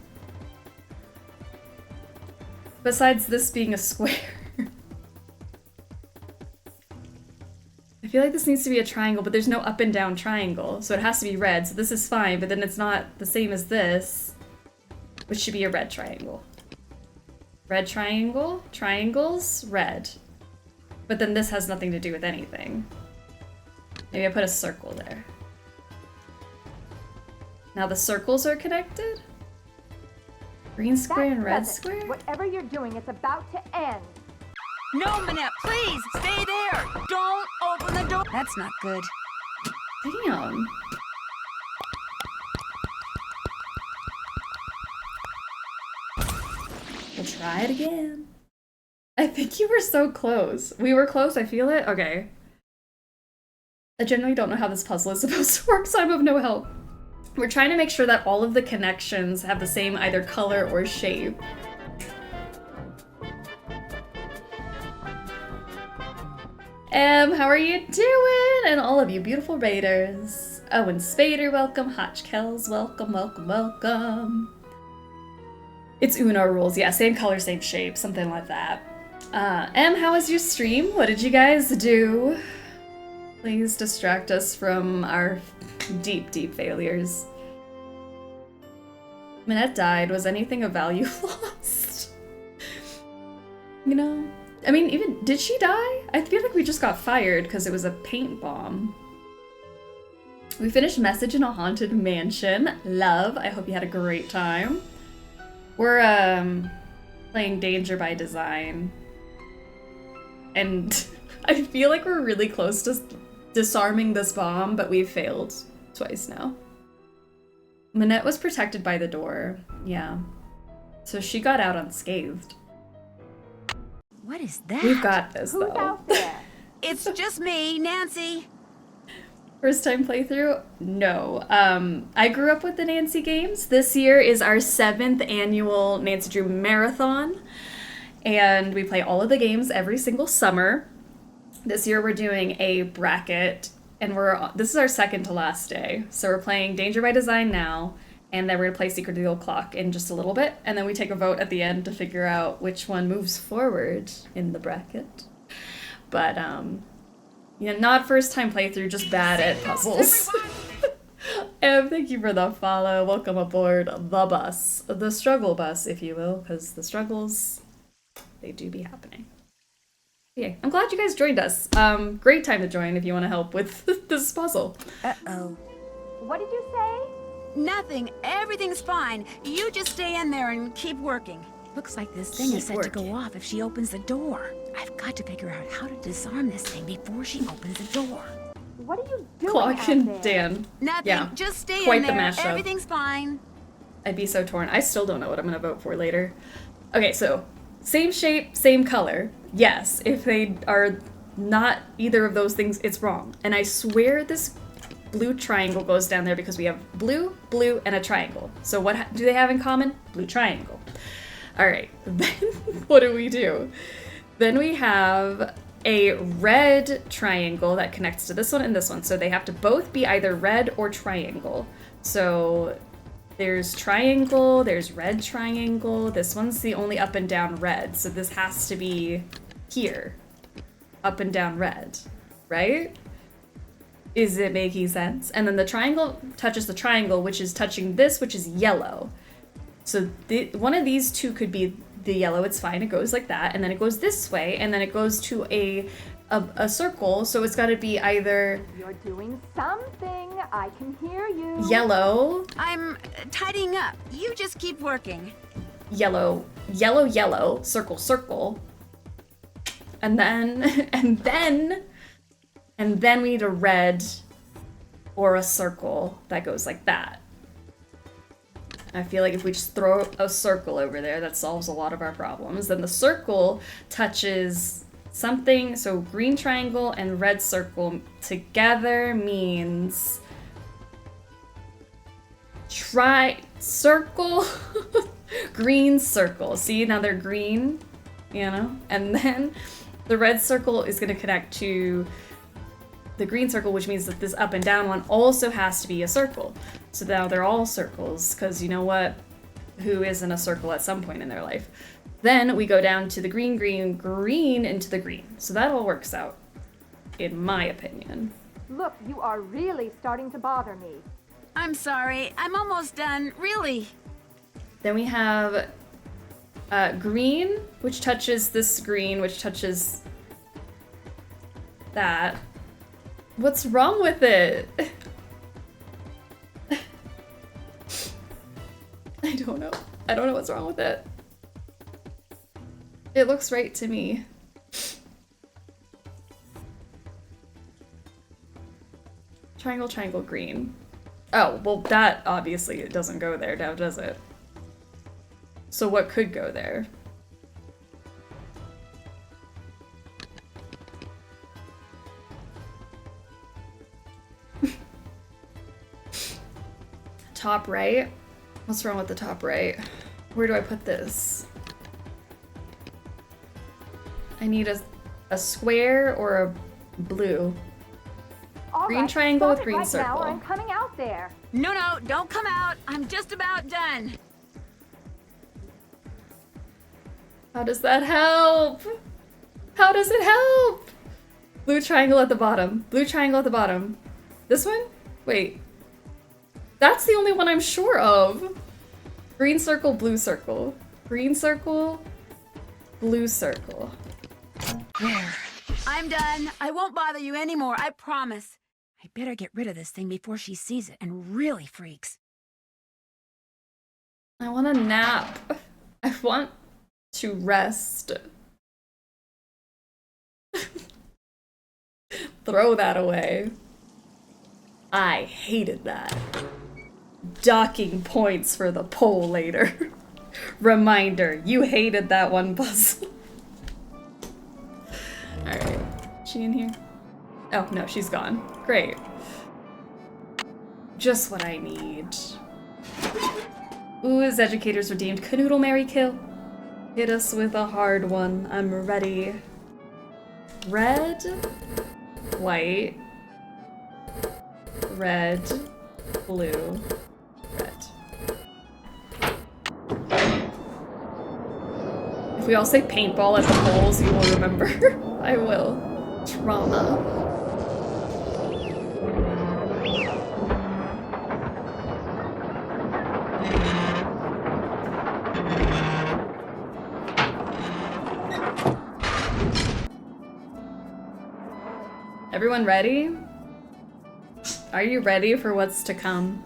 Besides this being a square. I feel like this needs to be a triangle, but there's no up and down triangle, so it has to be red, so this is fine, but then it's not the same as this, which should be a red triangle. Red triangle, triangles, red. But then this has nothing to do with anything. Maybe I put a circle there. Now the circles are connected? Green square and red square? Whatever you're doing, it's about to end. No, Manette, please, stay there. Don't open the door. That's not good. Damn. We'll try it again. I think you were so close. We were close, I feel it? Okay. I generally don't know how this puzzle is supposed to work, so I'm of no help. We're trying to make sure that all of the connections have the same either color or shape. How are you doing? And all of you beautiful raiders. Owen Spader, welcome. Hotchkells, welcome, welcome, welcome. It's Uno rules. Yeah, same color, same shape, something like that. How was your stream? What did you guys do? Please distract us from our deep, deep failures. Manette died. Was anything of value lost? You know? I mean, even, did she die? I feel like we just got fired because it was a paint bomb. We finished Message in a Haunted Mansion. Love. I hope you had a great time. We're, playing Danger by Design. And I feel like we're really close to disarming this bomb, but we've failed twice now. Manette was protected by the door. Yeah. So she got out unscathed. What is that? We've got this, Who's though. out there? It's just me, Nancy. First time playthrough? No. I grew up with the Nancy games. This year is our 7th annual Nancy Drew Marathon. And we play all of the games every single summer. This year we're doing a bracket, and this is our second to last day. So we're playing Danger by Design now, and then we're gonna play Secret of the Old Clock in just a little bit, and then we take a vote at the end to figure out which one moves forward in the bracket. But not first time playthrough, just bad at puzzles. Thank you for the follow. Welcome aboard the bus, the struggle bus, if you will, because the struggles, they do be happening. Yeah, I'm glad you guys joined us. Great time to join if you want to help with this puzzle. Uh-oh. What did you say? Nothing. Everything's fine. You just stay in there and keep working. Looks like this thing is set to go off if she opens the door. I've got to figure out how to disarm this thing before she opens the door. What are you doing Clock out and there? Dan. Nothing. Yeah. Just stay Quite in there. the mashup. Everything's fine. I'd be so torn. I still don't know what I'm gonna vote for later. Okay, so same shape, same color. Yes, if they are not either of those things, it's wrong. And I swear this blue triangle goes down there because we have blue, blue, and a triangle. So what do they have in common? Blue triangle. All right, then what do? Then we have a red triangle that connects to this one and this one. So they have to both be either red or triangle. So there's triangle, there's red triangle. This one's the only up and down red. So this has to be here, up and down red, right? Is it making sense? And then the triangle touches the triangle, which is touching this, which is yellow. So one of these two could be the yellow. It's fine. It goes like that. And then it goes this way. And then it goes to a circle. So it's got to be either... You're doing something. I can hear you. Yellow. I'm tidying up. You just keep working. Yellow, yellow, yellow, circle, circle. And then, and then we need a red or a circle that goes like that. I feel like if we just throw a circle over there, that solves a lot of our problems. Then the circle touches something, so green triangle and red circle together means circle, green circle. See, now they're green, and then the red circle is going to connect to the green circle, which means that this up and down one also has to be a circle. So now they're all circles, because you know what? Who isn't a circle at some point in their life? Then we go down to the green, green, green into the green. So that all works out, in my opinion. Look, you are really starting to bother me. I'm sorry. I'm almost done. Really. Then we have green, which touches this green, which touches that. What's wrong with it? I don't know. I don't know what's wrong with it. It looks right to me. Triangle, triangle, green. Oh, well that obviously it doesn't go there now, does it? So what could go there? Top right? What's wrong with the top right? Where do I put this? I need a square or a blue. Green triangle with green circle. Now, I'm coming out there. No, don't come out. I'm just about done. How does that help? How does it help? Blue triangle at the bottom. Blue triangle at the bottom. This one? Wait. That's the only one I'm sure of. Green circle, blue circle. Green circle, blue circle. There. I'm done. I won't bother you anymore, I promise. I better get rid of this thing before she sees it and really freaks. I want a nap. I want to rest. Throw that away. I hated that. Docking points for the poll later. Reminder, you hated that one puzzle. Alright. She in here? Oh, no, she's gone. Great. Just what I need. Ooh, is Educators Redeemed. Canoodle, marry, kill. Hit us with a hard one. I'm ready. Red. White. Red. Blue. Red. If we all say paintball at the polls, you will remember. I will. Trauma. Everyone ready? Are you ready for what's to come?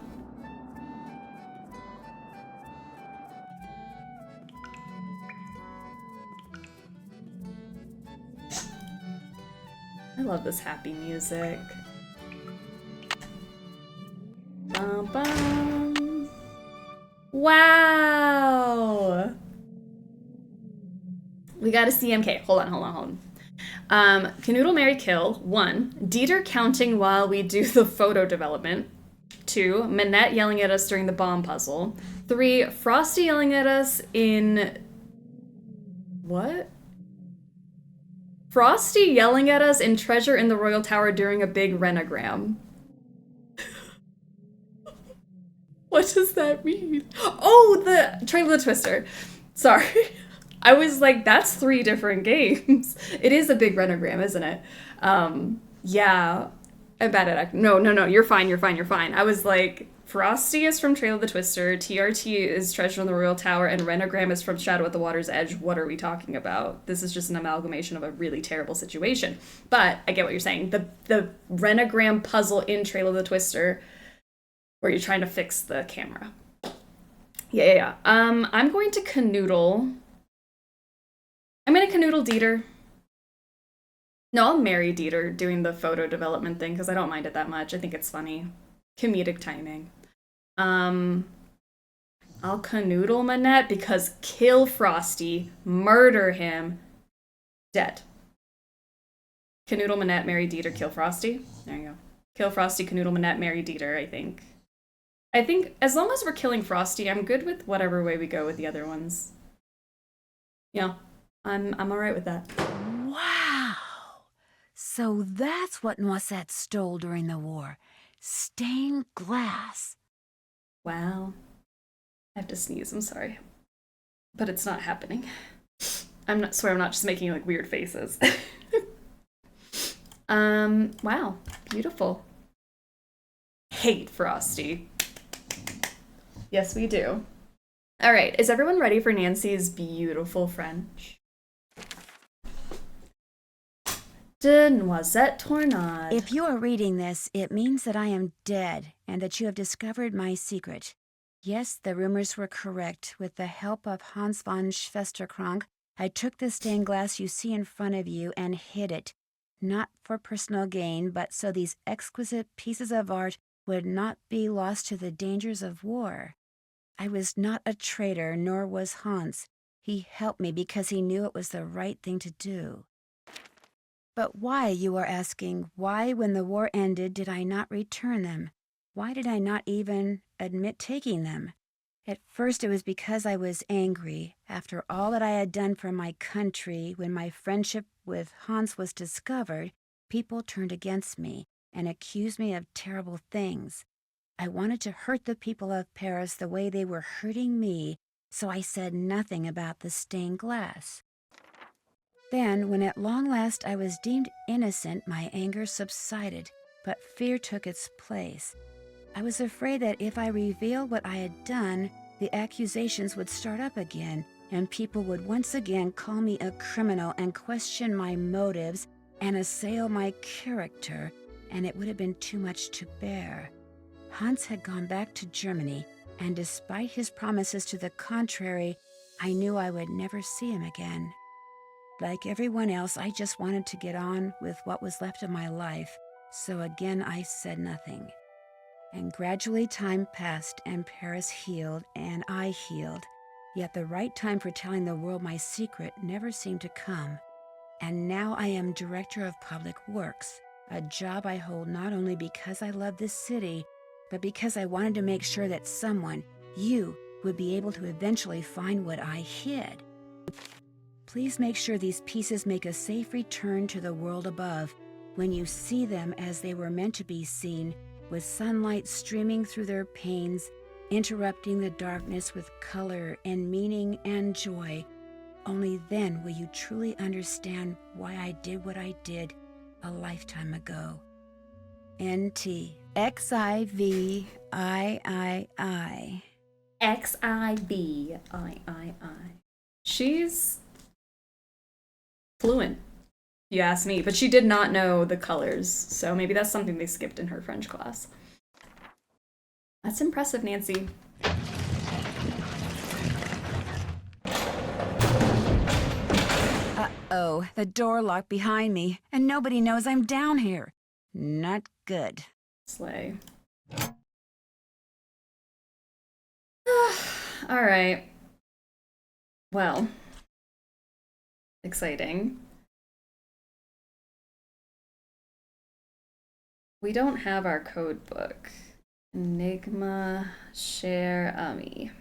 I love this happy music. Bum, bum. Wow! We got a CMK. Hold on. Canoodle, marry, kill. 1. Dieter counting while we do the photo development. 2. Minette yelling at us during the bomb puzzle. 3. Frosty yelling at us in... What? Frosty yelling at us in Treasure in the Royal Tower during a big renogram. What does that mean? Oh, the Trail of the Twister. Sorry. I was like, that's 3 different games. It is a big renogram, isn't it? Yeah. I'm bad at it. No, you're fine. I was like, Frosty is from Trail of the Twister, TRT is Treasure in the Royal Tower, and Renogram is from Shadow at the Water's Edge. What are we talking about? This is just an amalgamation of a really terrible situation. But I get what you're saying. The Renogram puzzle in Trail of the Twister, where you're trying to fix the camera. Yeah. I'm going to canoodle. I'm gonna canoodle Dieter. No, I'll marry Dieter doing the photo development thing because I don't mind it that much. I think it's funny. Comedic timing. I'll canoodle Minette because kill Frosty, murder him, dead. Canoodle Minette, marry Dieter, kill Frosty. There you go. Kill Frosty, canoodle Minette, marry Dieter, I think. I think as long as we're killing Frosty, I'm good with whatever way we go with the other ones. Yeah, I'm alright with that. Wow! So that's what Noisette stole during the war. Stained glass. Wow. I have to sneeze, I'm sorry. But it's not happening. I'm not just making like weird faces. Wow, beautiful. Hate Frosty. Yes, we do. All right, is everyone ready for Nancy's beautiful French? De Noisette Tornade. If you are reading this, it means that I am dead and that you have discovered my secret. Yes, the rumors were correct. With the help of Hans von Schwesterkrank, I took the stained glass you see in front of you and hid it. Not for personal gain, but so these exquisite pieces of art would not be lost to the dangers of war. I was not a traitor, nor was Hans. He helped me because he knew it was the right thing to do. But why, you are asking, why, when the war ended, did I not return them? Why did I not even admit taking them? At first it was because I was angry. After all that I had done for my country, when my friendship with Hans was discovered, people turned against me and accused me of terrible things. I wanted to hurt the people of Paris the way they were hurting me, so I said nothing about the stained glass. Then, when at long last I was deemed innocent, my anger subsided, but fear took its place. I was afraid that if I revealed what I had done, the accusations would start up again, and people would once again call me a criminal and question my motives and assail my character, and it would have been too much to bear. Hans had gone back to Germany, and despite his promises to the contrary, I knew I would never see him again. Like everyone else, I just wanted to get on with what was left of my life, so again I said nothing. And gradually time passed, and Paris healed, and I healed. Yet the right time for telling the world my secret never seemed to come. And now I am Director of Public Works, a job I hold not only because I love this city, but because I wanted to make sure that someone, you, would be able to eventually find what I hid. Please make sure these pieces make a safe return to the world above when you see them as they were meant to be seen, with sunlight streaming through their panes, interrupting the darkness with color and meaning and joy. Only then will you truly understand why I did what I did a lifetime ago. N.T. Xivii. Xivii. She's fluent, if you ask me, but she did not know the colors, so maybe that's something they skipped in her French class. That's impressive, Nancy. Uh-oh, the door locked behind me, and nobody knows I'm down here. Not good. Slay. Alright. Well. Exciting. We don't have our code book. Enigma, share, Ami.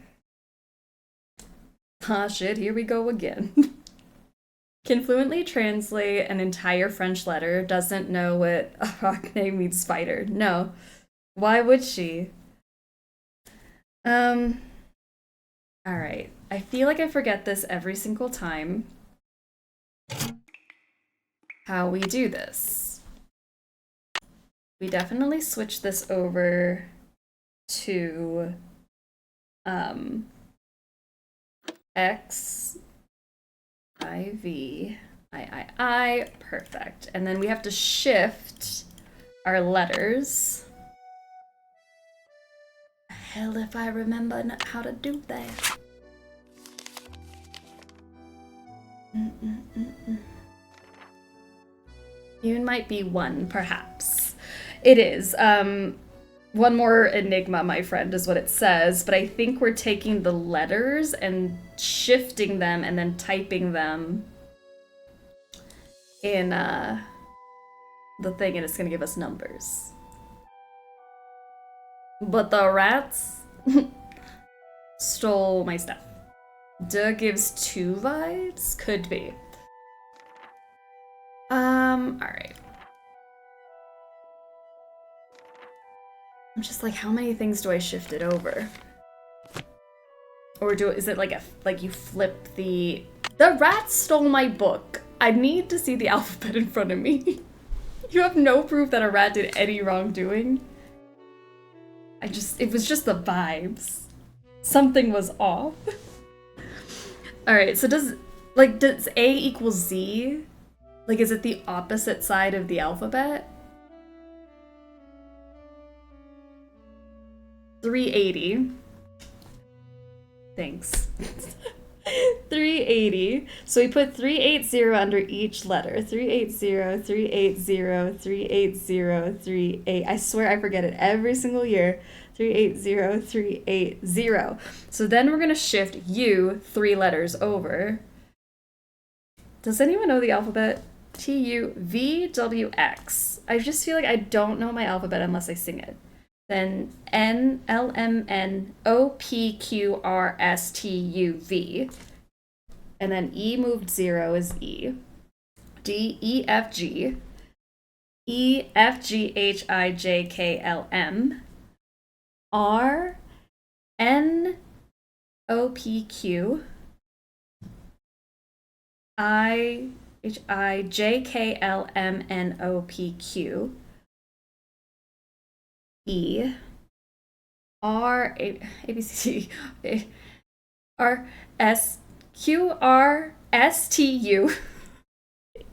Ah, shit, here we go again. Can fluently translate an entire French letter, doesn't know what arachne means spider. No. Why would she? Alright. I feel like I forget this every single time. How we do this. We definitely switch this over to X IV I. Perfect. And then we have to shift our letters. Hell if I remember how to do that. You might be one, perhaps. It is. One more enigma, my friend, is what it says, but I think we're taking the letters and shifting them and then typing them in the thing, and it's gonna give us numbers. But the rats stole my stuff. Duh gives 2 vibes? Could be. Alright. I'm just like, how many things do I shift it over? Or is it like you flip the rats stole my book. I need to see the alphabet in front of me. You have no proof that a rat did any wrongdoing. It was just the vibes. Something was off. Alright, so does A equal Z? Like, is it the opposite side of the alphabet? 380. Thanks. 380. So we put 380 under each letter. 380, 380, 380, 38. I swear I forget it every single year. 380, 380. So then we're going to shift U 3 letters over. Does anyone know the alphabet? TUVWX. I just feel like I don't know my alphabet unless I sing it. Then NLMNOPQRSTUV. And then E moved 0 is E. DEFG. EFGHIJKLM. RNOPQ. IHIJKLMNOPQ. E R A B C D R S Q R S T U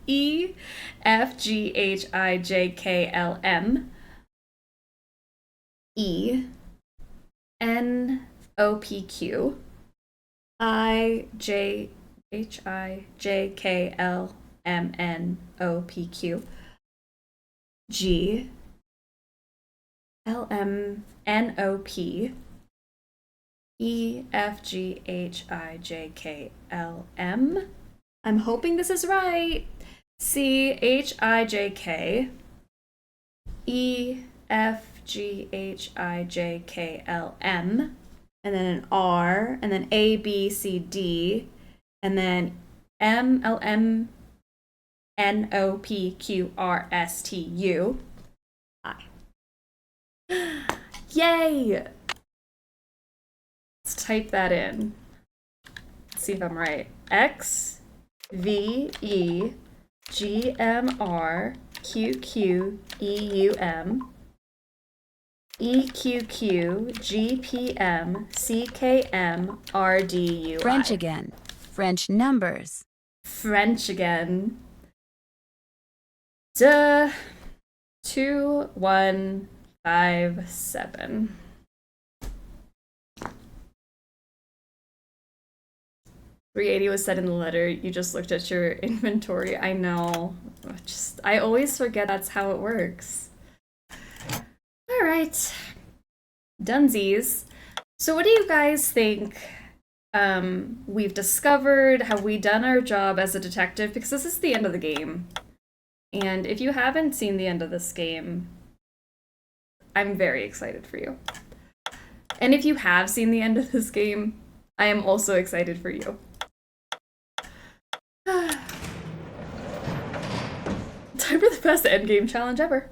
E F G H I J K L M E N O P Q I J H I J K L M N O P Q G L M N O P EFGHIJKLM. I'm hoping this is right. CHIJK EFGHIJKLM, and then an R, and then ABCD, and then MLMNOPQRSTU. I. Yay! Let's type that in. Let's see if I'm right. XVEGMRQQEUM EQQGPMCKMRDUI. French again. French numbers. French again. Duh. 2157. $380 was said in the letter. You just looked at your inventory. I know. I always forget that's how it works. All right. Dunsies. So what do you guys think we've discovered? Have we done our job as a detective? Because this is the end of the game. And if you haven't seen the end of this game, I'm very excited for you. And if you have seen the end of this game, I am also excited for you. Time for the best endgame challenge ever.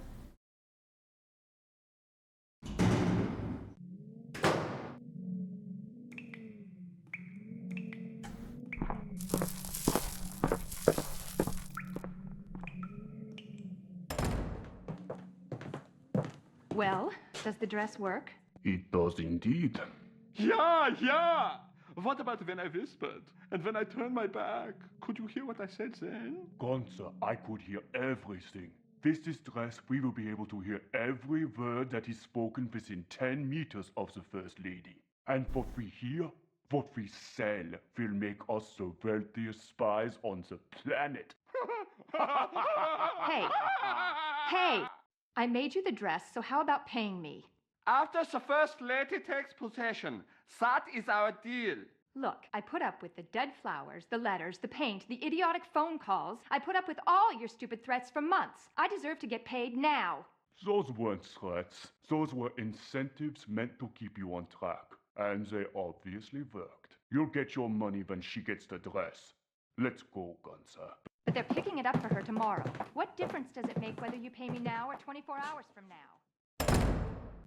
Well, does the dress work? It does indeed. Yeah! What about when I whispered? And when I turned my back? Could you hear what I said then? Gunther, I could hear everything. With this dress, we will be able to hear every word that is spoken within 10 meters of the First Lady. And what we hear, what we sell, will make us the wealthiest spies on the planet. Hey! I made you the dress, so how about paying me? After the First Lady takes possession, that is our deal. Look, I put up with the dead flowers, the letters, the paint, the idiotic phone calls. I put up with all your stupid threats for months. I deserve to get paid now. Those weren't threats. Those were incentives meant to keep you on track. And they obviously worked. You'll get your money when she gets the dress. Let's go, Gunther. But they're picking it up for her tomorrow. What difference does it make whether you pay me now or 24 hours from now?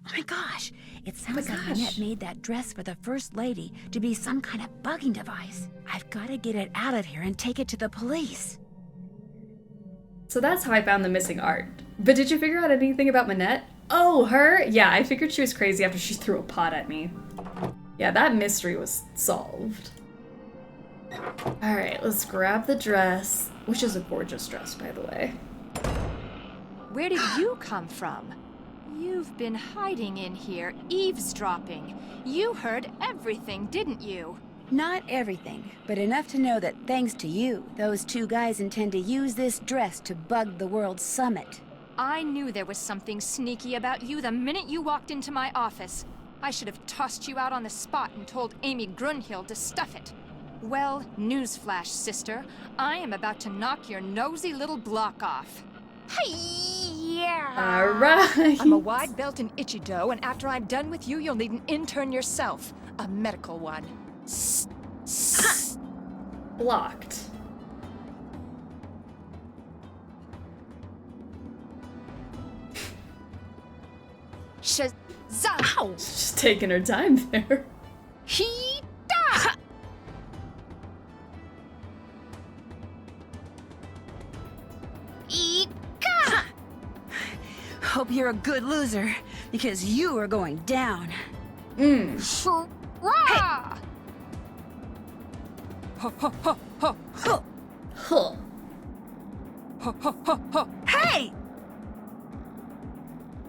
Oh my gosh, it sounds like Annette made that dress for the First Lady to be some kind of bugging device. I've got to get it out of here and take it to the police. So that's how I found the missing art. But did you figure out anything about Manette? Oh, her? Yeah, I figured she was crazy after she threw a pot at me. Yeah, that mystery was solved. Alright, let's grab the dress, which is a gorgeous dress, by the way. Where did you come from? You've been hiding in here, eavesdropping. You heard everything, didn't you? Not everything, but enough to know that thanks to you, those two guys intend to use this dress to bug the World Summit. I knew there was something sneaky about you the minute you walked into my office. I should have tossed you out on the spot and told Amy Grunhild to stuff it. Well, newsflash, sister. I am about to knock your nosy little block off. Yeah. All right. I'm a wide belt in Ichido, and after I'm done with you, you'll need an intern yourself. A medical one. Blocked. Shazam! She's taking her time there. He-da! Ika! Hope you're a good loser, because you are going down. Shra! Hey! Ho ho ho ho Huh. ho ho ho ho. Hey!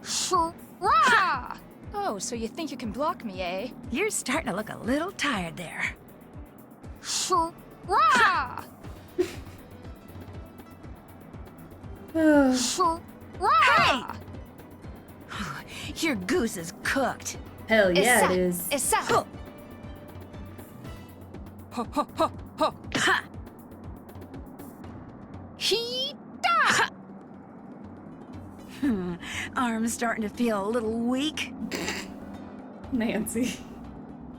Shra! Oh, so you think you can block me, eh? You're starting to look a little tired there. Shra! Hey! Your goose is cooked. Hell yeah, it is. Issa! Ho, ho, ho, ho. Ha! He-da! Arm's starting to feel a little weak. Nancy.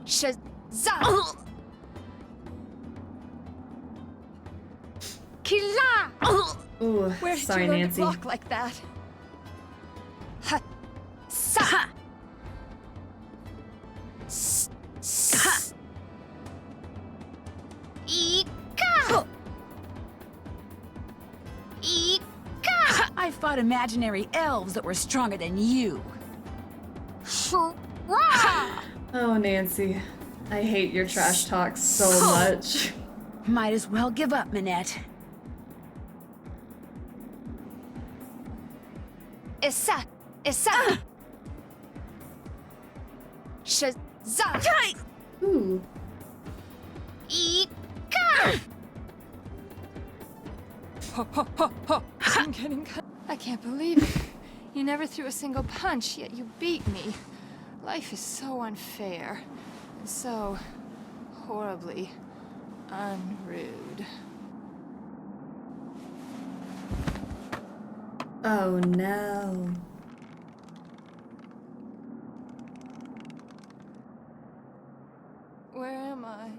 Shazam! Kila! Ooh, Where did sorry, you learn Nancy. to block like that? Ha! Sa! Sa! Ika! Ika! I fought imaginary elves that were stronger than you. Oh, Nancy. I hate your trash talk so much. Might as well give up, Minette. Issa! Issa! Shazam! Ooh. Ika! Ho, ho, ho, ho. I'm getting cut. I can't believe it. You never threw a single punch, yet you beat me. Life is so unfair. And so horribly unrude. Oh no. Where am I?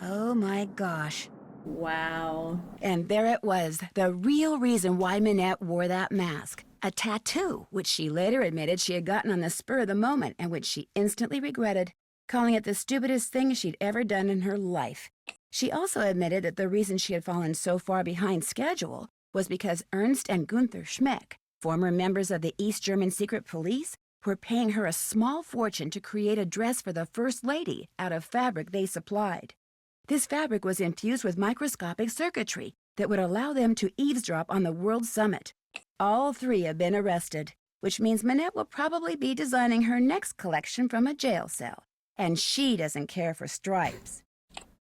Oh my gosh. Wow. And there it was, the real reason why Minette wore that mask. A tattoo, which she later admitted she had gotten on the spur of the moment and which she instantly regretted, calling it the stupidest thing she'd ever done in her life. She also admitted that the reason she had fallen so far behind schedule was because Ernst and Gunther Schmeck, former members of the East German secret police, were paying her a small fortune to create a dress for the First Lady out of fabric they supplied. This fabric was infused with microscopic circuitry that would allow them to eavesdrop on the World Summit. All three have been arrested, which means Minette will probably be designing her next collection from a jail cell, and she doesn't care for stripes.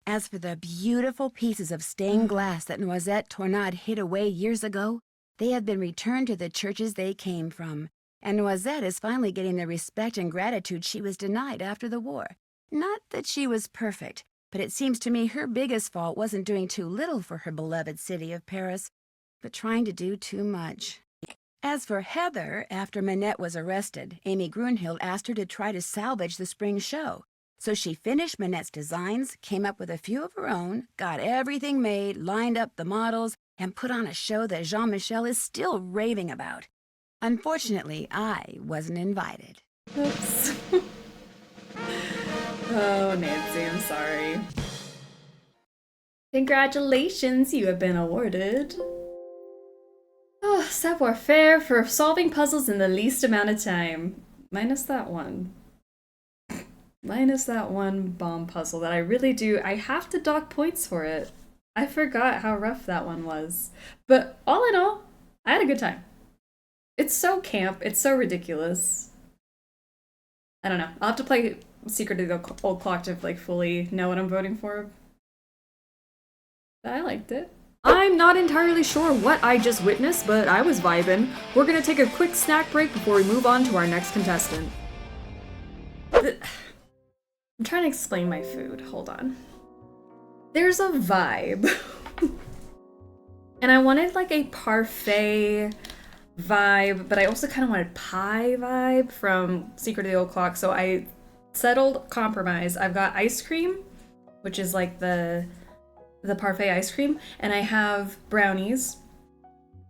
As for the beautiful pieces of stained glass that Noisette Tornade hid away years ago, they have been returned to the churches they came from, and Noisette is finally getting the respect and gratitude she was denied after the war. Not that she was perfect, but it seems to me her biggest fault wasn't doing too little for her beloved city of Paris, but trying to do too much. As for Heather, after Minette was arrested, Amy Grunhild asked her to try to salvage the spring show. So she finished Minette's designs, came up with a few of her own, got everything made, lined up the models, and put on a show that Jean-Michel is still raving about. Unfortunately, I wasn't invited. Oops. Oh, Nancy, I'm sorry. Congratulations, you have been awarded. Oh, savoir-faire for solving puzzles in the least amount of time. Minus that one. Minus that one bomb puzzle that I really do. I have to dock points for it. I forgot how rough that one was. But all in all, I had a good time. It's so camp. It's so ridiculous. I don't know. I'll have to play Secret of the Old Clock to like fully know what I'm voting for. But I liked it. I'm not entirely sure what I just witnessed, but I was vibing. We're gonna take a quick snack break before we move on to our next contestant. I'm trying to explain my food. Hold on. There's a vibe. And I wanted like a parfait vibe, but I also kind of wanted pie vibe from Secret of the Old Clock. So I settled compromise. I've got ice cream, which is like the parfait ice cream, and I have brownies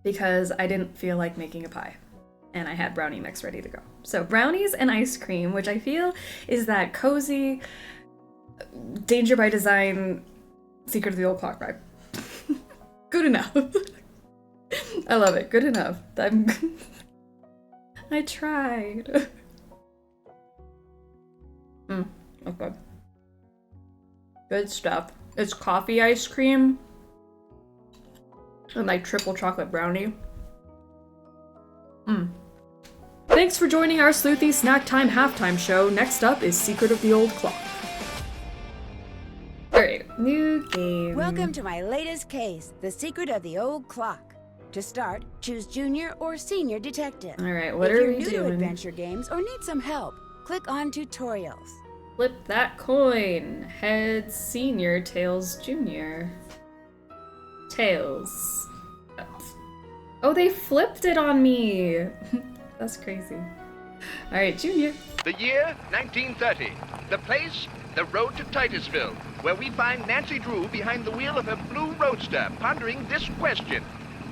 because I didn't feel like making a pie. And I had brownie mix ready to go. So brownies and ice cream, which I feel is that cozy, Danger by Design, Secret of the Old Clock vibe. Good enough. I love it. Good enough. I tried. Okay. Good stuff. It's coffee ice cream and like triple chocolate brownie. Thanks for joining our Sleuthy Snacktime halftime show. Next up is Secret of the Old Clock. Alright, new game. Welcome to my latest case, The Secret of the Old Clock. To start, choose Junior or Senior Detective. All right, what if are you're we new doing? to adventure games or need some help, click on Tutorials. Flip that coin. Heads Senior, tails Junior. Tails. Oh, they flipped it on me. That's crazy. All right, Junior. The year, 1930. The place, the road to Titusville, where we find Nancy Drew behind the wheel of her blue roadster, pondering this question.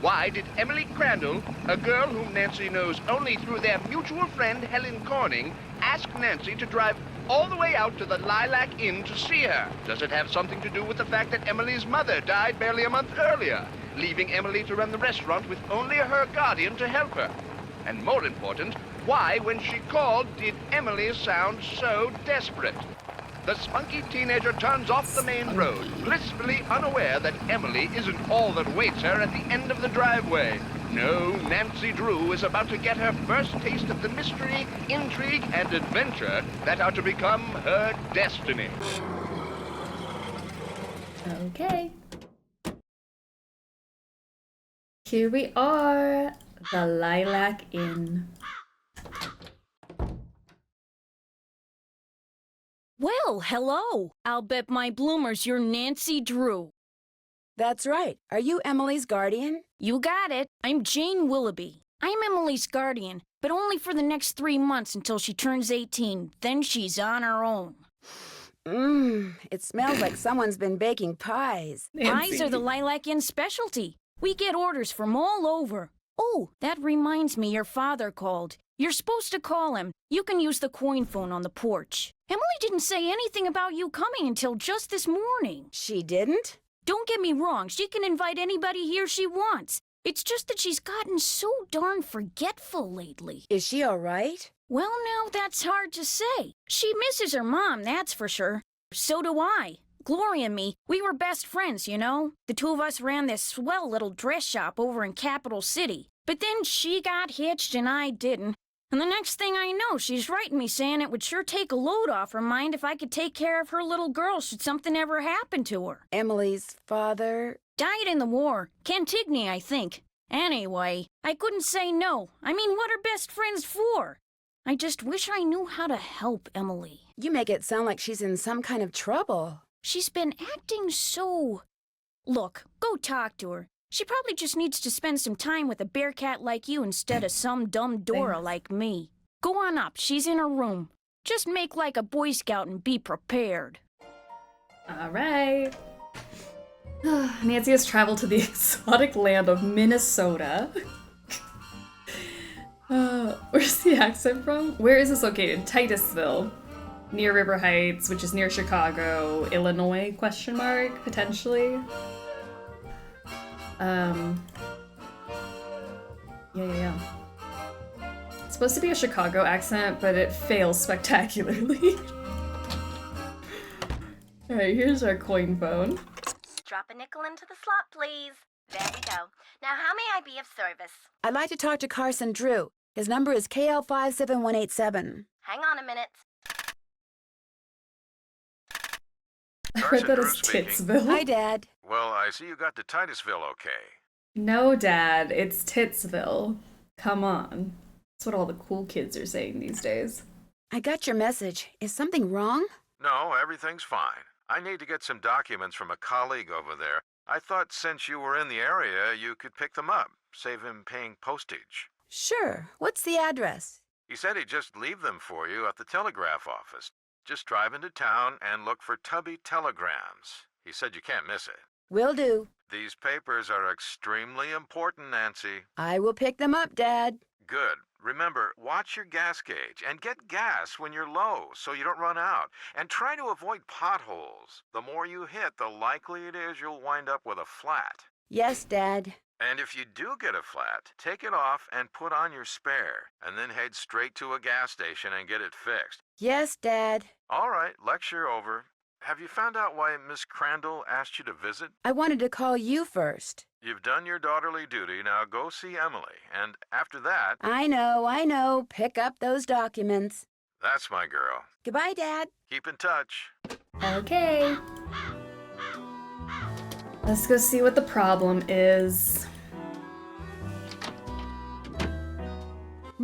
Why did Emily Crandall, a girl whom Nancy knows only through their mutual friend Helen Corning, ask Nancy to drive all the way out to the Lilac Inn to see her? Does it have something to do with the fact that Emily's mother died barely a month earlier, leaving Emily to run the restaurant with only her guardian to help her? And more important, why, when she called, did Emily sound so desperate? The spunky teenager turns off the main road, blissfully unaware that Emily isn't all that waits her at the end of the driveway. No, Nancy Drew is about to get her first taste of the mystery, intrigue, and adventure that are to become her destiny. Okay. Here we are, the Lilac Inn. Well, hello. I'll bet my bloomers you're Nancy Drew. That's right. Are you Emily's guardian? You got it. I'm Jane Willoughby. I'm Emily's guardian, but only for the next 3 months until she turns 18. Then she's on her own. It smells like someone's been baking pies. Pies are the Lilac Inn specialty. We get orders from all over. Oh, that reminds me, your father called. You're supposed to call him. You can use the coin phone on the porch. Emily didn't say anything about you coming until just this morning. She didn't? Don't get me wrong, she can invite anybody here she wants. It's just that she's gotten so darn forgetful lately. Is she all right? Well, now, that's hard to say. She misses her mom, that's for sure. So do I. Gloria and me, we were best friends, you know? The two of us ran this swell little dress shop over in Capital City. But then she got hitched and I didn't. And the next thing I know, she's writing me saying it would sure take a load off her mind if I could take care of her little girl should something ever happen to her. Emily's father? Died in the war. Cantigny, I think. Anyway, I couldn't say no. I mean, what are best friends for? I just wish I knew how to help Emily. You make it sound like she's in some kind of trouble. She's been acting so... Look, go talk to her. She probably just needs to spend some time with a bear cat like you instead of some dumb Dora like me. Go on up, she's in her room. Just make like a Boy Scout and be prepared. All right. Nancy has traveled to the exotic land of Minnesota. Where's the accent from? Where is this located? Titusville. Near River Heights, which is near Chicago, Illinois, question mark, potentially. Yeah. It's supposed to be a Chicago accent, but it fails spectacularly. Alright, here's our coin phone. Drop a nickel into the slot, please. There we go. Now, how may I be of service? I'd like to talk to Carson Drew. His number is KL57187. Hang on a minute. I read that as Titsville. Hi, Dad. Well, I see you got to Titusville okay. No, Dad, it's Titsville. Come on. That's what all the cool kids are saying these days. I got your message. Is something wrong? No, everything's fine. I need to get some documents from a colleague over there. I thought since you were in the area, you could pick them up, save him paying postage. Sure. What's the address? He said he'd just leave them for you at the telegraph office. Just drive into town and look for Tubby Telegrams. He said you can't miss it. Will do. These papers are extremely important, Nancy. I will pick them up, Dad. Good. Remember, watch your gas gauge and get gas when you're low so you don't run out. And try to avoid potholes. The more you hit, the likely it is you'll wind up with a flat. Yes, Dad. And if you do get a flat, take it off and put on your spare, and then head straight to a gas station and get it fixed. Yes, Dad. All right, lecture over. Have you found out why Miss Crandall asked you to visit? I wanted to call you first. You've done your daughterly duty, now go see Emily, and after that... I know. Pick up those documents. That's my girl. Goodbye, Dad. Keep in touch. Okay. Let's go see what the problem is.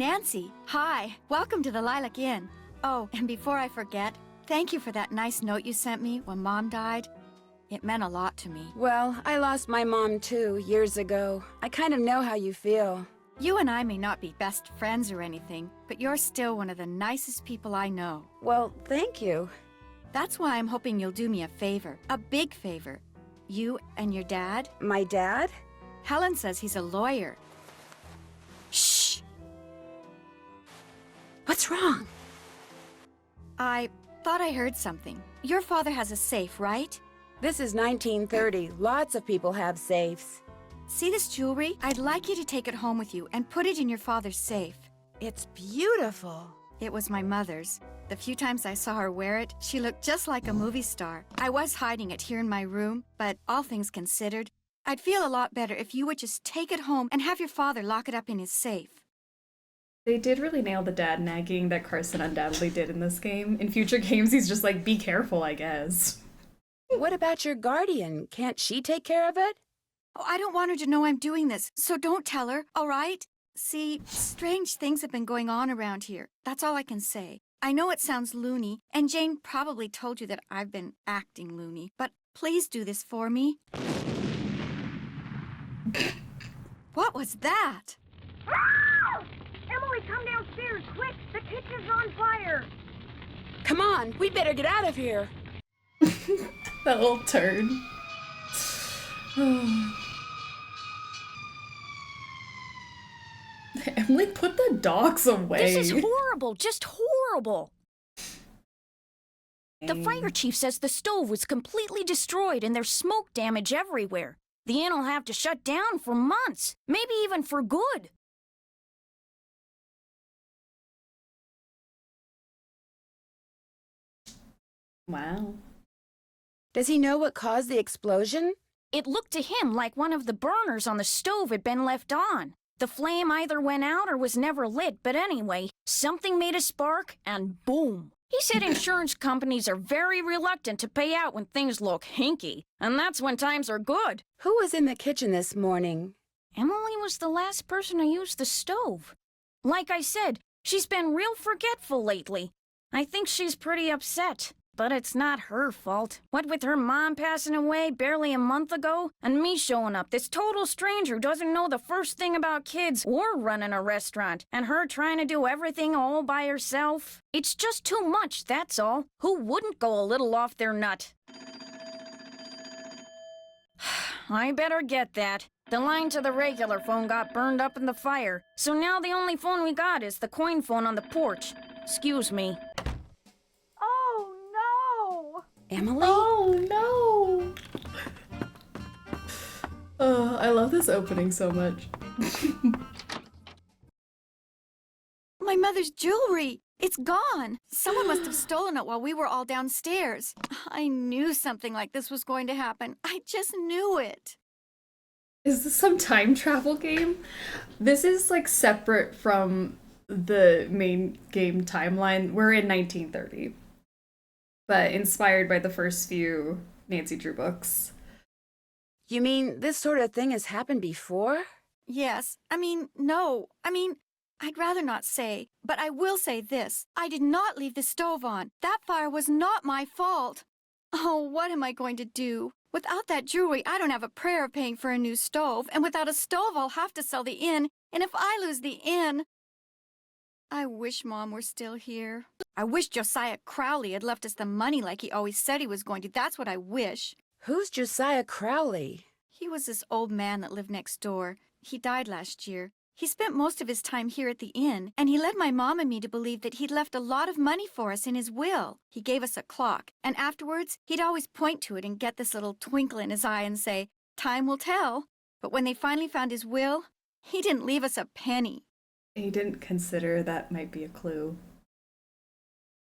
Nancy, hi. Welcome to the Lilac Inn. Oh, and before I forget, thank you for that nice note you sent me when Mom died. It meant a lot to me. Well, I lost my mom too, years ago. I kind of know how you feel. You and I may not be best friends or anything, but you're still one of the nicest people I know. Well, thank you. That's why I'm hoping you'll do me a favor. A big favor. You and your dad. My dad? Helen says he's a lawyer. Shh! What's wrong? I thought I heard something. Your father has a safe, right? This is 1930. Lots of people have safes. See this jewelry? I'd like you to take it home with you and put it in your father's safe. It's beautiful. It was my mother's. The few times I saw her wear it, she looked just like a movie star. I was hiding it here in my room, but all things considered, I'd feel a lot better if you would just take it home and have your father lock it up in his safe. They did really nail the dad nagging that Carson undoubtedly did in this game. In future games, he's just like, be careful, I guess. What about your guardian? Can't she take care of it? Oh, I don't want her to know I'm doing this, so don't tell her, all right? See, strange things have been going on around here. That's all I can say. I know it sounds loony, and Jane probably told you that I've been acting loony, but please do this for me. What was that? Emily, come downstairs, quick! The kitchen's on fire! Come on, we better get out of here. That little turn. Emily, put the dogs away. This is horrible, just horrible. The fire chief says the stove was completely destroyed and there's smoke damage everywhere. The inn will have to shut down for months, maybe even for good. Wow. Does he know what caused the explosion? It looked to him like one of the burners on the stove had been left on. The flame either went out or was never lit, but anyway, something made a spark and boom. He said insurance companies are very reluctant to pay out when things look hinky, and that's when times are good. Who was in the kitchen this morning? Emily was the last person to use the stove. Like I said, she's been real forgetful lately. I think she's pretty upset. But it's not her fault. What with her mom passing away barely a month ago, and me showing up, this total stranger who doesn't know the first thing about kids or running a restaurant, and her trying to do everything all by herself. It's just too much, that's all. Who wouldn't go a little off their nut? I better get that. The line to the regular phone got burned up in the fire, so now the only phone we got is the coin phone on the porch. Excuse me. Emily? Oh, no! I love this opening so much. My mother's jewelry! It's gone! Someone must have stolen it while we were all downstairs. I knew something like this was going to happen. I just knew it. Is this some time travel game? This is like separate from the main game timeline. We're in 1930. But inspired by the first few Nancy Drew books. You mean this sort of thing has happened before? Yes. No. I'd rather not say, but I will say this. I did not leave the stove on. That fire was not my fault. Oh, what am I going to do? Without that jewelry, I don't have a prayer of paying for a new stove, and without a stove, I'll have to sell the inn, and if I lose the inn... I wish Mom were still here. I wish Josiah Crowley had left us the money like he always said he was going to. That's what I wish. Who's Josiah Crowley? He was this old man that lived next door. He died last year. He spent most of his time here at the inn, and he led my mom and me to believe that he'd left a lot of money for us in his will. He gave us a clock, and afterwards, he'd always point to it and get this little twinkle in his eye and say, "Time will tell." But when they finally found his will, he didn't leave us a penny. He didn't consider that might be a clue.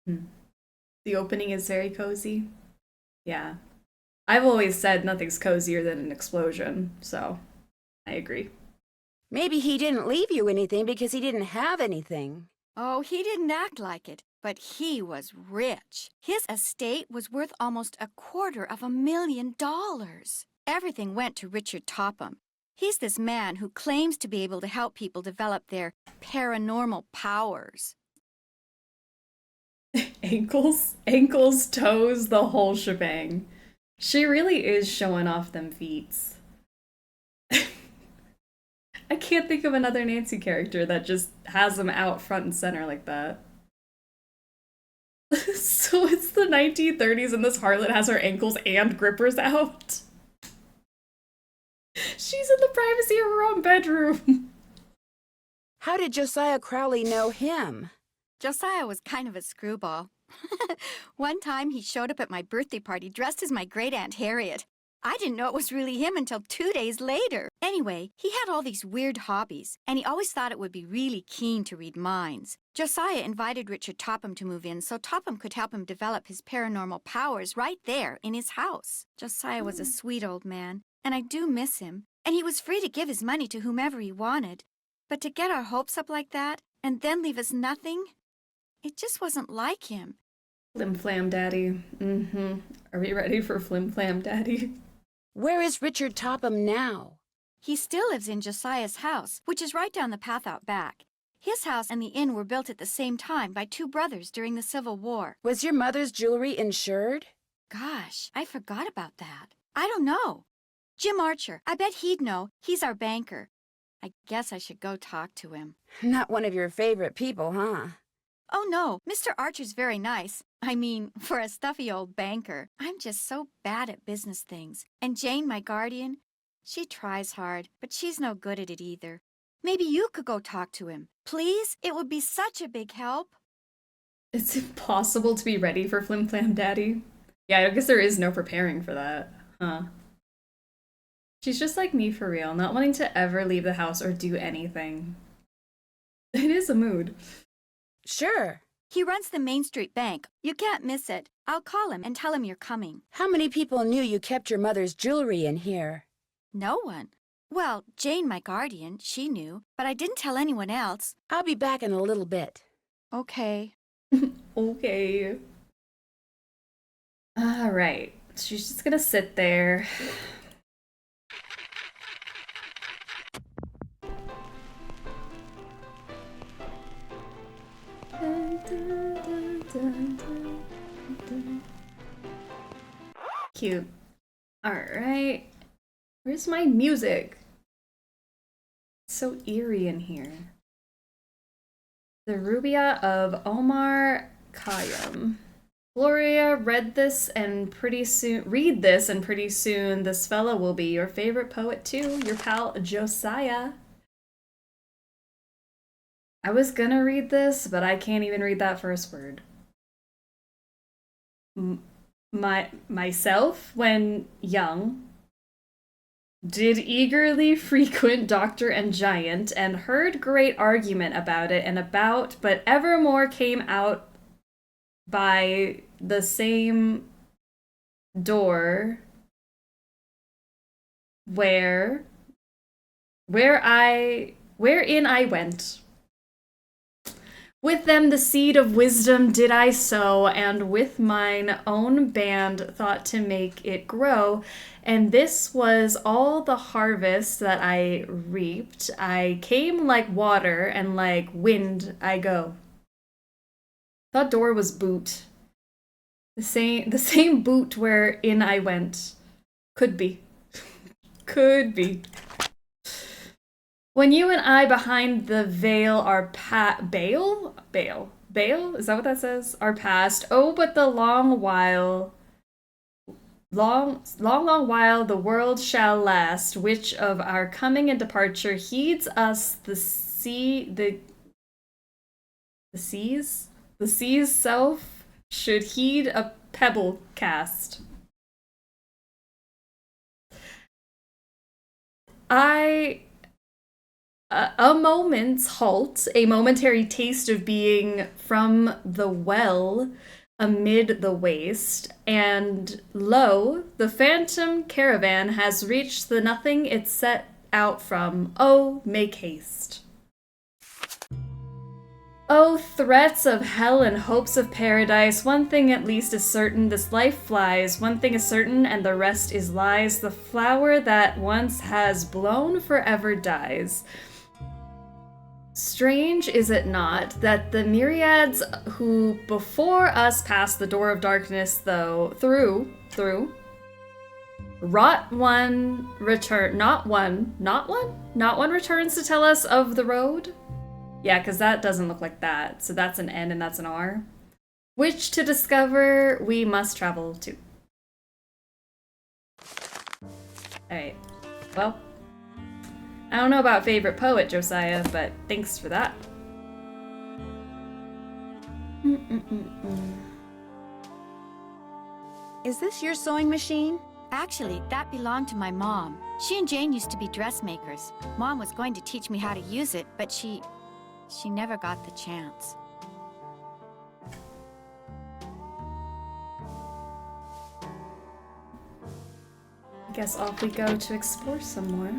The opening is very cozy. Yeah. I've always said nothing's cozier than an explosion, so I agree. Maybe he didn't leave you anything because he didn't have anything. Oh, he didn't act like it, but he was rich. His estate was worth almost $250,000. Everything went to Richard Topham. He's this man who claims to be able to help people develop their paranormal powers. Ankles, toes, the whole shebang. She really is showing off them feats. I can't think of another Nancy character that just has them out front and center like that. So it's the 1930s and this harlot has her ankles and grippers out. She's in the privacy of her own bedroom. How did Josiah Crowley know him? Josiah was kind of a screwball. One time he showed up at my birthday party dressed as my great-aunt Harriet. I didn't know it was really him until 2 days later. Anyway, he had all these weird hobbies, and he always thought it would be really keen to read minds. Josiah invited Richard Topham to move in so Topham could help him develop his paranormal powers right there in his house. Josiah was a sweet old man, and I do miss him. And he was free to give his money to whomever he wanted. But to get our hopes up like that, and then leave us nothing, it just wasn't like him. Flim Flam Daddy. Are we ready for Flim Flam Daddy? Where is Richard Topham now? He still lives in Josiah's house, which is right down the path out back. His house and the inn were built at the same time by two brothers during the Civil War. Was your mother's jewelry insured? Gosh, I forgot about that. I don't know. Jim Archer, I bet he'd know. He's our banker. I guess I should go talk to him. Not one of your favorite people, huh? Oh no, Mr. Archer's very nice. I mean, for a stuffy old banker. I'm just so bad at business things. And Jane, my guardian, she tries hard, but she's no good at it either. Maybe you could go talk to him. Please? It would be such a big help. It's impossible to be ready for Flim Flam Daddy. Yeah, I guess there is no preparing for that. Huh. She's just like me for real, not wanting to ever leave the house or do anything. It is a mood. Sure. He runs the Main Street Bank. You can't miss it. I'll call him and tell him you're coming. How many people knew you kept your mother's jewelry in here? No one. Well, Jane, my guardian, she knew, but I didn't tell anyone else. I'll be back in a little bit. Okay. Okay. All right. She's just gonna sit there. Cute. Alright. Where's my music? It's so eerie in here. The Rubia of Omar Khayyam. Gloria, read this and pretty soon this fella will be your favorite poet too, your pal Josiah. I was gonna read this, but I can't even read that first word. Myself, when young, did eagerly frequent Doctor and Giant, and heard great argument about it and about, but evermore came out by the same door wherein I went. With them the seed of wisdom did I sow, and with mine own band thought to make it grow. And this was all the harvest that I reaped. I came like water, and like wind I go. That door was boot. The same boot wherein I went. Could be. Could be. When you and I behind the veil are bail? Is that what that says? Are past. Oh, but the long while the world shall last, which of our coming and departure heeds us the sea's self should heed a pebble cast. A moment's halt, a momentary taste of being from the well amid the waste, and lo, the phantom caravan has reached the nothing it set out from. Oh, make haste. Oh, threats of hell and hopes of paradise. One thing at least is certain, this life flies. One thing is certain, and the rest is lies. The flower that once has blown forever dies. Strange, is it not, that the myriads who before us passed the door of darkness, through, not one returns to tell us of the road? Yeah, because that doesn't look like that. So that's an N and that's an R. Which to discover we must travel to. Alright. Well, I don't know about favorite poet, Josiah, but thanks for that. Is this your sewing machine? Actually, that belonged to my mom. She and Jane used to be dressmakers. Mom was going to teach me how to use it, but she never got the chance. I guess off we go to explore some more.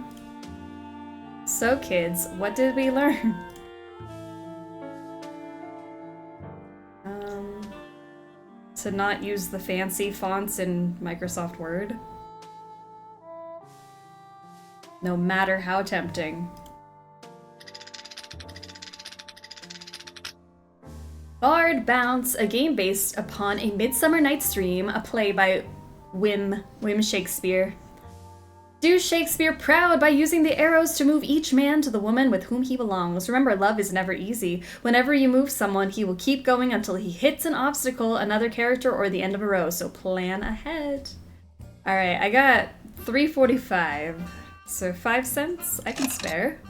So kids, what did we learn? To not use the fancy fonts in Microsoft Word. No matter how tempting. Bard Bounce, a game based upon A Midsummer Night's Dream, a play by Wim Shakespeare. Do Shakespeare proud by using the arrows to move each man to the woman with whom he belongs. Remember, love is never easy. Whenever you move someone, he will keep going until he hits an obstacle, another character, or the end of a row, so plan ahead. Alright, I got $3.45, so 5 cents I can spare.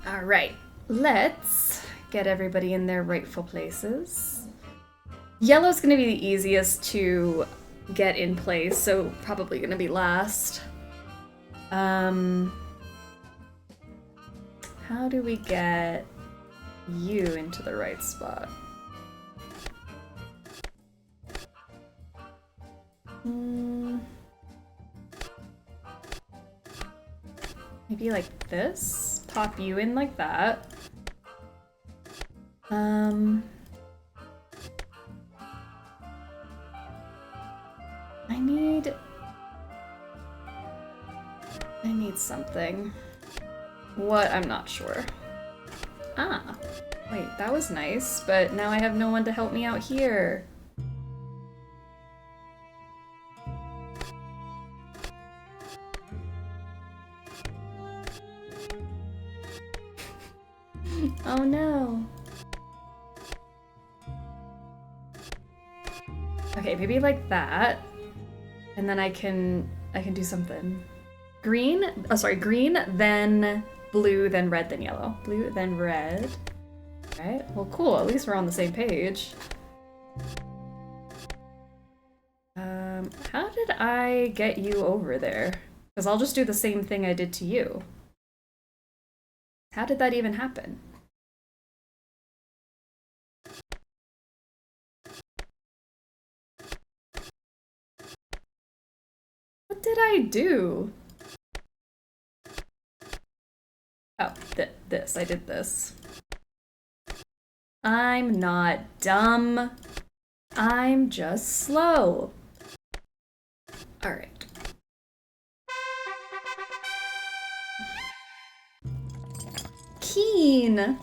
Alright, let's get everybody in their rightful places. Yellow's gonna be the easiest to get in place, so probably gonna be last. How do we get you into the right spot? Maybe like this? Pop you in like that. I need something. What? I'm not sure. Ah, wait, that was nice, but now I have no one to help me out here. Oh no. Okay, maybe like that. And then I can do something. Green, green, then blue, then red, then yellow. Blue, then red. Alright, well cool, at least we're on the same page. How did I get you over there? Because I'll just do the same thing I did to you. How did that even happen? What did I do? Oh, this. I did this. I'm not dumb. I'm just slow. Alright. Keen!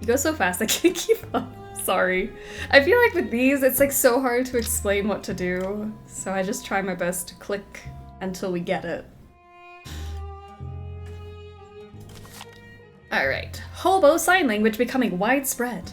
You go so fast, I can't keep up. Sorry. I feel like with these, it's like so hard to explain what to do. So I just try my best to click until we get it. Alright. Hobo sign language becoming widespread.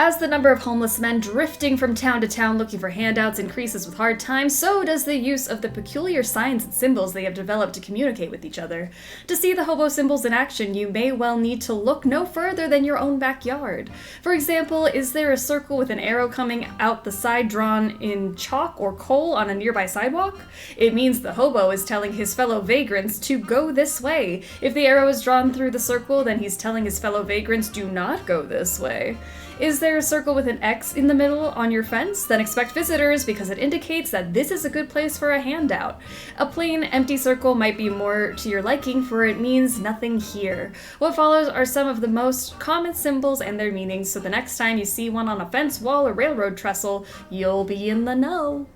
As the number of homeless men drifting from town to town looking for handouts increases with hard times, so does the use of the peculiar signs and symbols they have developed to communicate with each other. To see the hobo symbols in action, you may well need to look no further than your own backyard. For example, is there a circle with an arrow coming out the side drawn in chalk or coal on a nearby sidewalk? It means the hobo is telling his fellow vagrants to go this way. If the arrow is drawn through the circle, then he's telling his fellow vagrants do not go this way. Is there there a circle with an X in the middle on your fence? Then expect visitors because it indicates that this is a good place for a handout. A plain, empty circle might be more to your liking, for it means nothing here. What follows are some of the most common symbols and their meanings, so the next time you see one on a fence, wall, or railroad trestle, you'll be in the know.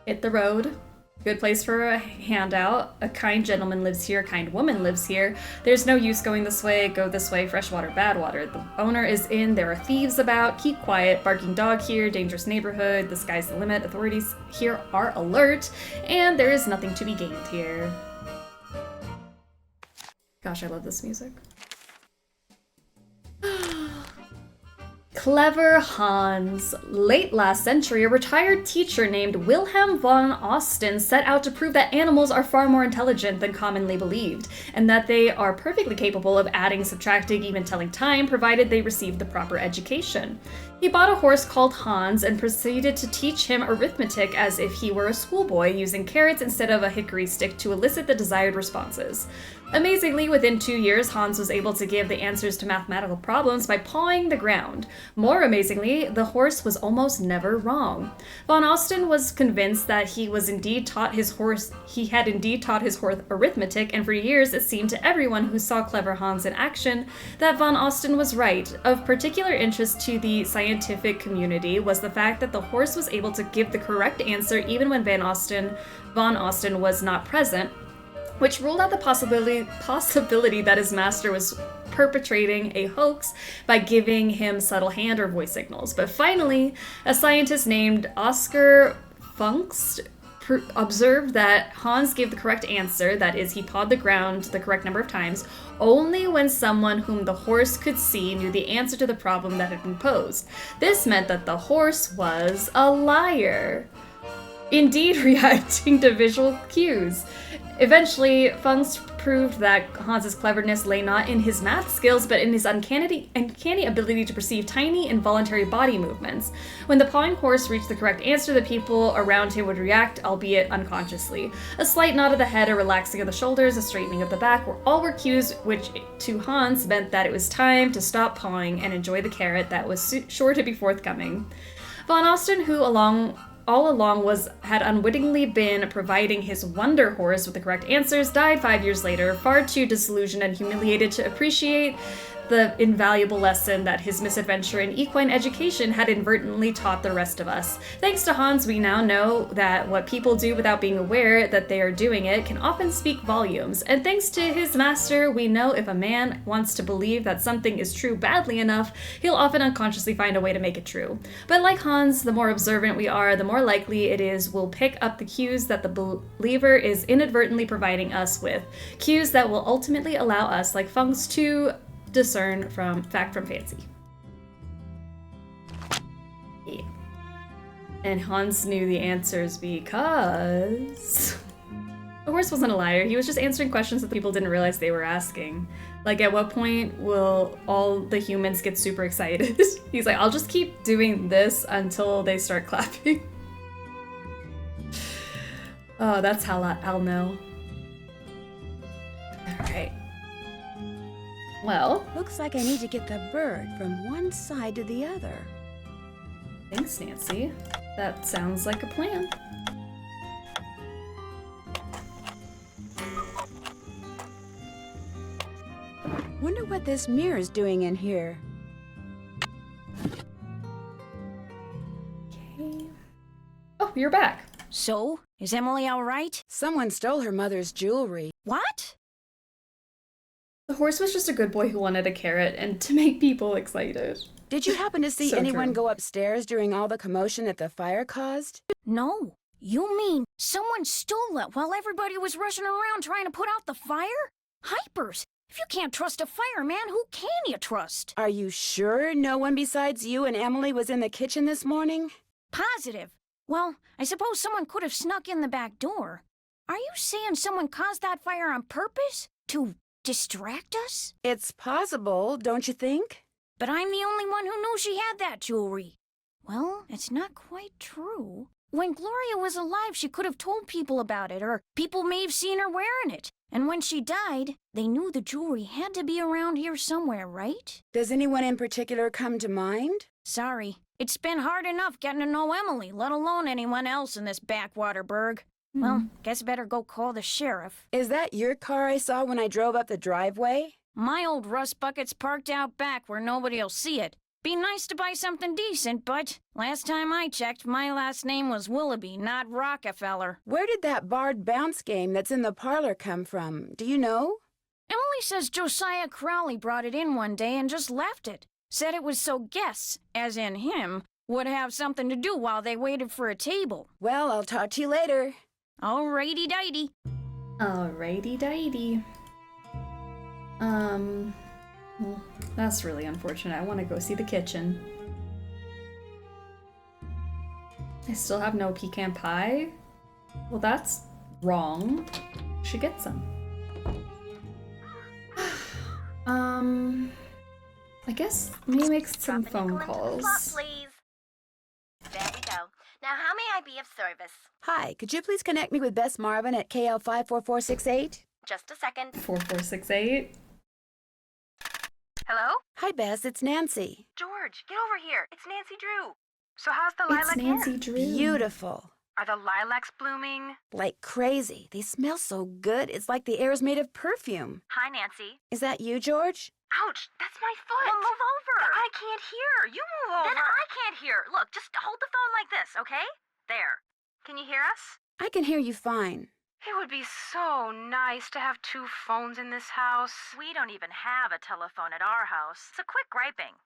Hit the road. Good place for a handout. A kind gentleman lives here, a kind woman lives here. There's no use going this way, go this way, fresh water, bad water. The owner is in, there are thieves about, keep quiet, barking dog here, dangerous neighborhood, the sky's the limit, authorities here are alert, and there is nothing to be gained here. Gosh, I love this music. Clever Hans. Late last century, a retired teacher named Wilhelm von Osten set out to prove that animals are far more intelligent than commonly believed, and that they are perfectly capable of adding, subtracting, even telling time, provided they receive the proper education. He bought a horse called Hans and proceeded to teach him arithmetic as if he were a schoolboy, using carrots instead of a hickory stick to elicit the desired responses. Amazingly, within 2 years, Hans was able to give the answers to mathematical problems by pawing the ground. More amazingly, the horse was almost never wrong. Von Osten was convinced that he had indeed taught his horse arithmetic, and for years it seemed to everyone who saw Clever Hans in action that Von Osten was right. Of particular interest to the scientific community was the fact that the horse was able to give the correct answer even when Von Osten was not present, which ruled out the possibility that his master was perpetrating a hoax by giving him subtle hand or voice signals. But finally, a scientist named Oscar Funkst observed that Hans gave the correct answer, that is, he pawed the ground the correct number of times, only when someone whom the horse could see knew the answer to the problem that had been posed. This meant that the horse was a liar, indeed reacting to visual cues. Eventually, Funkst proved that Hans's cleverness lay not in his math skills, but in his uncanny ability to perceive tiny, involuntary body movements. When the pawing horse reached the correct answer, the people around him would react, albeit unconsciously. A slight nod of the head, a relaxing of the shoulders, a straightening of the back all were cues which, to Hans, meant that it was time to stop pawing and enjoy the carrot that was sure to be forthcoming. Von Osten, who all along had unwittingly been providing his wonder horse with the correct answers, died 5 years later, far too disillusioned and humiliated to appreciate the invaluable lesson that his misadventure in equine education had inadvertently taught the rest of us. Thanks to Hans, we now know that what people do without being aware that they are doing it can often speak volumes. And thanks to his master, we know if a man wants to believe that something is true badly enough, he'll often unconsciously find a way to make it true. But like Hans, the more observant we are, the more likely it is we'll pick up the cues that the believer is inadvertently providing us with. Cues that will ultimately allow us, like Funkst, to discern fact from fancy. Yeah. And Hans knew the answers because the horse wasn't a liar. He was just answering questions that the people didn't realize they were asking. Like, at what point will all the humans get super excited? He's like, I'll just keep doing this until they start clapping. Oh, that's how I'll know. Alright. Well, looks like I need to get the bird from one side to the other. Thanks, Nancy. That sounds like a plan. Wonder what this mirror's doing in here. Okay. Oh, you're back. So, is Emily all right? Someone stole her mother's jewelry. What? The horse was just a good boy who wanted a carrot and to make people excited. Did you happen to see anyone go upstairs during all the commotion that the fire caused? No. You mean someone stole it while everybody was rushing around trying to put out the fire? Hypers! If you can't trust a fireman, who can you trust? Are you sure no one besides you and Emily was in the kitchen this morning? Positive. Well, I suppose someone could have snuck in the back door. Are you saying someone caused that fire on purpose? To distract us? It's possible, don't you think? But I'm the only one who knew she had that jewelry. Well, it's not quite true. When Gloria was alive, she could have told people about it, or people may have seen her wearing it. And when she died, they knew the jewelry had to be around here somewhere, right? Does anyone in particular come to mind? Sorry. It's been hard enough getting to know Emily, let alone anyone else in this backwater burg. Well, guess better go call the sheriff. Is that your car I saw when I drove up the driveway? My old rust bucket's parked out back where nobody'll see it. Be nice to buy something decent, but last time I checked, my last name was Willoughby, not Rockefeller. Where did that barred bounce game that's in the parlor come from? Do you know? Emily says Josiah Crowley brought it in one day and just left it. Said it was so guests, as in him, would have something to do while they waited for a table. Well, I'll talk to you later. Alrighty-dighty. Alrighty-dighty. Well, that's really unfortunate. I want to go see the kitchen. I still have no pecan pie? Well, that's wrong. Should get some. I guess maybe make some phone calls. Please. There we go. Now, how may I be of service? Hi, could you please connect me with Bess Marvin at KL 54468? Just a second. 4468. Hello? Hi, Bess, it's Nancy. George, get over here. It's Nancy Drew. So how's the lilac It's Nancy hair? Drew. Beautiful. Are the lilacs blooming? Like crazy. They smell so good. It's like the air is made of perfume. Hi, Nancy. Is that you, George? Ouch, that's my foot. Well, move over. I can't hear. You move over. Then I can't hear. Look, just hold the phone like this, okay? There. Can you hear us? I can hear you fine. It would be so nice to have two phones in this house. We don't even have a telephone at our house. So quit griping.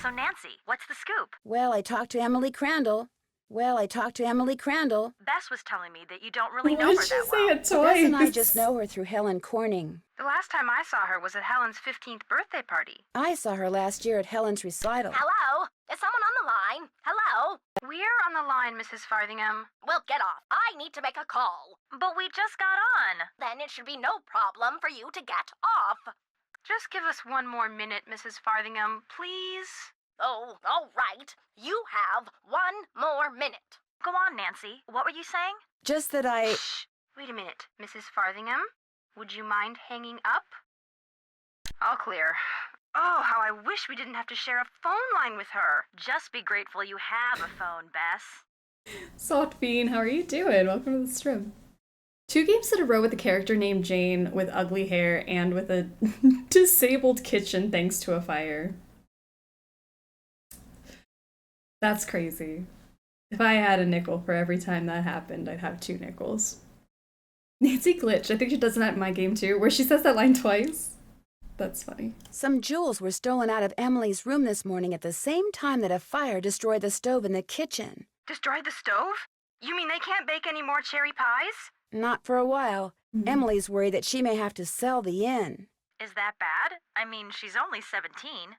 So, Nancy, what's the scoop? Well, I talked to Emily Crandall. Bess was telling me that you don't really know Why her did she that say well. it twice? Bess and I just know her through Helen Corning. The last time I saw her was at Helen's 15th birthday party. I saw her last year at Helen's recital. Hello? Is someone on the line? Hello? We're on the line, Mrs. Farthingham. Well, get off. I need to make a call. But we just got on. Then it should be no problem for you to get off. Just give us one more minute, Mrs. Farthingham, please. Oh, all right. You have 1 more minute. Go on, Nancy. What were you saying? Just that I... Shh. Wait a minute. Mrs. Farthingham, would you mind hanging up? All clear. Oh, how I wish we didn't have to share a phone line with her. Just be grateful you have a phone, Bess. Soft Bean, how are you doing? Welcome to the stream. 2 games in a row with a character named Jane with ugly hair and with a disabled kitchen thanks to a fire. That's crazy. If I had a nickel for every time that happened, I'd have 2 nickels. Nancy Glitch, I think she does that in my game too, where she says that line twice. That's funny. Some jewels were stolen out of Emily's room this morning at the same time that a fire destroyed the stove in the kitchen. Destroyed the stove? You mean they can't bake any more cherry pies? Not for a while. Emily's worried that she may have to sell the inn. Is that bad? I mean, she's only 17.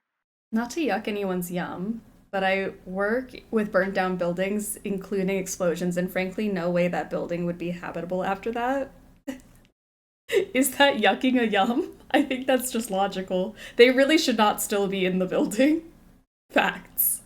Not to yuck anyone's yum, but I work with burnt down buildings, including explosions, and frankly, no way that building would be habitable after that. Is that yucking a yum? I think that's just logical. They really should not still be in the building. Facts.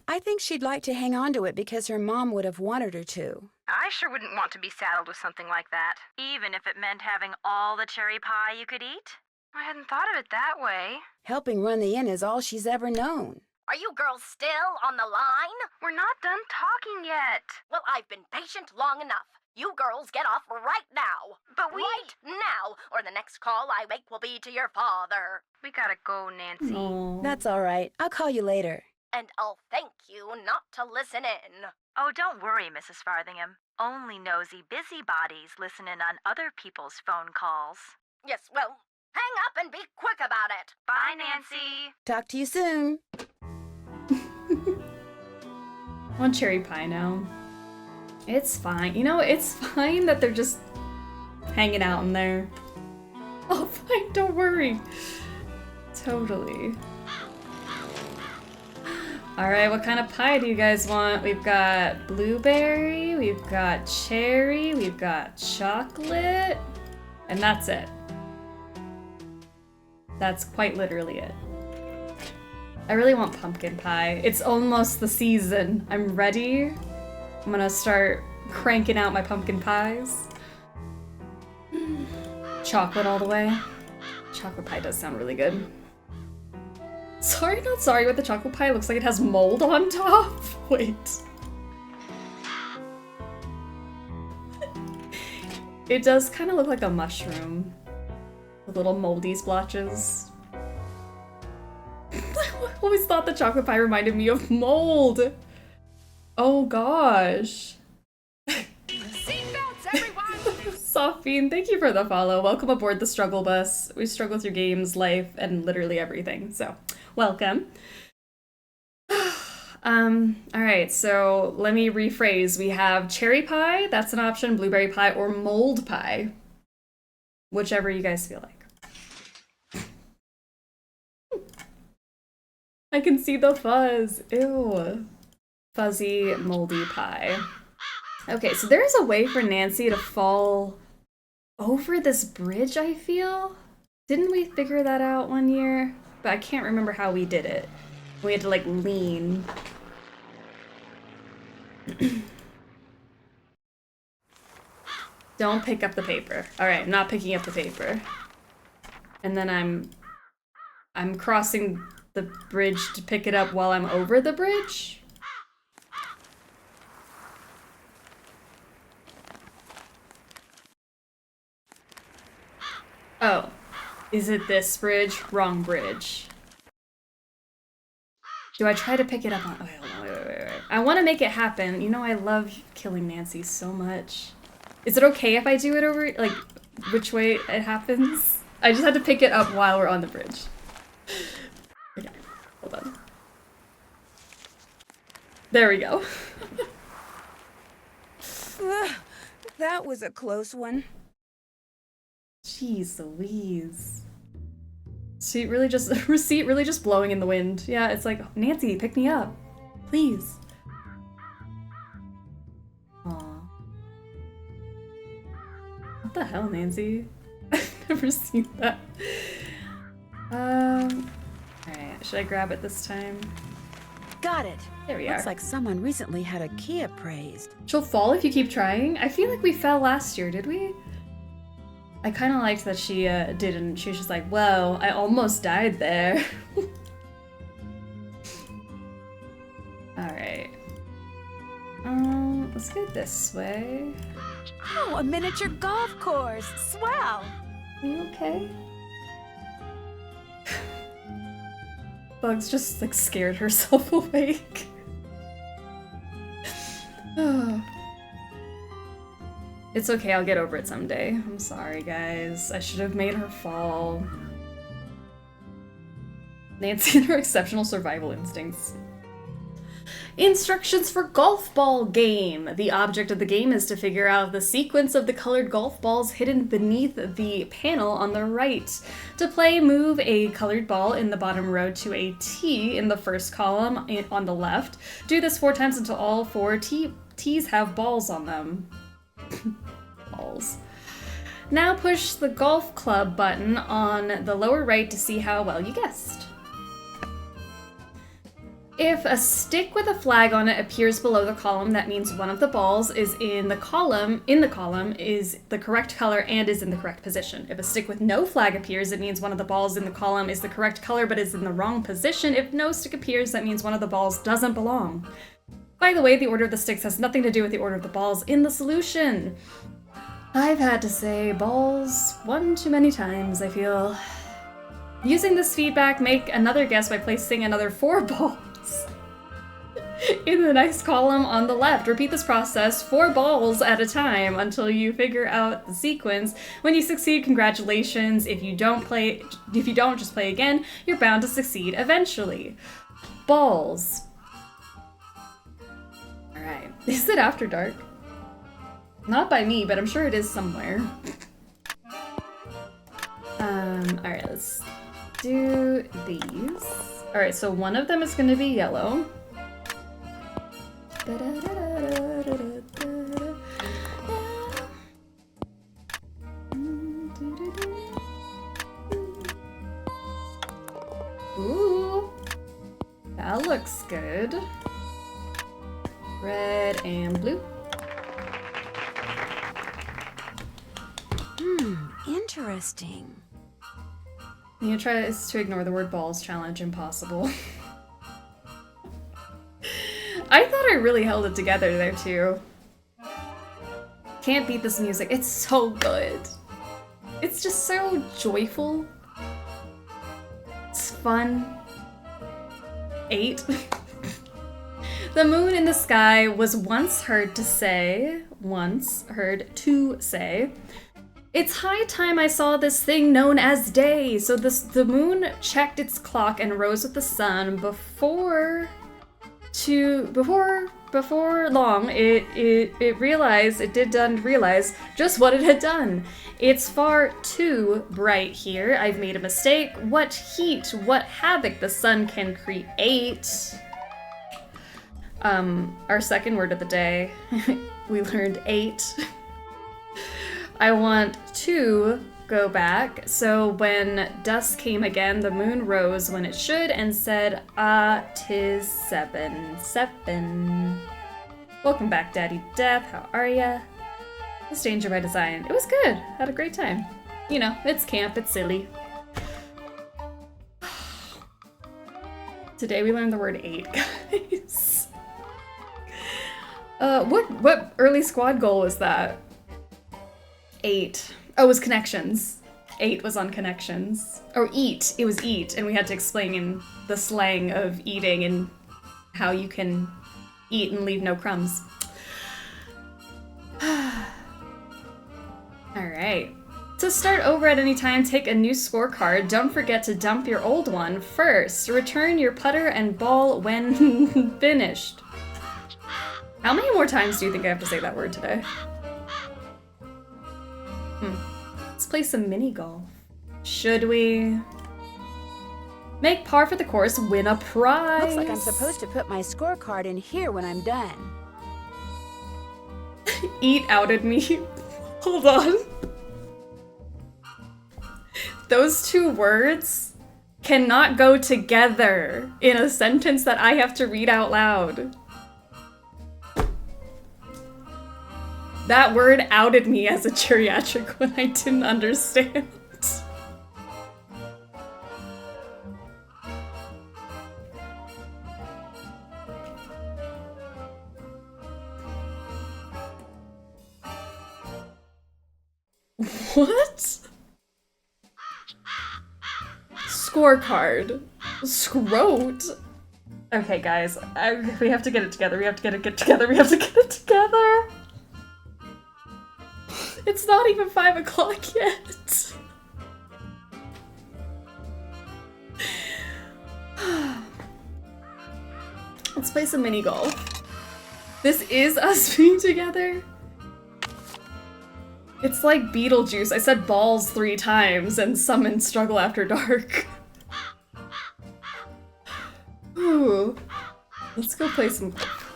I think she'd like to hang on to it because her mom would have wanted her to. I sure wouldn't want to be saddled with something like that, even if it meant having all the cherry pie you could eat. I hadn't thought of it that way. Helping run the inn is all she's ever known. Are you girls still on the line? We're not done talking yet. Well, I've been patient long enough. You girls get off right now. But we... Right now, or the next call I make will be to your father. We gotta go, Nancy. Aww. That's all right. I'll call you later. And I'll thank you not to listen in. Oh, don't worry, Mrs. Farthingham. Only nosy busybodies listen in on other people's phone calls. Yes, well, hang up and be quick about it. Bye, Nancy. Talk to you soon. I want cherry pie now. It's fine. You know, it's fine that they're just hanging out in there. Oh, fine. Don't worry. Totally. Alright, what kind of pie do you guys want? We've got blueberry, we've got cherry, we've got chocolate, and that's it. That's quite literally it. I really want pumpkin pie. It's almost the season. I'm ready. I'm gonna start cranking out my pumpkin pies. Chocolate all the way. Chocolate pie does sound really good. Sorry, not sorry with the chocolate pie. It looks like it has mold on top. Wait. It does kind of look like a mushroom. With little moldy splotches. I always thought the chocolate pie reminded me of mold. Oh gosh. Seatbelts, everyone! Soft Bean, thank you for the follow. Welcome aboard the struggle bus. We struggle through games, life, and literally everything. So, welcome. Alright, so let me rephrase. We have cherry pie, that's an option, blueberry pie, or mold pie. Whichever you guys feel like. I can see the fuzz. Ew. Fuzzy, moldy pie. Okay, so there's a way for Nancy to fall over this bridge, I feel. Didn't we figure that out one year? But I can't remember how we did it. We had to, like, lean. Don't pick up the paper. Alright, I'm not picking up the paper. And then I'm crossing the bridge to pick it up while I'm over the bridge? Oh. Is it this bridge? Wrong bridge. Do I try to pick it up on... Okay, hold on, wait. I want to make it happen. You know, I love killing Nancy so much. Is it okay if I do it over... Like, which way it happens? I just had to pick it up while we're on the bridge. Okay, hold on. There we go. That was a close one. Jeez Louise. Receipt really just blowing in the wind. Yeah, it's like, Nancy, pick me up. Please. Aw. What the hell, Nancy? I've never seen that. Alright, should I grab it this time? Got it. There we are. Looks like someone recently had a key appraised. She'll fall if you keep trying? I feel like we fell last year, did we? I kind of liked that she didn't. She was just like, whoa, I almost died there. Alright. Let's go this way. Oh, a miniature golf course. Swell. Are you okay? Bugs just like scared herself awake. It's okay, I'll get over it someday. I'm sorry, guys. I should have made her fall. Nancy and her exceptional survival instincts. Instructions for golf ball game. The object of the game is to figure out the sequence of the colored golf balls hidden beneath the panel on the right. To play, move a colored ball in the bottom row to a T in the first column on the left. Do this 4 times until all 4 T's have balls on them. Balls. Now push the golf club button on the lower right to see how well you guessed. If a stick with a flag on it appears below the column, that means one of the balls is in the column is the correct color and is in the correct position. If a stick with no flag appears, it means one of the balls in the column is the correct color but is in the wrong position. If no stick appears, that means one of the balls doesn't belong. By the way, the order of the sticks has nothing to do with the order of the balls in the solution. I've had to say balls one too many times, I feel. Using this feedback, make another guess by placing another 4 balls in the next column on the left. Repeat this process 4 balls at a time until you figure out the sequence. When you succeed, congratulations. If you don't, just play again. You're bound to succeed eventually. Balls. Alright. Is it after dark? Not by me, but I'm sure it is somewhere. Alright, let's do these. Alright, so one of them is going to be yellow. Ooh, that looks good. Red and blue. Interesting. You try to ignore the word balls. Challenge impossible. I thought I really held it together there too. Can't beat this music. It's so good. It's just so joyful. It's fun. 8. The moon in the sky was once heard to say, it's high time I saw this thing known as day. So the moon checked its clock and rose with the sun before long. It realized just what it had done. It's far too bright here. I've made a mistake. What heat, what havoc the sun can create. Our second word of the day, we learned 8. I want to go back. So when dusk came again, the moon rose when it should and said, ah, 'tis 7. Welcome back, Daddy Death. How are ya? It's Danger by Design. It was good. Had a great time. You know, it's camp, it's silly. Today we learned the word 8, guys. What early squad goal was that? 8. Oh, it was connections. 8 was on connections. Or eat. It was eat, and we had to explain in the slang of eating and how you can eat and leave no crumbs. Alright. To start over at any time, take a new scorecard. Don't forget to dump your old one first. Return your putter and ball when finished. How many more times do you think I have to say that word today? Let's play some mini golf. Should we? Make par for the course, win a prize. Looks like I'm supposed to put my scorecard in here when I'm done. Eat outed me. Hold on. Those two words cannot go together in a sentence that I have to read out loud. That word outed me as a geriatric when I didn't understand. What? Scorecard. Scrote. Okay, guys. We have to get it together. We have to get it together. It's not even 5 o'clock yet. Let's play some mini golf. This is us being together. It's like Beetlejuice. I said balls 3 times and summoned Struggle After Dark. Ooh. Let's go play some golf.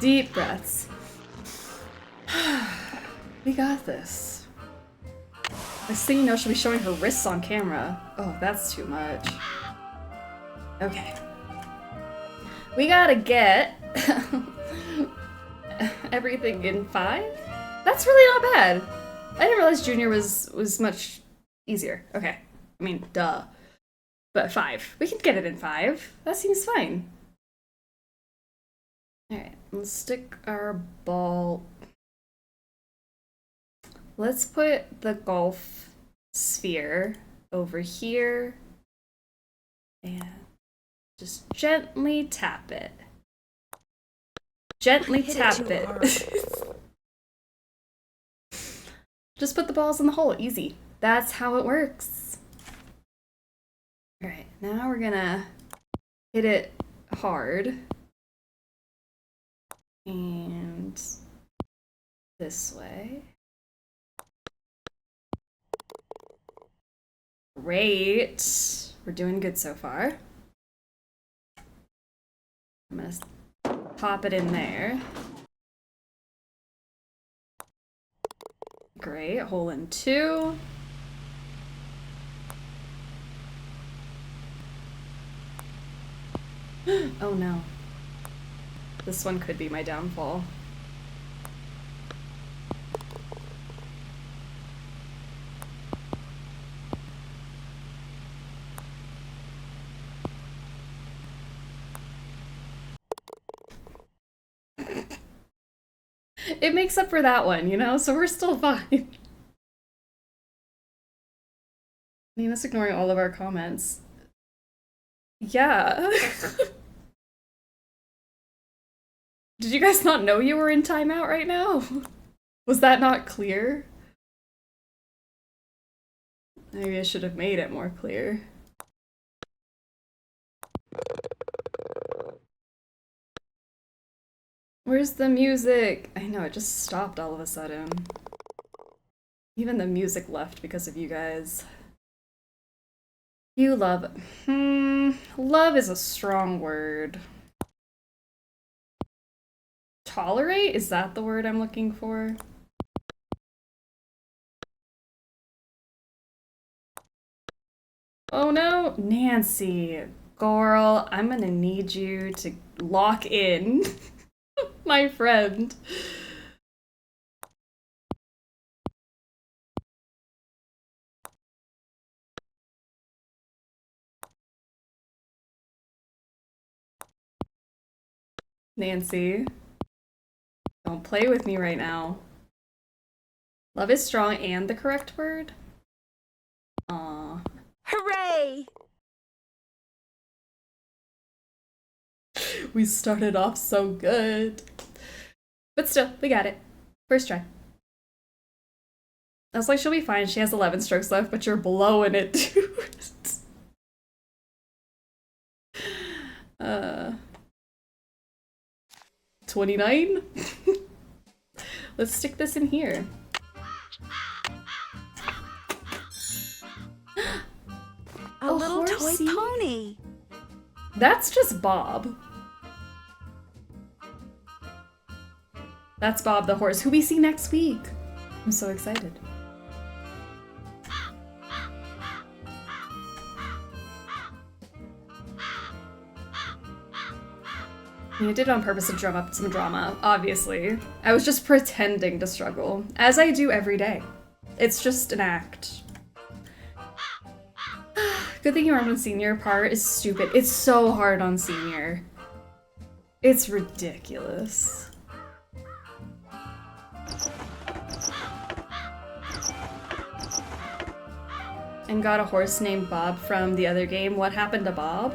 Deep breaths. We got this. Next thing you know, she'll be showing her wrists on camera. Oh, that's too much. Okay. We gotta get everything in 5? That's really not bad. I didn't realize Junior was much easier. Okay. I mean, duh. But 5. We can get it in 5. That seems fine. Alright, let's stick our ball. Let's put the golf sphere over here and just gently tap it. Gently tap it. Just put the balls in the hole, easy. That's how it works. Alright, now we're gonna hit it hard. And this way. Great. We're doing good so far. I'm gonna pop it in there. Great, hole in 2. Oh no. This one could be my downfall. It makes up for that one, you know, so we're still fine. Nina's ignoring all of our comments. Yeah. Did you guys not know you were in timeout right now? Was that not clear? Maybe I should have made it more clear. Where's the music? I know, it just stopped all of a sudden. Even the music left because of you guys. You love... love is a strong word. Tolerate? Is that the word I'm looking for? Oh no, Nancy. Girl, I'm gonna need you to lock in. My friend. Nancy. Don't play with me right now. Love is strong and the correct word? Aw. Hooray! We started off so good. But still, we got it. First try. I was like, she'll be fine. She has 11 strokes left, but you're blowing it, dude. 29? Let's stick this in here. A little toy pony. That's just Bob. That's Bob the horse, who we see next week. I'm so excited. You did it on purpose to drum up some drama, obviously. I was just pretending to struggle, as I do every day. It's just an act. Good thing you remember the senior part is stupid. It's so hard on senior. It's ridiculous. And got a horse named Bob from the other game. What happened to Bob?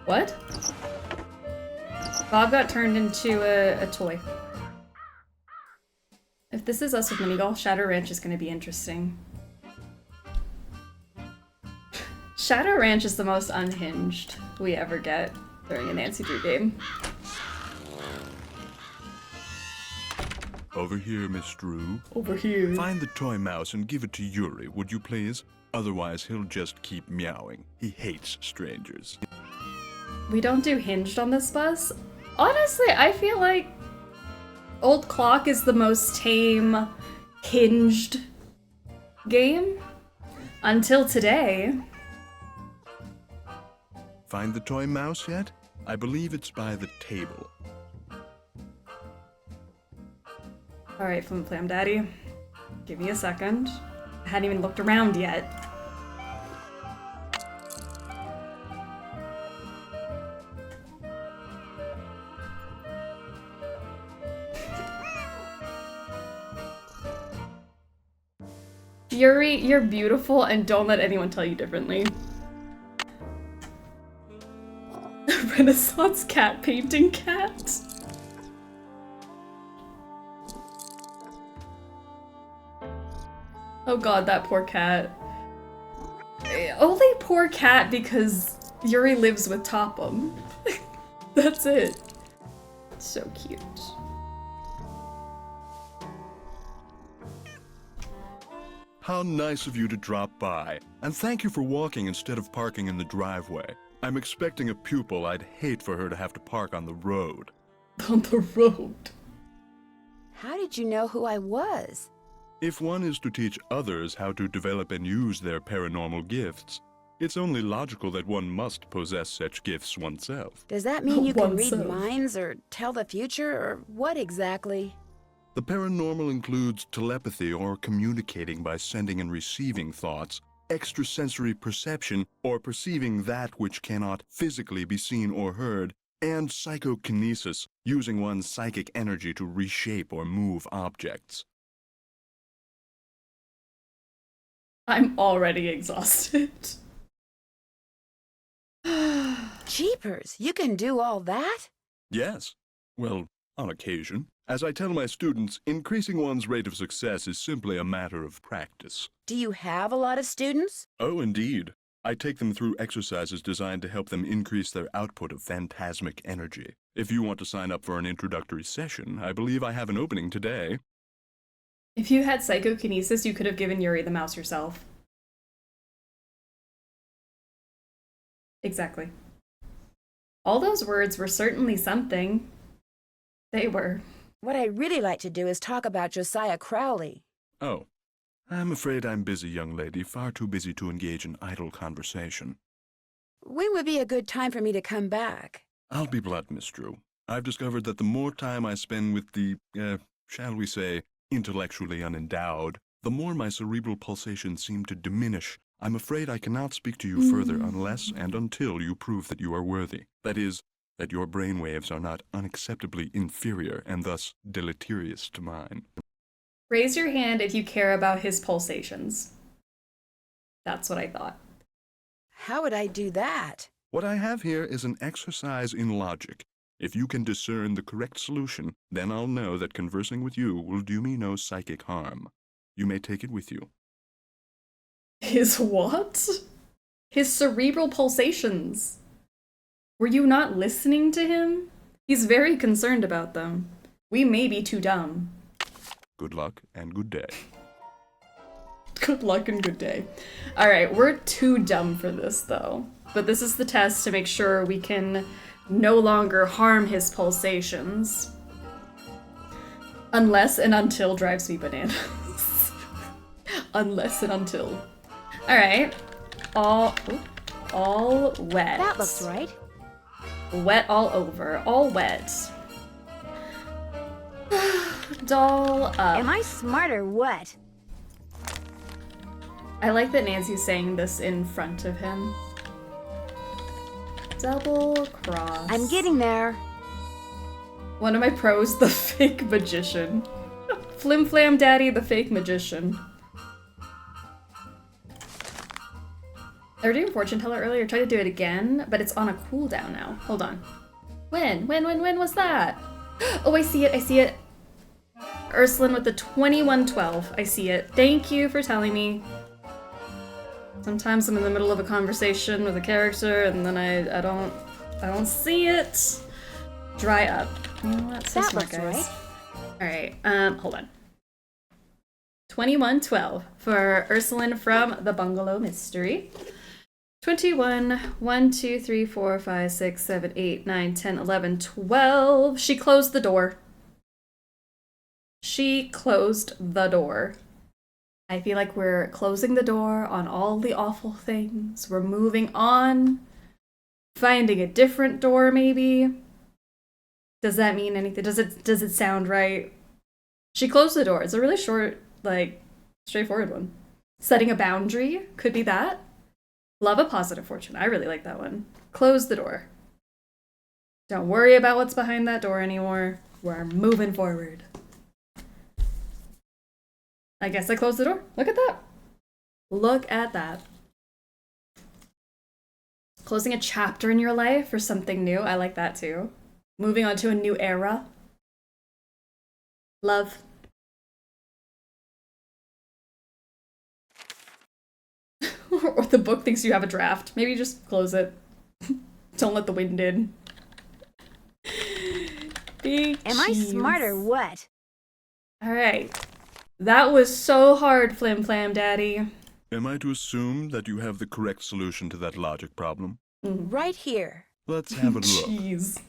What? Bob got turned into a toy. If this is us with mini golf, Shadow Ranch is going to be interesting. Shadow Ranch is the most unhinged we ever get during a Nancy Drew game. Over here, Miss Drew. Over here. Find the toy mouse and give it to Yuri, would you please? Otherwise, he'll just keep meowing. He hates strangers. We don't do hinged on this bus? Honestly, I feel like Old Clock is the most tame, hinged game. Until today. Find the toy mouse yet? I believe it's by the table. Alright, Flim Flam Daddy. Give me a second. I hadn't even looked around yet. Yuri, you're beautiful and don't let anyone tell you differently. Renaissance cat painting cat. Oh god, that poor cat. Only poor cat because Yuri lives with Topham. That's it. So cute. How nice of you to drop by. And thank you for walking instead of parking in the driveway. I'm expecting a pupil. I'd hate for her to have to park on the road. On the road? How did you know who I was? If one is to teach others how to develop and use their paranormal gifts, It's only logical that one must possess such gifts oneself. Does that mean you can read Oneself. minds or tell the future, or what exactly? The paranormal includes telepathy or communicating by sending and receiving thoughts, extrasensory perception or perceiving that which cannot physically be seen or heard, and psychokinesis, using one's psychic energy to reshape or move objects. I'm already exhausted. Jeepers, you can do all that? Yes. Well, on occasion. As I tell my students, increasing one's rate of success is simply a matter of practice. Do you have a lot of students? Oh, indeed. I take them through exercises designed to help them increase their output of phantasmic energy. If you want to sign up for an introductory session, I believe I have an opening today. If you had psychokinesis, you could have given Yuri the mouse yourself. Exactly. All those words were certainly something. They were. What I'd really like to do is talk about Josiah Crowley. Oh. I'm afraid I'm busy, young lady, far too busy to engage in idle conversation. When would be a good time for me to come back? I'll be blunt, Miss Drew. I've discovered that the more time I spend with the, shall we say, intellectually unendowed, the more my cerebral pulsations seem to diminish. I'm afraid I cannot speak to you further unless and until you prove that you are worthy. That is, that your brainwaves are not unacceptably inferior and thus deleterious to mine. Raise your hand if you care about his pulsations. That's what I thought. How would I do that? What I have here is an exercise in logic. If you can discern the correct solution, then I'll know that conversing with you will do me no psychic harm. You may take it with you. His what? His cerebral pulsations. Were you not listening to him? He's very concerned about them. We may be too dumb. Good luck and good day. Good luck and good day. Alright, we're too dumb for this though. But this is the test to make sure we can no longer harm his pulsations. Unless and until drives me bananas. Unless and until. Alright. All wet. That looks right. Wet all over. All wet. Doll up. Am I smart or what? I like that Nancy's saying this in front of him. Double cross. I'm getting there. One of my pros, the fake magician. Flim Flam Daddy, the fake magician. I was doing fortune teller earlier, tried to do it again, but it's on a cooldown now. Hold on. When was that? Oh, I see it. Ursulin with the 2112. I see it. Thank you for telling me. Sometimes I'm in the middle of a conversation with a character and then I don't see it. Dry up. You know what? So that smart, looks guys. right. Alright, hold on. 2112 for Ursulin from the Bungalow Mystery. 21, 1, 2, 3, 4, 5, 6, 7, 8, 9, 10, 11, 12. She closed the door. She closed the door. I feel like we're closing the door on all the awful things. We're moving on. Finding a different door, maybe. Does that mean anything? Does it sound right? She closed the door. It's a really short, straightforward one. Setting a boundary could be that. Love a positive fortune. I really like that one. Close the door. Don't worry about what's behind that door anymore. We're moving forward. I guess I closed the door. Look at that. Look at that. Closing a chapter in your life for something new. I like that too. Moving on to a new era. Love. Or the book thinks you have a draft. Maybe just close it. Don't let the wind in. Big Am I smart or what? Alright. That was so hard, Flim Flam Daddy. Am I to assume that you have the correct solution to that logic problem? Right here. Let's have a look. Jeez.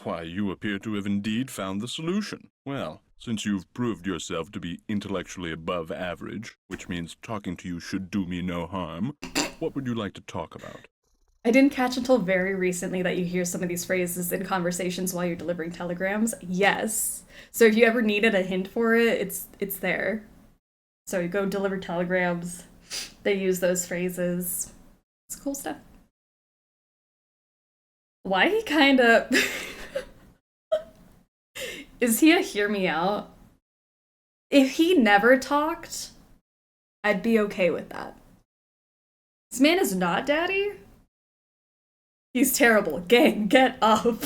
Why, you appear to have indeed found the solution. Well, since you've proved yourself to be intellectually above average, which means talking to you should do me no harm, what would you like to talk about? I didn't catch until very recently that you hear some of these phrases in conversations while you're delivering telegrams. Yes. So if you ever needed a hint for it, it's there. So you go deliver telegrams, they use those phrases. It's cool stuff. Why he kinda... Is he a hear me out? If he never talked, I'd be okay with that. This man is not daddy. He's terrible. Gang, get up.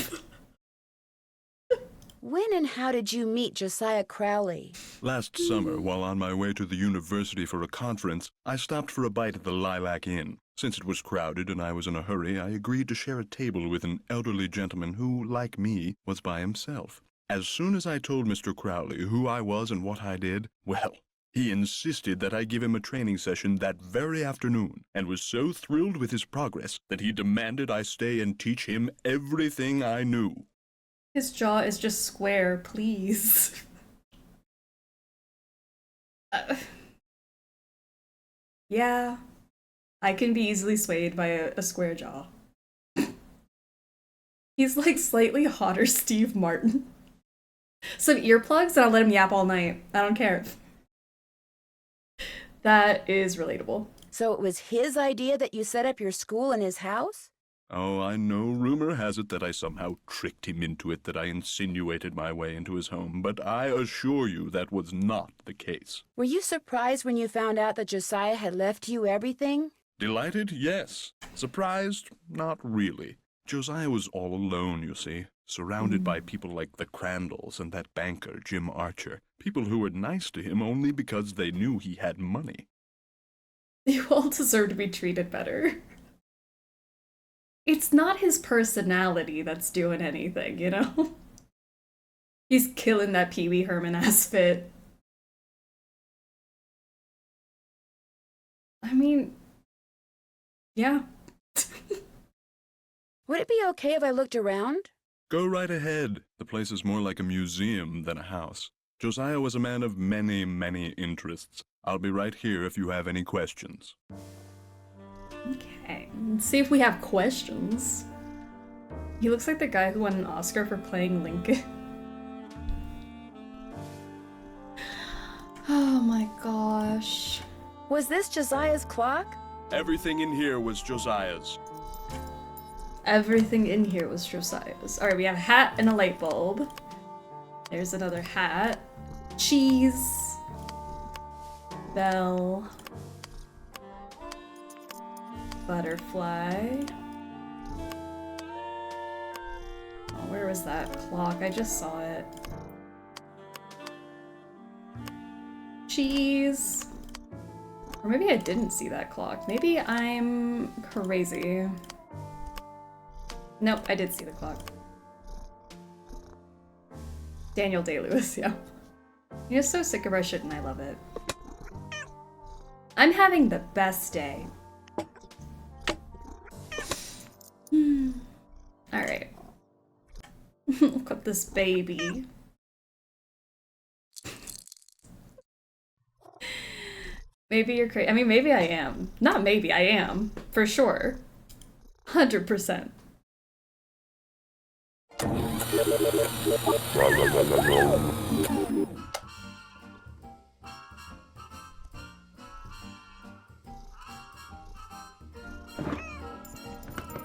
When and how did you meet Josiah Crowley? Last summer, while on my way to the university for a conference, I stopped for a bite at the Lilac Inn. Since it was crowded and I was in a hurry, I agreed to share a table with an elderly gentleman who, like me, was by himself. As soon as I told Mr. Crowley who I was and what I did, well, he insisted that I give him a training session that very afternoon, and was so thrilled with his progress that he demanded I stay and teach him everything I knew. His jaw is just square, please. Yeah, I can be easily swayed by a square jaw. He's like slightly hotter Steve Martin. Some earplugs and I'll let him yap all night. I don't care. That is relatable. So it was his idea that you set up your school in his house? Oh, I know rumor has it that I somehow tricked him into it, that I insinuated my way into his home, but I assure you that was not the case. Were you surprised when you found out that Josiah had left you everything? Delighted? Yes. Surprised? Not really. Josiah was all alone, you see, surrounded by people like the Crandalls and that banker, Jim Archer. People who were nice to him only because they knew he had money. You all deserve to be treated better. It's not his personality that's doing anything, you know? He's killing that Pee Wee Herman ass fit. I mean, yeah. Would it be okay if I looked around? Go right ahead. The place is more like a museum than a house. Josiah was a man of many, many interests. I'll be right here if you have any questions. Okay, let's see if we have questions. He looks like the guy who won an Oscar for playing Lincoln. Oh my gosh. Was this Josiah's clock? Everything in here was Josiah's. Everything in here was Josiah's. Alright, we have a hat and a light bulb. There's another hat. Cheese. Bell. Butterfly. Oh, where was that clock? I just saw it. Cheese. Or maybe I didn't see that clock. Maybe I'm crazy. Nope, I did see the clock. Daniel Day-Lewis, yeah. You're so sick of our shit and I love it. I'm having the best day. Alright. Look at this baby. Maybe you're crazy. I mean, maybe I am. Not maybe, I am. For sure. 100%.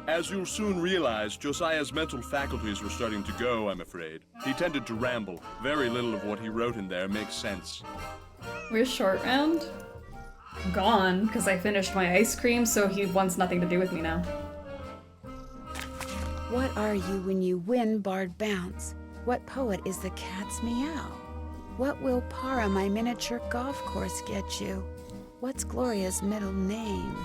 As you'll soon realize, Josiah's mental faculties were starting to go, I'm afraid. He tended to ramble. Very little of what he wrote in there makes sense. Where's Short Round? Gone, because I finished my ice cream, so he wants nothing to do with me now. What are you when you win barred bounce? What poet is the cat's meow? What will Para, my miniature golf course, get you? What's Gloria's middle name?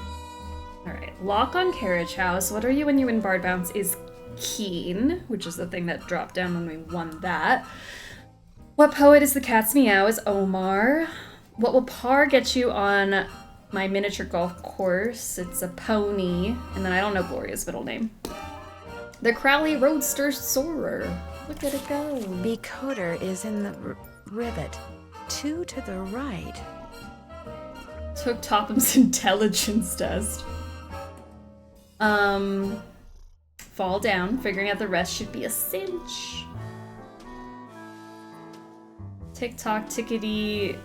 Alright, Lock on Carriage House. What are you when you win Bard Bounce is Keen, which is the thing that dropped down when we won that. What poet is the cat's meow is Omar. What will Par get you on my miniature golf course? It's a pony. And then I don't know Gloria's middle name. The Crowley Roadster Soarer. Look at it go. Decoder is in the rivet. 2 to the right. Took Topham's intelligence test. Fall down. Figuring out the rest should be a cinch. Tick-tock, tickety,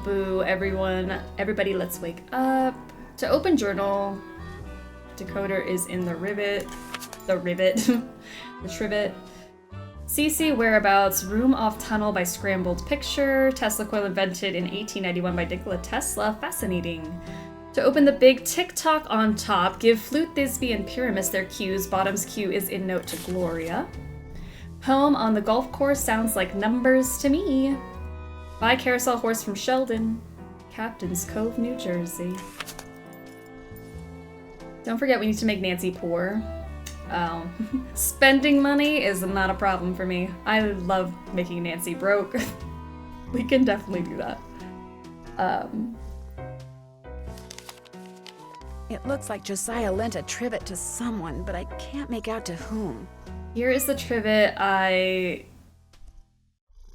boo, everyone. Everybody, let's wake up. To open journal, decoder is in the rivet. The rivet. The trivet. CC whereabouts, room off tunnel by scrambled picture. Tesla coil invented in 1891 by Nikola Tesla. Fascinating. To open the big tick-tock on top, give Flute, Thisbe, and Pyramus their cues. Bottom's cue is in note to Gloria. Poem on the golf course sounds like numbers to me. Buy carousel horse from Sheldon. Captain's Cove, New Jersey. Don't forget we need to make Nancy poor. Spending money is not a problem for me. I love making Nancy broke. We can definitely do that. It looks like Josiah lent a trivet to someone, but I can't make out to whom. Here is the trivet I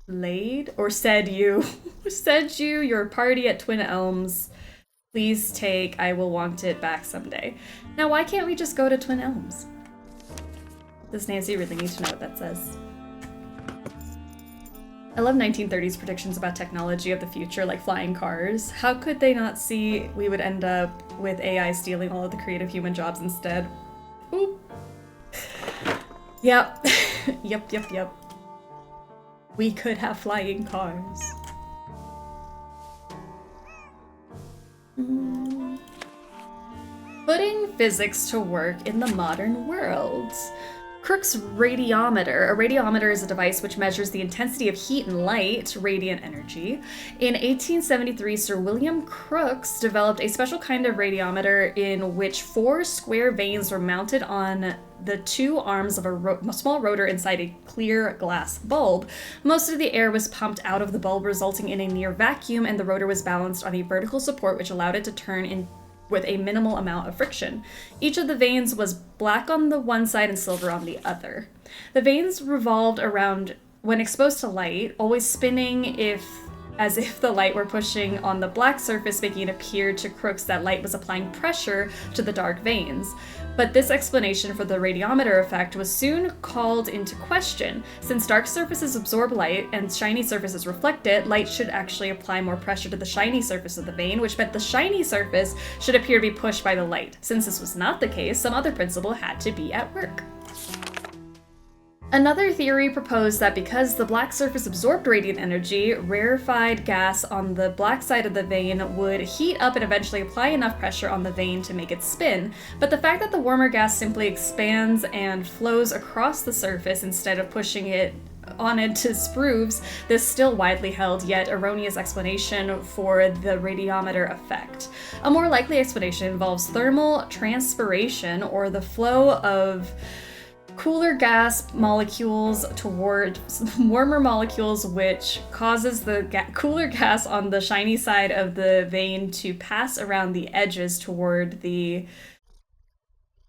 laid or said you. Said you your party at Twin Elms. Please take, I will want it back someday. Now why can't we just go to Twin Elms? Does Nancy really need to know what that says? I love 1930s predictions about technology of the future, like flying cars. How could they not see we would end up with AI stealing all of the creative human jobs instead? Oop. Yep. Yep. We could have flying cars. Putting physics to work in the modern world. Crookes radiometer. A radiometer is a device which measures the intensity of heat and light, radiant energy. In 1873, Sir William Crookes developed a special kind of radiometer in which 4 square vanes were mounted on the 2 arms of a small rotor inside a clear glass bulb. Most of the air was pumped out of the bulb, resulting in a near vacuum, and the rotor was balanced on a vertical support which allowed it to turn in with a minimal amount of friction. Each of the vanes was black on the one side and silver on the other. The vanes revolved around when exposed to light, always spinning as if the light were pushing on the black surface, making it appear to Crookes that light was applying pressure to the dark vanes. But this explanation for the radiometer effect was soon called into question. Since dark surfaces absorb light and shiny surfaces reflect it, light should actually apply more pressure to the shiny surface of the vane, which meant the shiny surface should appear to be pushed by the light. Since this was not the case, some other principle had to be at work. Another theory proposed that because the black surface absorbed radiant energy, rarefied gas on the black side of the vane would heat up and eventually apply enough pressure on the vane to make it spin. But the fact that the warmer gas simply expands and flows across the surface instead of pushing it on it disproves this still widely held yet erroneous explanation for the radiometer effect. A more likely explanation involves thermal transpiration, or the flow of cooler gas molecules toward warmer molecules, which causes the cooler gas on the shiny side of the vane to pass around the edges toward the...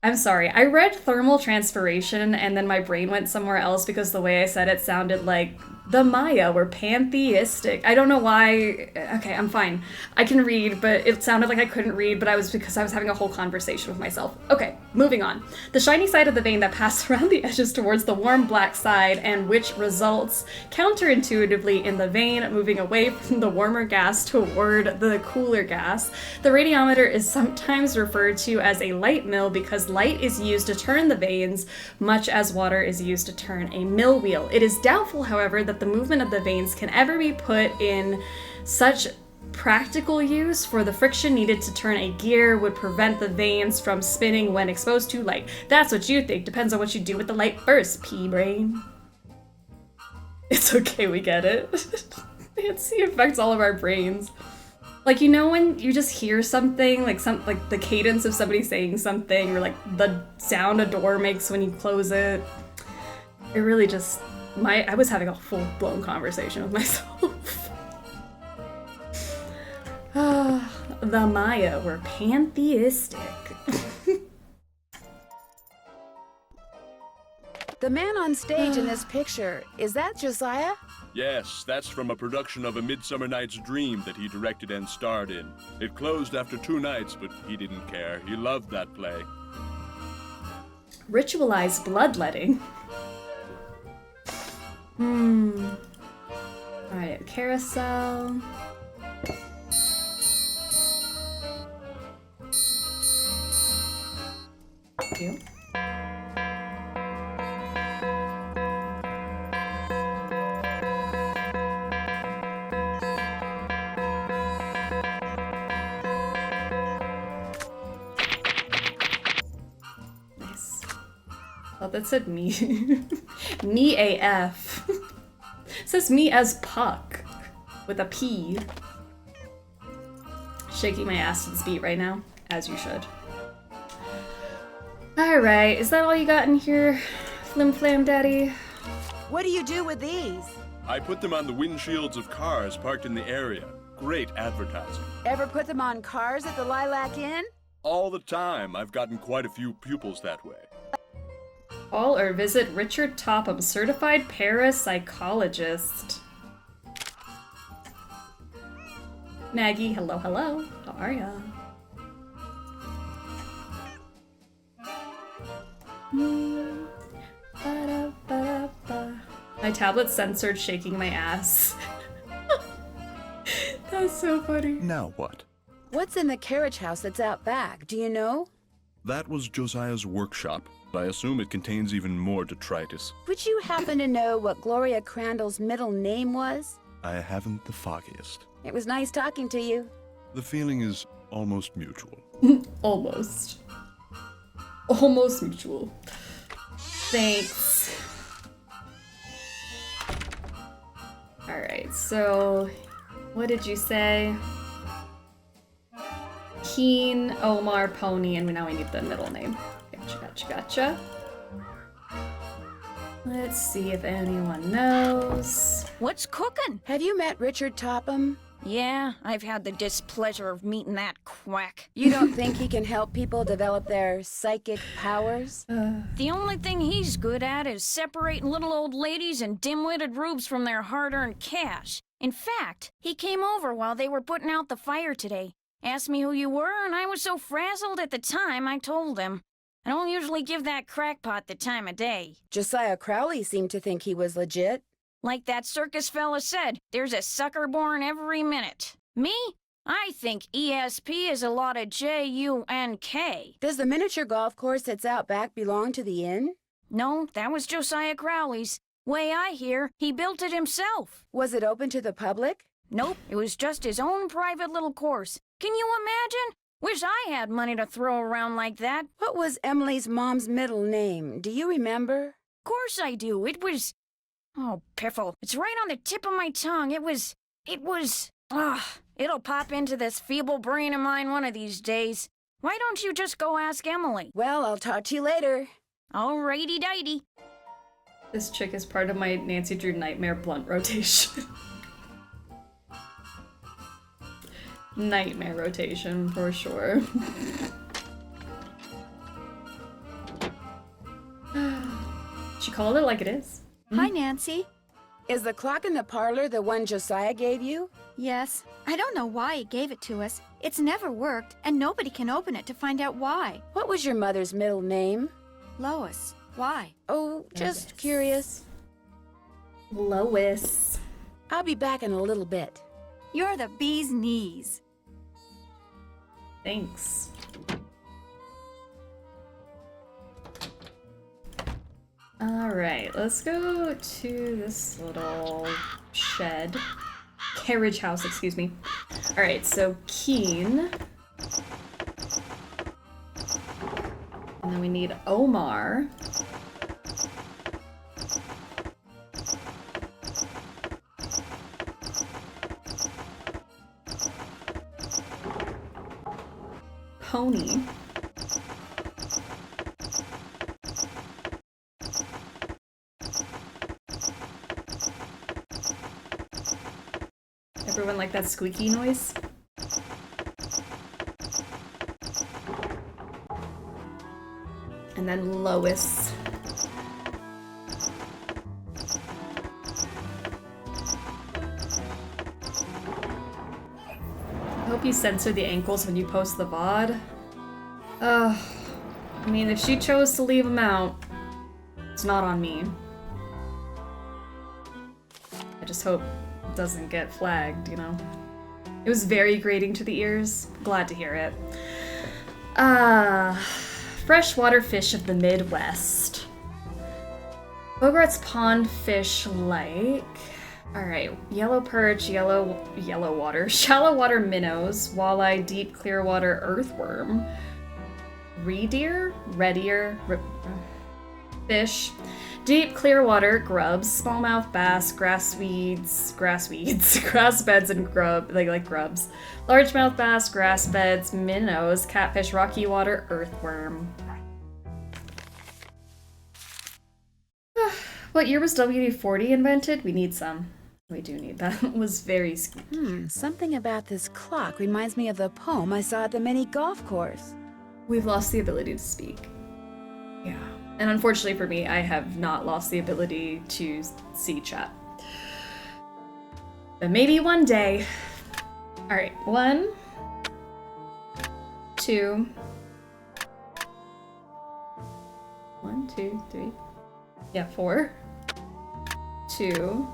I'm sorry, I read thermal transpiration and then my brain went somewhere else because the way I said it sounded like the Maya were pantheistic. I don't know why. Okay, I'm fine. I can read, but it sounded like I couldn't read, but because I was having a whole conversation with myself. Okay, moving on. The shiny side of the vane that passed around the edges towards the warm black side, and which results counterintuitively in the vane moving away from the warmer gas toward the cooler gas. The radiometer is sometimes referred to as a light mill because light is used to turn the vanes, much as water is used to turn a mill wheel. It is doubtful, however, that the movement of the vanes can ever be put in such practical use, for the friction needed to turn a gear would prevent the vanes from spinning when exposed to light. That's what you think. Depends on what you do with the light first, pea-brain. It's okay, we get it. It affects all of our brains. Like, you know when you just hear something, like the cadence of somebody saying something, or like the sound a door makes when you close it? It really just... I was having a full-blown conversation with myself. The Maya were pantheistic. The man on stage in this picture, is that Josiah? Yes, that's from a production of A Midsummer Night's Dream that he directed and starred in. It closed after 2 nights, but he didn't care. He loved that play. Ritualized bloodletting. Alright, carousel. Thank you. Nice. Oh, that said me. Me AF. It says me as Puck. With a P. Shaking my ass to this beat right now. As you should. Alright, is that all you got in here, Flim Flam Daddy? What do you do with these? I put them on the windshields of cars parked in the area. Great advertising. Ever put them on cars at the Lilac Inn? All the time. I've gotten quite a few pupils that way. Call or visit Richard Topham, certified parapsychologist. Maggie, hello, hello. How are ya? My tablet censored shaking my ass. That's so funny. Now what? What's in the carriage house that's out back? Do you know? That was Josiah's workshop. I assume it contains even more detritus. Would you happen to know what Gloria Crandall's middle name was? I haven't the foggiest. It was nice talking to you. The feeling is almost mutual. Almost. Almost mutual. Thanks. Alright, so what did you say? Keen, Omar, Pony, and now we need the middle name. Gotcha. Let's see if anyone knows. What's cooking? Have you met Richard Topham? Yeah, I've had the displeasure of meeting that quack. You don't think he can help people develop their psychic powers? The only thing he's good at is separating little old ladies and dim-witted rubes from their hard-earned cash. In fact, he came over while they were putting out the fire today. Asked me who you were, and I was so frazzled at the time, I told him. I don't usually give that crackpot the time of day. Josiah Crowley seemed to think he was legit. Like that circus fella said, there's a sucker born every minute. Me? I think ESP is a lot of J-U-N-K. Does the miniature golf course that's out back belong to the inn? No, that was Josiah Crowley's. Way I hear, he built it himself. Was it open to the public? Nope, it was just his own private little course. Can you imagine? Wish I had money to throw around like that. What was Emily's mom's middle name? Do you remember? Course I do. It was... Oh, piffle. It's right on the tip of my tongue. It was... It'll pop into this feeble brain of mine one of these days. Why don't you just go ask Emily? Well, I'll talk to you later. Alrighty-dighty. This chick is part of my Nancy Drew Nightmare blunt rotation. Nightmare rotation, for sure. She called it like it is. Hi, Nancy. Is the clock in the parlor the one Josiah gave you? Yes. I don't know why he gave it to us. It's never worked, and nobody can open it to find out why. What was your mother's middle name? Lois. Why? Oh, just curious. Lois. I'll be back in a little bit. You're the bee's knees. Thanks. Alright, let's go to this little shed. Carriage house, excuse me. Alright, so Keen. And then we need Omar. Pony. Everyone like that squeaky noise? And then Lois. hope you censor the ankles when you post the VOD. I mean, if she chose to leave them out, it's not on me. I just hope it doesn't get flagged, you know? It was very grating to the ears. Glad to hear it. Freshwater fish of the Midwest. Bogart's Pond Fish Lake. Alright, yellow perch, yellow water, shallow water minnows, walleye, deep clear water earthworm, red ear, fish, deep clear water grubs, smallmouth bass, grass beds and like grubs, largemouth bass, grass beds, minnows, catfish, rocky water earthworm. What year was WD-40 invented? We need some. We do need that. It was very squeaky. Something about this clock reminds me of the poem I saw at the mini golf course. We've lost the ability to speak. Yeah. And unfortunately for me, I have not lost the ability to see chat. But maybe one day. Alright, 1, 2. 1, 2, 3. Yeah, 4. 2.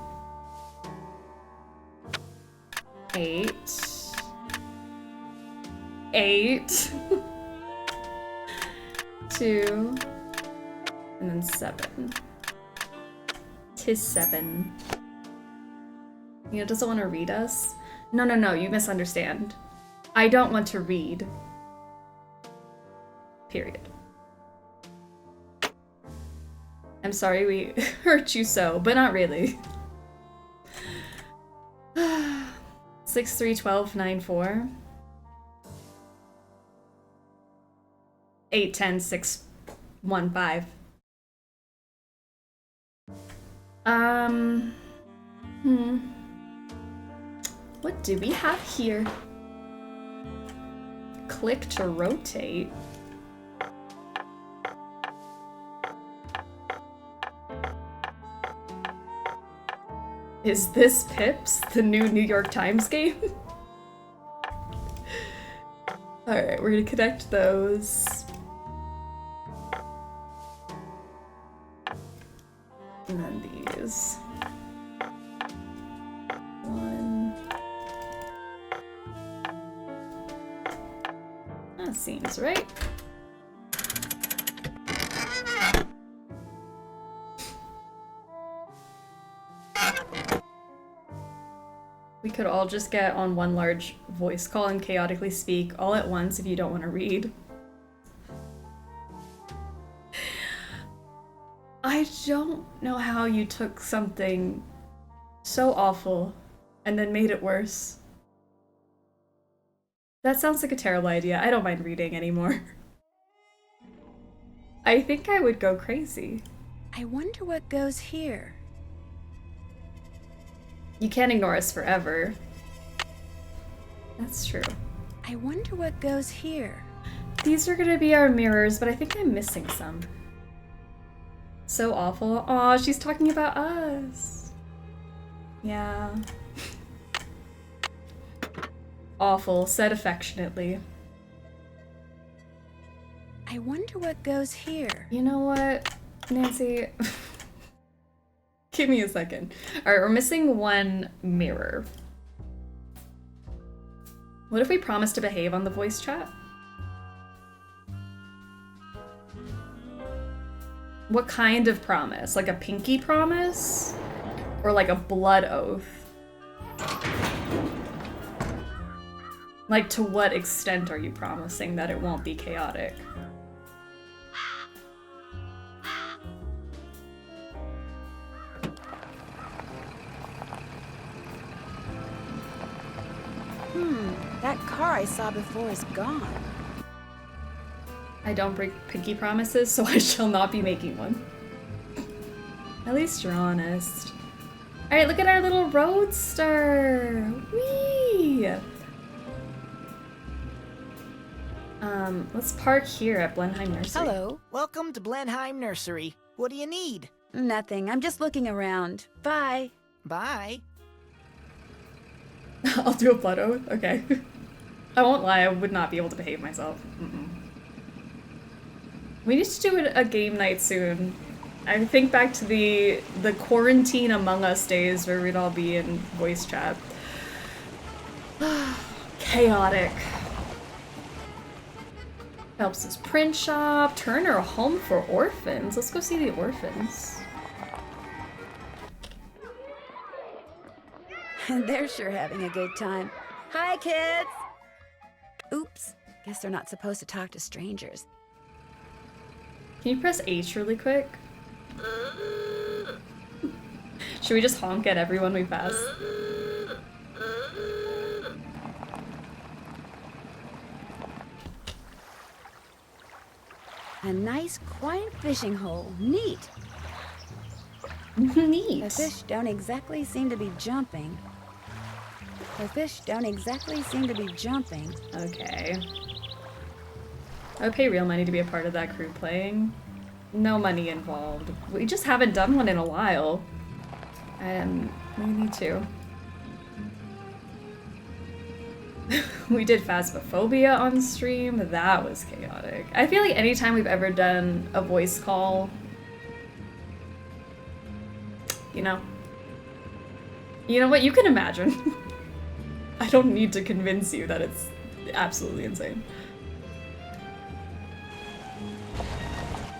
8. 8. 2. And then 7. 'Tis 7. You know, doesn't want to read us? No, you misunderstand. I don't want to read. Period. I'm sorry we hurt you so, but not really. 6, 3, 12, 9, 4. 8, 10, 6, 1, 5. What do we have here? Click to rotate. Is this Pips, the new New York Times game? Alright, we're gonna connect those. And then these. 1. That seems right. We could all just get on one large voice call and chaotically speak all at once if you don't want to read. I don't know how you took something so awful and then made it worse. That sounds like a terrible idea. I don't mind reading anymore. I think I would go crazy. I wonder what goes here. You can't ignore us forever. That's true. I wonder what goes here. These are gonna be our mirrors, but I think I'm missing some. So awful. Aw, she's talking about us. Yeah. Awful, said affectionately. I wonder what goes here. You know what, Nancy? Give me a second. Alright, we're missing one mirror. What if we promise to behave on the voice chat? What kind of promise? Like a pinky promise? Or like a blood oath? Like, to what extent are you promising that it won't be chaotic? That car I saw before is gone. I don't break pinky promises, so I shall not be making one. At least you're honest. Alright, look at our little roadster! Whee! Let's park here at Blenheim Nursery. Hello. Welcome to Blenheim Nursery. What do you need? Nothing. I'm just looking around. Bye. Bye. I'll do a blood oath? Okay. I won't lie, I would not be able to behave myself. We need to do a game night soon. I think back to the quarantine Among Us days where we'd all be in voice chat. Chaotic. Phelps's print shop. Turner home for orphans. Let's go see the orphans. They're sure having a good time. Hi, kids! Oops. Guess they're not supposed to talk to strangers. Can you press H really quick? Should we just honk at everyone we pass? A nice, quiet fishing hole. Neat. Neat. The fish don't exactly seem to be jumping. Okay. I would pay real money to be a part of that crew playing. No money involved. We just haven't done one in a while. And we need to. We did Phasmophobia on stream. That was chaotic. I feel like anytime we've ever done a voice call, you know what? You can imagine. I don't need to convince you that it's absolutely insane.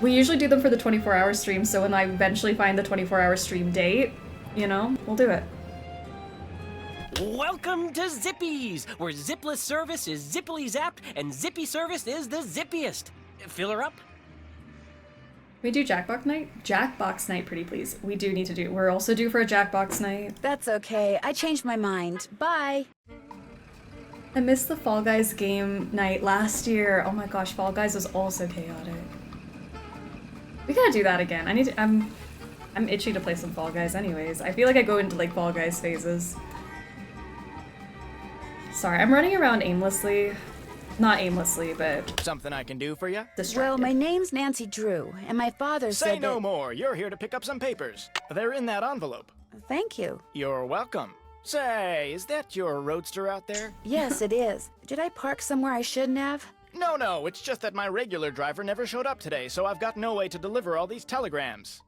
We usually do them for the 24-hour stream, so when I eventually find the 24-hour stream date, you know, we'll do it. Welcome to Zippies, where zipless service is zippily zapped and zippy service is the zippiest. Fill her up. We do Jackbox night? Jackbox night, pretty please. We do need to do. We're also due for a Jackbox night. That's okay. I changed my mind. Bye. I missed the Fall Guys game night last year. Oh my gosh, Fall Guys was also chaotic. We gotta do that again. I'm itchy to play some Fall Guys anyways. I feel like I go into like Fall Guys phases. Sorry, I'm running around aimlessly. Not aimlessly, but... Something I can do for you? Distracted. Well, my name's Nancy Drew, and my father said Say no more. You're here to pick up some papers. They're in that envelope. Thank you. You're welcome. Say, is that your roadster out there? Yes, it is. Did I park somewhere I shouldn't have? No, it's just that my regular driver never showed up today, so I've got no way to deliver all these telegrams.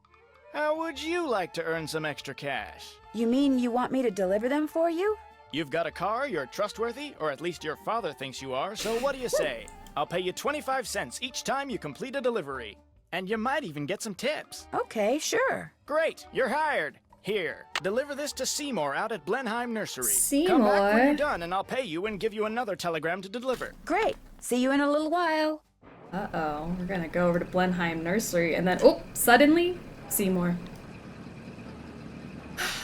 How would you like to earn some extra cash? You mean you want me to deliver them for you? You've got a car, you're trustworthy, or at least your father thinks you are, so what do you say? I'll pay you 25 cents each time you complete a delivery. And you might even get some tips. Okay, sure. Great, you're hired. Here, deliver this to Seymour out at Blenheim Nursery. Seymour? Come back when you're done and I'll pay you and give you another telegram to deliver. Great. See you in a little while. Uh-oh, we're gonna go over to Blenheim Nursery and then, oh, suddenly, Seymour.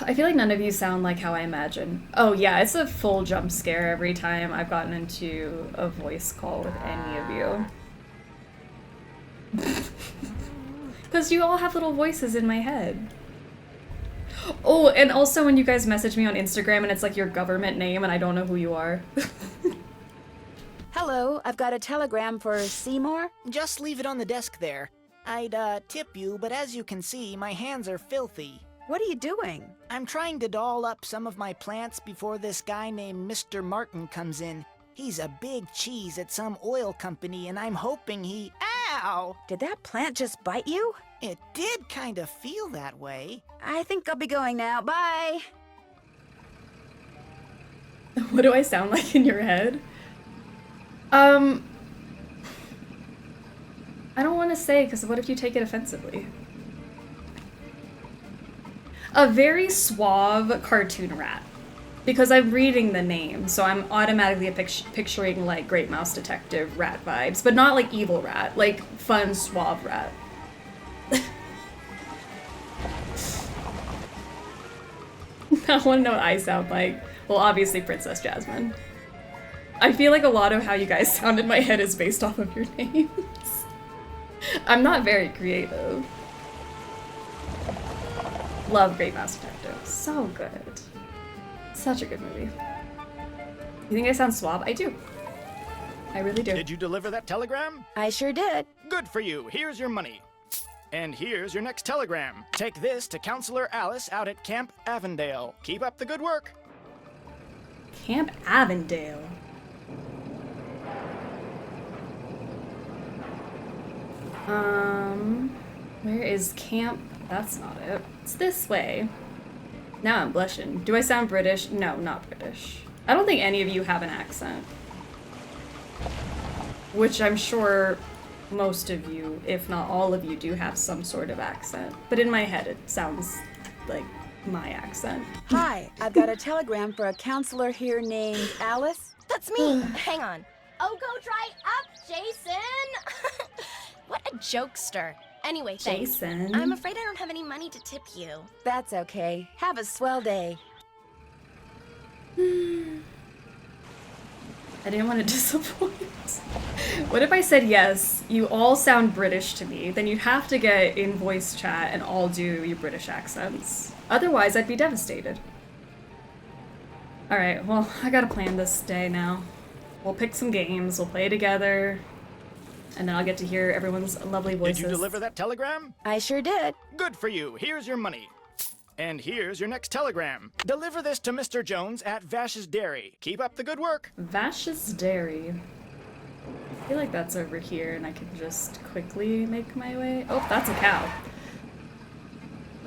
I feel like none of you sound like how I imagine. Oh yeah, it's a full jump scare every time I've gotten into a voice call with any of you. Because you all have little voices in my head. Oh, and also when you guys message me on Instagram and it's like your government name and I don't know who you are. Hello, I've got a telegram for Seymour. Just leave it on the desk there. I'd, tip you, but as you can see, my hands are filthy. What are you doing? I'm trying to doll up some of my plants before this guy named Mr. Martin comes in. He's a big cheese at some oil company, and I'm hoping he... Ow! Did that plant just bite you? It did kind of feel that way. I think I'll be going now. Bye! What do I sound like in your head? I don't want to say, because what if you take it offensively? A very suave cartoon rat. Because I'm reading the name, so I'm automatically picturing like Great Mouse Detective rat vibes, but not like evil rat, like fun, suave rat. I want to know what I sound like. Well, obviously Princess Jasmine. I feel like a lot of how you guys sound in my head is based off of your names. I'm not very creative. Love Great Mouse Detective. So good. Such a good movie. You think I sound suave? I do. I really do. Did you deliver that telegram? I sure did. Good for you. Here's your money. And here's your next telegram. Take this to Counselor Alice out at Camp Avondale. Keep up the good work. Camp Avondale? Where is camp? That's not it. It's this way. Now I'm blushing. Do I sound British? No, not British. I don't think any of you have an accent. Which I'm sure most of you, if not all of you, do have some sort of accent. But in my head, it sounds like my accent. Hi, I've got a telegram for a counselor here named Alice. That's me. Hang on. Oh, go dry up, Jason! What a jokester. Anyway, thanks. Jason. I'm afraid I don't have any money to tip you. That's okay. Have a swell day. I didn't want to disappoint. What if I said yes, you all sound British to me, then you'd have to get in voice chat and all do your British accents. Otherwise, I'd be devastated. Alright, well, I gotta plan this day now. We'll pick some games, we'll play together, and then I'll get to hear everyone's lovely voices. Did you deliver that telegram? I sure did. Good for you. Here's your money. And here's your next telegram. Deliver this to Mr. Jones at Vash's Dairy. Keep up the good work. Vash's Dairy. I feel like that's over here and I can just quickly make my way. Oh, that's a cow.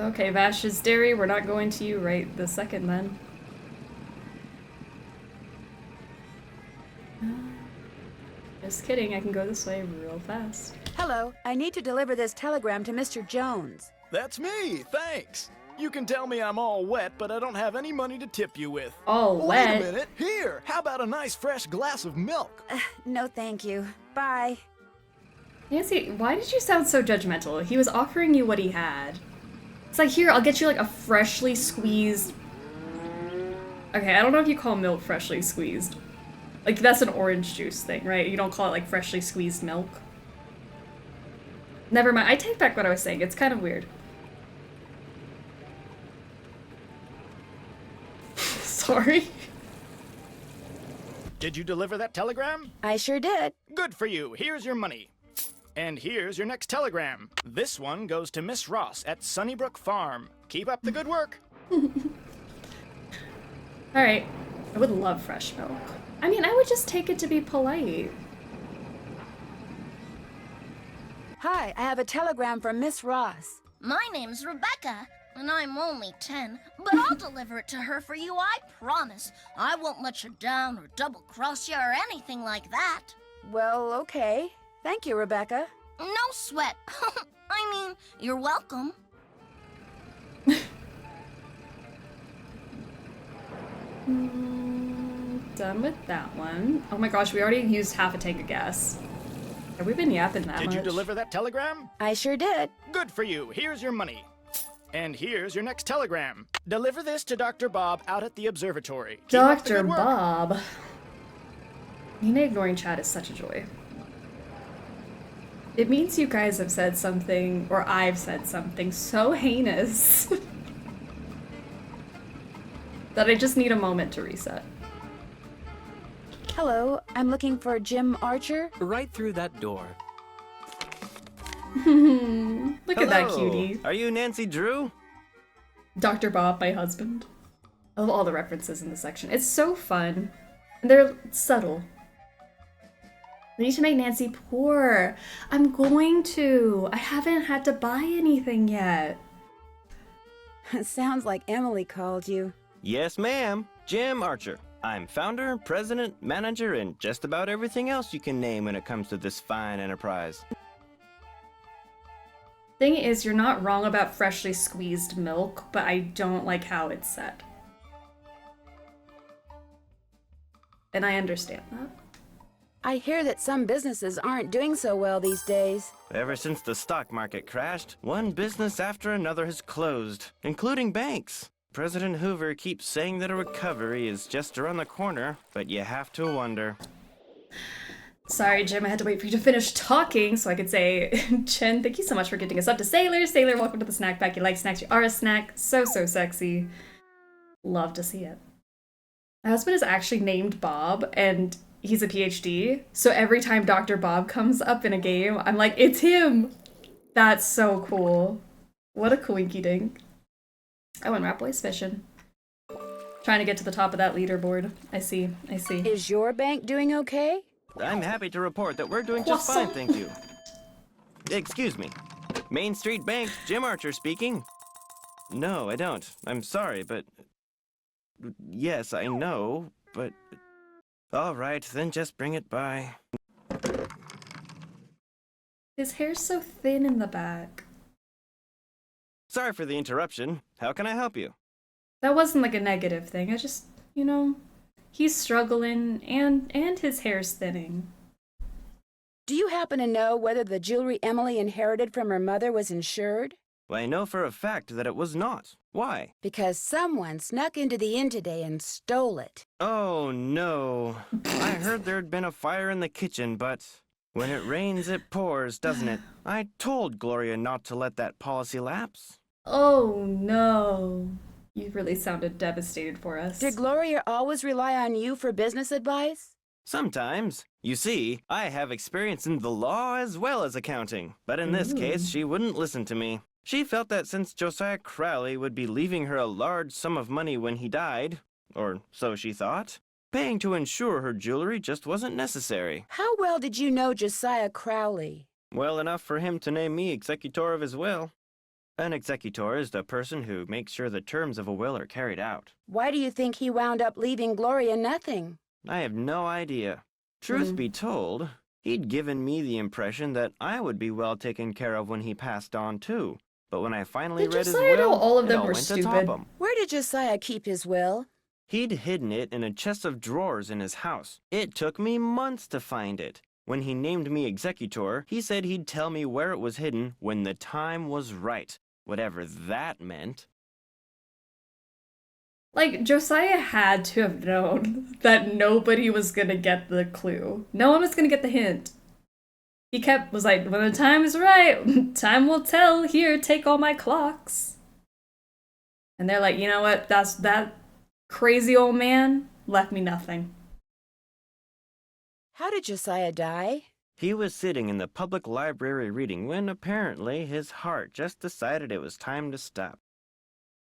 Okay, Vash's Dairy, we're not going to you right this second then. Just kidding, I can go this way real fast. Hello, I need to deliver this telegram to Mr. Jones. That's me, thanks. You can tell me I'm all wet, but I don't have any money to tip you with. All wet? Wait a minute. Here, how about a nice fresh glass of milk? No, thank you. Bye. Nancy, why did you sound so judgmental? He was offering you what he had. It's like, here, I'll get you like a freshly squeezed... Okay, I don't know if you call milk freshly squeezed. Like, that's an orange juice thing, right? You don't call it like freshly squeezed milk. Never mind, I take back what I was saying. It's kind of weird. Sorry. Did you deliver that telegram? I sure did. Good for you. Here's your money. And here's your next telegram. This one goes to Miss Ross at Sunnybrook Farm. Keep up the good work. Alright. I would love fresh milk. I mean, I would just take it to be polite. Hi, I have a telegram from Miss Ross. My name's Rebecca, and I'm only 10, but I'll deliver it to her for you, I promise. I won't let you down or double-cross you or anything like that. Well, okay. Thank you, Rebecca. No sweat. I mean, you're welcome. Done with that one. Oh my gosh, we already used half a tank of gas. Have we been yapping that much? Did you deliver that telegram? I sure did. Good for you. Here's your money. And here's your next telegram. Deliver this to Dr. Bob out at the observatory. Keep up the Dr. good work. Bob. Nina ignoring chat is such a joy. It means you guys have said something, or I've said something so heinous that I just need a moment to reset. Hello, I'm looking for Jim Archer. Right through that door. Look at that cutie. Are you Nancy Drew? Dr. Bob, my husband. I love all the references in this section. It's so fun. And they're subtle. We need to make Nancy poor. I'm going to. I haven't had to buy anything yet. Sounds like Emily called you. Yes, ma'am. Jim Archer. I'm founder, president, manager, and just about everything else you can name when it comes to this fine enterprise. Thing is, you're not wrong about freshly squeezed milk, but I don't like how it's said. And I understand that. I hear that some businesses aren't doing so well these days. Ever since the stock market crashed, one business after another has closed, including banks. President Hoover keeps saying that a recovery is just around the corner, but you have to wonder. Sorry, Jim, I had to wait for you to finish talking so I could say, Chen, thank you so much for getting us up to Sailor. Sailor, welcome to the snack pack. You like snacks, you are a snack. So, so sexy. Love to see it. My husband is actually named Bob, and he's a PhD. So every time Dr. Bob comes up in a game, I'm like, it's him. That's so cool. What a coinky dink. I went Rat Boys fishing. Trying to get to the top of that leaderboard. I see, I see. Is your bank doing okay? I'm happy to report that we're doing just fine, thank you. excuse me. Main Street Bank, Jim Archer speaking. No, I don't. I'm sorry, but... Yes, I know, but... All right, then just bring it by. His hair's so thin in the back. Sorry for the interruption. How can I help you? That wasn't like a negative thing. I just, you know, he's struggling and his hair's thinning. Do you happen to know whether the jewelry Emily inherited from her mother was insured? Well, I know for a fact that it was not. Why? Because someone snuck into the inn today and stole it. Oh, no. I heard there'd been a fire in the kitchen, but when it rains, it pours, doesn't it? I told Gloria not to let that policy lapse. Oh, no. You really sounded devastated for us. Did Gloria always rely on you for business advice? Sometimes. You see, I have experience in the law as well as accounting. But in this case, she wouldn't listen to me. She felt that since Josiah Crowley would be leaving her a large sum of money when he died, or so she thought, paying to insure her jewelry just wasn't necessary. How well did you know Josiah Crowley? Well enough for him to name me executor of his will. An executor is the person who makes sure the terms of a will are carried out. Why do you think he wound up leaving Gloria nothing? I have no idea. Truth be told, he'd given me the impression that I would be well taken care of when he passed on, too. But when I finally read his Josiah know will, all of it them all were went to stupid. Topham. Where did Josiah keep his will? He'd hidden it in a chest of drawers in his house. It took me months to find it. When he named me executor, he said he'd tell me where it was hidden when the time was right, whatever that meant. Like, Josiah had to have known that nobody was gonna get the clue. No one was gonna get the hint. He was like, when the time is right, time will tell. Here, take all my clocks. And they're like, you know what? That crazy old man left me nothing. How did Josiah die? He was sitting in the public library reading when apparently his heart just decided it was time to stop.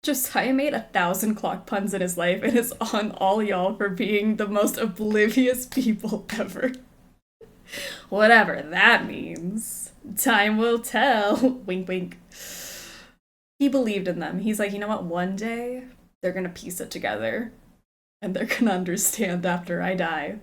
Josiah made 1,000 clock puns in his life and is on all y'all for being the most oblivious people ever. Whatever that means. Time will tell. Wink, wink. He believed in them. He's like, you know what? One day, they're gonna piece it together. And they're gonna understand after I die.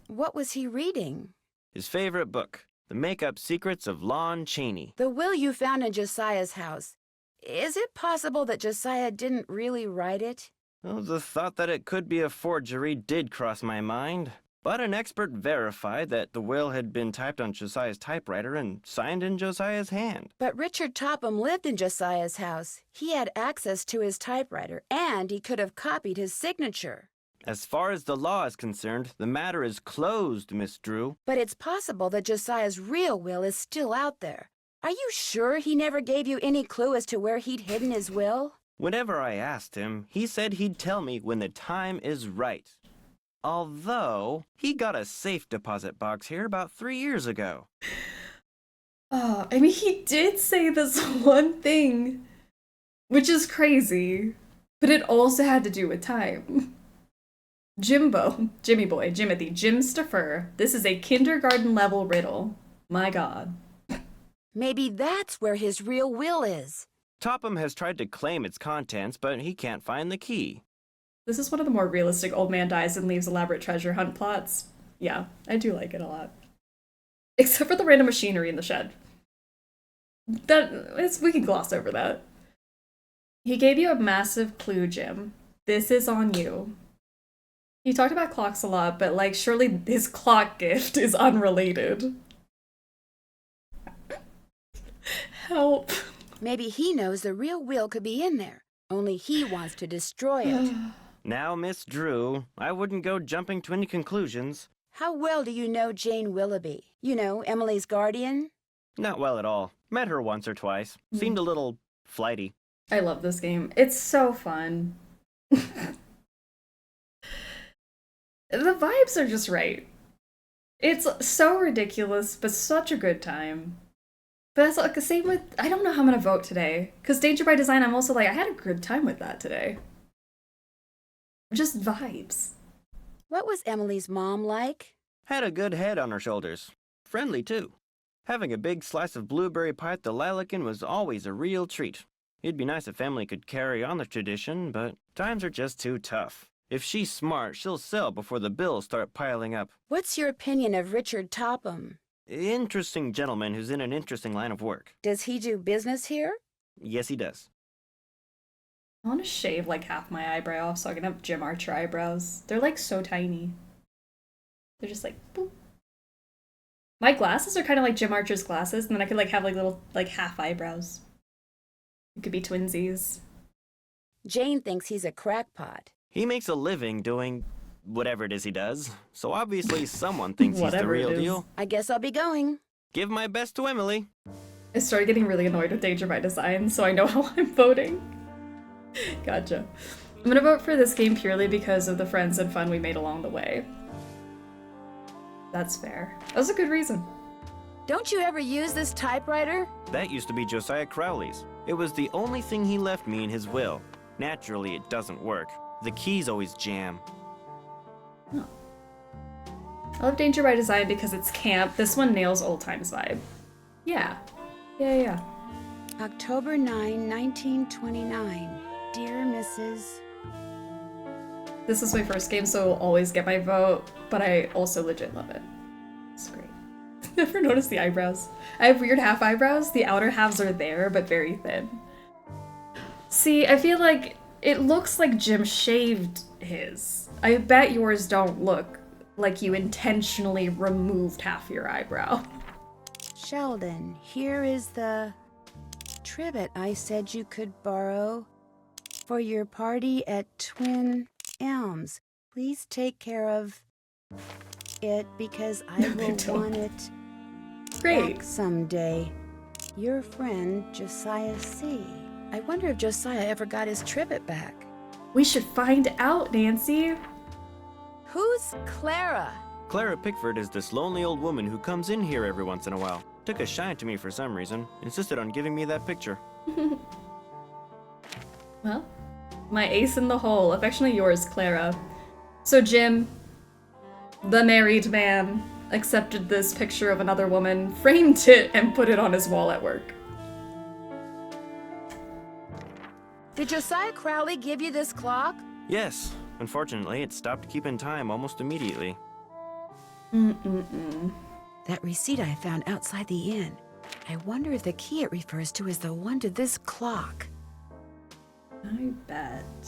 What was he reading? His favorite book, The Make-Up Secrets of Lon Chaney. The will you found in Josiah's house. Is it possible that Josiah didn't really write it? Well, the thought that it could be a forgery did cross my mind. But an expert verified that the will had been typed on Josiah's typewriter and signed in Josiah's hand. But Richard Topham lived in Josiah's house. He had access to his typewriter, and he could have copied his signature. As far as the law is concerned, the matter is closed, Miss Drew. But it's possible that Josiah's real will is still out there. Are you sure he never gave you any clue as to where he'd hidden his will? Whenever I asked him, he said he'd tell me when the time is right. Although, he got a safe deposit box here about 3 years ago. Oh, I mean, he did say this one thing, which is crazy, but it also had to do with time. Jimmy boy, Jimothy, Jim Staffer. This is a kindergarten level riddle. My God. Maybe that's where his real will is. Topham has tried to claim its contents, but he can't find the key. This is one of the more realistic old man dies and leaves elaborate treasure hunt plots. Yeah, I do like it a lot. Except for the random machinery in the shed. We can gloss over that. He gave you a massive clue, Jim. This is on you. He talked about clocks a lot, but like, surely his clock gift is unrelated. Help. Maybe he knows the real will could be in there, only he wants to destroy it. Now, Miss Drew, I wouldn't go jumping to any conclusions. How well do you know Jane Willoughby? You know, Emily's guardian? Not well at all. Met her once or twice. Seemed a little flighty. I love this game. It's so fun. The vibes are just right. It's so ridiculous, but such a good time. But that's like the same with, I don't know how I'm gonna vote today. Because Danger by Design, I'm also like, I had a good time with that today. Just vibes. What was Emily's mom like? Had a good head on her shoulders. Friendly, too. Having a big slice of blueberry pie at the Lalakin was always a real treat. It'd be nice if Emily could carry on the tradition, but times are just too tough. If she's smart, she'll sell before the bills start piling up. What's your opinion of Richard Topham? Interesting gentleman who's in an interesting line of work. Does he do business here? Yes, he does. I want to shave like half my eyebrow off so I can have Jim Archer eyebrows. They're like so tiny. They're just like boop. My glasses are kind of like Jim Archer's glasses, and then I could like have like little like half eyebrows. It could be twinsies. Jane thinks he's a crackpot. He makes a living doing whatever it is he does, so obviously someone thinks he's the real deal. I guess I'll be going. Give my best to Emily. I started getting really annoyed with Danger by Design, so I know how I'm voting. Gotcha. I'm gonna vote for this game purely because of the friends and fun we made along the way. That's fair. That was a good reason. Don't you ever use this typewriter? That used to be Josiah Crowley's. It was the only thing he left me in his will. Naturally, it doesn't work. The keys always jam. Oh. I love Danger by Design because it's camp. This one nails old times vibe. Yeah. Yeah. October 9, 1929. Dear Mrs. This was my first game, so I'll always get my vote, but I also legit love it. It's great. Never noticed the eyebrows. I have weird half eyebrows. The outer halves are there, but very thin. See, I feel like it looks like Jim shaved his. I bet yours don't look like you intentionally removed half your eyebrow. Sheldon, here is the trivet I said you could borrow for your party at Twin Elms. Please take care of it because I will want it back someday. Your friend, Josiah C. I wonder if Josiah ever got his trivet back. We should find out, Nancy. Who's Clara? Clara Pickford is this lonely old woman who comes in here every once in a while. Took a shine to me for some reason. Insisted on giving me that picture. Well, my ace in the hole. Affectionately yours, Clara. So Jim, the married man, accepted this picture of another woman, framed it, and put it on his wall at work. Did Josiah Crowley give you this clock? Yes. Unfortunately, it stopped keeping time almost immediately. That receipt I found outside the inn. I wonder if the key it refers to is the one to this clock. I bet.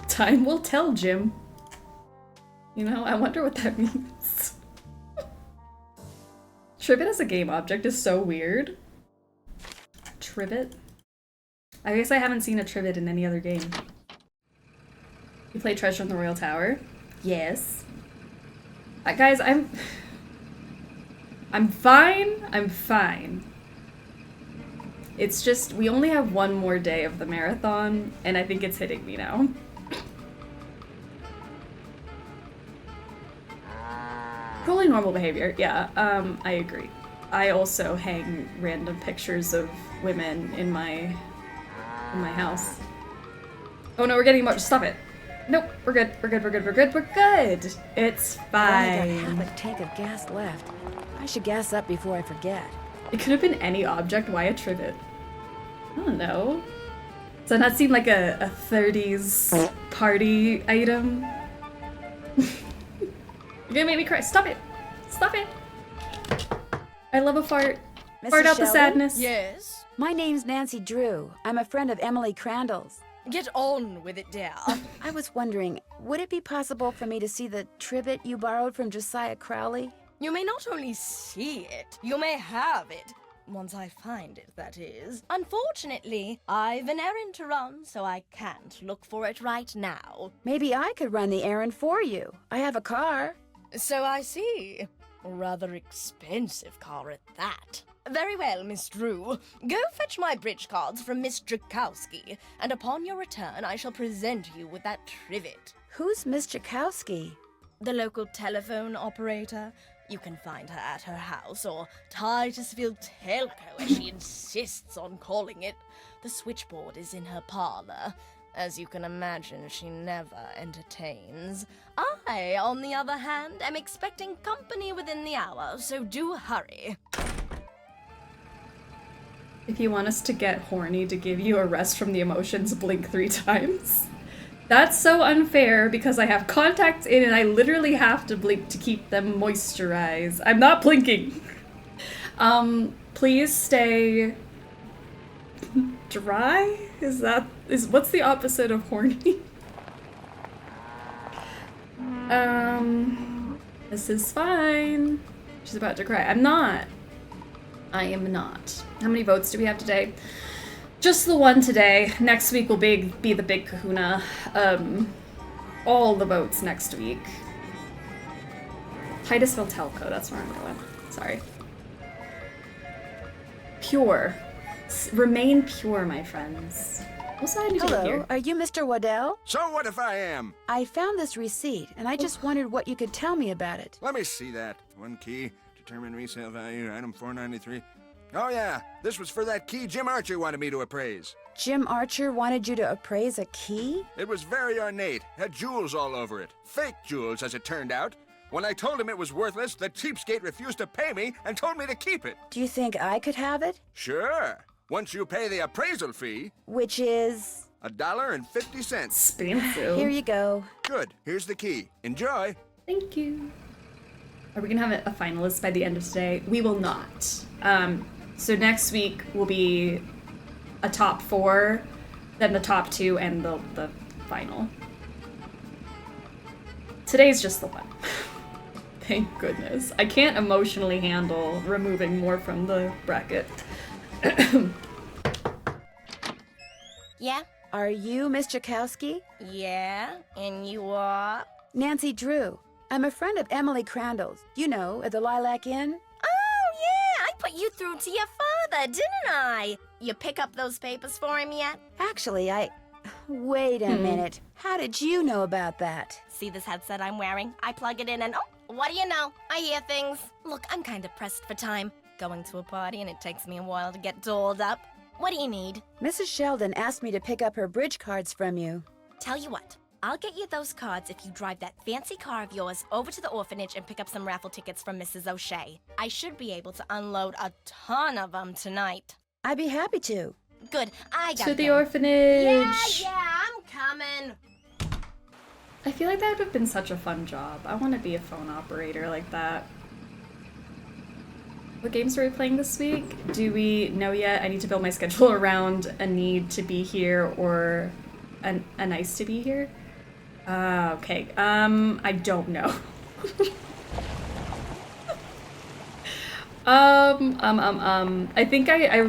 Time will tell, Jim. You know, I wonder what that means. Trivet as a game object is so weird. Trivet? I guess I haven't seen a trivet in any other game. You play Treasure in the Royal Tower? Yes. Guys, I'm fine. I'm fine. It's just, we only have one more day of the marathon, and I think it's hitting me now. Totally normal behavior, yeah, I agree. I also hang random pictures of women in my house. Oh no, we're getting much. Stop it. Nope, we're good. We're good. It's fine. I only got half a tank of gas left. I should gas up before I forget. It could have been any object. Why a trivet? I don't know. Does that not seem like a 30s party item? You're gonna make me cry. Stop it. Stop it. I love a fart. Mrs. Fart out the Sheldon? sadness. Yes? My name's Nancy Drew. I'm a friend of Emily Crandall's. Get on with it, dear. I was wondering, would it be possible for me to see the trivet you borrowed from Josiah Crowley? You may not only see it, you may have it. Once I find it, that is. Unfortunately, I've an errand to run, so I can't look for it right now. Maybe I could run the errand for you. I have a car. So I see. Rather expensive car at that. Very well, Miss Drew. Go fetch my bridge cards from Miss Drakowski, and upon your return I shall present you with that trivet. Who's Miss Drakowski? The local telephone operator. You can find her at her house, or Titusville Telco, as she insists on calling it. The switchboard is in her parlor. As you can imagine, she never entertains. I, on the other hand, am expecting company within the hour, so do hurry. If you want us to get horny to give you a rest from the emotions, blink 3 times. That's so unfair because I have contacts in and I literally have to blink to keep them moisturized. I'm not blinking. Please stay dry? What's the opposite of horny? This is fine. She's about to cry. I'm not. I am not. How many votes do we have today? Just the one today. Next week will be the big kahuna. All the votes next week. Titusville Telco, that's where I'm going. Sorry. Pure. Remain pure, my friends. What's I need to get here? Hello, are you Mr. Waddell? So what if I am? I found this receipt, and I just wondered what you could tell me about it. Let me see that. 1 key, determine resale value, item 493. Oh yeah, this was for that key Jim Archer wanted me to appraise. Jim Archer wanted you to appraise a key? It was very ornate, had jewels all over it. Fake jewels, as it turned out. When I told him it was worthless, the cheapskate refused to pay me and told me to keep it. Do you think I could have it? Sure. Once you pay the appraisal fee. Which is? $1.50. Expensive. Here you go. Good. Here's the key. Enjoy. Thank you. Are we gonna have a finalist by the end of today? We will not. So next week will be a top 4, then the top 2, and the final. Today's just the one. Thank goodness. I can't emotionally handle removing more from the bracket. Yeah? Are you Miss Jakowski? Yeah, and you are? Nancy Drew. I'm a friend of Emily Crandall's. You know, at the Lilac Inn. Oh, yeah! I put you through to your father, didn't I? You pick up those papers for him yet? Actually, Wait a minute. How did you know about that? See this headset I'm wearing? I plug it in and what do you know? I hear things. Look, I'm kind of pressed for time. Going to a party and it takes me a while to get dolled up. What do you need? Mrs. Sheldon asked me to pick up her bridge cards from you. Tell you what, I'll get you those cards if you drive that fancy car of yours over to the orphanage and pick up some raffle tickets from Mrs. O'Shea. I should be able to unload a ton of them tonight. I'd be happy to. Good, I got To the them. orphanage! Yeah, I'm coming. I feel like that would have been such a fun job. I want to be a phone operator like that. What games are we playing this week? Do we know yet? I need to build my schedule around a need to be here or a nice to be here. Okay. I don't know. I think I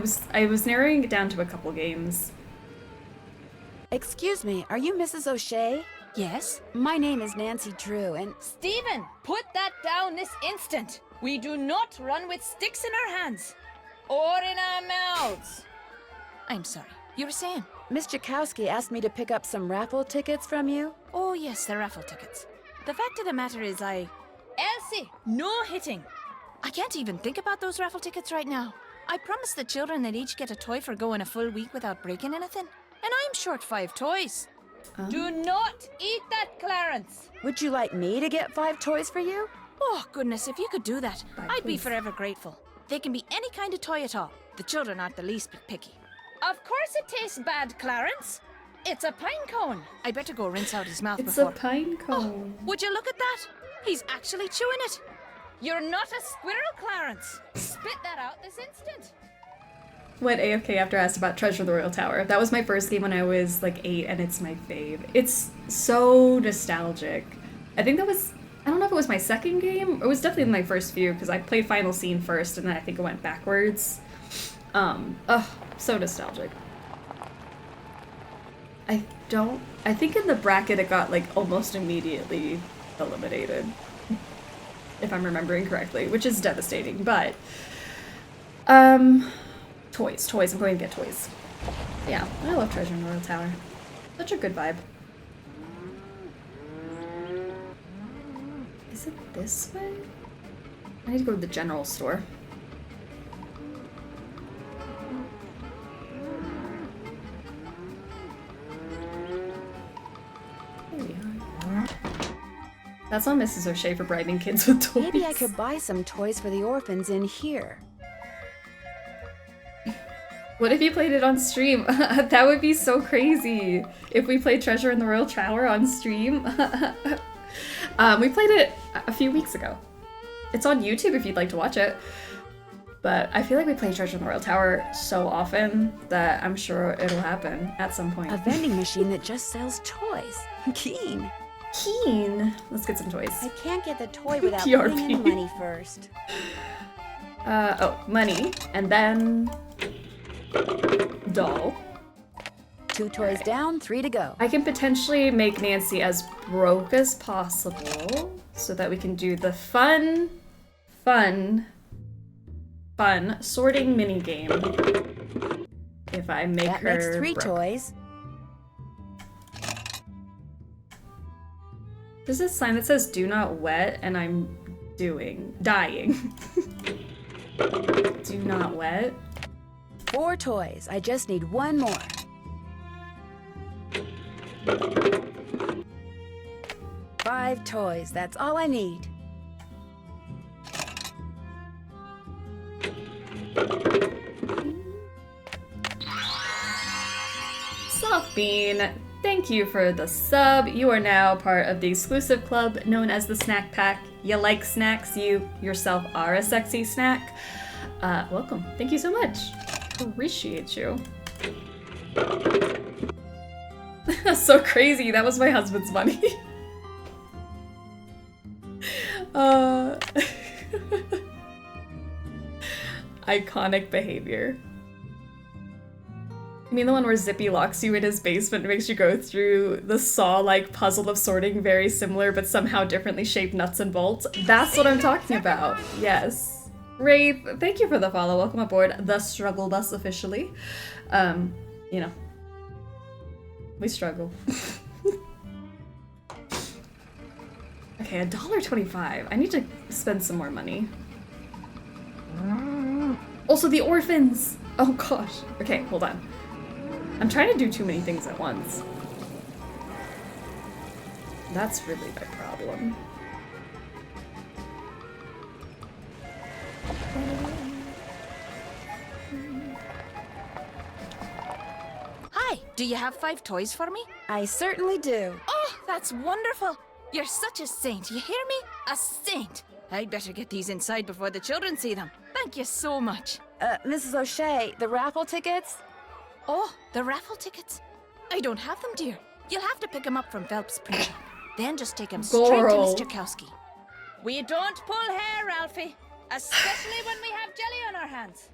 was narrowing it down to a couple games. Excuse me, are you Mrs. O'Shea? Yes? My name is Nancy Drew, and... Stephen, put that down this instant! We do not run with sticks in our hands. Or in our mouths. I'm sorry. You were saying? Miss Jakowski asked me to pick up some raffle tickets from you. Oh, yes, the raffle tickets. The fact of the matter is Elsie, no hitting. I can't even think about those raffle tickets right now. I promised the children they'd each get a toy for going a full week without breaking anything. And I'm short 5 toys. Do not eat that, Clarence. Would you like me to get 5 toys for you? Oh, goodness, if you could do that, I'd be please. forever grateful. They can be any kind of toy at all. The children aren't the least bit picky. Of course it tastes bad, Clarence. It's a pine cone. I better go rinse out his mouth It's before... a pine cone. Oh, would you look at that? He's actually chewing it. You're not a squirrel, Clarence. Spit that out this instant. What AFK after asked about Treasure of the Royal Tower. That was my first game when I was like 8 and it's my fave. It's so nostalgic. I think that was, I don't know if it was my second game, or it was definitely my first few because I played Final Scene first and then I think it went backwards. So nostalgic. I think in the bracket it got like almost immediately eliminated. If I'm remembering correctly, which is devastating, but toys, I'm going to get toys. Yeah, I love Treasure in the Royal Tower. Such a good vibe. Is it this way? I need to go to the general store. Here we are. That's on Mrs. O'Shea for bribing kids with toys. Maybe I could buy some toys for the orphans in here. What if you played it on stream? That would be so crazy. If we played Treasure in the Royal Tower on stream. We played it a few weeks ago. It's on YouTube if you'd like to watch it. But I feel like we play Treasure in the Royal Tower so often that I'm sure it'll happen at some point. A vending machine that just sells toys. Keen. Keen. Let's get some toys. I can't get the toy without PRP. putting in the money first. Money. And then... doll. 2 toys down, 3 to go. I can potentially make Nancy as broke as possible so that we can do the fun sorting mini game. If I make that her makes 3 broke. toys. There's this sign that says "Do not wet," and I'm dying. Do not wet. 4 toys. I just need 1 more. 5 toys. That's all I need. Soft Bean, thank you for the sub. You are now part of the exclusive club known as the Snack Pack. You like snacks, you yourself are a sexy snack. Welcome. Thank you so much. Appreciate you. So crazy. That was my husband's money. Iconic behavior. You mean the one where Zippy locks you in his basement and makes you go through the Saw-like puzzle of sorting very similar but somehow differently shaped nuts and bolts? That's what I'm talking about. Yes. Wraith, thank you for the follow. Welcome aboard the Struggle Bus officially. You know, we struggle. Okay, $1.25. I need to spend some more money. Also, the orphans! Oh gosh. Okay, hold on. I'm trying to do too many things at once. That's really my problem. Hi, do you have 5 toys for me? I certainly do. Oh, that's wonderful. You're such a saint, you hear me? A saint. I'd better get these inside before the children see them. Thank you so much. Mrs. O'Shea, the raffle tickets? Oh, the raffle tickets? I don't have them, dear. You'll have to pick them up from Phelps' print shop. Then just take them straight to Mr. Kowski. We don't pull hair, Ralphie. Especially when we have jelly on our hands.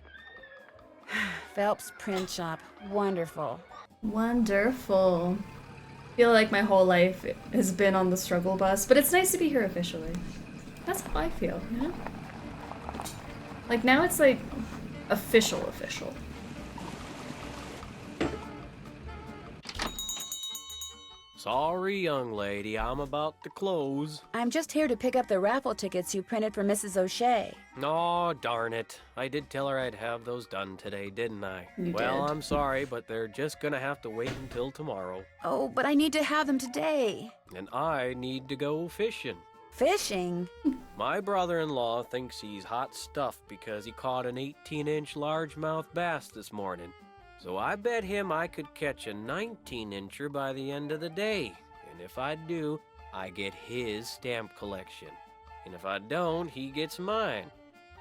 Phelps print shop. Wonderful. Wonderful. I feel like my whole life has been on the struggle bus, but it's nice to be here officially. That's how I feel, you know? Like now it's like official. Sorry, young lady, I'm about to close. I'm just here to pick up the raffle tickets you printed for Mrs. O'Shea. No, darn it. I did tell her I'd have those done today, didn't I? You well, did. I'm sorry, but they're just gonna have to wait until tomorrow. Oh, but I need to have them today. And I need to go fishing. Fishing? My brother-in-law thinks he's hot stuff because he caught an 18-inch largemouth bass this morning. So I bet him I could catch a 19-incher by the end of the day. And if I do, I get his stamp collection. And if I don't, he gets mine.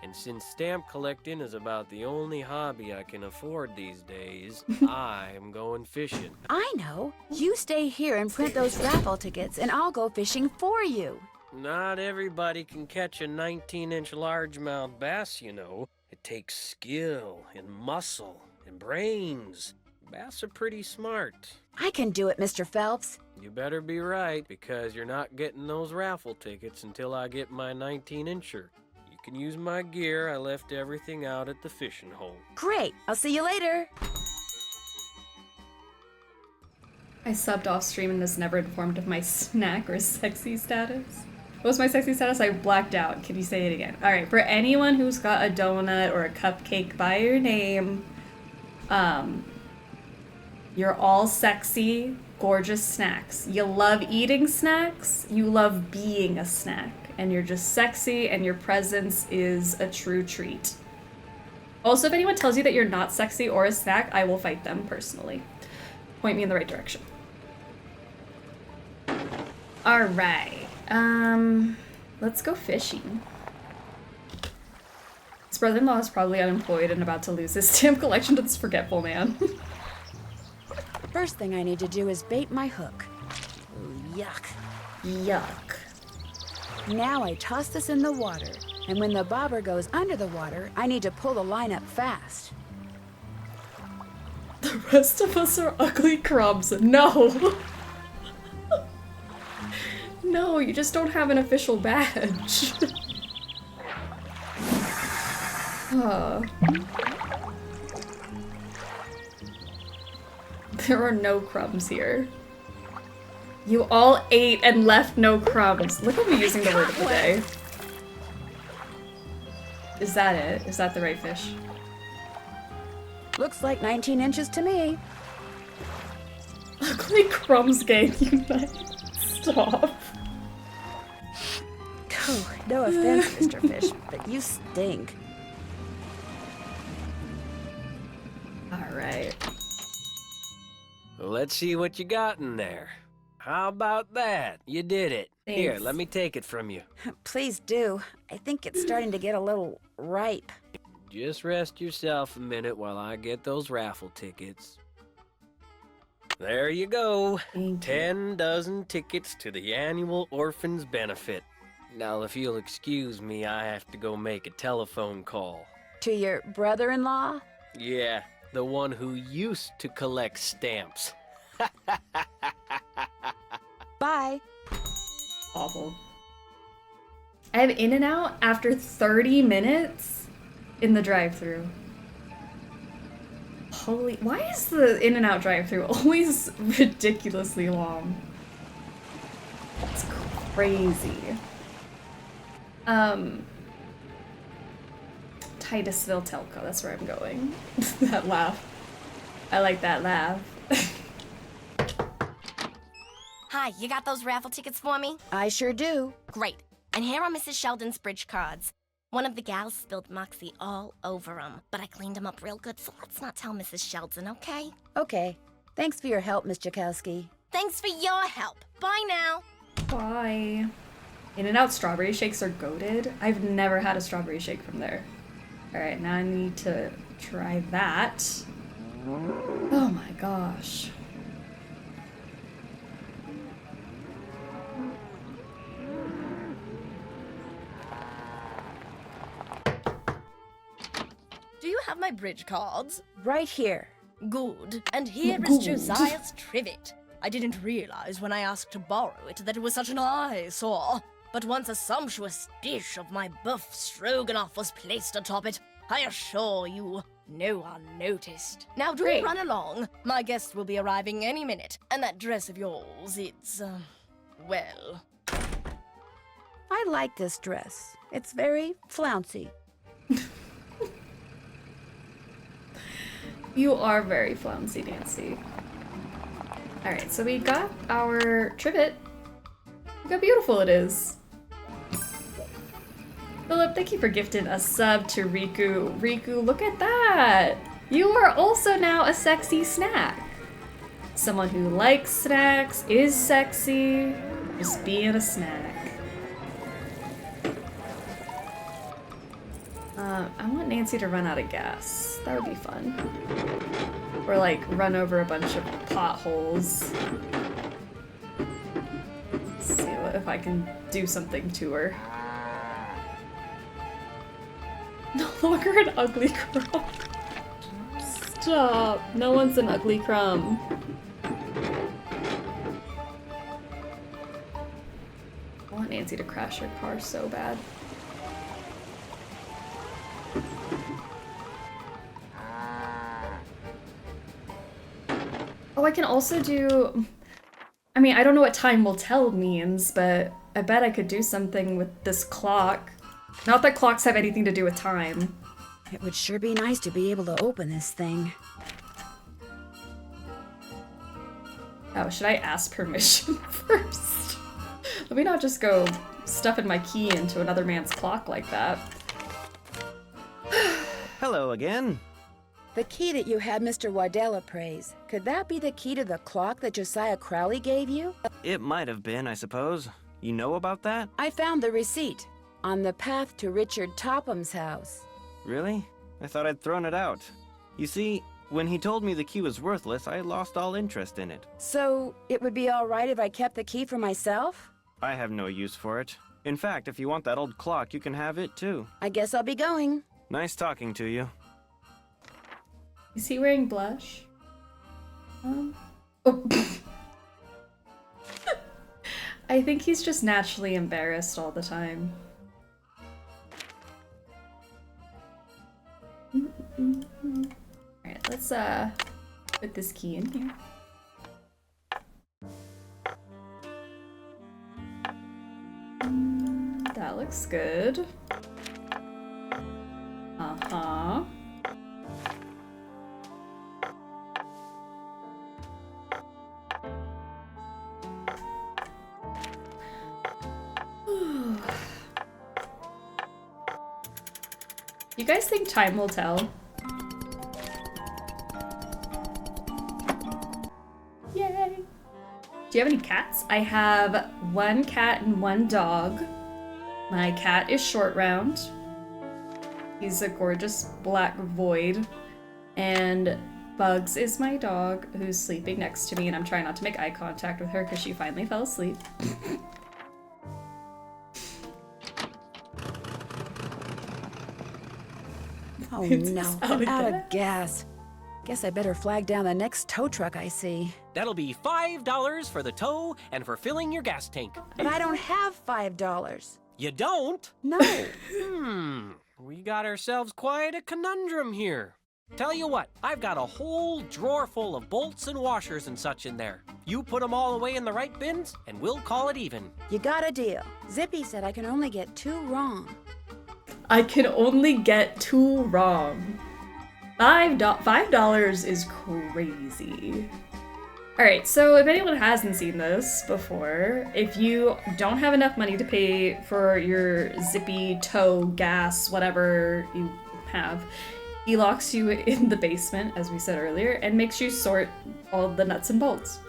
And since stamp collecting is about the only hobby I can afford these days, I am going fishing. I know. You stay here and print those raffle tickets, and I'll go fishing for you. Not everybody can catch a 19-inch largemouth bass, you know. It takes skill and muscle and brains. Bass are pretty smart. I can do it, Mr. Phelps. You better be right, because you're not getting those raffle tickets until I get my 19-incher. You can use my gear. I left everything out at the fishing hole. Great. I'll see you later. I subbed off stream and was never informed of my snack or sexy status. What was my sexy status? I blacked out. Can you say it again? All right, for anyone who's got a donut or a cupcake by your name, you're all sexy, gorgeous snacks. You love eating snacks, you love being a snack, and you're just sexy and your presence is a true treat. Also, if anyone tells you that you're not sexy or a snack, I will fight them personally. Point me in the right direction. Alright. Let's go fishing. His brother-in-law is probably unemployed and about to lose his stamp collection to this forgetful man. First thing I need to do is bait my hook. Ooh, yuck. Yuck. Now I toss this in the water, and when the bobber goes under the water, I need to pull the line up fast. The rest of us are ugly crumbs. No! No, you just don't have an official badge. There are no crumbs here. You all ate and left no crumbs. Look at me using the word of the day. Is that it? Is that the right fish? Looks like 19 inches to me. Ugly crumbs gang unite. Stop. Oh, no offense, Mr. Fish, but you stink. Alright. Let's see what you got in there. How about that? You did it. Thanks. Here, let me take it from you. Please do. I think it's starting to get a little ripe. Just rest yourself a minute while I get those raffle tickets. There you go. 10 dozen tickets to the annual Orphans Benefit. Now, if you'll excuse me, I have to go make a telephone call. To your brother-in-law? Yeah, the one who used to collect stamps. Bye. Awful. I have In-N-Out after 30 minutes in the drive-thru. Holy, why is the In-N-Out drive-thru always ridiculously long? It's crazy. Titusville Telco, that's where I'm going. That laugh. I like that laugh. Hi, you got those raffle tickets for me? I sure do. Great. And here are Mrs. Sheldon's bridge cards. One of the gals spilled Moxie all over them, but I cleaned them up real good, so let's not tell Mrs. Sheldon, okay? Okay. Thanks for your help, Miss Jakowski. Thanks for your help. Bye now. Bye. In-N-Out strawberry shakes are goated. I've never had a strawberry shake from there. Alright, now I need to try that. Oh my gosh. Do you have my bridge cards? Right here. Good. And here is Josiah's trivet. I didn't realize when I asked to borrow it that it was such an eyesore. But once a sumptuous dish of my buff stroganoff was placed atop it, I assure you, no one noticed. Now do run along. My guest will be arriving any minute. And that dress of yours, it's, well... I like this dress. It's very flouncy. You are very flouncy, Nancy. Alright, so we got our trivet. Look how beautiful it is. Philip, thank you for gifting a sub to Riku. Riku, look at that! You are also now a sexy snack. Someone who likes snacks, is sexy, just being a snack. I want Nancy to run out of gas. That would be fun. Or like run over a bunch of potholes. Let's see if I can do something to her. No longer an ugly crumb. Stop. No one's an ugly crumb. I want Nancy to crash her car so bad. Oh, I can also do... I mean, I don't know what time will tell means, but I bet I could do something with this clock. Not that clocks have anything to do with time. It would sure be nice to be able to open this thing. Oh, should I ask permission first? Let me not just go stuffing my key into another man's clock like that. Hello again. The key that you had Mr. Waddell appraise, could that be the key to the clock that Josiah Crowley gave you? It might have been, I suppose. You know about that? I found the receipt on the path to Richard Topham's house. Really? I thought I'd thrown it out. You see, when he told me the key was worthless, I lost all interest in it. So, it would be all right if I kept the key for myself? I have no use for it. In fact, if you want that old clock, you can have it too. I guess I'll be going. Nice talking to you. Is he wearing blush? Oh. I think he's just naturally embarrassed all the time. Alright, let's put this key in here. That looks good. Uh-huh. You guys think time will tell? Yay! Do you have any cats? I have one cat and one dog. My cat is Short Round. He's a gorgeous black void. And Bugs is my dog who's sleeping next to me, and I'm trying not to make eye contact with her because she finally fell asleep. Oh no, I'm out of gas. Guess I better flag down the next tow truck I see. That'll be $5 for the tow and for filling your gas tank. But I don't have $5. You don't? No. We got ourselves quite a conundrum here. Tell you what, I've got a whole drawer full of bolts and washers and such in there. You put them all away in the right bins, and we'll call it even. You got a deal. Zippy said I can only get 2 wrong. I can only get 2 wrong. $5 is crazy. Alright, so if anyone hasn't seen this before, if you don't have enough money to pay for your Zippy, tow, gas, whatever you have, he locks you in the basement, as we said earlier, and makes you sort all the nuts and bolts.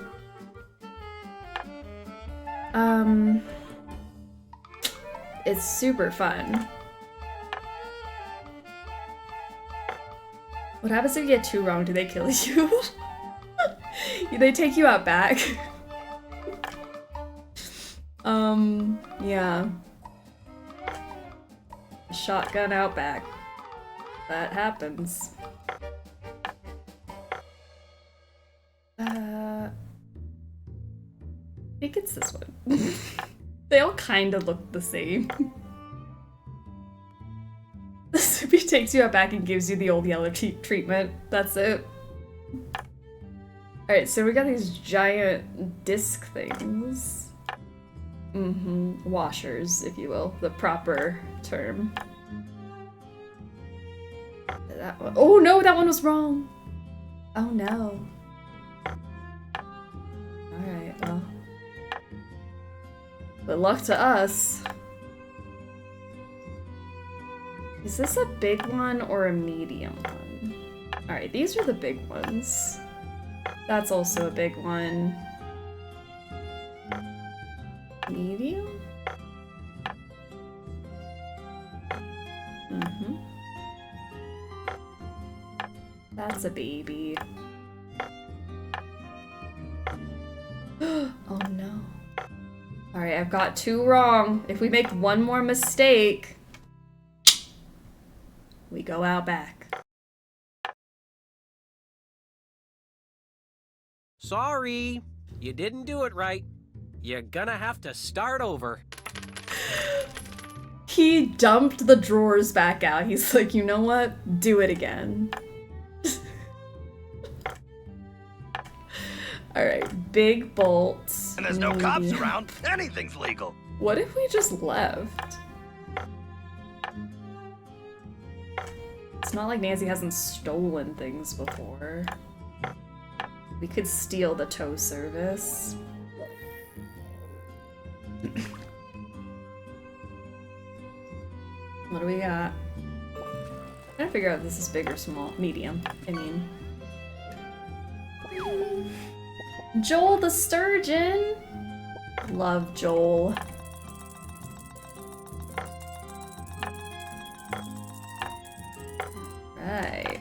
It's super fun. What happens if you get 2 wrong? Do they kill you? They take you out back. Yeah. Shotgun out back. That happens. I think it's this one. They all kind of look the same. The Zippy takes you out back and gives you the old yellow treatment. That's it. Alright, so we got these giant disc things. Washers, if you will. The proper term. That one. Oh no, that one was wrong! Oh no. Alright, well. Good luck to us. Is this a big one or a medium one? Alright, these are the big ones. That's also a big one. Medium? That's a baby. Oh no. Alright, I've got 2 wrong. If we make one more mistake, we go out back. Sorry, you didn't do it right. You're gonna have to start over. He dumped the drawers back out. He's like, you know what? Do it again. Alright, big bolts. And there's no cops around. Anything's legal. What if we just left? It's not like Nancy hasn't stolen things before. We could steal the tow service. What do we got? I'm trying to figure out if this is big or small. Medium, I mean. Joel the Sturgeon! Love Joel. Right.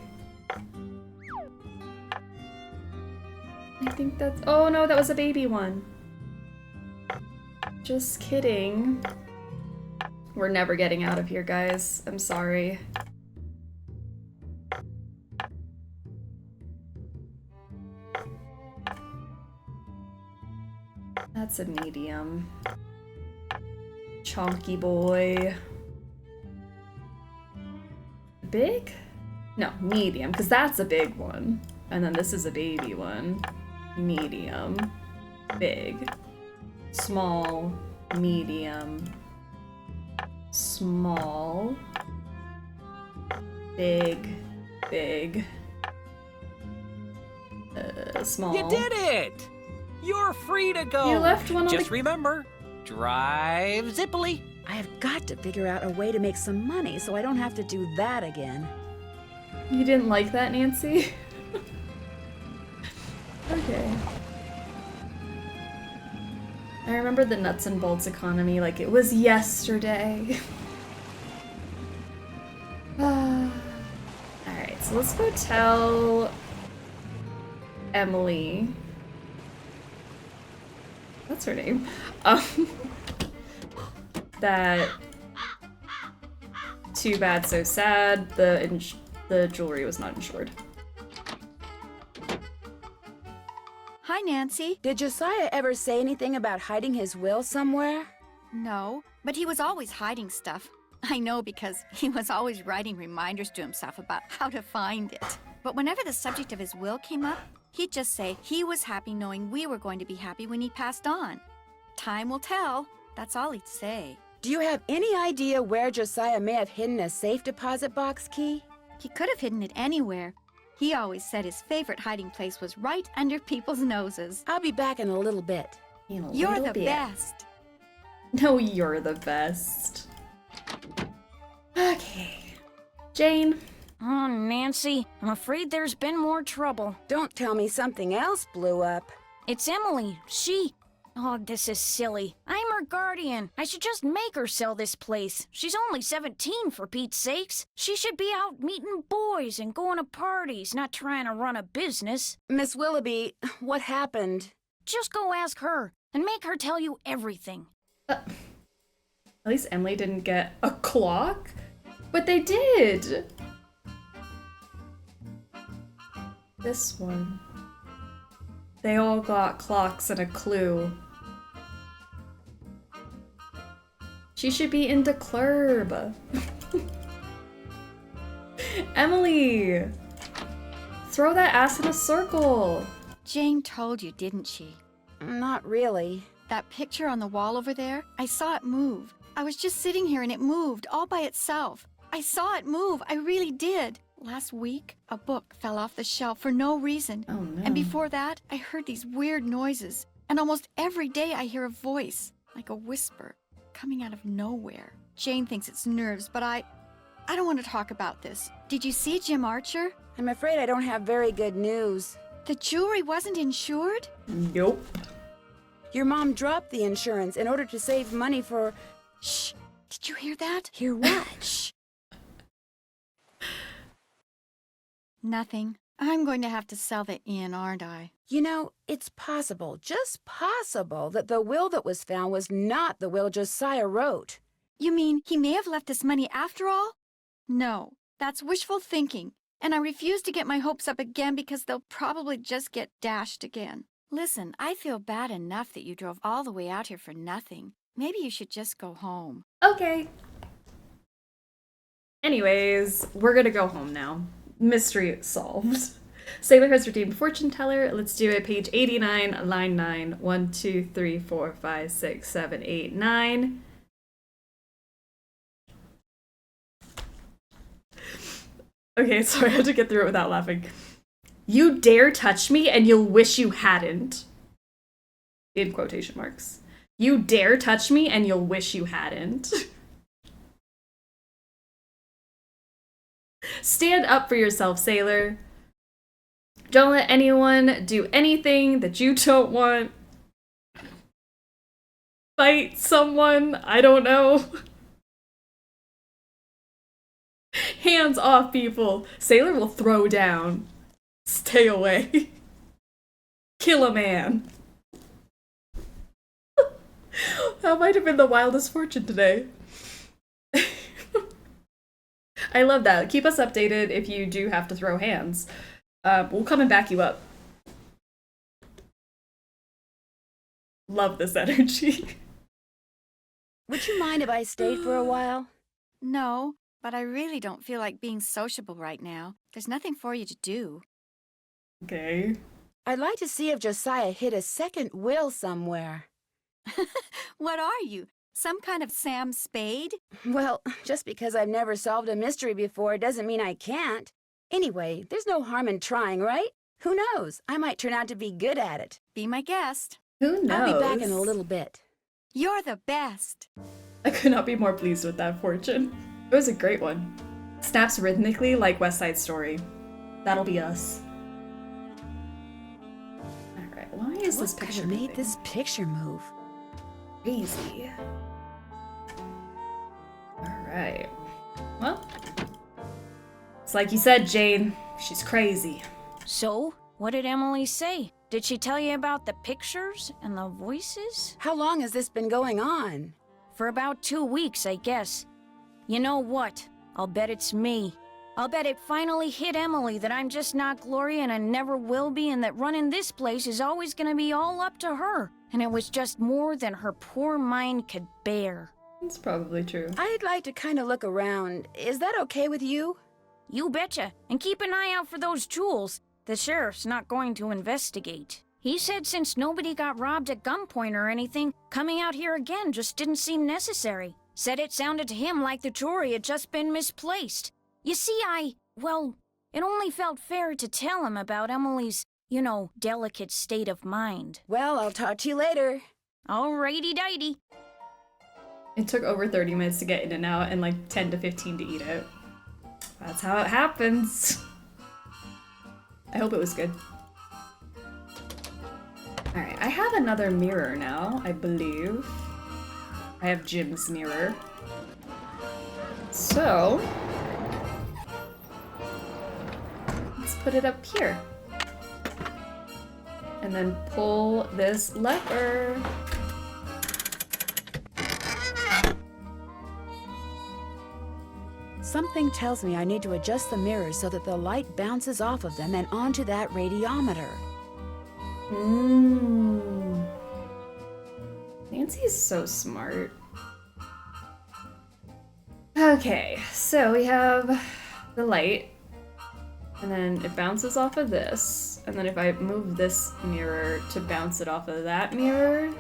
I think that's... Oh no, that was a baby one. Just kidding. We're never getting out of here, guys. I'm sorry. That's a medium. Chonky boy. Big? No, medium, because that's a big one. And then this is a baby one. Medium. Big. Small. Medium. Small. Big. Big. Small. You did it! You're free to go. You left one on Just remember, drive zippily. I have got to figure out a way to make some money so I don't have to do that again. You didn't like that, Nancy? Okay. I remember the nuts and bolts economy like it was yesterday. Alright, so let's go tell Emily. That's her name. That too bad, so sad. The jewelry was not insured. Hi, Nancy. Did Josiah ever say anything about hiding his will somewhere? No, but he was always hiding stuff. I know because he was always writing reminders to himself about how to find it. But whenever the subject of his will came up, he'd just say he was happy knowing we were going to be happy when he passed on. Time will tell. That's all he'd say. Do you have any idea where Josiah may have hidden a safe deposit box key? He could have hidden it anywhere. He always said his favorite hiding place was right under people's noses. I'll be back in a little bit. You're the best. No, you're the best. Okay. Jane. Oh, Nancy, I'm afraid there's been more trouble. Don't tell me something else blew up. It's Emily. Oh, this is silly. I'm her guardian. I should just make her sell this place. She's only 17, for Pete's sakes. She should be out meeting boys and going to parties, not trying to run a business. Miss Willoughby, what happened? Just go ask her and make her tell you everything. At least Emily didn't get a clock, but they did. This one. They all got clocks and a clue. She should be in the club. Emily! Throw that ass in a circle. Jane told you, didn't she? Not really. That picture on the wall over there, I saw it move. I was just sitting here and it moved all by itself. I saw it move, I really did. Last week, a book fell off the shelf for no reason. Oh no. And before that, I heard these weird noises. And almost every day I hear a voice, like a whisper, coming out of nowhere. Jane thinks it's nerves, but I don't want to talk about this. Did you see Jim Archer? I'm afraid I don't have very good news. The jewelry wasn't insured? Nope. Your mom dropped the insurance in order to save money for... Shh! Did you hear that? Hear what? Shh! Nothing. I'm going to have to sell the inn, aren't I? You know, it's possible, just possible, that the will that was found was not the will Josiah wrote. You mean he may have left us money after all? No, that's wishful thinking. And I refuse to get my hopes up again because they'll probably just get dashed again. Listen, I feel bad enough that you drove all the way out here for nothing. Maybe you should just go home. Okay. Anyways, we're gonna go home now. Mystery solved. Sailor has redeemed fortune teller. Let's do it. Page 89, line 9. 1, 2, 3, 4, 5, 6, 7, 8, 9. Okay, sorry, I had to get through it without laughing. You dare touch me and you'll wish you hadn't. In quotation marks. You dare touch me and you'll wish you hadn't. Stand up for yourself, sailor. Don't let anyone do anything that you don't want. Fight someone, I don't know. Hands off, people. Sailor will throw down. Stay away. Kill a man. That might have been the wildest fortune today. I love that. Keep us updated if you do have to throw hands. We'll come and back you up. Love this energy. Would you mind if I stayed for a while? No, but I really don't feel like being sociable right now. There's nothing for you to do. Okay. I'd like to see if Josiah hid a second will somewhere. What are you? Some kind of Sam Spade? Well, just because I've never solved a mystery before doesn't mean I can't. Anyway, there's no harm in trying, right? Who knows? I might turn out to be good at it. Be my guest. Who knows? I'll be back in a little bit. You're the best. I could not be more pleased with that fortune. It was a great one. Snaps rhythmically like West Side Story. That'll be us. Alright, why is this picture What made this picture move? Crazy. Alright. Well, it's like you said, Jane. She's crazy. So, what did Emily say? Did she tell you about the pictures and the voices? How long has this been going on? For about 2 weeks, I guess. You know what? I'll bet it's me. I'll bet it finally hit Emily that I'm just not Gloria and I never will be, and that running this place is always gonna be all up to her. And it was just more than her poor mind could bear. It's probably true. I'd like to kind of look around. Is that okay with you? You betcha. And keep an eye out for those jewels. The sheriff's not going to investigate. He said since nobody got robbed at gunpoint or anything, coming out here again just didn't seem necessary. Said it sounded to him like the jewelry had just been misplaced. You see, well, it only felt fair to tell him about Emily's, you know, delicate state of mind. Well, I'll talk to you later. Alrighty-dighty. It took over 30 minutes to get in and out and like 10 to 15 to eat out. That's how it happens. I hope it was good. Alright, I have another mirror now, I believe. I have Jim's mirror. So, let's put it up here. And then pull this lever. Something tells me I need to adjust the mirrors so that the light bounces off of them and onto that radiometer. Nancy's so smart. Okay, so we have the light, and then it bounces off of this, and then if I move this mirror to bounce it off of that mirror,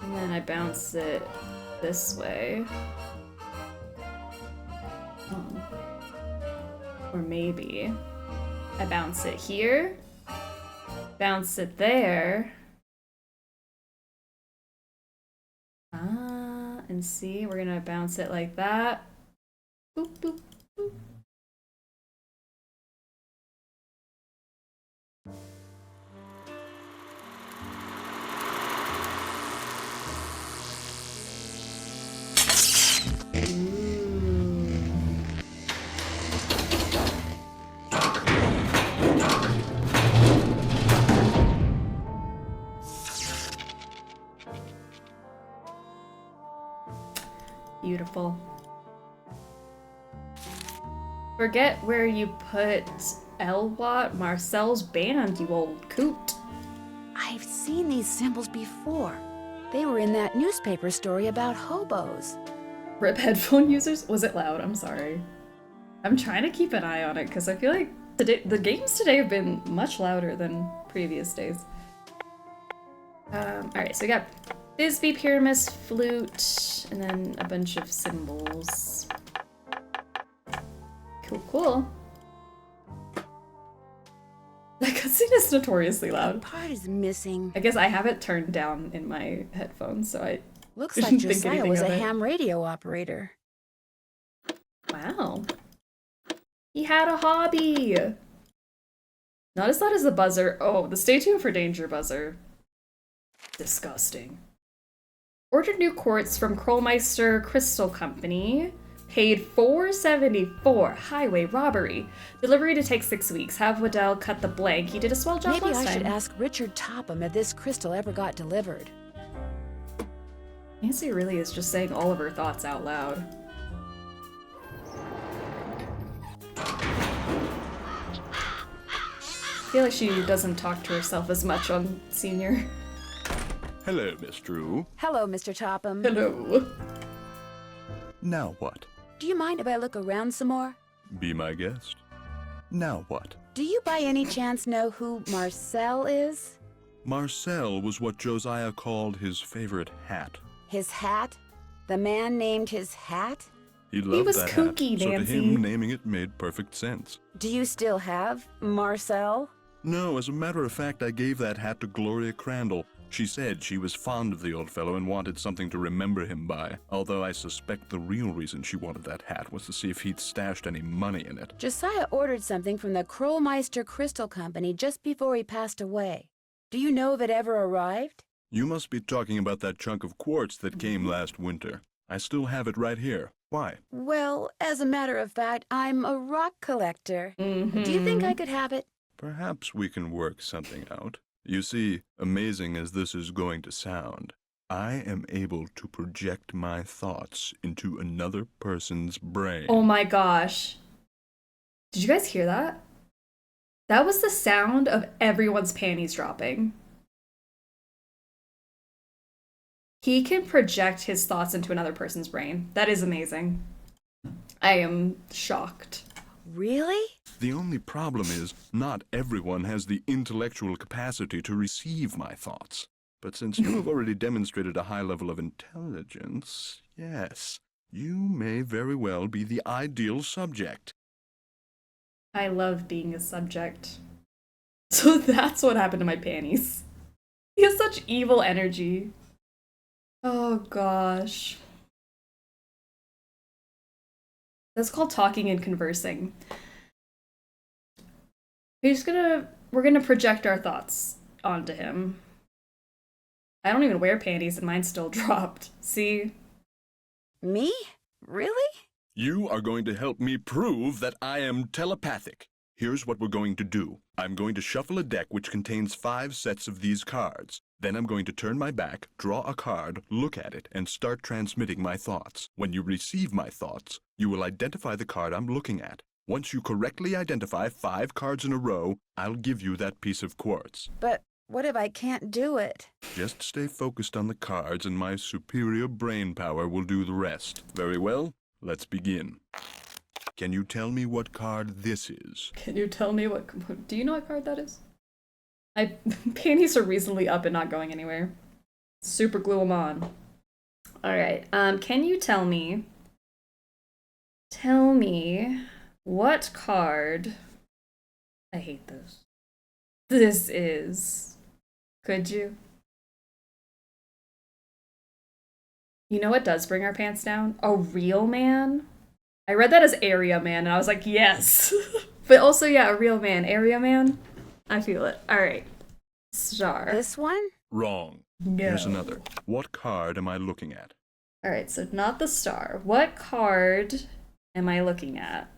and then I bounce it this way. Or maybe I bounce it here, bounce it there. And see, we're gonna bounce it like that. Boop, boop, boop. Beautiful. Forget where you put Elwat, Marcel's band, you old coot. I've seen these symbols before. They were in that newspaper story about hobos. Rip headphone users? Was it loud? I'm sorry. I'm trying to keep an eye on it because I feel like today, the games today have been much louder than previous days. Alright, so we got Bisbee, Pyramus, flute, and then a bunch of symbols. Cool, cool. That cutscene is notoriously loud. That part is missing. I guess I have it turned down in my headphones, so I Looks like didn't think Josiah anything was of a it. ham radio operator. Wow. Wow. He had a hobby. Not as loud as the buzzer. Oh, the stay tuned for danger buzzer. Disgusting. Ordered new quartz from Krollmeister Crystal Company. Paid $4.74. Highway robbery. Delivery to take 6 weeks. Have Waddell cut the blank. He did a swell job Maybe last I should time. ask Richard Topham if this crystal ever got delivered. Nancy really is just saying all of her thoughts out loud. I feel like she doesn't talk to herself as much on Senior. Hello, Miss Drew. Hello, Mr. Topham. Hello. Now what? Do you mind if I look around some more? Be my guest. Now what? Do you by any chance know who Marcel is? Marcel was what Josiah called his favorite hat. His hat? The man named his hat? He loved was that kooky, hat, so to Nancy. him naming it made perfect sense. Do you still have Marcel? No, as a matter of fact, I gave that hat to Gloria Crandall. She said she was fond of the old fellow and wanted something to remember him by, although I suspect the real reason she wanted that hat was to see if he'd stashed any money in it. Josiah ordered something from the Krollmeister Crystal Company just before he passed away. Do you know if it ever arrived? You must be talking about that chunk of quartz that came last winter. I still have it right here. Why? Well, as a matter of fact, I'm a rock collector. Do you think I could have it? Perhaps we can work something out. You see, amazing as this is going to sound, I am able to project my thoughts into another person's brain. Oh my gosh. Did you guys hear that? That was the sound of everyone's panties dropping. He can project his thoughts into another person's brain. That is amazing. I am shocked. Really? The only problem is, not everyone has the intellectual capacity to receive my thoughts. But since you have already demonstrated a high level of intelligence, yes, you may very well be the ideal subject. I love being a subject. So that's what happened to my panties. He has such evil energy. Oh gosh. That's called talking and conversing. We're gonna project our thoughts onto him. I don't even wear panties and mine still dropped. See? Me? Really? You are going to help me prove that I am telepathic. Here's what we're going to do. I'm going to shuffle a deck which contains 5 sets of these cards. Then I'm going to turn my back, draw a card, look at it, and start transmitting my thoughts. When you receive my thoughts, you will identify the card I'm looking at. Once you correctly identify 5 cards in a row, I'll give you that piece of quartz. But what if I can't do it? Just stay focused on the cards and my superior brain power will do the rest. Very well, let's begin. Can you tell me what card this is? Can you tell me what... Do you know what card that is? My panties are reasonably up and not going anywhere. Super glue them on. Alright, can you tell me... Tell me what card... I hate those. This is... Could you? You know what does bring our pants down? A real man? I read that as area man, and I was like, yes. But also, yeah, a real man. Area man? I feel it. All right. Star. This one? Wrong. No. Here's another. What card am I looking at? All right, so not the star. What card am I looking at?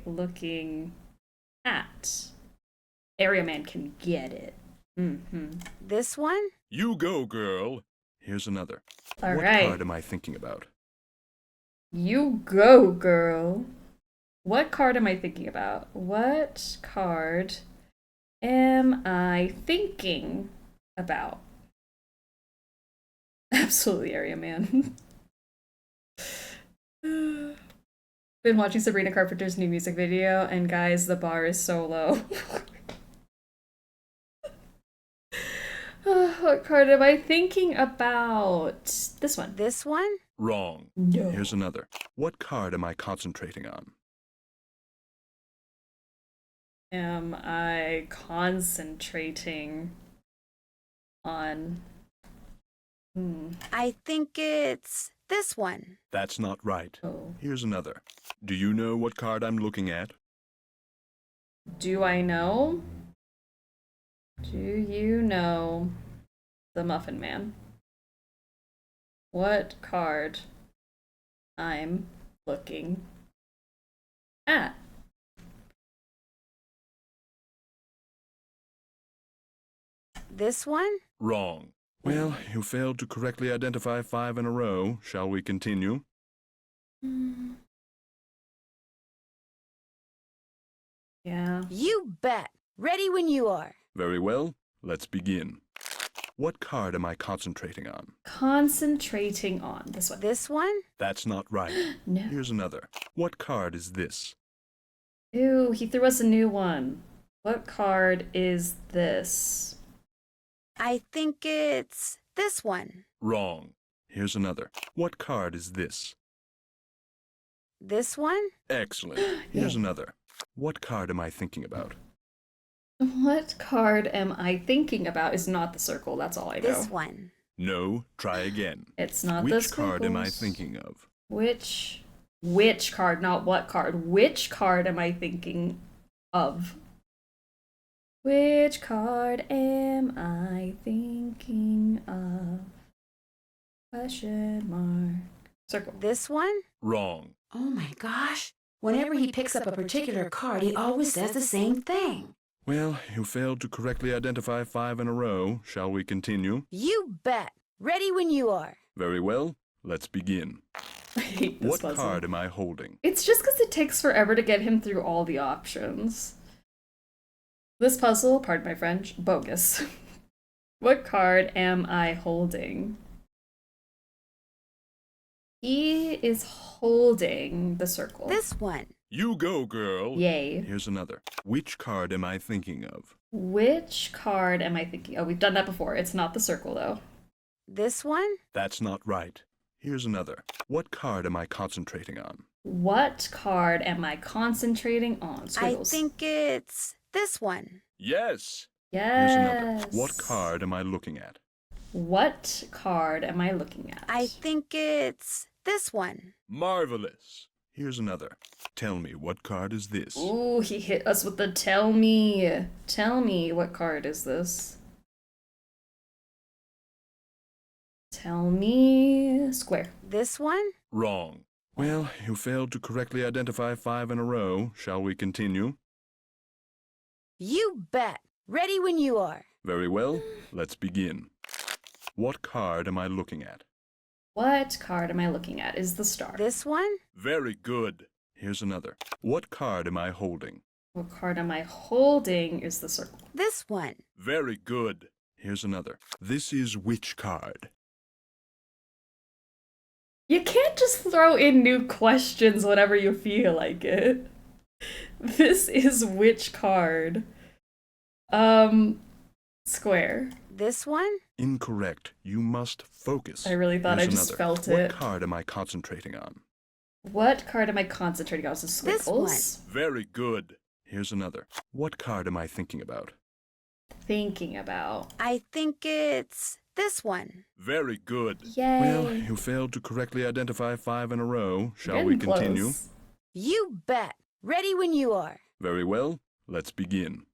Looking at. Area man can get it. This one? You go, girl. Here's another. All what right. card am I thinking about? You go, girl. What card am I thinking about? What card am I thinking about? Absolutely, Area Man. Been watching Sabrina Carpenter's new music video, and guys, the bar is so low. What card am I thinking about? This one. This one? Wrong. No. Here's another. What card am I concentrating on? Am I concentrating on I think it's this one. That's not right. Oh. Here's another. Do you know what card I'm looking at? Do I know? Do you know the Muffin Man? What card I'm looking at? This one? Wrong. Well, you failed to correctly identify 5 in a row. Shall we continue? Yeah. You bet. Ready when you are. Very well. Let's begin. What card am I concentrating on? Concentrating on this one. This one? That's not right. No. Here's another. What card is this? Ew, he threw us a new one. What card is this? I think it's this one. Wrong. Here's another. What card is this? This one? Excellent. Here's another. What card am I thinking about? What card am I thinking about is not the circle, that's all I know. This one. No, try again. It's not Which the circles. card am I thinking of? Which card, not what card. Which card am I thinking of? Which card am I thinking of? Question mark. Circle. This one? Wrong. Oh my gosh. Whenever he picks up a particular card, he always says the same thing. Well, you failed to correctly identify 5 in a row. Shall we continue? You bet. Ready when you are. Very well. Let's begin. I hate this What puzzle. card am I holding? It's just because it takes forever to get him through all the options. This puzzle, pardon my French, bogus. What card am I holding? He is holding the circle. This one. You go, girl. Yay. Here's another. Which card am I thinking of? Which card am I thinking? Oh, we've done that before. It's not the circle, though. This one? That's not right. Here's another. What card am I concentrating on? What card am I concentrating on? Squiggles. I think it's this one. Yes. Yes. Here's another. What card am I looking at? What card am I looking at? I think it's this one. Marvelous. Here's another. Tell me, what card is this? Ooh, he hit us with the tell me. Tell me, what card is this? Tell me. Square. This one? Wrong. Well, you failed to correctly identify 5 in a row. Shall we continue? You bet. Ready when you are. Very well. Let's begin. What card am I looking at? What card am I looking at? Is the star. This one? Very good. Here's another. What card am I holding? What card am I holding? Is the circle. This one. Very good. Here's another. This is which card? You can't just throw in new questions whenever you feel like it. This is which card? Square. This one? Incorrect. You must focus. I really thought Here's I just another. felt What it. card am I concentrating on? What card am I concentrating on? So This one. squiggles. Very good. Here's another. What card am I thinking about? Thinking about. I think it's this one. Very good. Yay. Well, you failed to correctly identify 5 in a row. Shall we Getting continue? close. You bet. Ready when you are. Very well. Let's begin.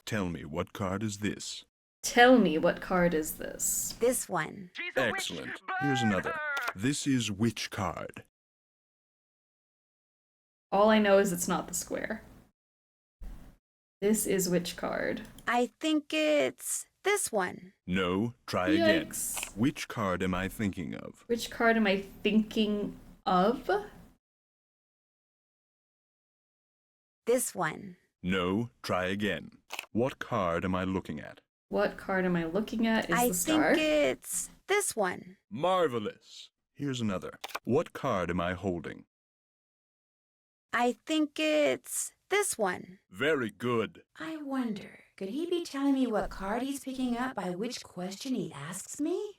Tell me, what card is this? Tell me, what card is this? This one. Excellent. Here's another. This is which card? All I know is it's not the square. This is which card? I think it's this one. No, try again. Yikes. Which card am I thinking of? Which card am I thinking of? This one. No, try again. What card am I looking at? What card am I looking at? Is I the star? think it's this one. Marvelous. Here's another. What card am I holding? I think it's this one. Very good. I wonder, could he be telling me what card he's picking up by which question he asks me?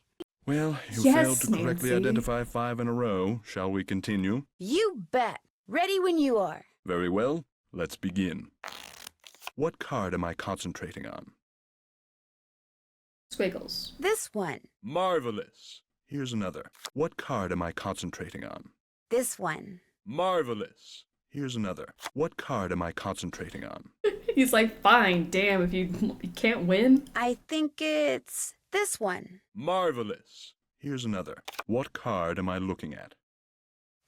Well, you Yes, failed to correctly Nancy. identify 5 in a row. Shall we continue? You bet. Ready when you are. Very well. Let's begin. What card am I concentrating on? Squiggles. This one. Marvelous. Here's another. What card am I concentrating on? This one. Marvelous. Here's another. What card am I concentrating on? He's like, fine, damn, if you can't win. I think it's this one. Marvelous. Here's another. What card am I looking at?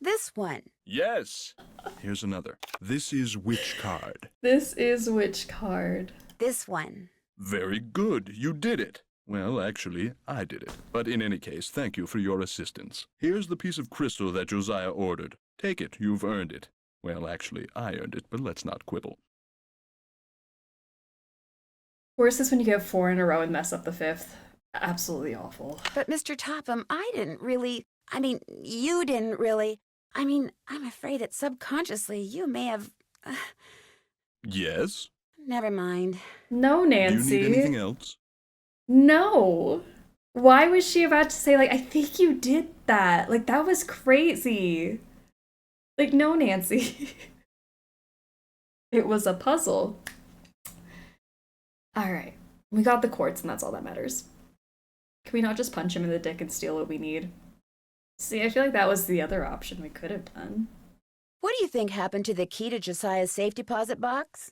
This one. Yes. Here's another. This is which card? This is which card? This one. Very good. You did it. Well, actually, I did it. But in any case, thank you for your assistance. Here's the piece of crystal that Josiah ordered. Take it. You've earned it. Well, actually, I earned it, but let's not quibble. Worse is when you get 4 in a row and mess up the 5th. Absolutely awful. But Mr. Topham, you didn't really. I'm afraid that subconsciously you may have... Yes? Never mind. No, Nancy. Do you need anything else? No. Why was she about to say, like, I think you did that? Like, that was crazy. Like, no, Nancy. It was a puzzle. Alright. We got the quartz, and that's all that matters. Can we not just punch him in the dick and steal what we need? See, I feel like that was the other option we could have done. What do you think happened to the key to Josiah's safe deposit box?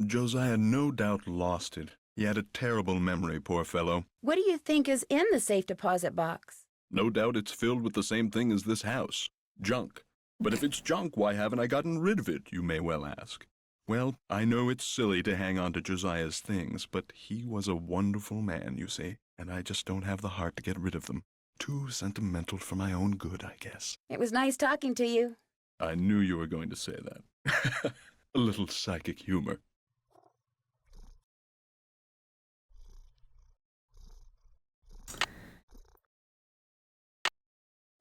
Josiah no doubt lost it. He had a terrible memory, poor fellow. What do you think is in the safe deposit box? No doubt it's filled with the same thing as this house. Junk. But if it's junk, why haven't I gotten rid of it, you may well ask. Well, I know it's silly to hang on to Josiah's things, but he was a wonderful man, you see, and I just don't have the heart to get rid of them. Too sentimental for my own good, I guess. It was nice talking to you. I knew you were going to say that. A little psychic humor.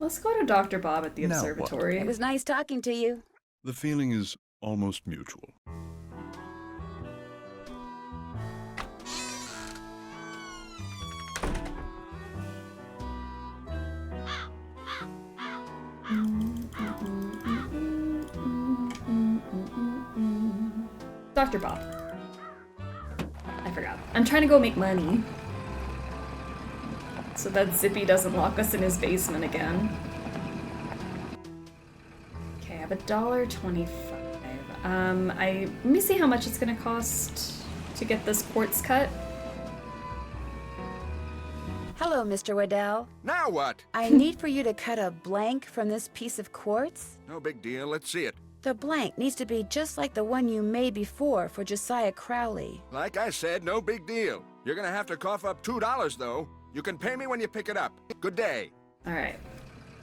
Let's go to Dr. Bob at the Now observatory. It was nice talking to you. The feeling is almost mutual. Dr. Bob. I forgot. I'm trying to go make money. So that Zippy doesn't lock us in his basement again. Okay, I have $1.25. Let me see how much it's gonna cost to get this quartz cut. Hello, Mr. Waddell. Now what? I need for you to cut a blank from this piece of quartz. No big deal. Let's see it. The blank needs to be just like the one you made before for Josiah Crowley. Like I said, no big deal. You're gonna have to cough up $2, though. You can pay me when you pick it up. Good day. Alright.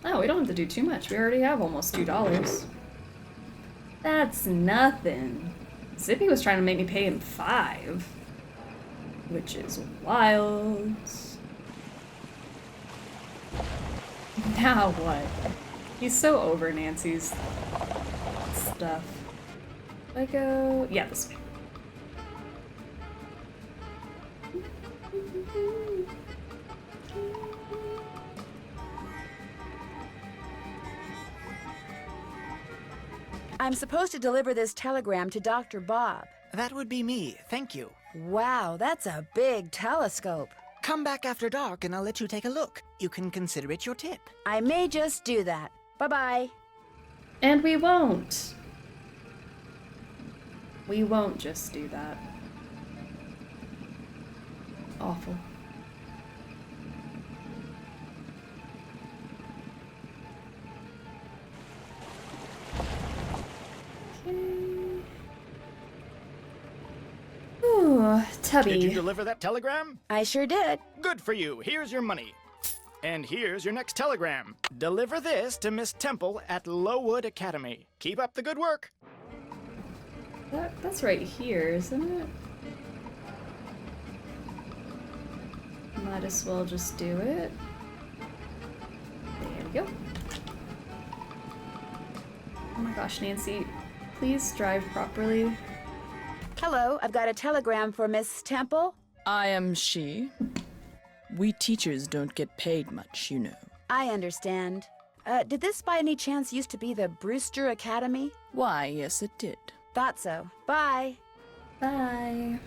Oh, we don't have to do too much. We already have almost $2. That's nothing. Zippy was trying to make me pay him $5. Which is wild. Now what? He's so over Nancy's stuff. I go... Yeah, this way. I'm supposed to deliver this telegram to Dr. Bob. That would be me, thank you. Wow, that's a big telescope. Come back after dark and I'll let you take a look. You can consider it your tip. I may just do that. Bye-bye. And we won't. We won't just do that. Awful. Ooh, Tubby. Did you deliver that telegram? I sure did. Good for you. Here's your money. And here's your next telegram. Deliver this to Miss Temple at Lowood Academy. Keep up the good work. That's right here, isn't it? Might as well just do it. There we go. Oh my gosh, Nancy, please drive properly. Hello, I've got a telegram for Miss Temple. I am she. We teachers don't get paid much, you know. I understand. Did this by any chance used to be the Brewster Academy? Why, yes it did. Thought so. Bye. Bye.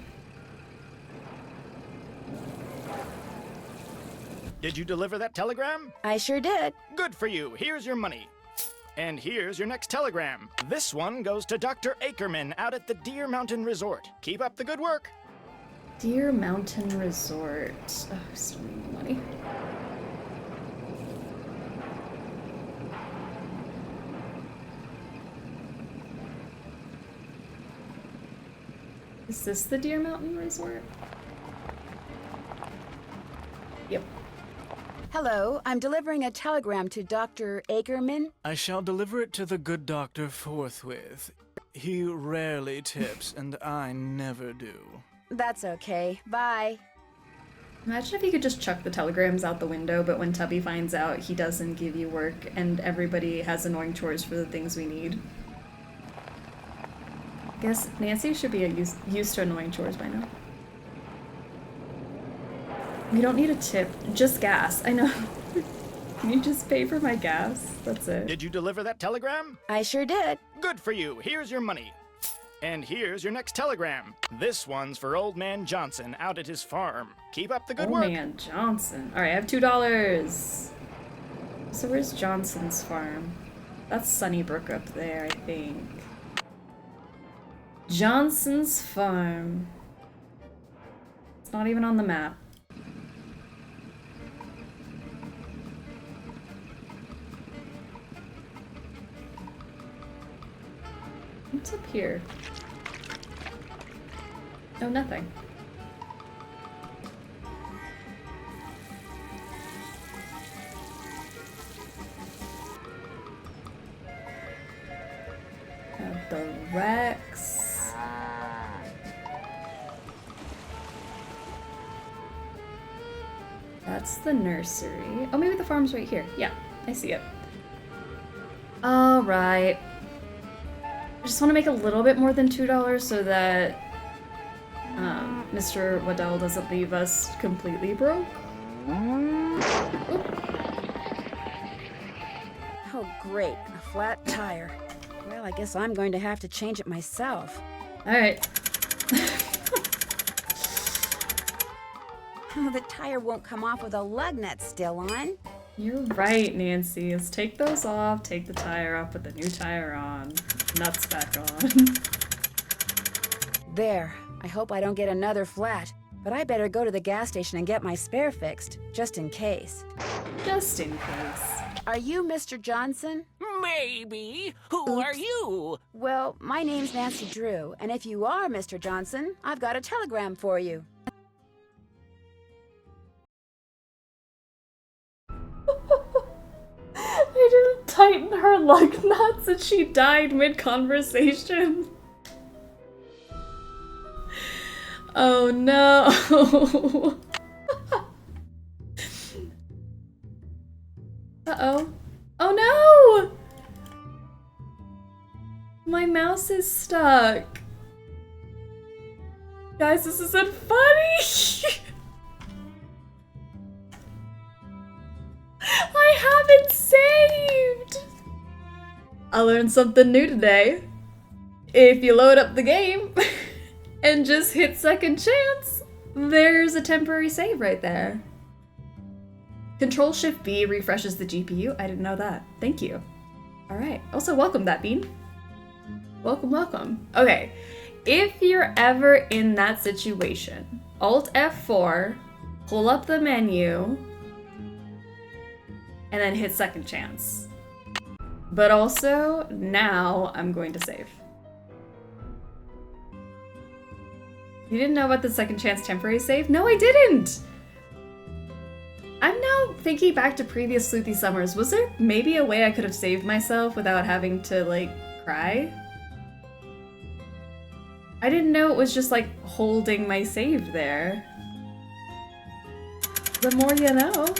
Did you deliver that telegram? I sure did. Good for you. Here's your money. And here's your next telegram. This one goes to Dr. Ackerman out at the Deer Mountain Resort. Keep up the good work. Deer Mountain Resort. Oh, I still need the money. Is this the Deer Mountain Resort? Yep. Hello, I'm delivering a telegram to Dr. Ackerman. I shall deliver it to the good doctor forthwith. He rarely tips, and I never do. That's okay. Bye. Imagine if you could just chuck the telegrams out the window, but when Tubby finds out, he doesn't give you work, and everybody has annoying chores for the things we need. I guess Nancy should be used to annoying chores by now. You don't need a tip, just gas. I know. Can you just pay for my gas? That's it. Did you deliver that telegram? I sure did. Good for you. Here's your money. And here's your next telegram. This one's for Old Man Johnson out at his farm. Keep up the good work. Old Man Johnson. All right, I have $2. So where's Johnson's farm? That's Sunnybrook up there, I think. Johnson's farm. It's not even on the map. What's up here? Oh, nothing. The Rex. That's the nursery. Oh, maybe the farm's right here. Yeah, I see it. All right. I just want to make a little bit more than $2 so that Mr. Waddell doesn't leave us completely broke. Oh, great. A flat tire. Well, I guess I'm going to have to change it myself. All right. Oh, the tire won't come off with a lug nut still on. You're right, Nancy. Let's take those off, take the tire off, put the new tire on, nuts back on. There. I hope I don't get another flat, but I better go to the gas station and get my spare fixed, just in case. Just in case. Are you Mr. Johnson? Maybe. Who are you? Well, my name's Nancy Drew, and if you are Mr. Johnson, I've got a telegram for you. I didn't tighten her lug nuts and she died mid-conversation. Oh no. Uh-oh. Oh no! My mouse is stuck. Guys, this isn't funny! I haven't saved! I learned something new today. If you load up the game and just hit second chance, there's a temporary save right there. Control-Shift-B refreshes the GPU. I didn't know that. Thank you. Alright. Also, welcome, that bean. Welcome, welcome. Okay. If you're ever in that situation, Alt F4, pull up the menu, and then hit second chance. But also, now I'm going to save. You didn't know about the second chance temporary save? No, I didn't! I'm now thinking back to previous Sleuthy Summers. Was there maybe a way I could have saved myself without having to, like, cry? I didn't know it was just, like, holding my save there. The more you know.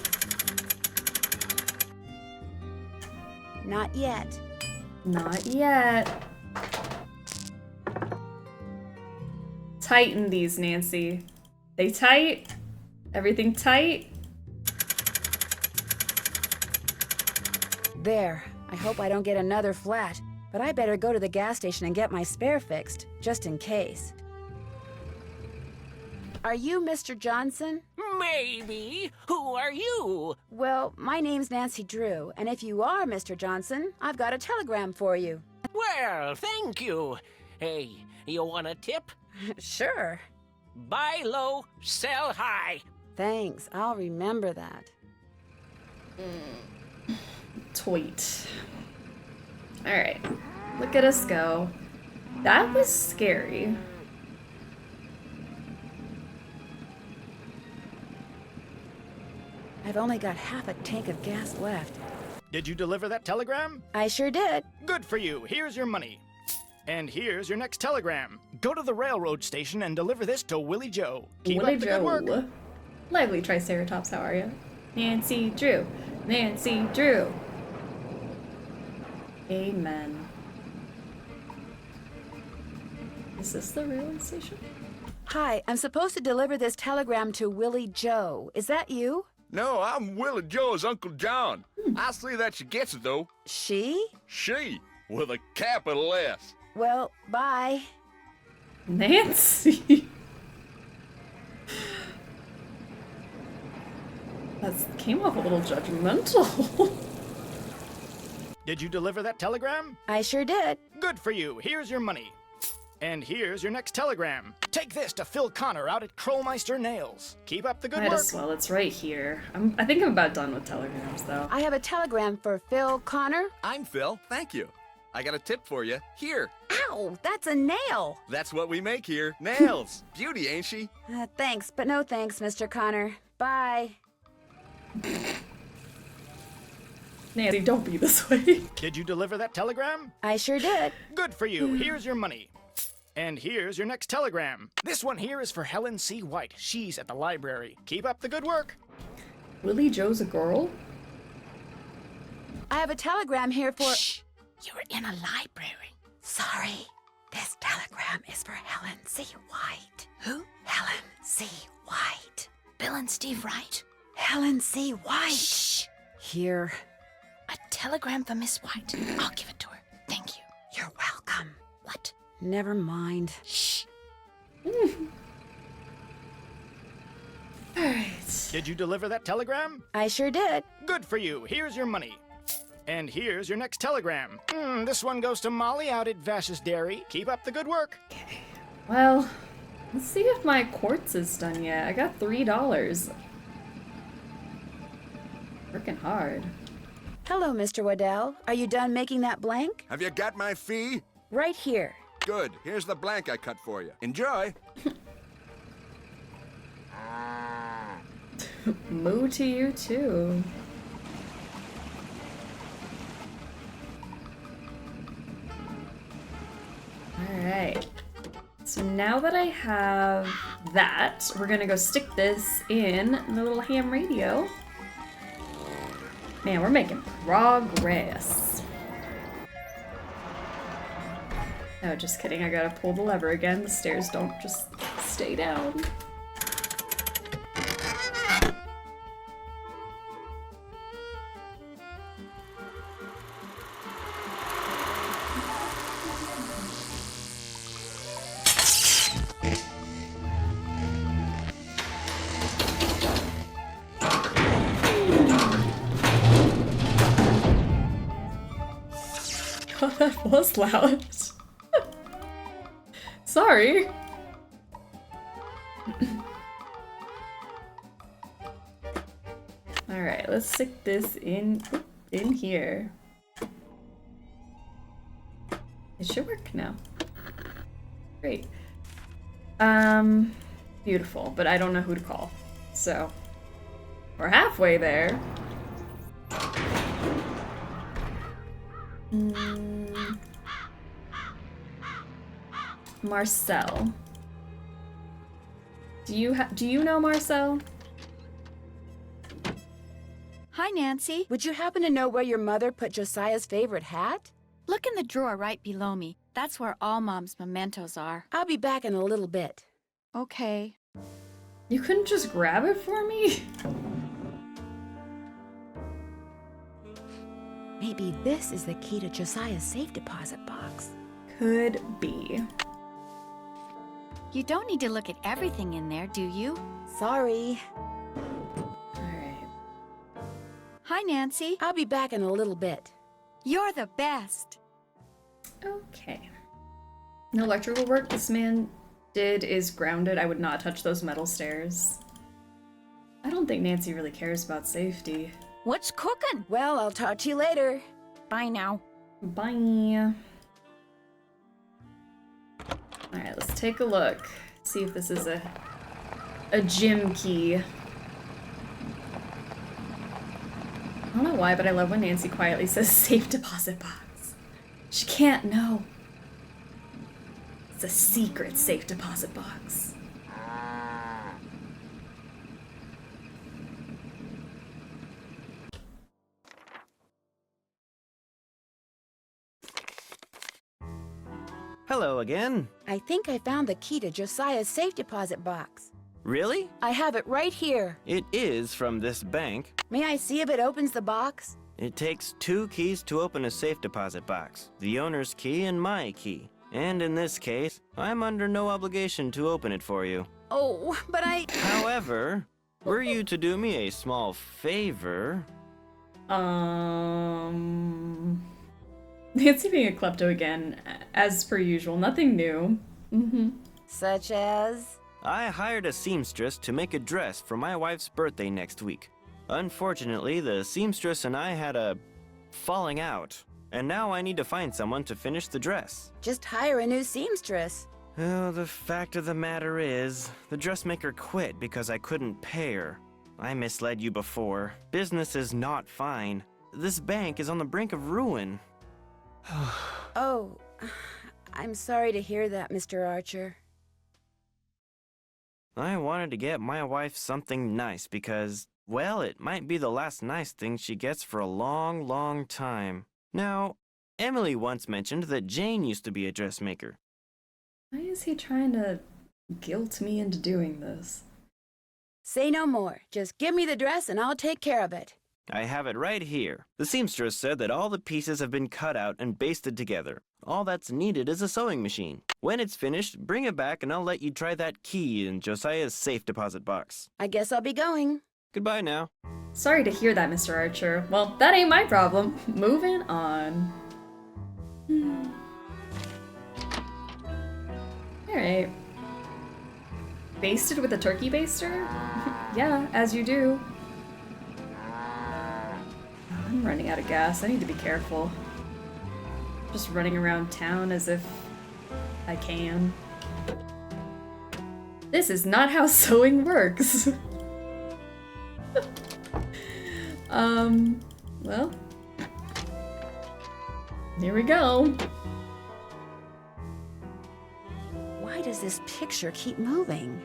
Not yet. Not yet. Tighten these, Nancy. They tight? Everything tight? There. I hope I don't get another flat, but I better go to the gas station and get my spare fixed, just in case. Are you Mr. Johnson? Maybe. Who are you? Well, my name's Nancy Drew, and if you are Mr. Johnson, I've got a telegram for you. Well, thank you. Hey, you want a tip? Sure. Buy low, sell high. Thanks, I'll remember that. Tweet. Alright, look at us go. That was scary. I've only got half a tank of gas left. Did you deliver that telegram? I sure did. Good for you. Here's your money. And here's your next telegram. Go to the railroad station and deliver this to Willie Joe. Keep Willie up the good work. Joe. Lively Triceratops, how are you? Nancy Drew. Nancy Drew. Amen. Is this the railway station? Hi, I'm supposed to deliver this telegram to Willie Joe. Is that you? No, I'm Willie Joe's Uncle John. I see that she gets it, though. She? She, with a capital S. Well, bye. Nancy. That came off a little judgmental. Did you deliver that telegram? I sure did. Good for you. Here's your money. And here's your next telegram. Take this to Phil Connor out at Krollmeister Nails. Keep up the good Might work. as well, it's right here. I think I'm about done with telegrams, though. I have a telegram for Phil Connor. I'm Phil. Thank you. I got a tip for you. Here. Ow, that's a nail. That's what we make here. Nails. Beauty, ain't she? Thanks, but no thanks, Mr. Connor. Bye. Nancy, don't be this way. Did you deliver that telegram? I sure did. Good for you. Here's your money. And here's your next telegram. This one here is for Helen C. White. She's at the library. Keep up the good work. Willie Joe's a girl? I have a telegram here for... Shh! You're in a library. Sorry. This telegram is for Helen C. White. Who? Helen C. White. Bill and Steve Wright? Helen C. White. Shh! Here. A telegram for Miss White. I'll give it to her. Thank you. You're welcome. What? Never mind. Shh. Alright. Did you deliver that telegram? I sure did. Good for you. Here's your money. And here's your next telegram. This one goes to Molly out at Vash's Dairy. Keep up the good work. Okay. Well, let's see if my quartz is done yet. I got $3. Working hard. Hello, Mr. Waddell. Are you done making that blank? Have you got my fee? Right here. Good. Here's the blank I cut for you. Enjoy. Moo to you, too. Alright. So now that I have that, we're gonna go stick this in the little ham radio. Man, we're making progress. No, just kidding. I gotta pull the lever again. The stairs don't just stay down. God, that was loud. Sorry. Alright, let's stick this in here. It should work now. Great. Beautiful, but I don't know who to call. So, we're halfway there. Marcel. Do you know Marcel? Hi, Nancy. Would you happen to know where your mother put Josiah's favorite hat? Look in the drawer right below me. That's where all Mom's mementos are. I'll be back in a little bit. Okay. You couldn't just grab it for me? Maybe this is the key to Josiah's safe deposit box. Could be. You don't need to look at everything in there, do you? Sorry. Hi, Nancy. I'll be back in a little bit. You're the best. Okay. No electrical work this man did is grounded. I would not touch those metal stairs. I don't think Nancy really cares about safety. What's cooking? Well, I'll talk to you later. Bye now. Bye. Alright, let's take a look. See if this is a gym key. I don't know why, but I love when Nancy quietly says safe deposit box. She can't know. It's a secret safe deposit box. Hello again. I think I found the key to Josiah's safe deposit box. Really? I have it right here. It is from this bank. May I see if it opens the box? It takes 2 keys to open a safe deposit box. The owner's key and my key. And in this case, I'm under no obligation to open it for you. Oh, but However, were you to do me a small favor... Nancy being a klepto again, as per usual. Nothing new. Such as? I hired a seamstress to make a dress for my wife's birthday next week. Unfortunately, the seamstress and I had a falling out, and now I need to find someone to finish the dress. Just hire a new seamstress. Oh, the fact of the matter is, the dressmaker quit because I couldn't pay her. I misled you before. Business is not fine. This bank is on the brink of ruin. Oh, I'm sorry to hear that, Mr. Archer. I wanted to get my wife something nice because, well, it might be the last nice thing she gets for a long, long time. Now, Emily once mentioned that Jane used to be a dressmaker. Why is he trying to guilt me into doing this? Say no more. Just give me the dress and I'll take care of it. I have it right here. The seamstress said that all the pieces have been cut out and basted together. All that's needed is a sewing machine. When it's finished, bring it back and I'll let you try that key in Josiah's safe deposit box. I guess I'll be going. Goodbye now. Sorry to hear that, Mr. Archer. Well, that ain't my problem. Moving on. Alright. Basted with a turkey baster? Yeah, as you do. I'm running out of gas. I need to be careful. Just running around town as if I can. This is not how sewing works. Well. Here we go. Why does this picture keep moving?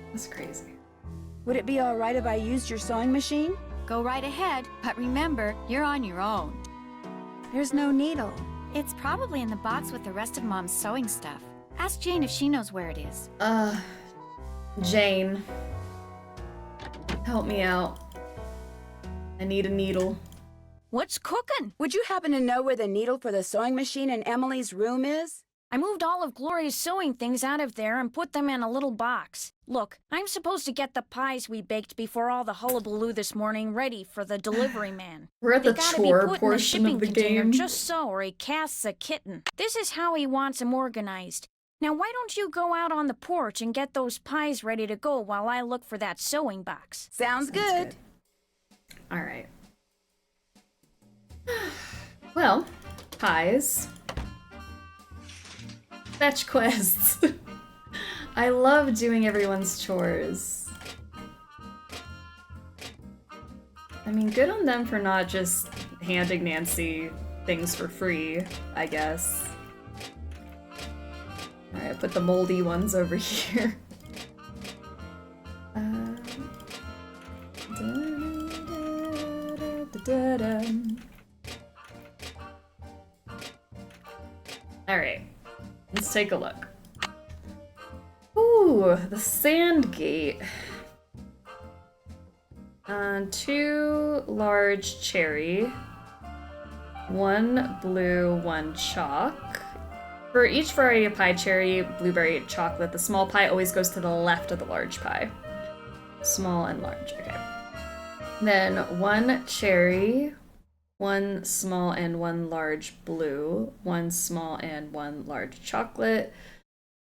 That's crazy. Would it be all right if I used your sewing machine? Go right ahead, but remember, you're on your own. There's no needle. It's probably in the box with the rest of Mom's sewing stuff. Ask Jane if she knows where it is. Jane. Help me out. I need a needle. What's cooking? Would you happen to know where the needle for the sewing machine in Emily's room is? I moved all of Gloria's sewing things out of there and put them in a little box. Look, I'm supposed to get the pies we baked before all the hullabaloo this morning ready for the delivery man. We're at the chore portion of the game. Just so, or he casts a kitten. This is how he wants them organized. Now, why don't you go out on the porch and get those pies ready to go while I look for that sewing box? Sounds good. All right. Well, pies. Fetch quests. I love doing everyone's chores. I mean, good on them for not just handing Nancy things for free, I guess. Alright, put the moldy ones over here. Alright, let's take a look. Ooh, the sand gate. 2 large cherry, 1 blue, 1 chalk. For each variety of pie, cherry, blueberry, chocolate, the small pie always goes to the left of the large pie. Small and large, okay. Then 1 cherry, 1 small and 1 large blue, 1 small and 1 large chocolate,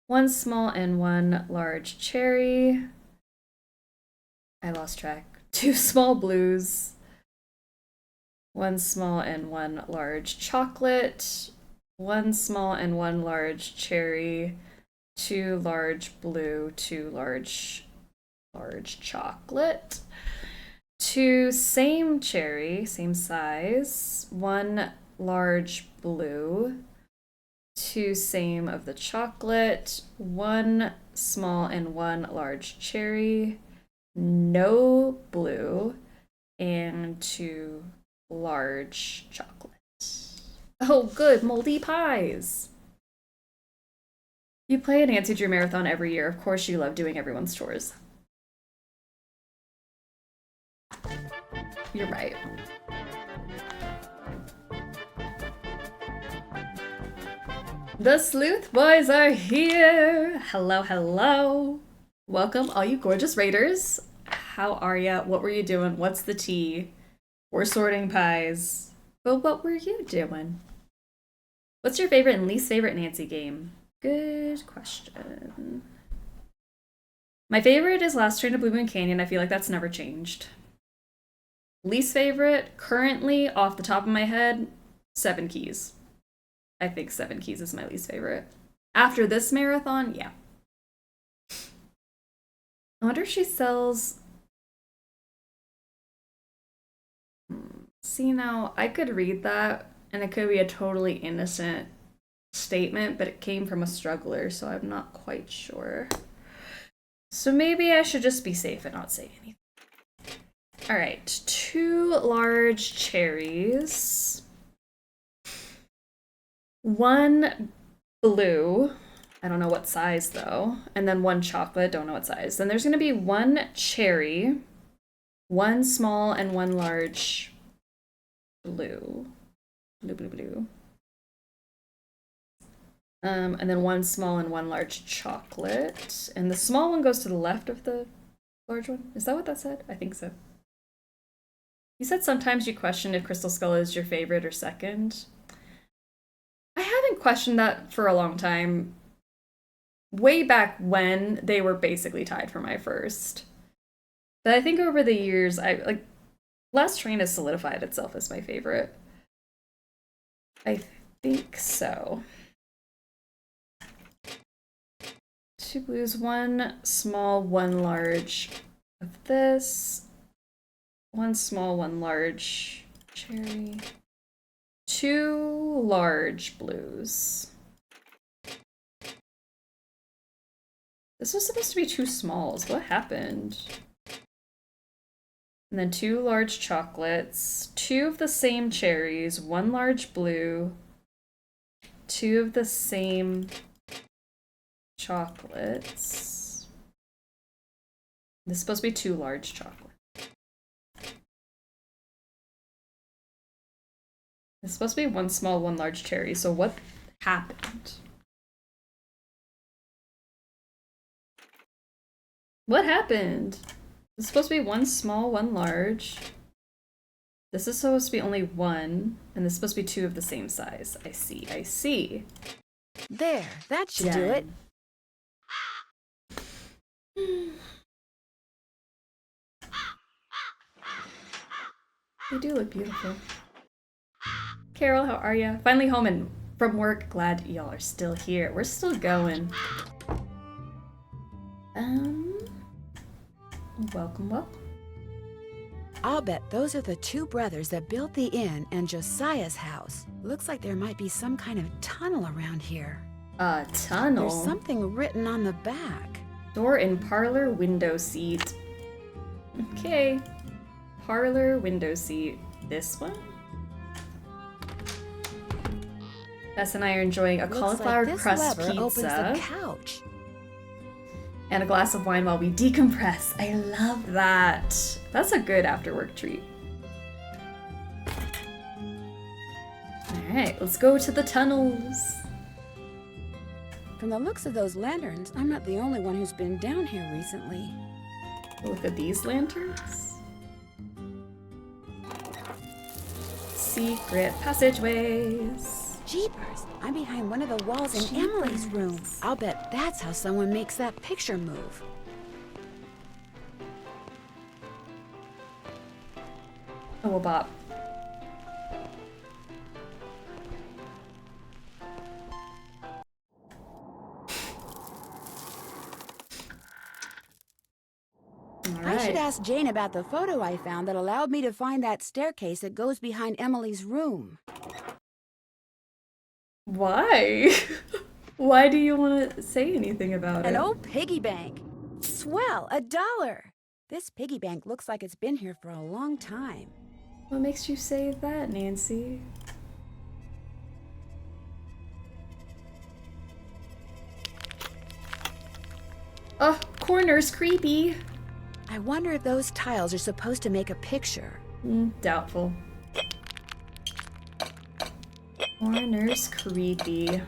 1 small and 1 large cherry. I lost track. 2 small blues, 1 small and 1 large chocolate, 1 small and 1 large cherry, 2 large blue, 2 large chocolate, 2 same cherry, same size, 1 large blue, 2 same of the chocolate, 1 small and 1 large cherry, no blue, and 2 large chocolate. Oh, good, moldy pies. You play a Nancy Drew marathon every year. Of course you love doing everyone's chores. You're right. The Sleuth Boys are here! Hello, hello! Welcome, all you gorgeous raiders. How are ya? What were you doing? What's the tea? We're sorting pies. But what were you doing? What's your favorite and least favorite Nancy game? Good question. My favorite is Last Train to Blue Moon Canyon. I feel like that's never changed. Least favorite, currently, off the top of my head, 7 Keys. I think 7 Keys is my least favorite. After this marathon, yeah. I wonder if she sells... See, now, I could read that, and it could be a totally innocent statement, but it came from a struggler, so I'm not quite sure. So maybe I should just be safe and not say anything. Alright, 2 large cherries. 1 blue. I don't know what size though. And then 1 chocolate, don't know what size. Then there's gonna be 1 cherry, 1 small and 1 large blue. Blue. And then 1 small and 1 large chocolate. And the small one goes to the left of the large one. Is that what that said? I think so. You said sometimes you question if Crystal Skull is your favorite or second. I haven't questioned that for a long time. Way back when, they were basically tied for my first. But I think over the years, Last Train has solidified itself as my favorite. I think so. 2 blues, 1 small, 1 large of this. 1 small, 1 large cherry. 2 large blues. This was supposed to be 2 smalls. What happened? And then 2 large chocolates. 2 of the same cherries. 1 large blue. 2 of the same chocolates. This is supposed to be 2 large chocolates. It's supposed to be 1 small, 1 large cherry. So what happened? What happened? It's supposed to be 1 small, 1 large. This is supposed to be only 1, and this is supposed to be 2 of the same size. I see. There, that should do it. They do look beautiful. Carol, how are ya? Finally home and from work. Glad y'all are still here. We're still going. Welcome. I'll bet those are the 2 brothers that built the inn and Josiah's house. Looks like there might be some kind of tunnel around here. A tunnel? There's something written on the back. Door in parlor window seat. Okay. Parlor window seat. This one? Bess and I are enjoying a cauliflower crust pizza. Opens the couch. And a glass of wine while we decompress. I love that. That's a good after-work treat. Alright, let's go to the tunnels. From the looks of those lanterns, I'm not the only one who's been down here recently. Look at these lanterns. secret passageways. Jeepers, I'm behind one of the walls in Emily's room. I'll bet that's how someone makes that picture move. Oh, well, Bob. I should ask Jane about the photo I found that allowed me to find that staircase that goes behind Emily's room. Why? Why do you want to say anything about it? An old piggy bank. Swell, $1. This piggy bank looks like it's been here for a long time. What makes you say that, Nancy? Oh, corner's creepy. I wonder if those tiles are supposed to make a picture. Doubtful. Corner's creepy.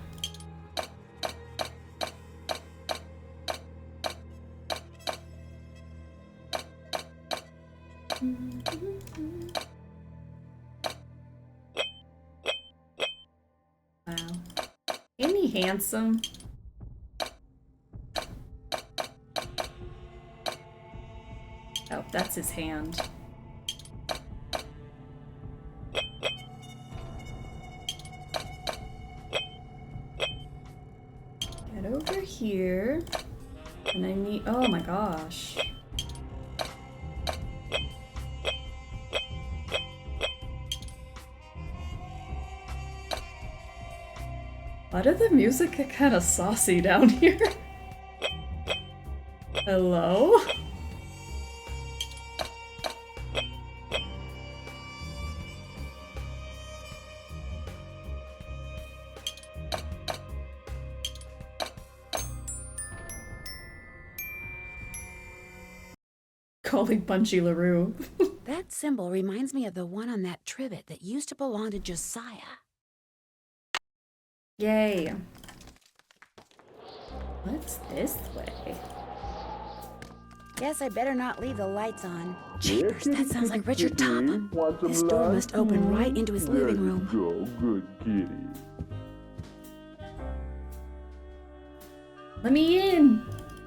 Wow. Isn't he handsome? Oh, that's his hand. Get over here. And I need... Oh my gosh. Why did the music get kind of saucy down here? Hello? Calling Bunchy LaRue. That symbol reminds me of the one on that trivet that used to belong to Josiah. Yay. What's this way? Guess I better not leave the lights on. Jeepers, that sounds like Richard Topham. This door must open right into his living room. Good kitty. Let me in.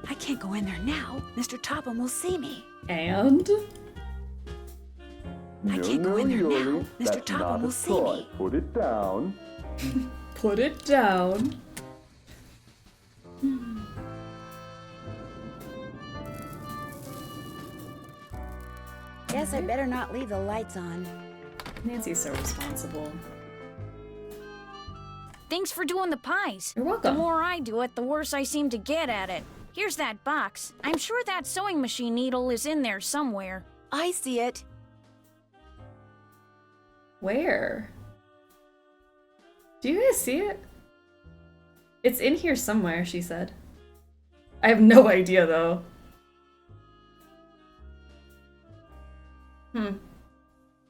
I can't go in there now. Mr. Topham will see me. And? I can't go in there now. Mr. Topham will see me. Put it down. Put it down. Guess I better not leave the lights on. Nancy's so responsible. Thanks for doing the pies. You're welcome. The more I do it, the worse I seem to get at it. Here's that box. I'm sure that sewing machine needle is in there somewhere. I see it. Where? Do you guys see it? It's in here somewhere, she said. I have no idea, though.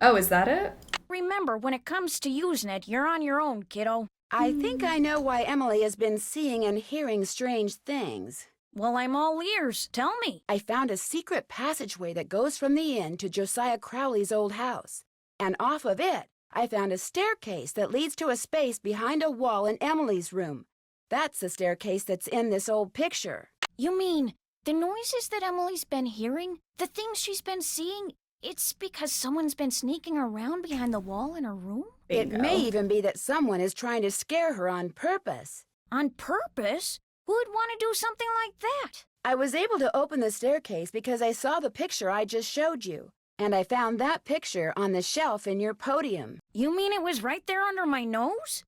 Oh, is that it? Remember, when it comes to using it, you're on your own, kiddo. I think I know why Emily has been seeing and hearing strange things. Well, I'm all ears. Tell me. I found a secret passageway that goes from the inn to Josiah Crowley's old house. And off of it, I found a staircase that leads to a space behind a wall in Emily's room. That's the staircase that's in this old picture. You mean the noises that Emily's been hearing? The things she's been seeing? It's because someone's been sneaking around behind the wall in her room? Bingo. It may even be that someone is trying to scare her on purpose. On purpose? Who would want to do something like that? I was able to open the staircase because I saw the picture I just showed you. And I found that picture on the shelf in your podium. You mean it was right there under my nose?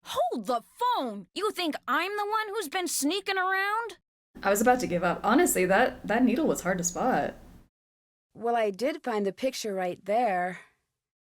Hold the phone! You think I'm the one who's been sneaking around? I was about to give up. Honestly, that needle was hard to spot. Well, I did find the picture right there.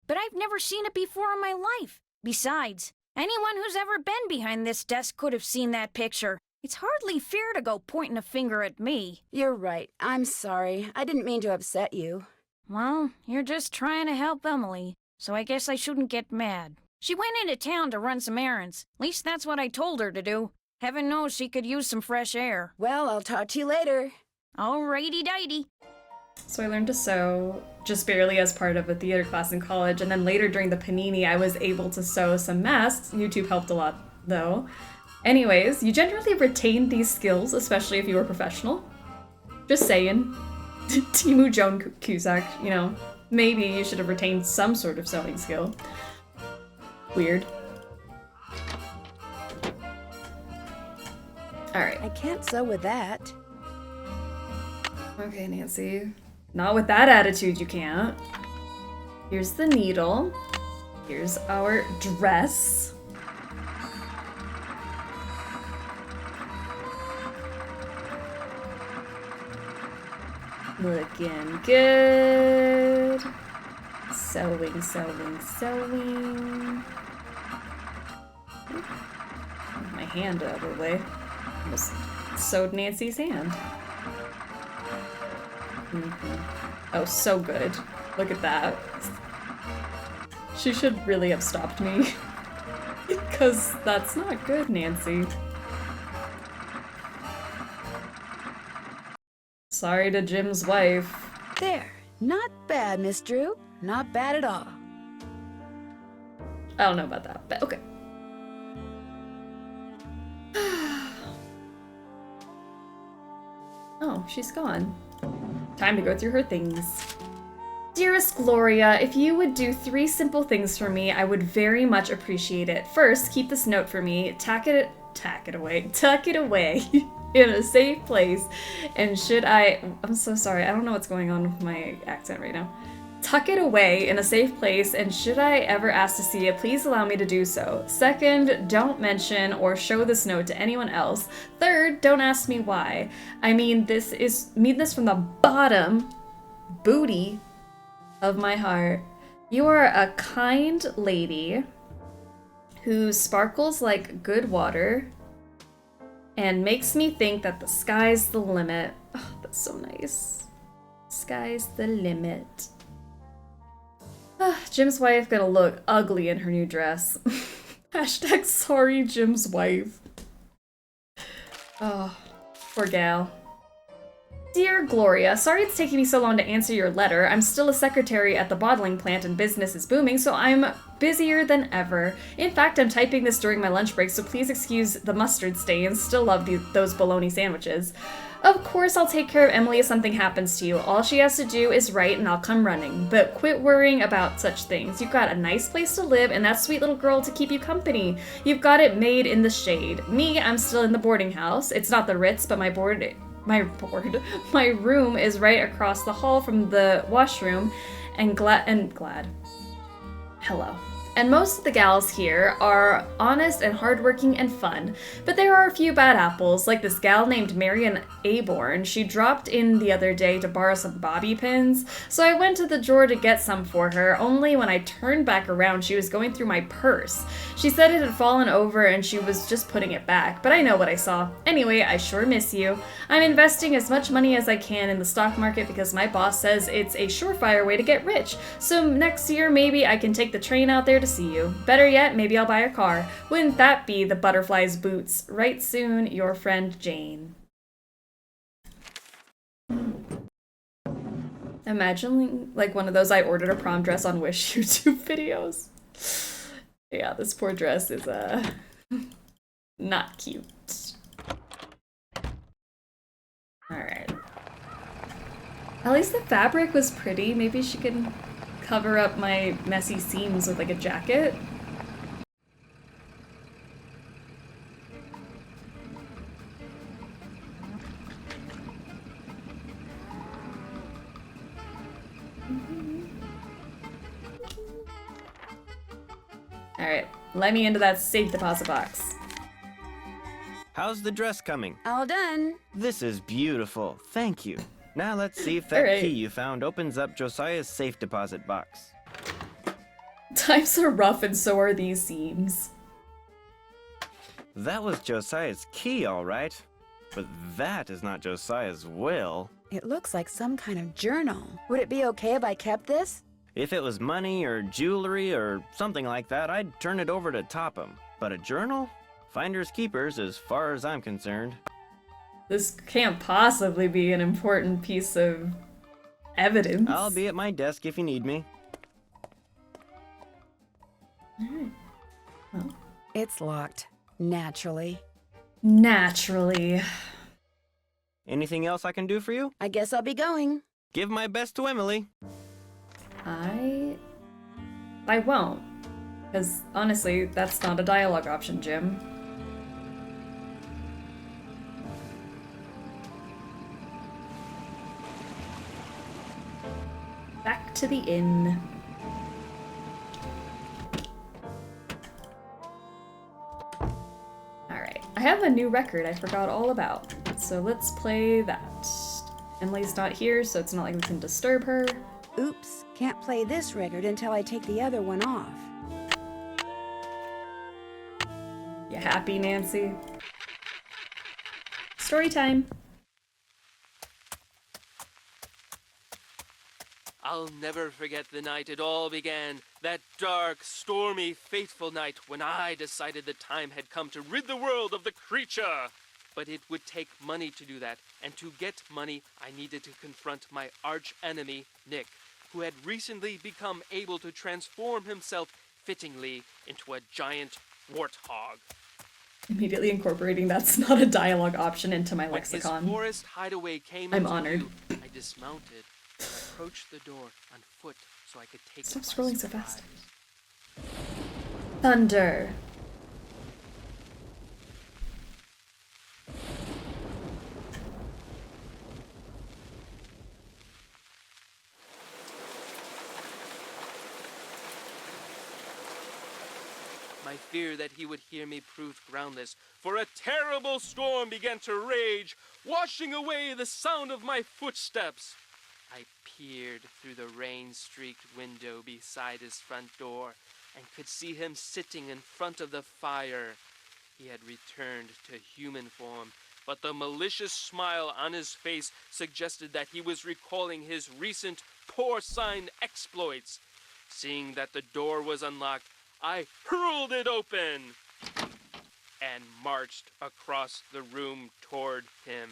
But I've never seen it before in my life. Besides, anyone who's ever been behind this desk could have seen that picture. It's hardly fair to go pointing a finger at me. You're right. I'm sorry. I didn't mean to upset you. Well, you're just trying to help Emily, so I guess I shouldn't get mad. She went into town to run some errands. At least that's what I told her to do. Heaven knows she could use some fresh air. Well, I'll talk to you later. Alrighty-dighty. So I learned to sew just barely as part of a theater class in college, and then later during the panini I was able to sew some masks. YouTube helped a lot though. Anyways, you generally retain these skills, especially if you were professional. Just saying. Timu Joan Cusack, you know, maybe you should have retained some sort of sewing skill. Weird. Alright. I can't sew with that. Okay, Nancy. Not with that attitude, you can't. Here's the needle. Here's our dress. Looking good. Sewing, sewing, sewing. Move my hand out of the way. Almost sewed Nancy's hand. Oh, so good. Look at that. She should really have stopped me. Because that's not good, Nancy. Sorry to Jim's wife. There. Not bad, Miss Drew. Not bad at all. I don't know about that, but okay. Oh, she's gone. Time to go through her things. Dearest Gloria, if you would do 3 simple things for me, I would very much appreciate it. First, keep this note for me. Tuck it away in a safe place. And I'm so sorry, I don't know what's going on with my accent right now. Tuck it away in a safe place, and should I ever ask to see it, please allow me to do so. Second, don't mention or show this note to anyone else. Third, don't ask me why. I mean this from the bottom booty of my heart. You are a kind lady who sparkles like good water and makes me think that the sky's the limit. Oh, that's so nice. Sky's the limit. Jim's wife gonna look ugly in her new dress. Hashtag sorry Jim's wife. Oh, poor gal. Dear Gloria, sorry it's taking me so long to answer your letter. I'm still a secretary at the bottling plant and business is booming, so I'm busier than ever. In fact, I'm typing this during my lunch break, so please excuse the mustard stains. Still love those bologna sandwiches. Of course, I'll take care of Emily if something happens to you. All she has to do is write and I'll come running. But quit worrying about such things. You've got a nice place to live and that sweet little girl to keep you company. You've got it made in the shade. Me, I'm still in the boarding house. It's not the Ritz, but my room is right across the hall from the washroom and glad. Hello. And most of the gals here are honest and hardworking and fun, but there are a few bad apples, like this gal named Marion Aborn. She dropped in the other day to borrow some bobby pins, so I went to the drawer to get some for her, only when I turned back around she was going through my purse. She said it had fallen over and she was just putting it back, but I know what I saw. Anyway, I sure miss you. I'm investing as much money as I can in the stock market because my boss says it's a surefire way to get rich, so next year maybe I can take the train out there to see you. Better yet, maybe I'll buy a car. Wouldn't that be the butterfly's boots? Right soon, your friend Jane. Imagine like one of those I ordered a prom dress on Wish YouTube videos. Yeah, this poor dress is not cute. Alright. At least the fabric was pretty. Maybe she can cover up my messy seams with like a jacket. Alright, let me into that safe deposit box. How's the dress coming? All done. This is beautiful. Thank you. Now let's see if that key you found opens up Josiah's safe deposit box. Times are rough and so are these seams. That was Josiah's key, all right. But that is not Josiah's will. It looks like some kind of journal. Would it be okay if I kept this? If it was money or jewelry or something like that, I'd turn it over to Topham. But a journal? Finders keepers as far as I'm concerned. This can't possibly be an important piece of Evidence? I'll be at my desk if you need me. Alright. Well. It's locked. Naturally. Naturally. Anything else I can do for you? I guess I'll be going. Give my best to Emily. I won't. Because, honestly, that's not a dialogue option, Jim. Back to the inn. Alright, I have a new record I forgot all about, so let's play that. Emily's not here, so it's not like we can disturb her. Oops, can't play this record until I take the other one off. You happy, Nancy? Story time. I'll never forget the night it all began. That dark, stormy, fateful night when I decided the time had come to rid the world of the creature. But it would take money to do that, and to get money, I needed to confront my arch enemy, Nick, who had recently become able to transform himself fittingly into a giant warthog. Immediately incorporating that's not a dialogue option into my lexicon. When his forest hideaway came I'm into honored. view, I dismounted and approached the door on foot so I could take Stop it by scrolling so surprise. fast. Thunder. My fear that he would hear me proved groundless, for a terrible storm began to rage, washing away the sound of my footsteps. I peered through the rain-streaked window beside his front door and could see him sitting in front of the fire. He had returned to human form, but the malicious smile on his face suggested that he was recalling his recent porcine exploits. Seeing that the door was unlocked, I hurled it open and marched across the room toward him.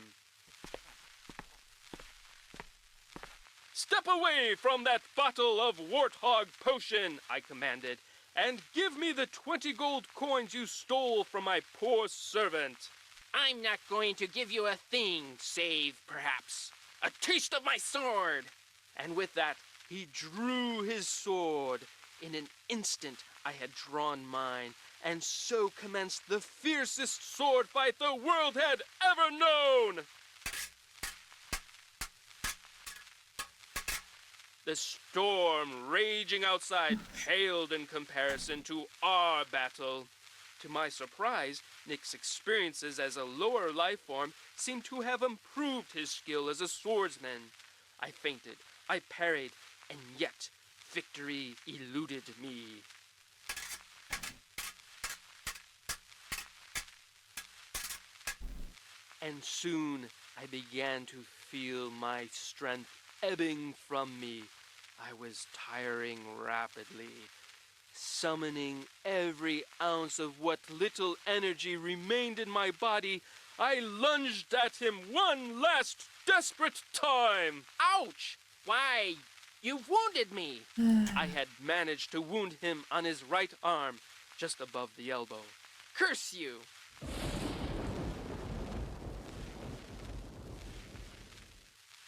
Step away from that bottle of warthog potion, I commanded, and give me the 20 gold coins you stole from my poor servant. I'm not going to give you a thing, save, perhaps, a taste of my sword. And with that, he drew his sword. In an instant, I had drawn mine, and so commenced the fiercest sword fight the world had ever known! The storm raging outside paled in comparison to our battle. To my surprise, Nick's experiences as a lower life form seemed to have improved his skill as a swordsman. I feinted, I parried, and yet victory eluded me. And soon I began to feel my strength ebbing from me. I was tiring rapidly. Summoning every ounce of what little energy remained in my body, I lunged at him one last desperate time. Ouch! Why, you've wounded me. I had managed to wound him on his right arm, just above the elbow. Curse you!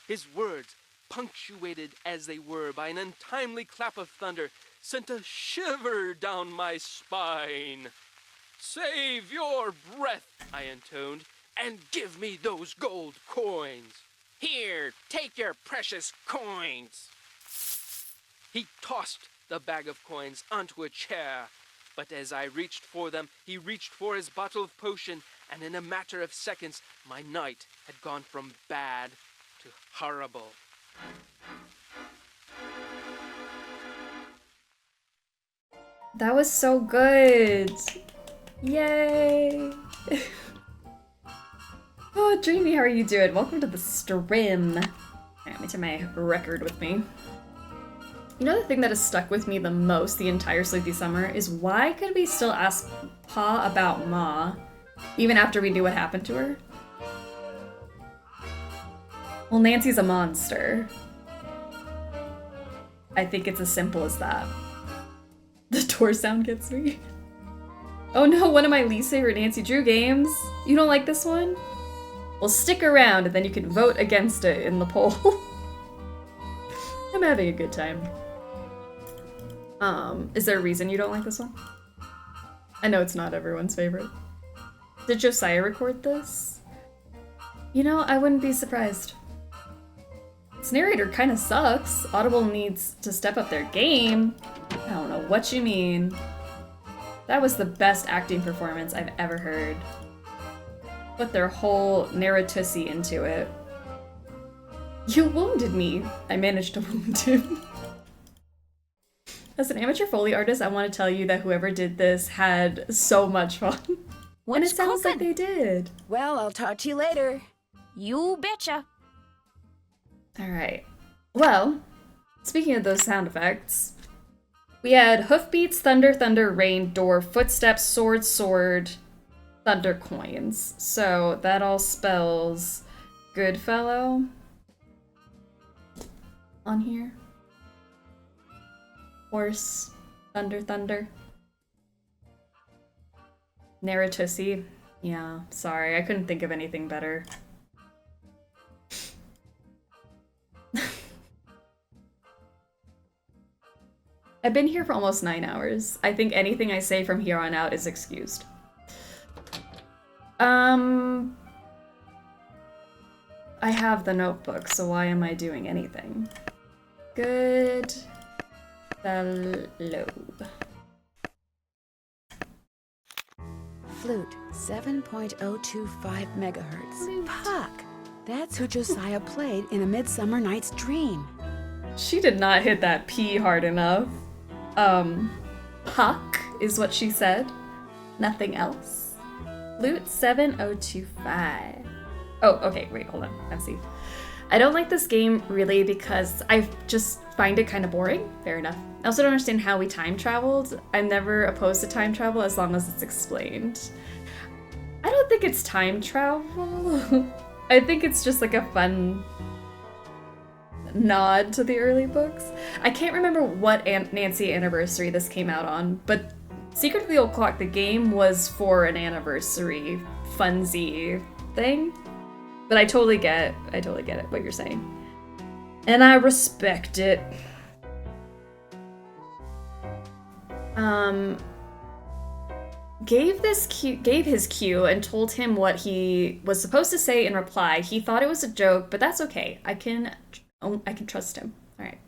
His words, punctuated as they were by an untimely clap of thunder, sent a shiver down my spine. Save your breath, I intoned, and give me those gold coins. Here, take your precious coins. He tossed the bag of coins onto a chair, but as I reached for them, he reached for his bottle of potion, and in a matter of seconds, my night had gone from bad to horrible. That was so good. Yay. Oh, Dreamy, how are you doing? Welcome to the stream. Alright, let me take my record with me. You know the thing that has stuck with me the most the entire Sleuthy Summer is why could we still ask Pa about Ma, even after we knew what happened to her? Well, Nancy's a monster. I think it's as simple as that. The door sound gets me. Oh no, one of my least favorite Nancy Drew games. You don't like this one? Well, stick around and then you can vote against it in the poll. I'm having a good time. Is there a reason you don't like this one? I know it's not everyone's favorite. Did Josiah record this? You know, I wouldn't be surprised. This narrator kind of sucks. Audible needs to step up their game. I don't know what you mean. That was the best acting performance I've ever heard. Put their whole narratusy into it. You wounded me. I managed to wound him. As an amateur Foley artist, I want to tell you that whoever did this had so much fun. And it sounds like they did. Well, I'll talk to you later. You betcha. Alright. Well, speaking of those sound effects, we had hoofbeats, thunder, thunder, rain, door, footsteps, sword, sword, thunder, coins. So that all spells Goodfellow on here. Horse, thunder, thunder. Narratusy. Yeah, sorry, I couldn't think of anything better. I've been here for almost 9 hours. I think anything I say from here on out is excused. I have the notebook, so why am I doing anything? Good. Fellow. Flute, 7.025 megahertz. Puck! That's who Josiah played in A Midsummer Night's Dream. She did not hit that P hard enough. Puck is what she said. Nothing else. Flute 7025. Oh, okay, wait, hold on. MC. I don't like this game really because I just find it kind of boring. Fair enough. I also don't understand how we time traveled. I'm never opposed to time travel as long as it's explained. I don't think it's time travel. I think it's just like a fun nod to the early books. I can't remember what Nancy anniversary this came out on, but Secret of the Old Clock, the game, was for an anniversary funsy thing. But I totally get it, what you're saying. And I respect it. Gave his cue and told him what he was supposed to say in reply. He thought it was a joke, but that's okay. I can trust him. All right.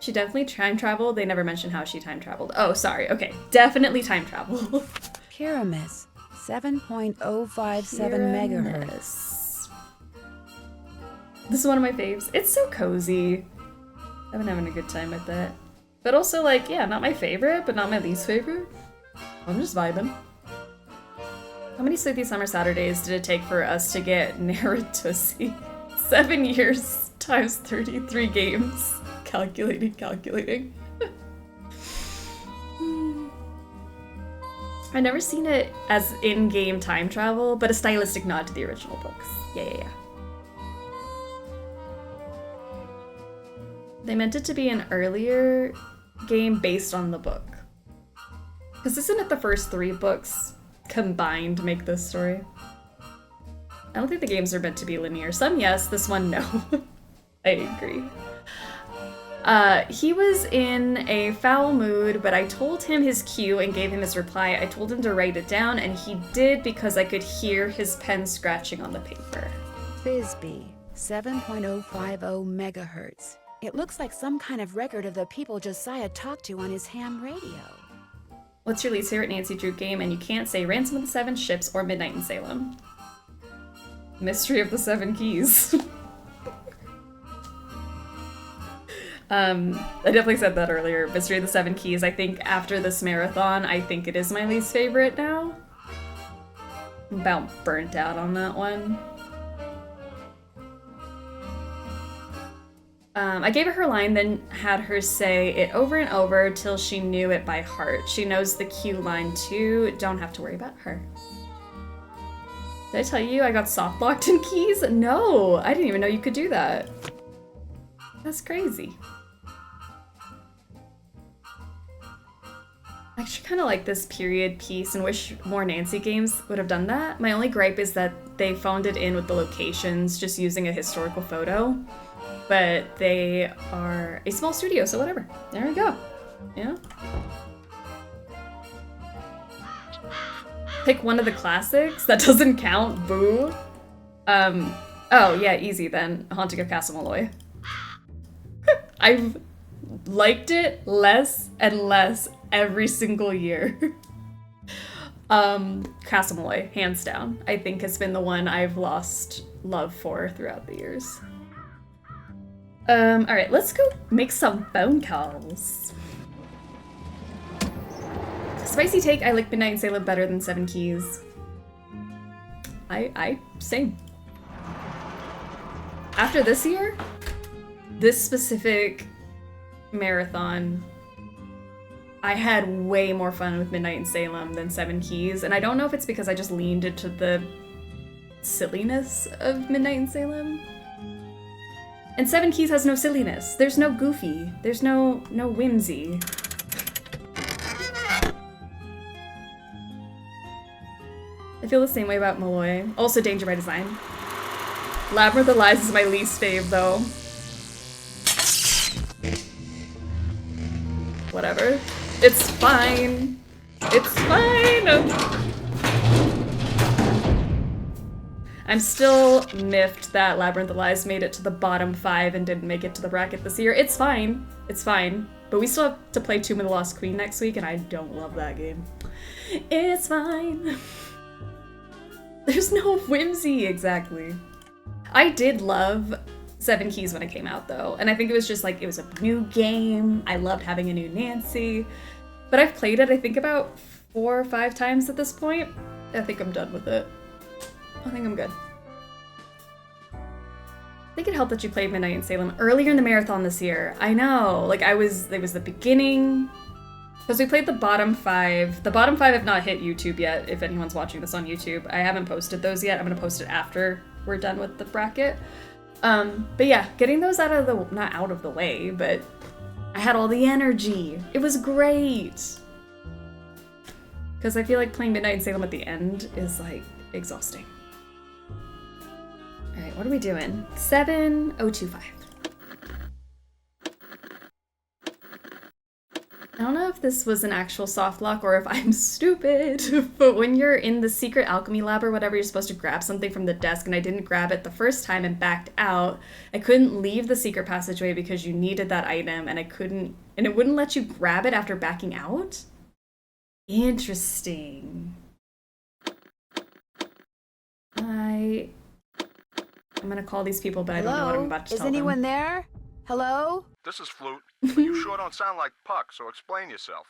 She definitely time traveled. They never mentioned how she time traveled. Oh, sorry. Okay, definitely time travel. Pyramus, 7.057 megahertz. This is one of my faves. It's so cozy. I've been having a good time with it. But also, like, yeah, not my favorite, but not my least favorite. I'm just vibing. How many Sleuthy Summer Saturdays did it take for us to get Narratusy? 7 years times 33 games. Calculating. I've never seen it as in-game time travel, but a stylistic nod to the original books. Yeah. They meant it to be an earlier game based on the book. Because isn't it the first 3 books combined make this story? I don't think the games are meant to be linear. Some yes, this one no. I agree. He was in a foul mood, but I told him his cue and gave him his reply. I told him to write it down, and he did because I could hear his pen scratching on the paper. Thisbe, 7.050 megahertz. It looks like some kind of record of the people Josiah talked to on his ham radio. What's your least favorite Nancy Drew game? And you can't say Ransom of the 7 Ships or Midnight in Salem. Mystery of the 7 Keys. I definitely said that earlier. Mystery of the 7 Keys. I think after this marathon, I think it is my least favorite now. I'm about burnt out on that one. I gave her her line, then had her say it over and over till she knew it by heart. She knows the cue line too. Don't have to worry about her. Did I tell you I got soft locked in keys? No, I didn't even know you could do that. That's crazy. I actually kind of like this period piece and wish more Nancy games would have done that. My only gripe is that they phoned it in with the locations just using a historical photo. But they are a small studio, so whatever. There we go. Yeah. Pick one of the classics. That doesn't count. Boo. Oh, yeah, easy then. Haunting of Castle Malloy. I've liked it less and less every single year. Castle Malloy, hands down, I think has been the one I've lost love for throughout the years. Alright, let's go make some phone calls. Spicy take, I like Midnight in Salem better than Seven Keys. Same. After this year, this specific marathon, I had way more fun with Midnight in Salem than Seven Keys, and I don't know if it's because I just leaned into the silliness of Midnight in Salem. And Seven Keys has no silliness. There's no goofy. There's no whimsy. I feel the same way about Malloy. Also Danger by Design. Labyrinth of Lies is my least fave, though. Whatever. It's fine. It's fine! I'm still miffed that Labyrinth of Lies made it to the bottom 5 and didn't make it to the bracket this year. It's fine. It's fine. But we still have to play Tomb of the Lost Queen next week, and I don't love that game. It's fine. There's no whimsy, exactly. I did love Seven Keys when it came out, though. And I think it was just like, it was a new game. I loved having a new Nancy. But I've played it, I think, about 4 or 5 times at this point. I think I'm done with it. I think I'm good. I think it helped that you played Midnight in Salem earlier in the marathon this year. I know, like it was the beginning, because we played the bottom 5. The bottom 5 have not hit YouTube yet, if anyone's watching this on YouTube. I haven't posted those yet. I'm gonna post it after we're done with the bracket. But yeah, getting those out of the, not out of the way, but I had all the energy. It was great. Because I feel like playing Midnight in Salem at the end is like exhausting. Alright, what are we doing? 7025. I don't know if this was an actual soft lock or if I'm stupid, but when you're in the secret alchemy lab or whatever, you're supposed to grab something from the desk, and I didn't grab it the first time and backed out. I couldn't leave the secret passageway because you needed that item, and it wouldn't let you grab it after backing out? Interesting. I'm gonna call these people, but I don't know what I'm about to tell them. Is anyone there? Hello? This is Flute. You sure don't sound like Puck, so explain yourself.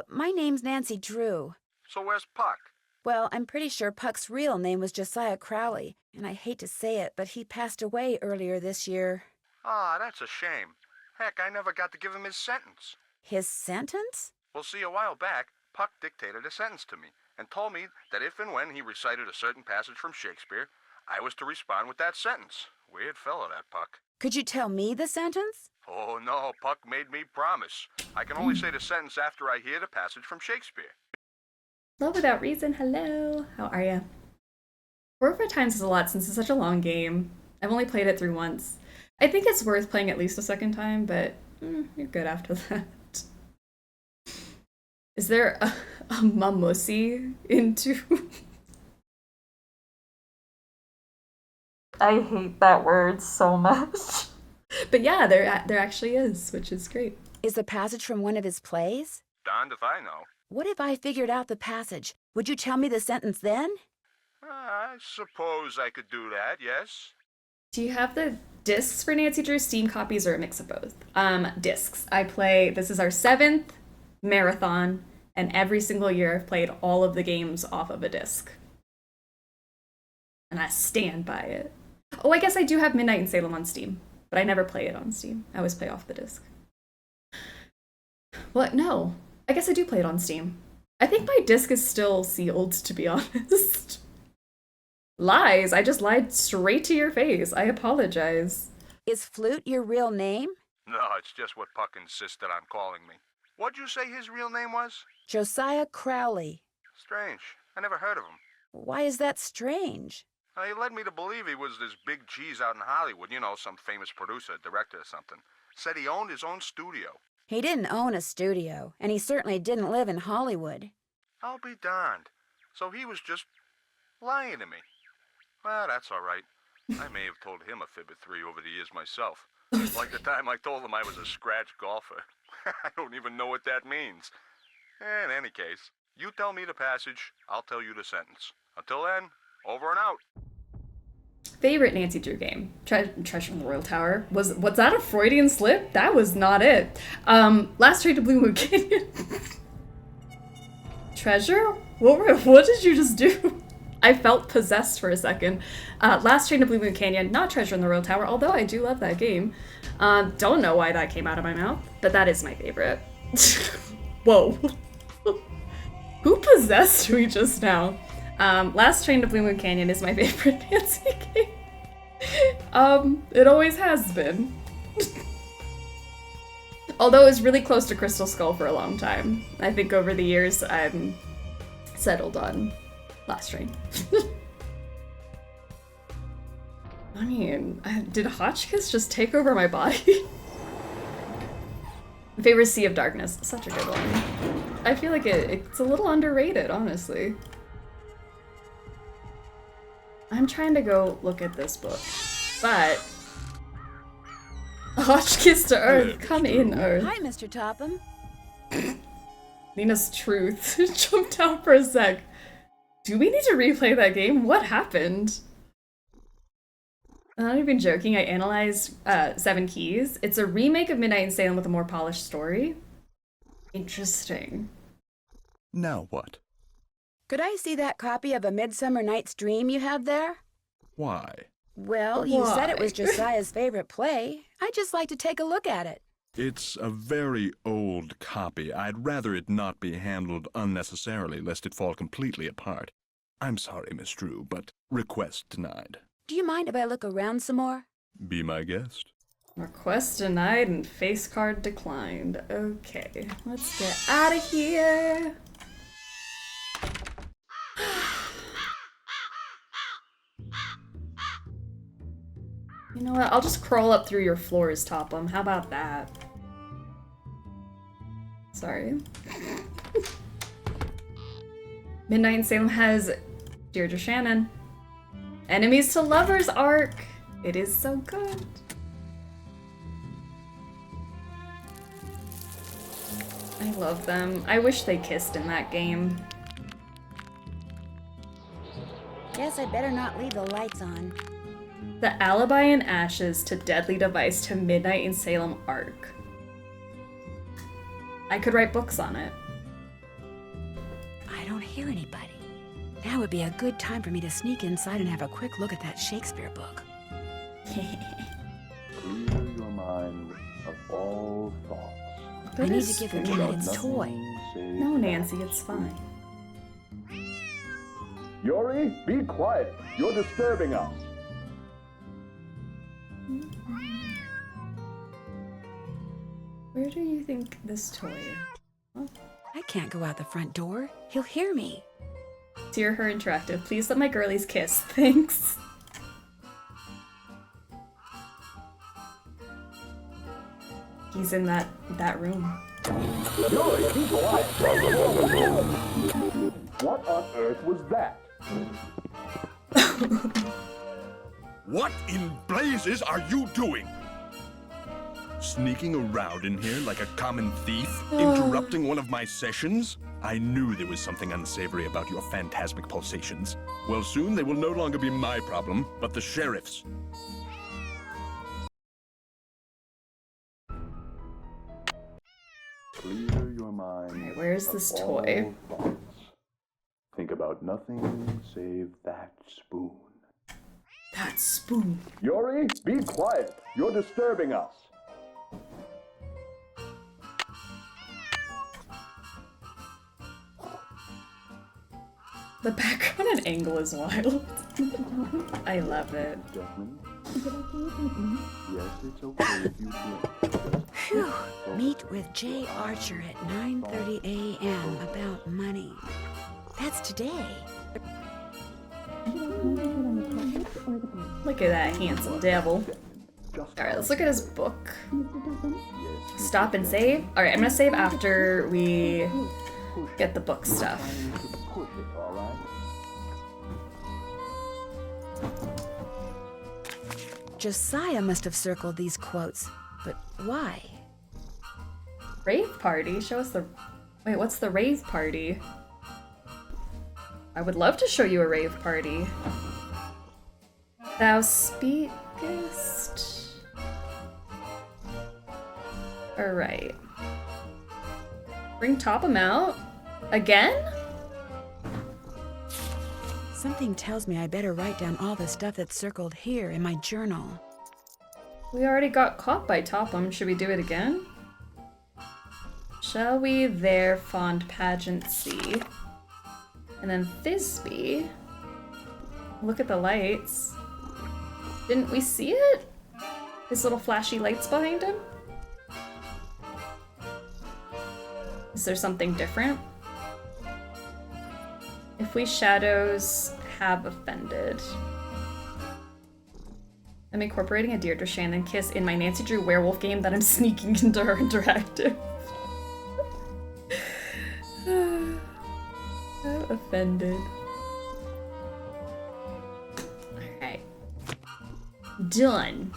My name's Nancy Drew. So where's Puck? Well, I'm pretty sure Puck's real name was Josiah Crowley, and I hate to say it, but he passed away earlier this year. Ah, that's a shame. Heck, I never got to give him his sentence. His sentence? Well, see, a while back, Puck dictated a sentence to me and told me that if and when he recited a certain passage from Shakespeare, I was to respond with that sentence. Weird fellow, that Puck. Could you tell me the sentence? Oh, no, Puck made me promise. I can only say the sentence after I hear the passage from Shakespeare. Love without reason, hello. How are ya? 4 or 5 times is a lot since it's such a long game. I've only played it through once. I think it's worth playing at least a second time, but you're good after that. Is there a mamusi into... I hate that word so much. But yeah, there actually is, which is great. Is the passage from one of his plays? Darned if I know. What if I figured out the passage? Would you tell me the sentence then? I suppose I could do that, yes. Do you have the discs for Nancy Drew, Steam copies, or a mix of both? Discs. This is our 7th marathon, and every single year I've played all of the games off of a disc. And I stand by it. Oh, I guess I do have Midnight in Salem on Steam, but I never play it on Steam. I always play off the disc. What? No. I guess I do play it on Steam. I think my disc is still sealed, to be honest. Lies. I just lied straight to your face. I apologize. Is Flute your real name? No, it's just what Puck insisted on calling me. What'd you say his real name was? Josiah Crowley. Strange. I never heard of him. Why is that strange? He led me to believe he was this big cheese out in Hollywood. You know, some famous producer, director or something. Said he owned his own studio. He didn't own a studio, and he certainly didn't live in Hollywood. I'll be darned. So he was just lying to me. Well, that's all right. I may have told him a fib or three over the years myself. Like the time I told him I was a scratch golfer. I don't even know what that means. In any case, you tell me the passage, I'll tell you the sentence. Until then, over and out. Favorite Nancy Drew game? Treasure in the Royal Tower. Was that a Freudian slip? That was not it. Last Train to Blue Moon Canyon. Treasure? What did you just do? I felt possessed for a second. Last Train to Blue Moon Canyon, not Treasure in the Royal Tower, although I do love that game. Don't know why that came out of my mouth, but that is my favorite. Whoa. Who possessed me just now? Last Train to Blue Moon Canyon is my favorite Nancy game. It always has been. Although it was really close to Crystal Skull for a long time. I think over the years I'm settled on Last Train. I mean, did Hotchkiss just take over my body? Favorite Sea of Darkness. Such a good one. I feel like it's a little underrated, honestly. I'm trying to go look at this book, but Hotchkiss to Earth, come in, Earth. Hi, Mr. Topham. Nina's Truth jumped out for a sec. Do we need to replay that game? What happened? I'm not even joking. I analyzed Seven Keys. It's a remake of Midnight in Salem with a more polished story. Interesting. Now what? Could I see that copy of A Midsummer Night's Dream you have there? Why? Well, you said it was Josiah's favorite play. I'd just like to take a look at it. It's a very old copy. I'd rather it not be handled unnecessarily, lest it fall completely apart. I'm sorry, Miss Drew, but request denied. Do you mind if I look around some more? Be my guest. Request denied and face card declined. Okay, let's get out of here. You know what? I'll just crawl up through your floors, Topham. How about that? Sorry. Midnight in Salem has Deirdre Shannon. Enemies to Lovers arc. It is so good. I love them. I wish they kissed in that game. Guess I better not leave the lights on. The Alibi in Ashes to Deadly Device to Midnight in Salem arc. I could write books on it. I don't hear anybody. Now would be a good time for me to sneak inside and have a quick look at that Shakespeare book. Clear your mind of all thoughts. I need to give the cat its toy. No, Nancy, it's fine. Yuri, be quiet. You're disturbing us. Where do you think this toy is? Huh? I can't go out the front door. He'll hear me. Dear Her Interactive, please let my girlies kiss. Thanks. He's in that room. Yuri, be quiet. What on earth was that? What in blazes are you doing? Sneaking around in here like a common thief? Interrupting one of my sessions? I knew there was something unsavory about your phantasmic pulsations. Well, soon they will no longer be my problem, but the sheriff's. Clear your mind. Alright, where's this toy? Think about nothing save that spoon. That spoon. Yuri, be quiet. You're disturbing us. The background and angle is wild. I love it. Yes, it's okay if you do. Phew. Meet with Jay Archer at 9:30 a.m. about see. That's today. Look at that handsome devil. Alright, let's look at his book. Stop and save. Alright, I'm gonna save after we get the book stuff. Josiah must have circled these quotes, but why? Rave party? Show us the... Wait, what's the rave party? I would love to show you a rave party. Thou speakest... Alright. Bring Topham out? Again? Something tells me I better write down all the stuff that's circled here in my journal. We already got caught by Topham. Should we do it again? Shall we there fond pageant see? And then Thisbe. Look at the lights. Didn't we see it? His little flashy lights behind him? Is there something different? If we shadows have offended. I'm incorporating a Deirdre Shannon kiss in my Nancy Drew werewolf game that I'm sneaking into her interactive. I'm offended. Alright. Done.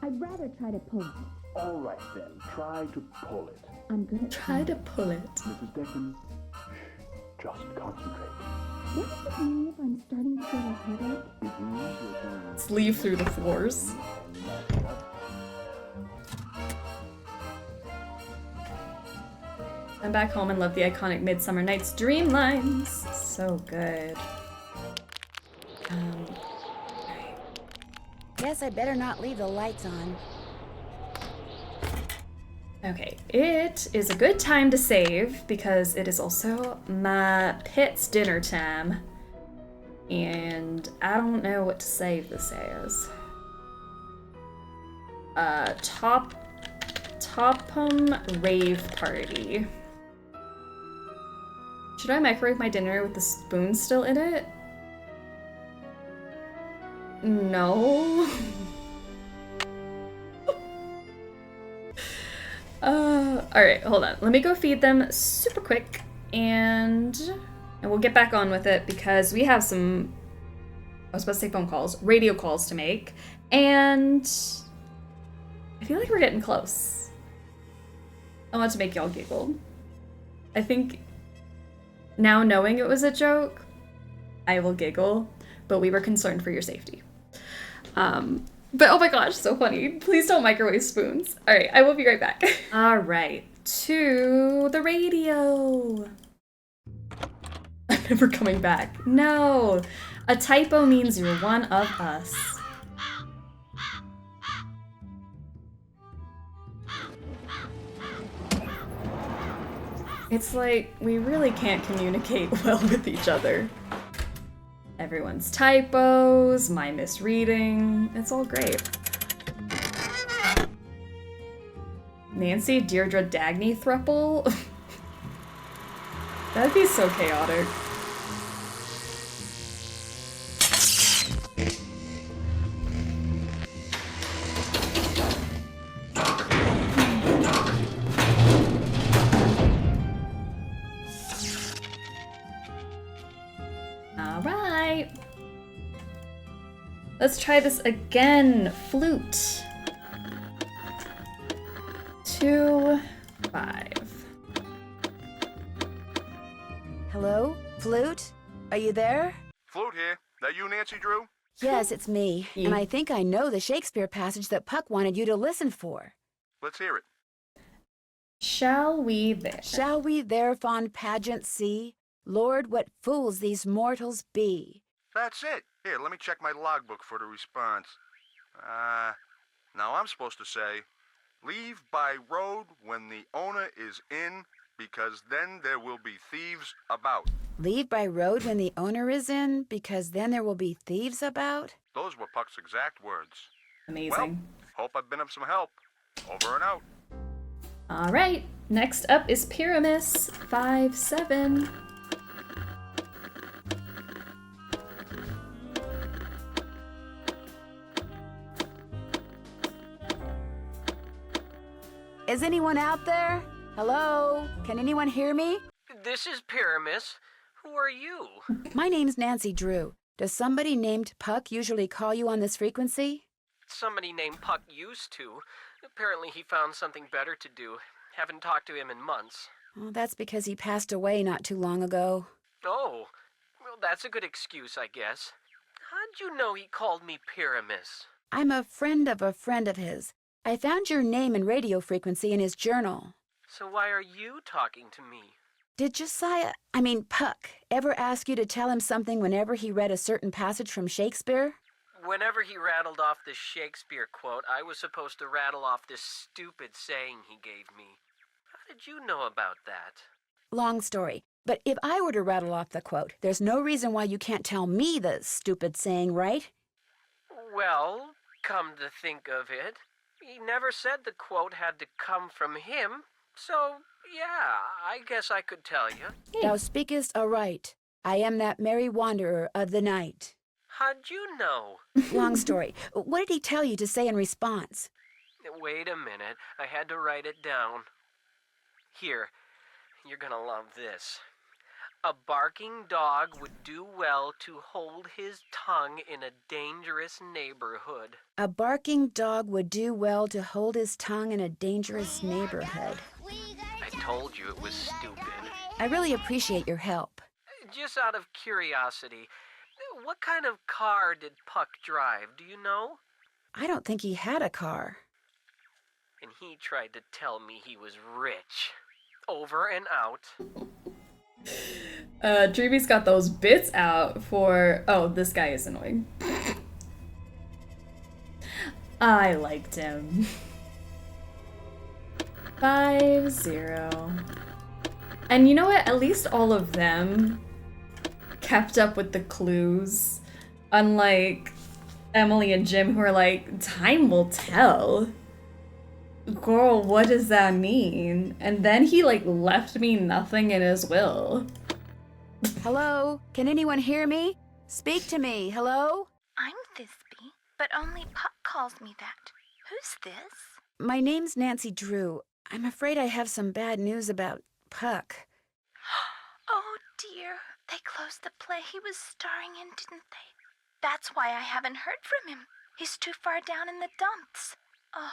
I'd rather try to pull it. All right then, try to pull it. I'm good at Try to pull it. Mrs. Deccan, just concentrate. What does it mean if I'm starting to get a headache? It means you're going Sleeve through the floors. I'm back home and love the iconic Midsummer Night's Dream lines. So good. Guess I better not leave the lights on. Okay, it is a good time to save because it is also my pet's dinner time. And I don't know what to save this as. Topham Rave Party. Should I microwave my dinner with the spoon still in it? No. Alright, hold on. Let me go feed them super quick and we'll get back on with it because we have some, I was supposed to say phone calls, radio calls to make, and I feel like we're getting close. I want to make y'all giggle. I think now knowing it was a joke, I will giggle, but we were concerned for your safety. But oh my gosh, so funny. Please don't microwave spoons. All right, I will be right back. All right, to the radio. I'm never coming back. No, a typo means you're one of us. It's like we really can't communicate well with each other. Everyone's typos, my misreading, it's all great. Nancy Deirdre Dagny thruple? That'd be so chaotic. Alright. Let's try this again. Flute. 2, 5. Hello? Flute? Are you there? Flute here. That you, Nancy Drew? Yes, it's me. Yeah. And I think I know the Shakespeare passage that Puck wanted you to listen for. Let's hear it. Shall we there? Shall we there fond pageant see? Lord, what fools these mortals be. That's it. Here, let me check my logbook for the response. Now I'm supposed to say, leave by road when the owner is in, because then there will be thieves about. Leave by road when the owner is in, because then there will be thieves about? Those were Puck's exact words. Amazing. Well, hope I've been of some help. Over and out. Alright, next up is Pyramus 5-7. Is anyone out there? Hello? Can anyone hear me? This is Pyramus. Who are you? My name's Nancy Drew. Does somebody named Puck usually call you on this frequency? Somebody named Puck used to. Apparently he found something better to do. Haven't talked to him in months. Well, that's because he passed away not too long ago. Oh, well, that's a good excuse, I guess. How'd you know he called me Pyramus? I'm a friend of his. I found your name and radio frequency in his journal. So why are you talking to me? Did Puck, ever ask you to tell him something whenever he read a certain passage from Shakespeare? Whenever he rattled off this Shakespeare quote, I was supposed to rattle off this stupid saying he gave me. How did you know about that? Long story. But if I were to rattle off the quote, there's no reason why you can't tell me the stupid saying, right? Well, come to think of it, he never said the quote had to come from him, so yeah, I guess I could tell you. Thou speakest aright. I am that merry wanderer of the night. How'd you know? Long story. What did he tell you to say in response? Wait a minute, I had to write it down. Here, you're gonna love this. A barking dog would do well to hold his tongue in a dangerous neighborhood. A barking dog would do well to hold his tongue in a dangerous neighborhood. I told you it was stupid. I really appreciate your help. Just out of curiosity, what kind of car did Puck drive, do you know? I don't think he had a car. And he tried to tell me he was rich. Over and out. Dreamy's got those bits out for... Oh, this guy is annoying. I liked him. 5-0. And you know what? At least all of them kept up with the clues. Unlike Emily and Jim, who are like, time will tell. Girl, what does that mean? And then he like left me nothing in his will. Hello? Can anyone hear me? Speak to me. Hello? I'm Thisbe, but only Puck calls me that. Who's this? My name's Nancy Drew. I'm afraid I have some bad news about Puck. Oh dear. They closed the play he was starring in, didn't they? That's why I haven't heard from him. He's too far down in the dumps. Oh,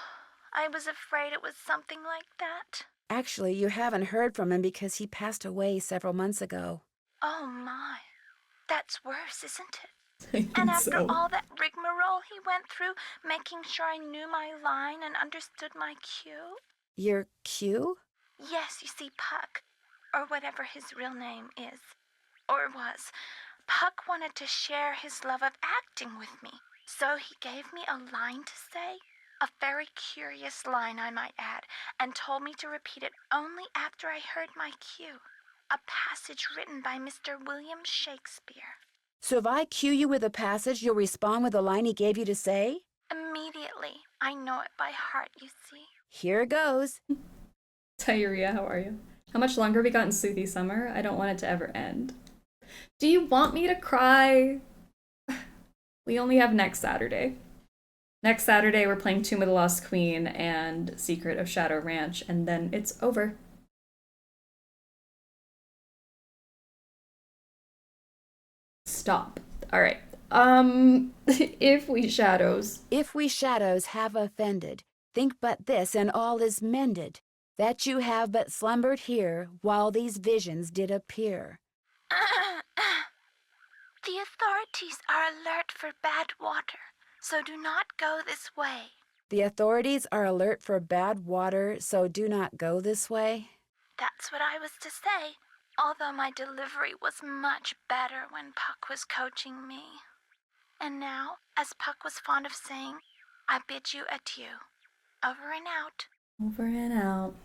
I was afraid it was something like that. Actually, you haven't heard from him because he passed away several months ago. Oh my. That's worse, isn't it? And after all that rigmarole he went through, making sure I knew my line and understood my cue? Your cue? Yes, you see, Puck, or whatever his real name is, or was, Puck wanted to share his love of acting with me. So he gave me a line to say, a very curious line I might add, and told me to repeat it only after I heard my cue. A passage written by Mr. William Shakespeare. So if I cue you with a passage, you'll respond with the line he gave you to say? Immediately. I know it by heart, you see. Here goes. Tyria, how are you? How much longer have we got in Sleuthy Summer? I don't want it to ever end. Do you want me to cry? We only have next Saturday. Next Saturday, we're playing Tomb of the Lost Queen and Secret of Shadow Ranch, and then it's over. Stop. All right. If we shadows have offended, think but this, and all is mended, that you have but slumbered here while these visions did appear. The authorities are alert for bad water, so do not go this way. The authorities are alert for bad water, so do not go this way. That's what I was to say, although my delivery was much better when Puck was coaching me. And now, as Puck was fond of saying, I bid you adieu. Over and out. Over and out.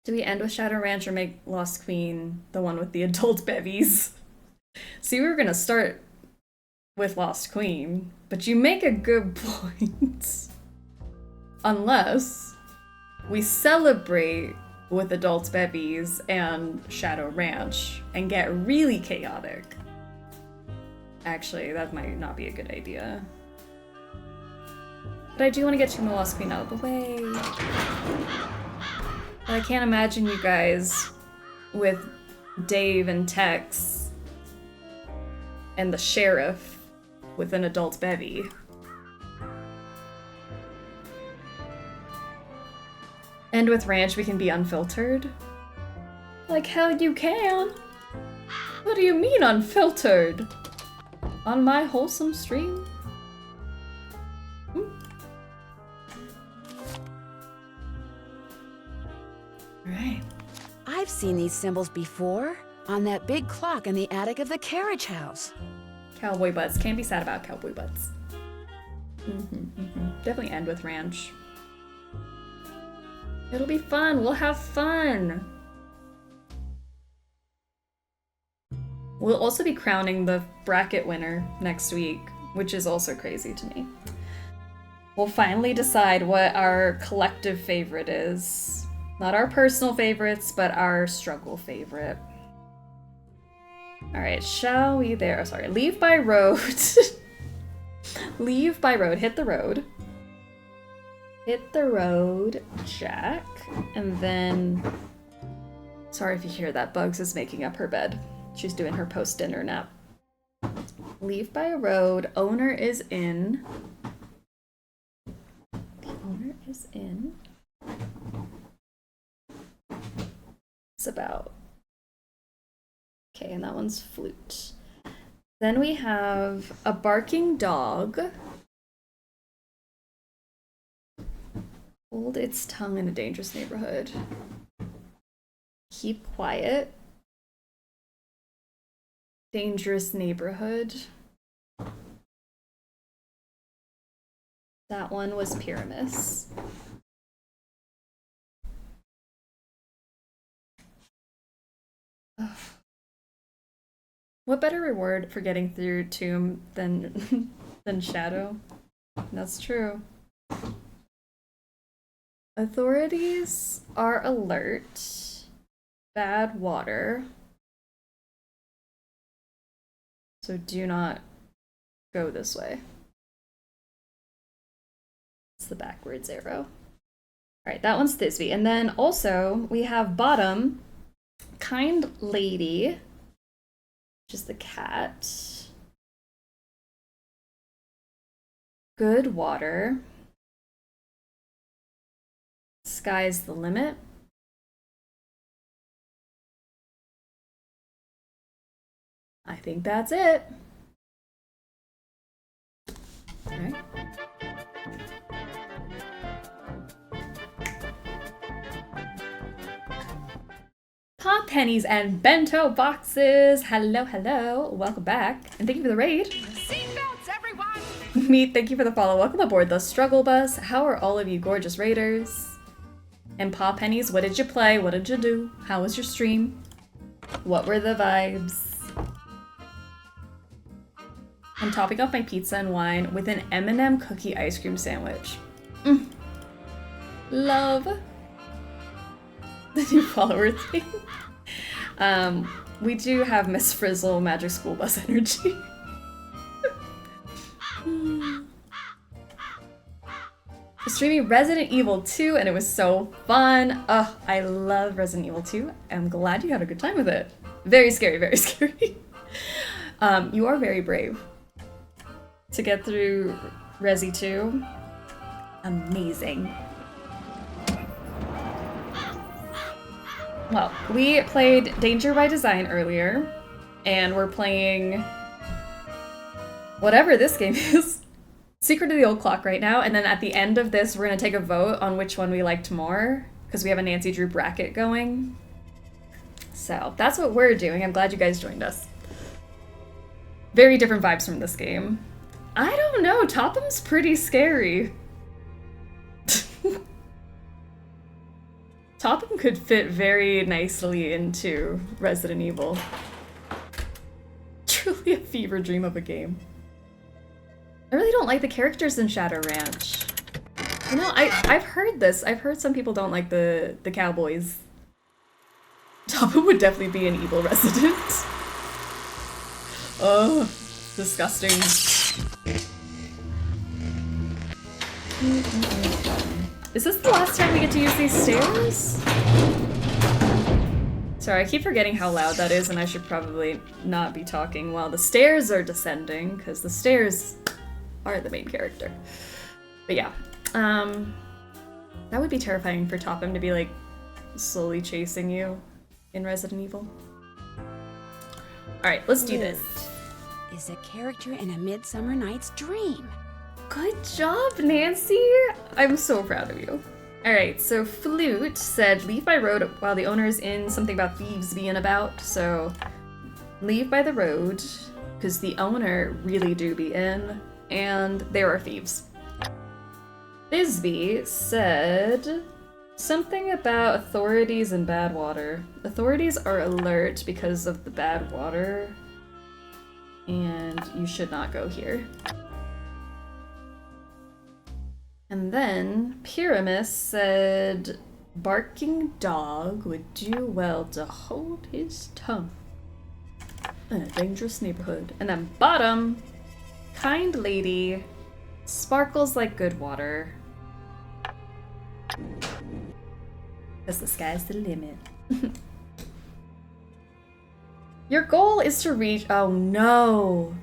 Do we end with Shadow Ranch or make Lost Queen the one with the adult bevies? See, we were gonna start with Lost Queen, but you make a good point. Unless we celebrate with adult bevies and Shadow Ranch and get really chaotic. Actually, that might not be a good idea. But I do want to get Tomb of the Lost Queen out of the way. But I can't imagine you guys with Dave and Tex and the sheriff with an adult bevy. And with Ranch, we can be unfiltered. Like hell you can. What do you mean unfiltered? On my wholesome stream? Right. I've seen these symbols before on that big clock in the attic of the carriage house. Cowboy butts. Can't be sad about cowboy butts. Definitely end with Ranch. It'll be fun. We'll have fun. We'll also be crowning the bracket winner next week, which is also crazy to me. We'll finally decide what our collective favorite is. Not our personal favorites, but our struggle favorite. Alright, shall we there? Oh, sorry. Leave by road. Leave by road. Hit the road. Hit the road, Jack. And then... Sorry if you hear that. Bugs is making up her bed. She's doing her post-dinner nap. Leave by road. Owner is in. The owner is in. It's about. Okay, and that one's flute. Then we have a barking dog. Hold its tongue in a dangerous neighborhood. Keep quiet. Dangerous neighborhood. That one was Pyramus. Ugh. What better reward for getting through Tomb than Shadow? That's true. Authorities are alert. Bad water. So do not go this way. It's the backwards arrow. Alright, that one's Thisbe. And then also we have bottom, Kind Lady, which is the cat. Good water. Sky's the limit. I think that's it. All right. Pop pennies and bento boxes. Hello, hello. Welcome back. And thank you for the raid. Seatbelts, everyone! Meet, thank you for the follow. Welcome aboard the Struggle Bus. How are all of you gorgeous raiders? And Pop pennies, what did you play? What did you do? How was your stream? What were the vibes? I'm topping off my pizza and wine with an M&M cookie ice cream sandwich. Love. The new follower thing. We do have Miss Frizzle Magic School Bus energy. Streaming Resident Evil 2 and it was so fun. Oh, I love Resident Evil 2. I'm glad you had a good time with it. Very scary, very scary. You are very brave. To get through Resi 2, amazing. Well, we played Danger by Design earlier, and we're playing whatever this game is. Secret of the Old Clock right now, and then at the end of this, we're gonna take a vote on which one we liked more, because we have a Nancy Drew bracket going. So that's what we're doing. I'm glad you guys joined us. Very different vibes from this game. I don't know, Topham's pretty scary. Topham could fit very nicely into Resident Evil. Truly a fever dream of a game. I really don't like the characters in Shadow Ranch. You know, I've heard this. I've heard some people don't like the cowboys. Topham would definitely be an evil resident. Oh, disgusting. Is this the last time we get to use these stairs? Sorry, I keep forgetting how loud that is, and I should probably not be talking while the stairs are descending, because the stairs are the main character. But yeah, that would be terrifying for Topham to be like slowly chasing you in Resident Evil. Alright, let's do this. Is a character in A Midsummer Night's Dream. Good job, Nancy! I'm so proud of you. Alright, so Flute said, leave by road while the owner is in, something about thieves being about, so leave by the road, because the owner really do be in, and there are thieves. Bisbee said something about authorities and bad water. Authorities are alert because of the bad water, and you should not go here. And then Pyramus said, barking dog would do well to hold his tongue in a dangerous neighborhood. And then bottom, kind lady, sparkles like good water. Because the sky's the limit. Your goal is to reach, oh no.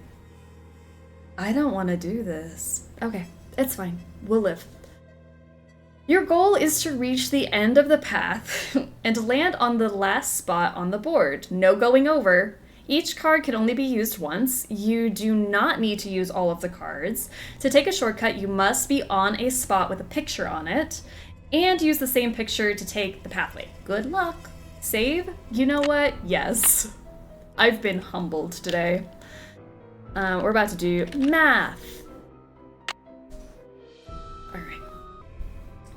I don't want to do this. Okay, it's fine. We'll live. Your goal is to reach the end of the path and land on the last spot on the board. No going over. Each card can only be used once. You do not need to use all of the cards. To take a shortcut, you must be on a spot with a picture on it and use the same picture to take the pathway. Good luck. Save? You know what? Yes. I've been humbled today. We're about to do math.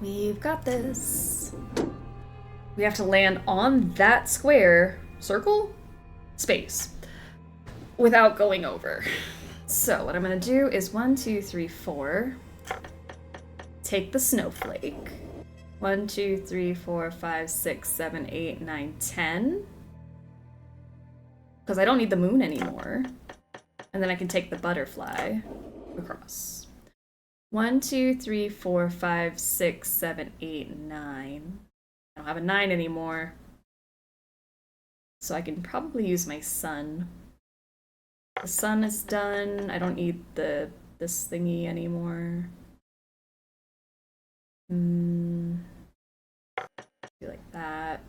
We've got this. We have to land on that square, circle, space, without going over. So what I'm gonna do is 1, 2, 3, 4. Take the snowflake. 1, 2, 3, 4, 5, 6, 7, 8, 9, 10. Because I don't need the moon anymore. And then I can take the butterfly across. 1, 2, 3, 4, 5, 6, 7, 8, 9. I don't have a 9 anymore. So I can probably use my sun. The sun is done. I don't need this thingy anymore. Do like that.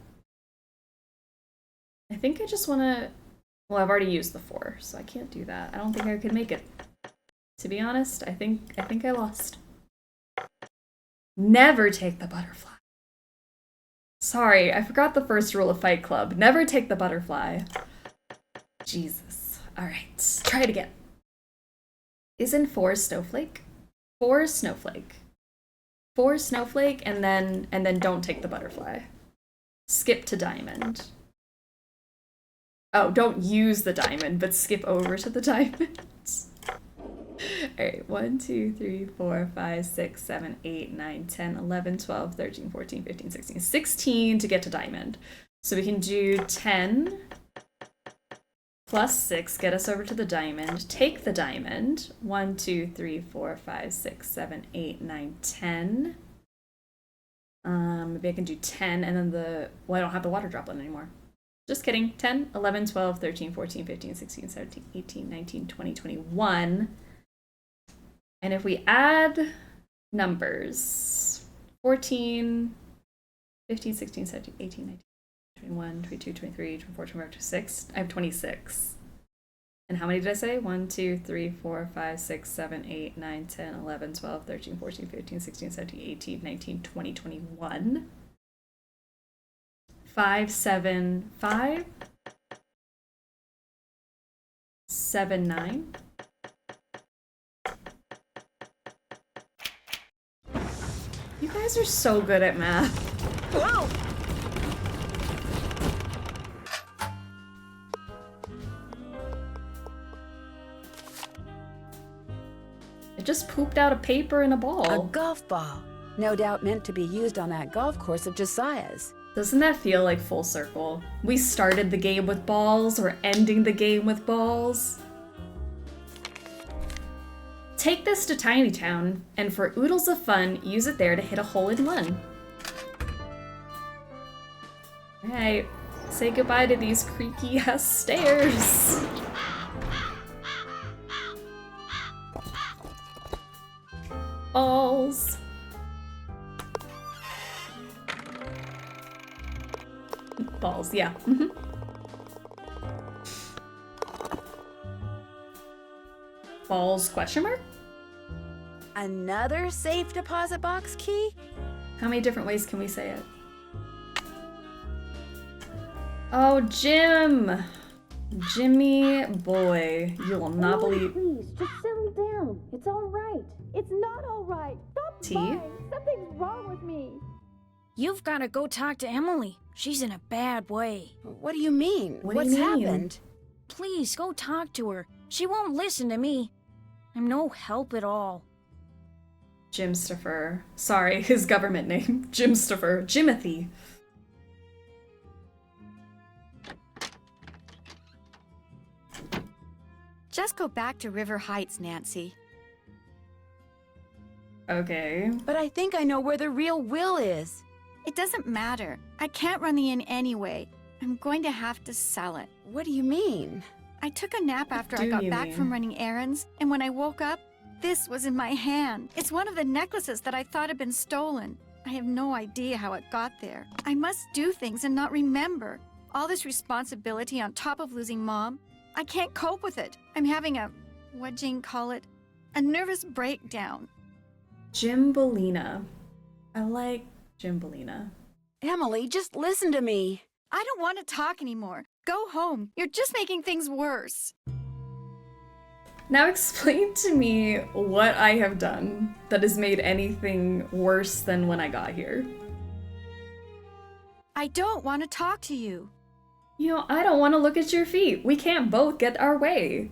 I think I just want to... Well, I've already used the 4, so I can't do that. I don't think I could make it. To be honest, I think I lost. Never take the butterfly. Sorry, I forgot the first rule of Fight Club. Never take the butterfly. Jesus. Alright, try it again. Isn't 4 snowflake? 4 snowflake. 4 snowflake, and then don't take the butterfly. Skip to diamond. Oh, don't use the diamond, but skip over to the diamond. Alright, 1, 2, 3, 4, 5, 6, 7, 8, 9, 10, 11, 12, 13, 14, 15, 16. 16 to get to diamond. So we can do 10 plus 6, get us over to the diamond. Take the diamond. 1, 2, 3, 4, 5, 6, 7, 8, 9, 10. Maybe I can do 10 and then well, I don't have the water droplet anymore. Just kidding. 10, 11, 12, 13, 14, 15, 16, 17, 18, 19, 20, 21. And if we add numbers, 14, 15, 16, 17, 18, 19, 21, 22, 23, 24, 25, 26, I have 26. And how many did I say? 1, 2, 3, 4, 5, 6, 7, 8, 9, 10, 11, 12, 13, 14, 15, 16, 17, 18, 19, 20, 21. 5, 7, 5. 7, 9. You guys are so good at math. Whoa! It just pooped out a paper and a ball. A golf ball. No doubt meant to be used on that golf course of Josiah's. Doesn't that feel like full circle? We started the game with balls, we're ending the game with balls. Take this to Tiny Town, and for oodles of fun, use it there to hit a hole-in-one. Alright, say goodbye to these creaky-ass stairs. Balls. Balls, yeah. Balls, question mark? Another safe deposit box key? How many different ways can we say it? Oh, Jim! Jimmy boy, you will not believe. Please, just settle down. It's all right. It's not all right. Stop T? lying. Something's wrong with me. You've got to go talk to Emily. She's in a bad way. What do you mean? What do What's you mean? happened? Please, go talk to her. She won't listen to me. I'm no help at all. Jimstopher. Sorry, his government name. Jimstopher. Jimothy. Just go back to River Heights, Nancy. Okay. But I think I know where the real Will is. It doesn't matter. I can't run the inn anyway. I'm going to have to sell it. What do you mean? I took a nap after I do got you back mean? from running errands, and when I woke up, this was in my hand. It's one of the necklaces that I thought had been stolen. I have no idea how it got there. I must do things and not remember. All this responsibility on top of losing Mom. I can't cope with it. I'm having what Jane call it? A nervous breakdown. Jimbolina. I like Jimbolina. Emily, just listen to me. I don't want to talk anymore. Go home. You're just making things worse. Now explain to me what I have done that has made anything worse than when I got here. I don't want to talk to you. You know, I don't want to look at your feet. We can't both get our way.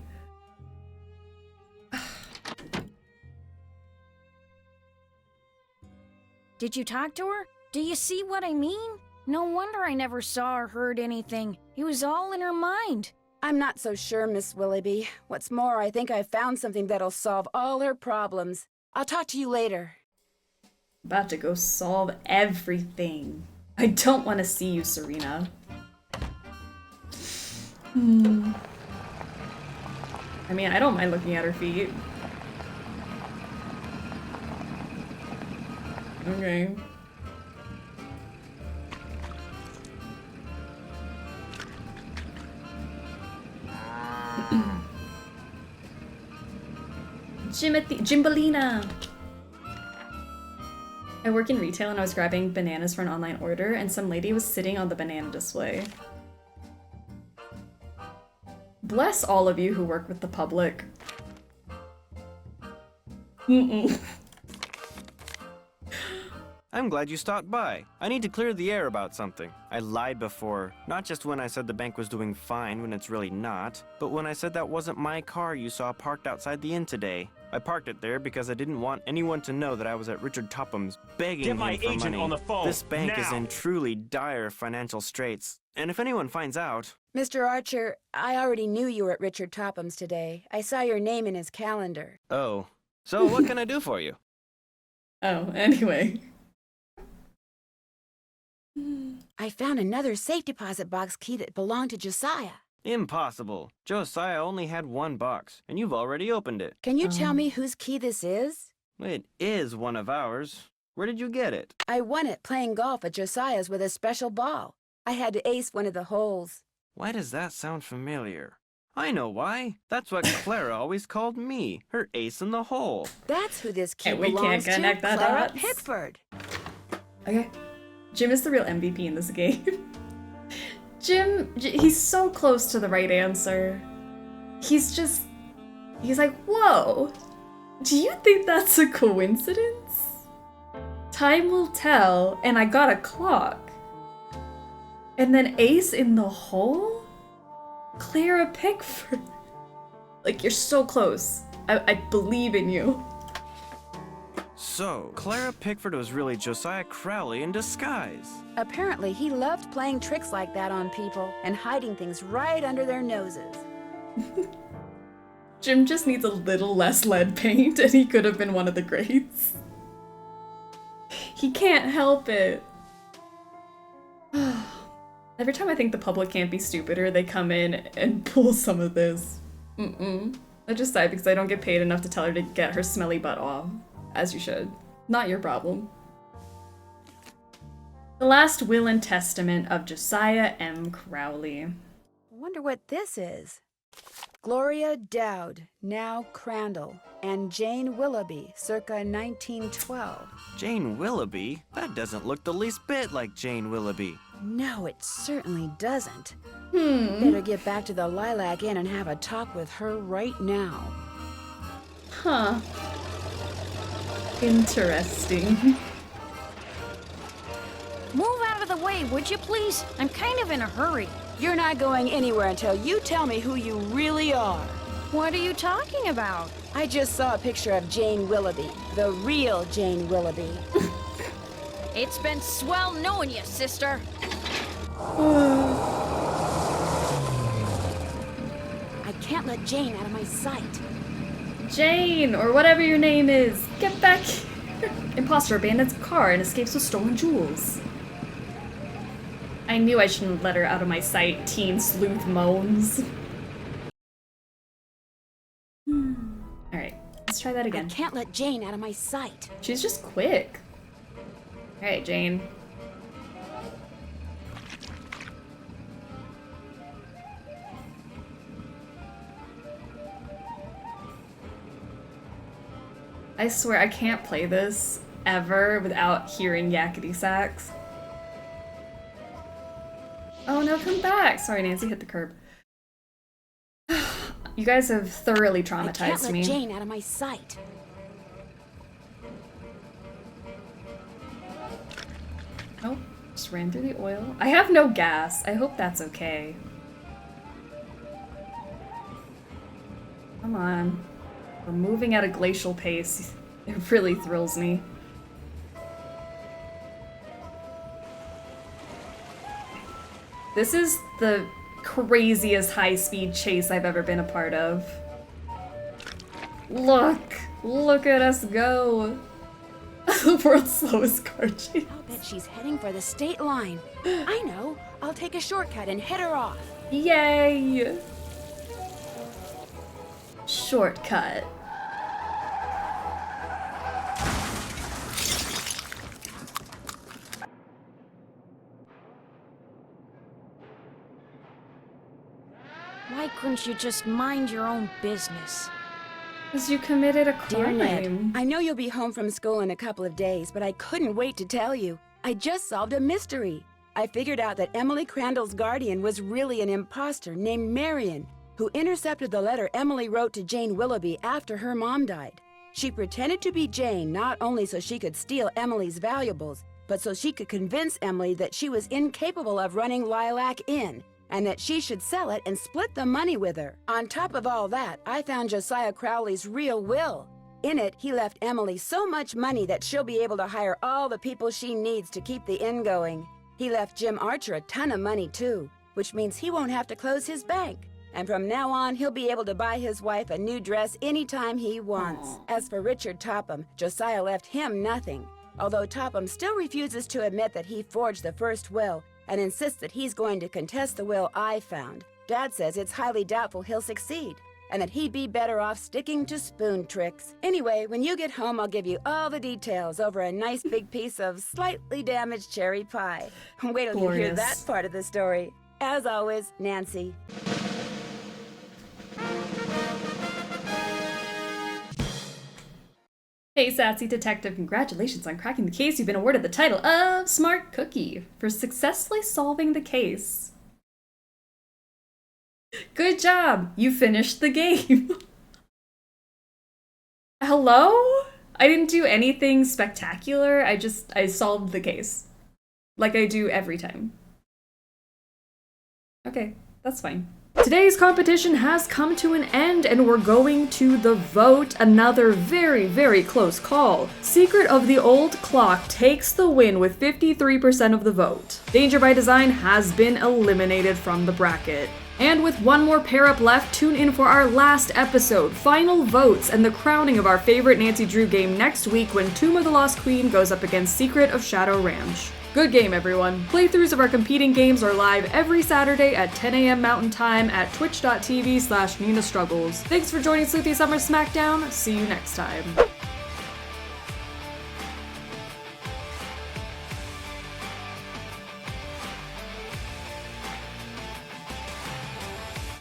Did you talk to her? Do you see what I mean? No wonder I never saw or heard anything. It was all in her mind. I'm not so sure, Miss Willoughby. What's more, I think I've found something that'll solve all her problems. I'll talk to you later. About to go solve everything. I don't want to see you, Serena. I mean, I don't mind looking at her feet. Okay. Jimbolina! I work in retail and I was grabbing bananas for an online order and some lady was sitting on the banana display. Bless all of you who work with the public. I'm glad you stopped by. I need to clear the air about something. I lied before, not just when I said the bank was doing fine when it's really not, but when I said that wasn't my car you saw parked outside the inn today. I parked it there because I didn't want anyone to know that I was at Richard Topham's begging him for money. Get my agent on the phone, This bank is now. in truly dire financial straits, and if anyone finds out... Mr. Archer, I already knew you were at Richard Topham's today. I saw your name in his calendar. Oh, so what can I do for you? Oh, anyway. I found another safe deposit box key that belonged to Josiah. Impossible. Josiah only had one box, and you've already opened it. Can you tell me whose key this is? It is one of ours. Where did you get it? I won it playing golf at Josiah's with a special ball. I had to ace one of the holes. Why does that sound familiar? I know why. That's what Clara always called me, her ace in the hole. That's who this key we belongs can't connect to, that Clara dots. Pickford. Okay. Jim is the real MVP in this game. Jim, he's so close to the right answer. He's like, whoa, do you think that's a coincidence? Time will tell, and I got a clock. And then ace in the hole? Clara Pickford. Like, you're so close. I believe in you. So, Clara Pickford was really Josiah Crowley in disguise. Apparently, he loved playing tricks like that on people and hiding things right under their noses. Jim just needs a little less lead paint and he could have been one of the greats. He can't help it. Every time I think the public can't be stupider, they come in and pull some of this. I just sigh because I don't get paid enough to tell her to get her smelly butt off. As you should. Not your problem. The Last Will and Testament of Josiah M. Crowley. Wonder what this is. Gloria Dowd, now Crandall, and Jane Willoughby, circa 1912. Jane Willoughby? That doesn't look the least bit like Jane Willoughby. No, it certainly doesn't. Better get back to the Lilac Inn and have a talk with her right now. Huh. Interesting. Move out of the way, would you please? I'm kind of in a hurry. You're not going anywhere until you tell me who you really are. What are you talking about? I just saw a picture of Jane Willoughby, the real Jane Willoughby. It's been swell knowing you, sister. I can't let Jane out of my sight. Jane, or whatever your name is, get back here. Imposter abandons a car and escapes with stolen jewels. I knew I shouldn't let her out of my sight, teen sleuth moans. Alright, let's try that again. I can't let Jane out of my sight. She's just quick. Alright, Jane. I swear I can't play this ever without hearing yakety sax. Oh no, come back! Sorry, Nancy hit the curb. You guys have thoroughly traumatized I can't let me. Jane out of my sight. Oh, just ran through the oil. I have no gas. I hope that's okay. Come on. We're moving at a glacial pace. It really thrills me. This is the craziest high-speed chase I've ever been a part of. Look at us go. The world's slowest car chase. I'll bet she's heading for the state line. I know. I'll take a shortcut and head her off. Yay! Shortcut. Why couldn't you just mind your own business? Because you committed a crime. Dear Ned, I know you'll be home from school in a couple of days, but I couldn't wait to tell you. I just solved a mystery. I figured out that Emily Crandall's guardian was really an imposter named Marion, who intercepted the letter Emily wrote to Jane Willoughby after her mom died. She pretended to be Jane not only so she could steal Emily's valuables, but so she could convince Emily that she was incapable of running Lilac Inn, and that she should sell it and split the money with her. On top of all that, I found Josiah Crowley's real will. In it, he left Emily so much money that she'll be able to hire all the people she needs to keep the inn going. He left Jim Archer a ton of money too, which means he won't have to close his bank. And from now on, he'll be able to buy his wife a new dress anytime he wants. As for Richard Topham, Josiah left him nothing. Although Topham still refuses to admit that he forged the first will, and insists that he's going to contest the will I found. Dad says it's highly doubtful he'll succeed, and that he'd be better off sticking to spoon tricks. Anyway, when you get home, I'll give you all the details over a nice big piece of slightly damaged cherry pie. Wait till you hear that part of the story. As always, Nancy. Hey, Sassy Detective, congratulations on cracking the case. You've been awarded the title of Smart Cookie for successfully solving the case. Good job! You finished the game. Hello? I didn't do anything spectacular. I solved the case. Like I do every time. Okay, that's fine. Today's competition has come to an end and we're going to the vote. Another very, very close call. Secret of the Old Clock takes the win with 53% of the vote. Danger by Design has been eliminated from the bracket. And with one more pair up left, tune in for our last episode, final votes, and the crowning of our favorite Nancy Drew game next week when Tomb of the Lost Queen goes up against Secret of Shadow Ranch. Good game, everyone. Playthroughs of our competing games are live every Saturday at 10 a.m. Mountain Time at twitch.tv/NinaStruggles. Thanks for joining Sleuthy Summer Smackdown. See you next time.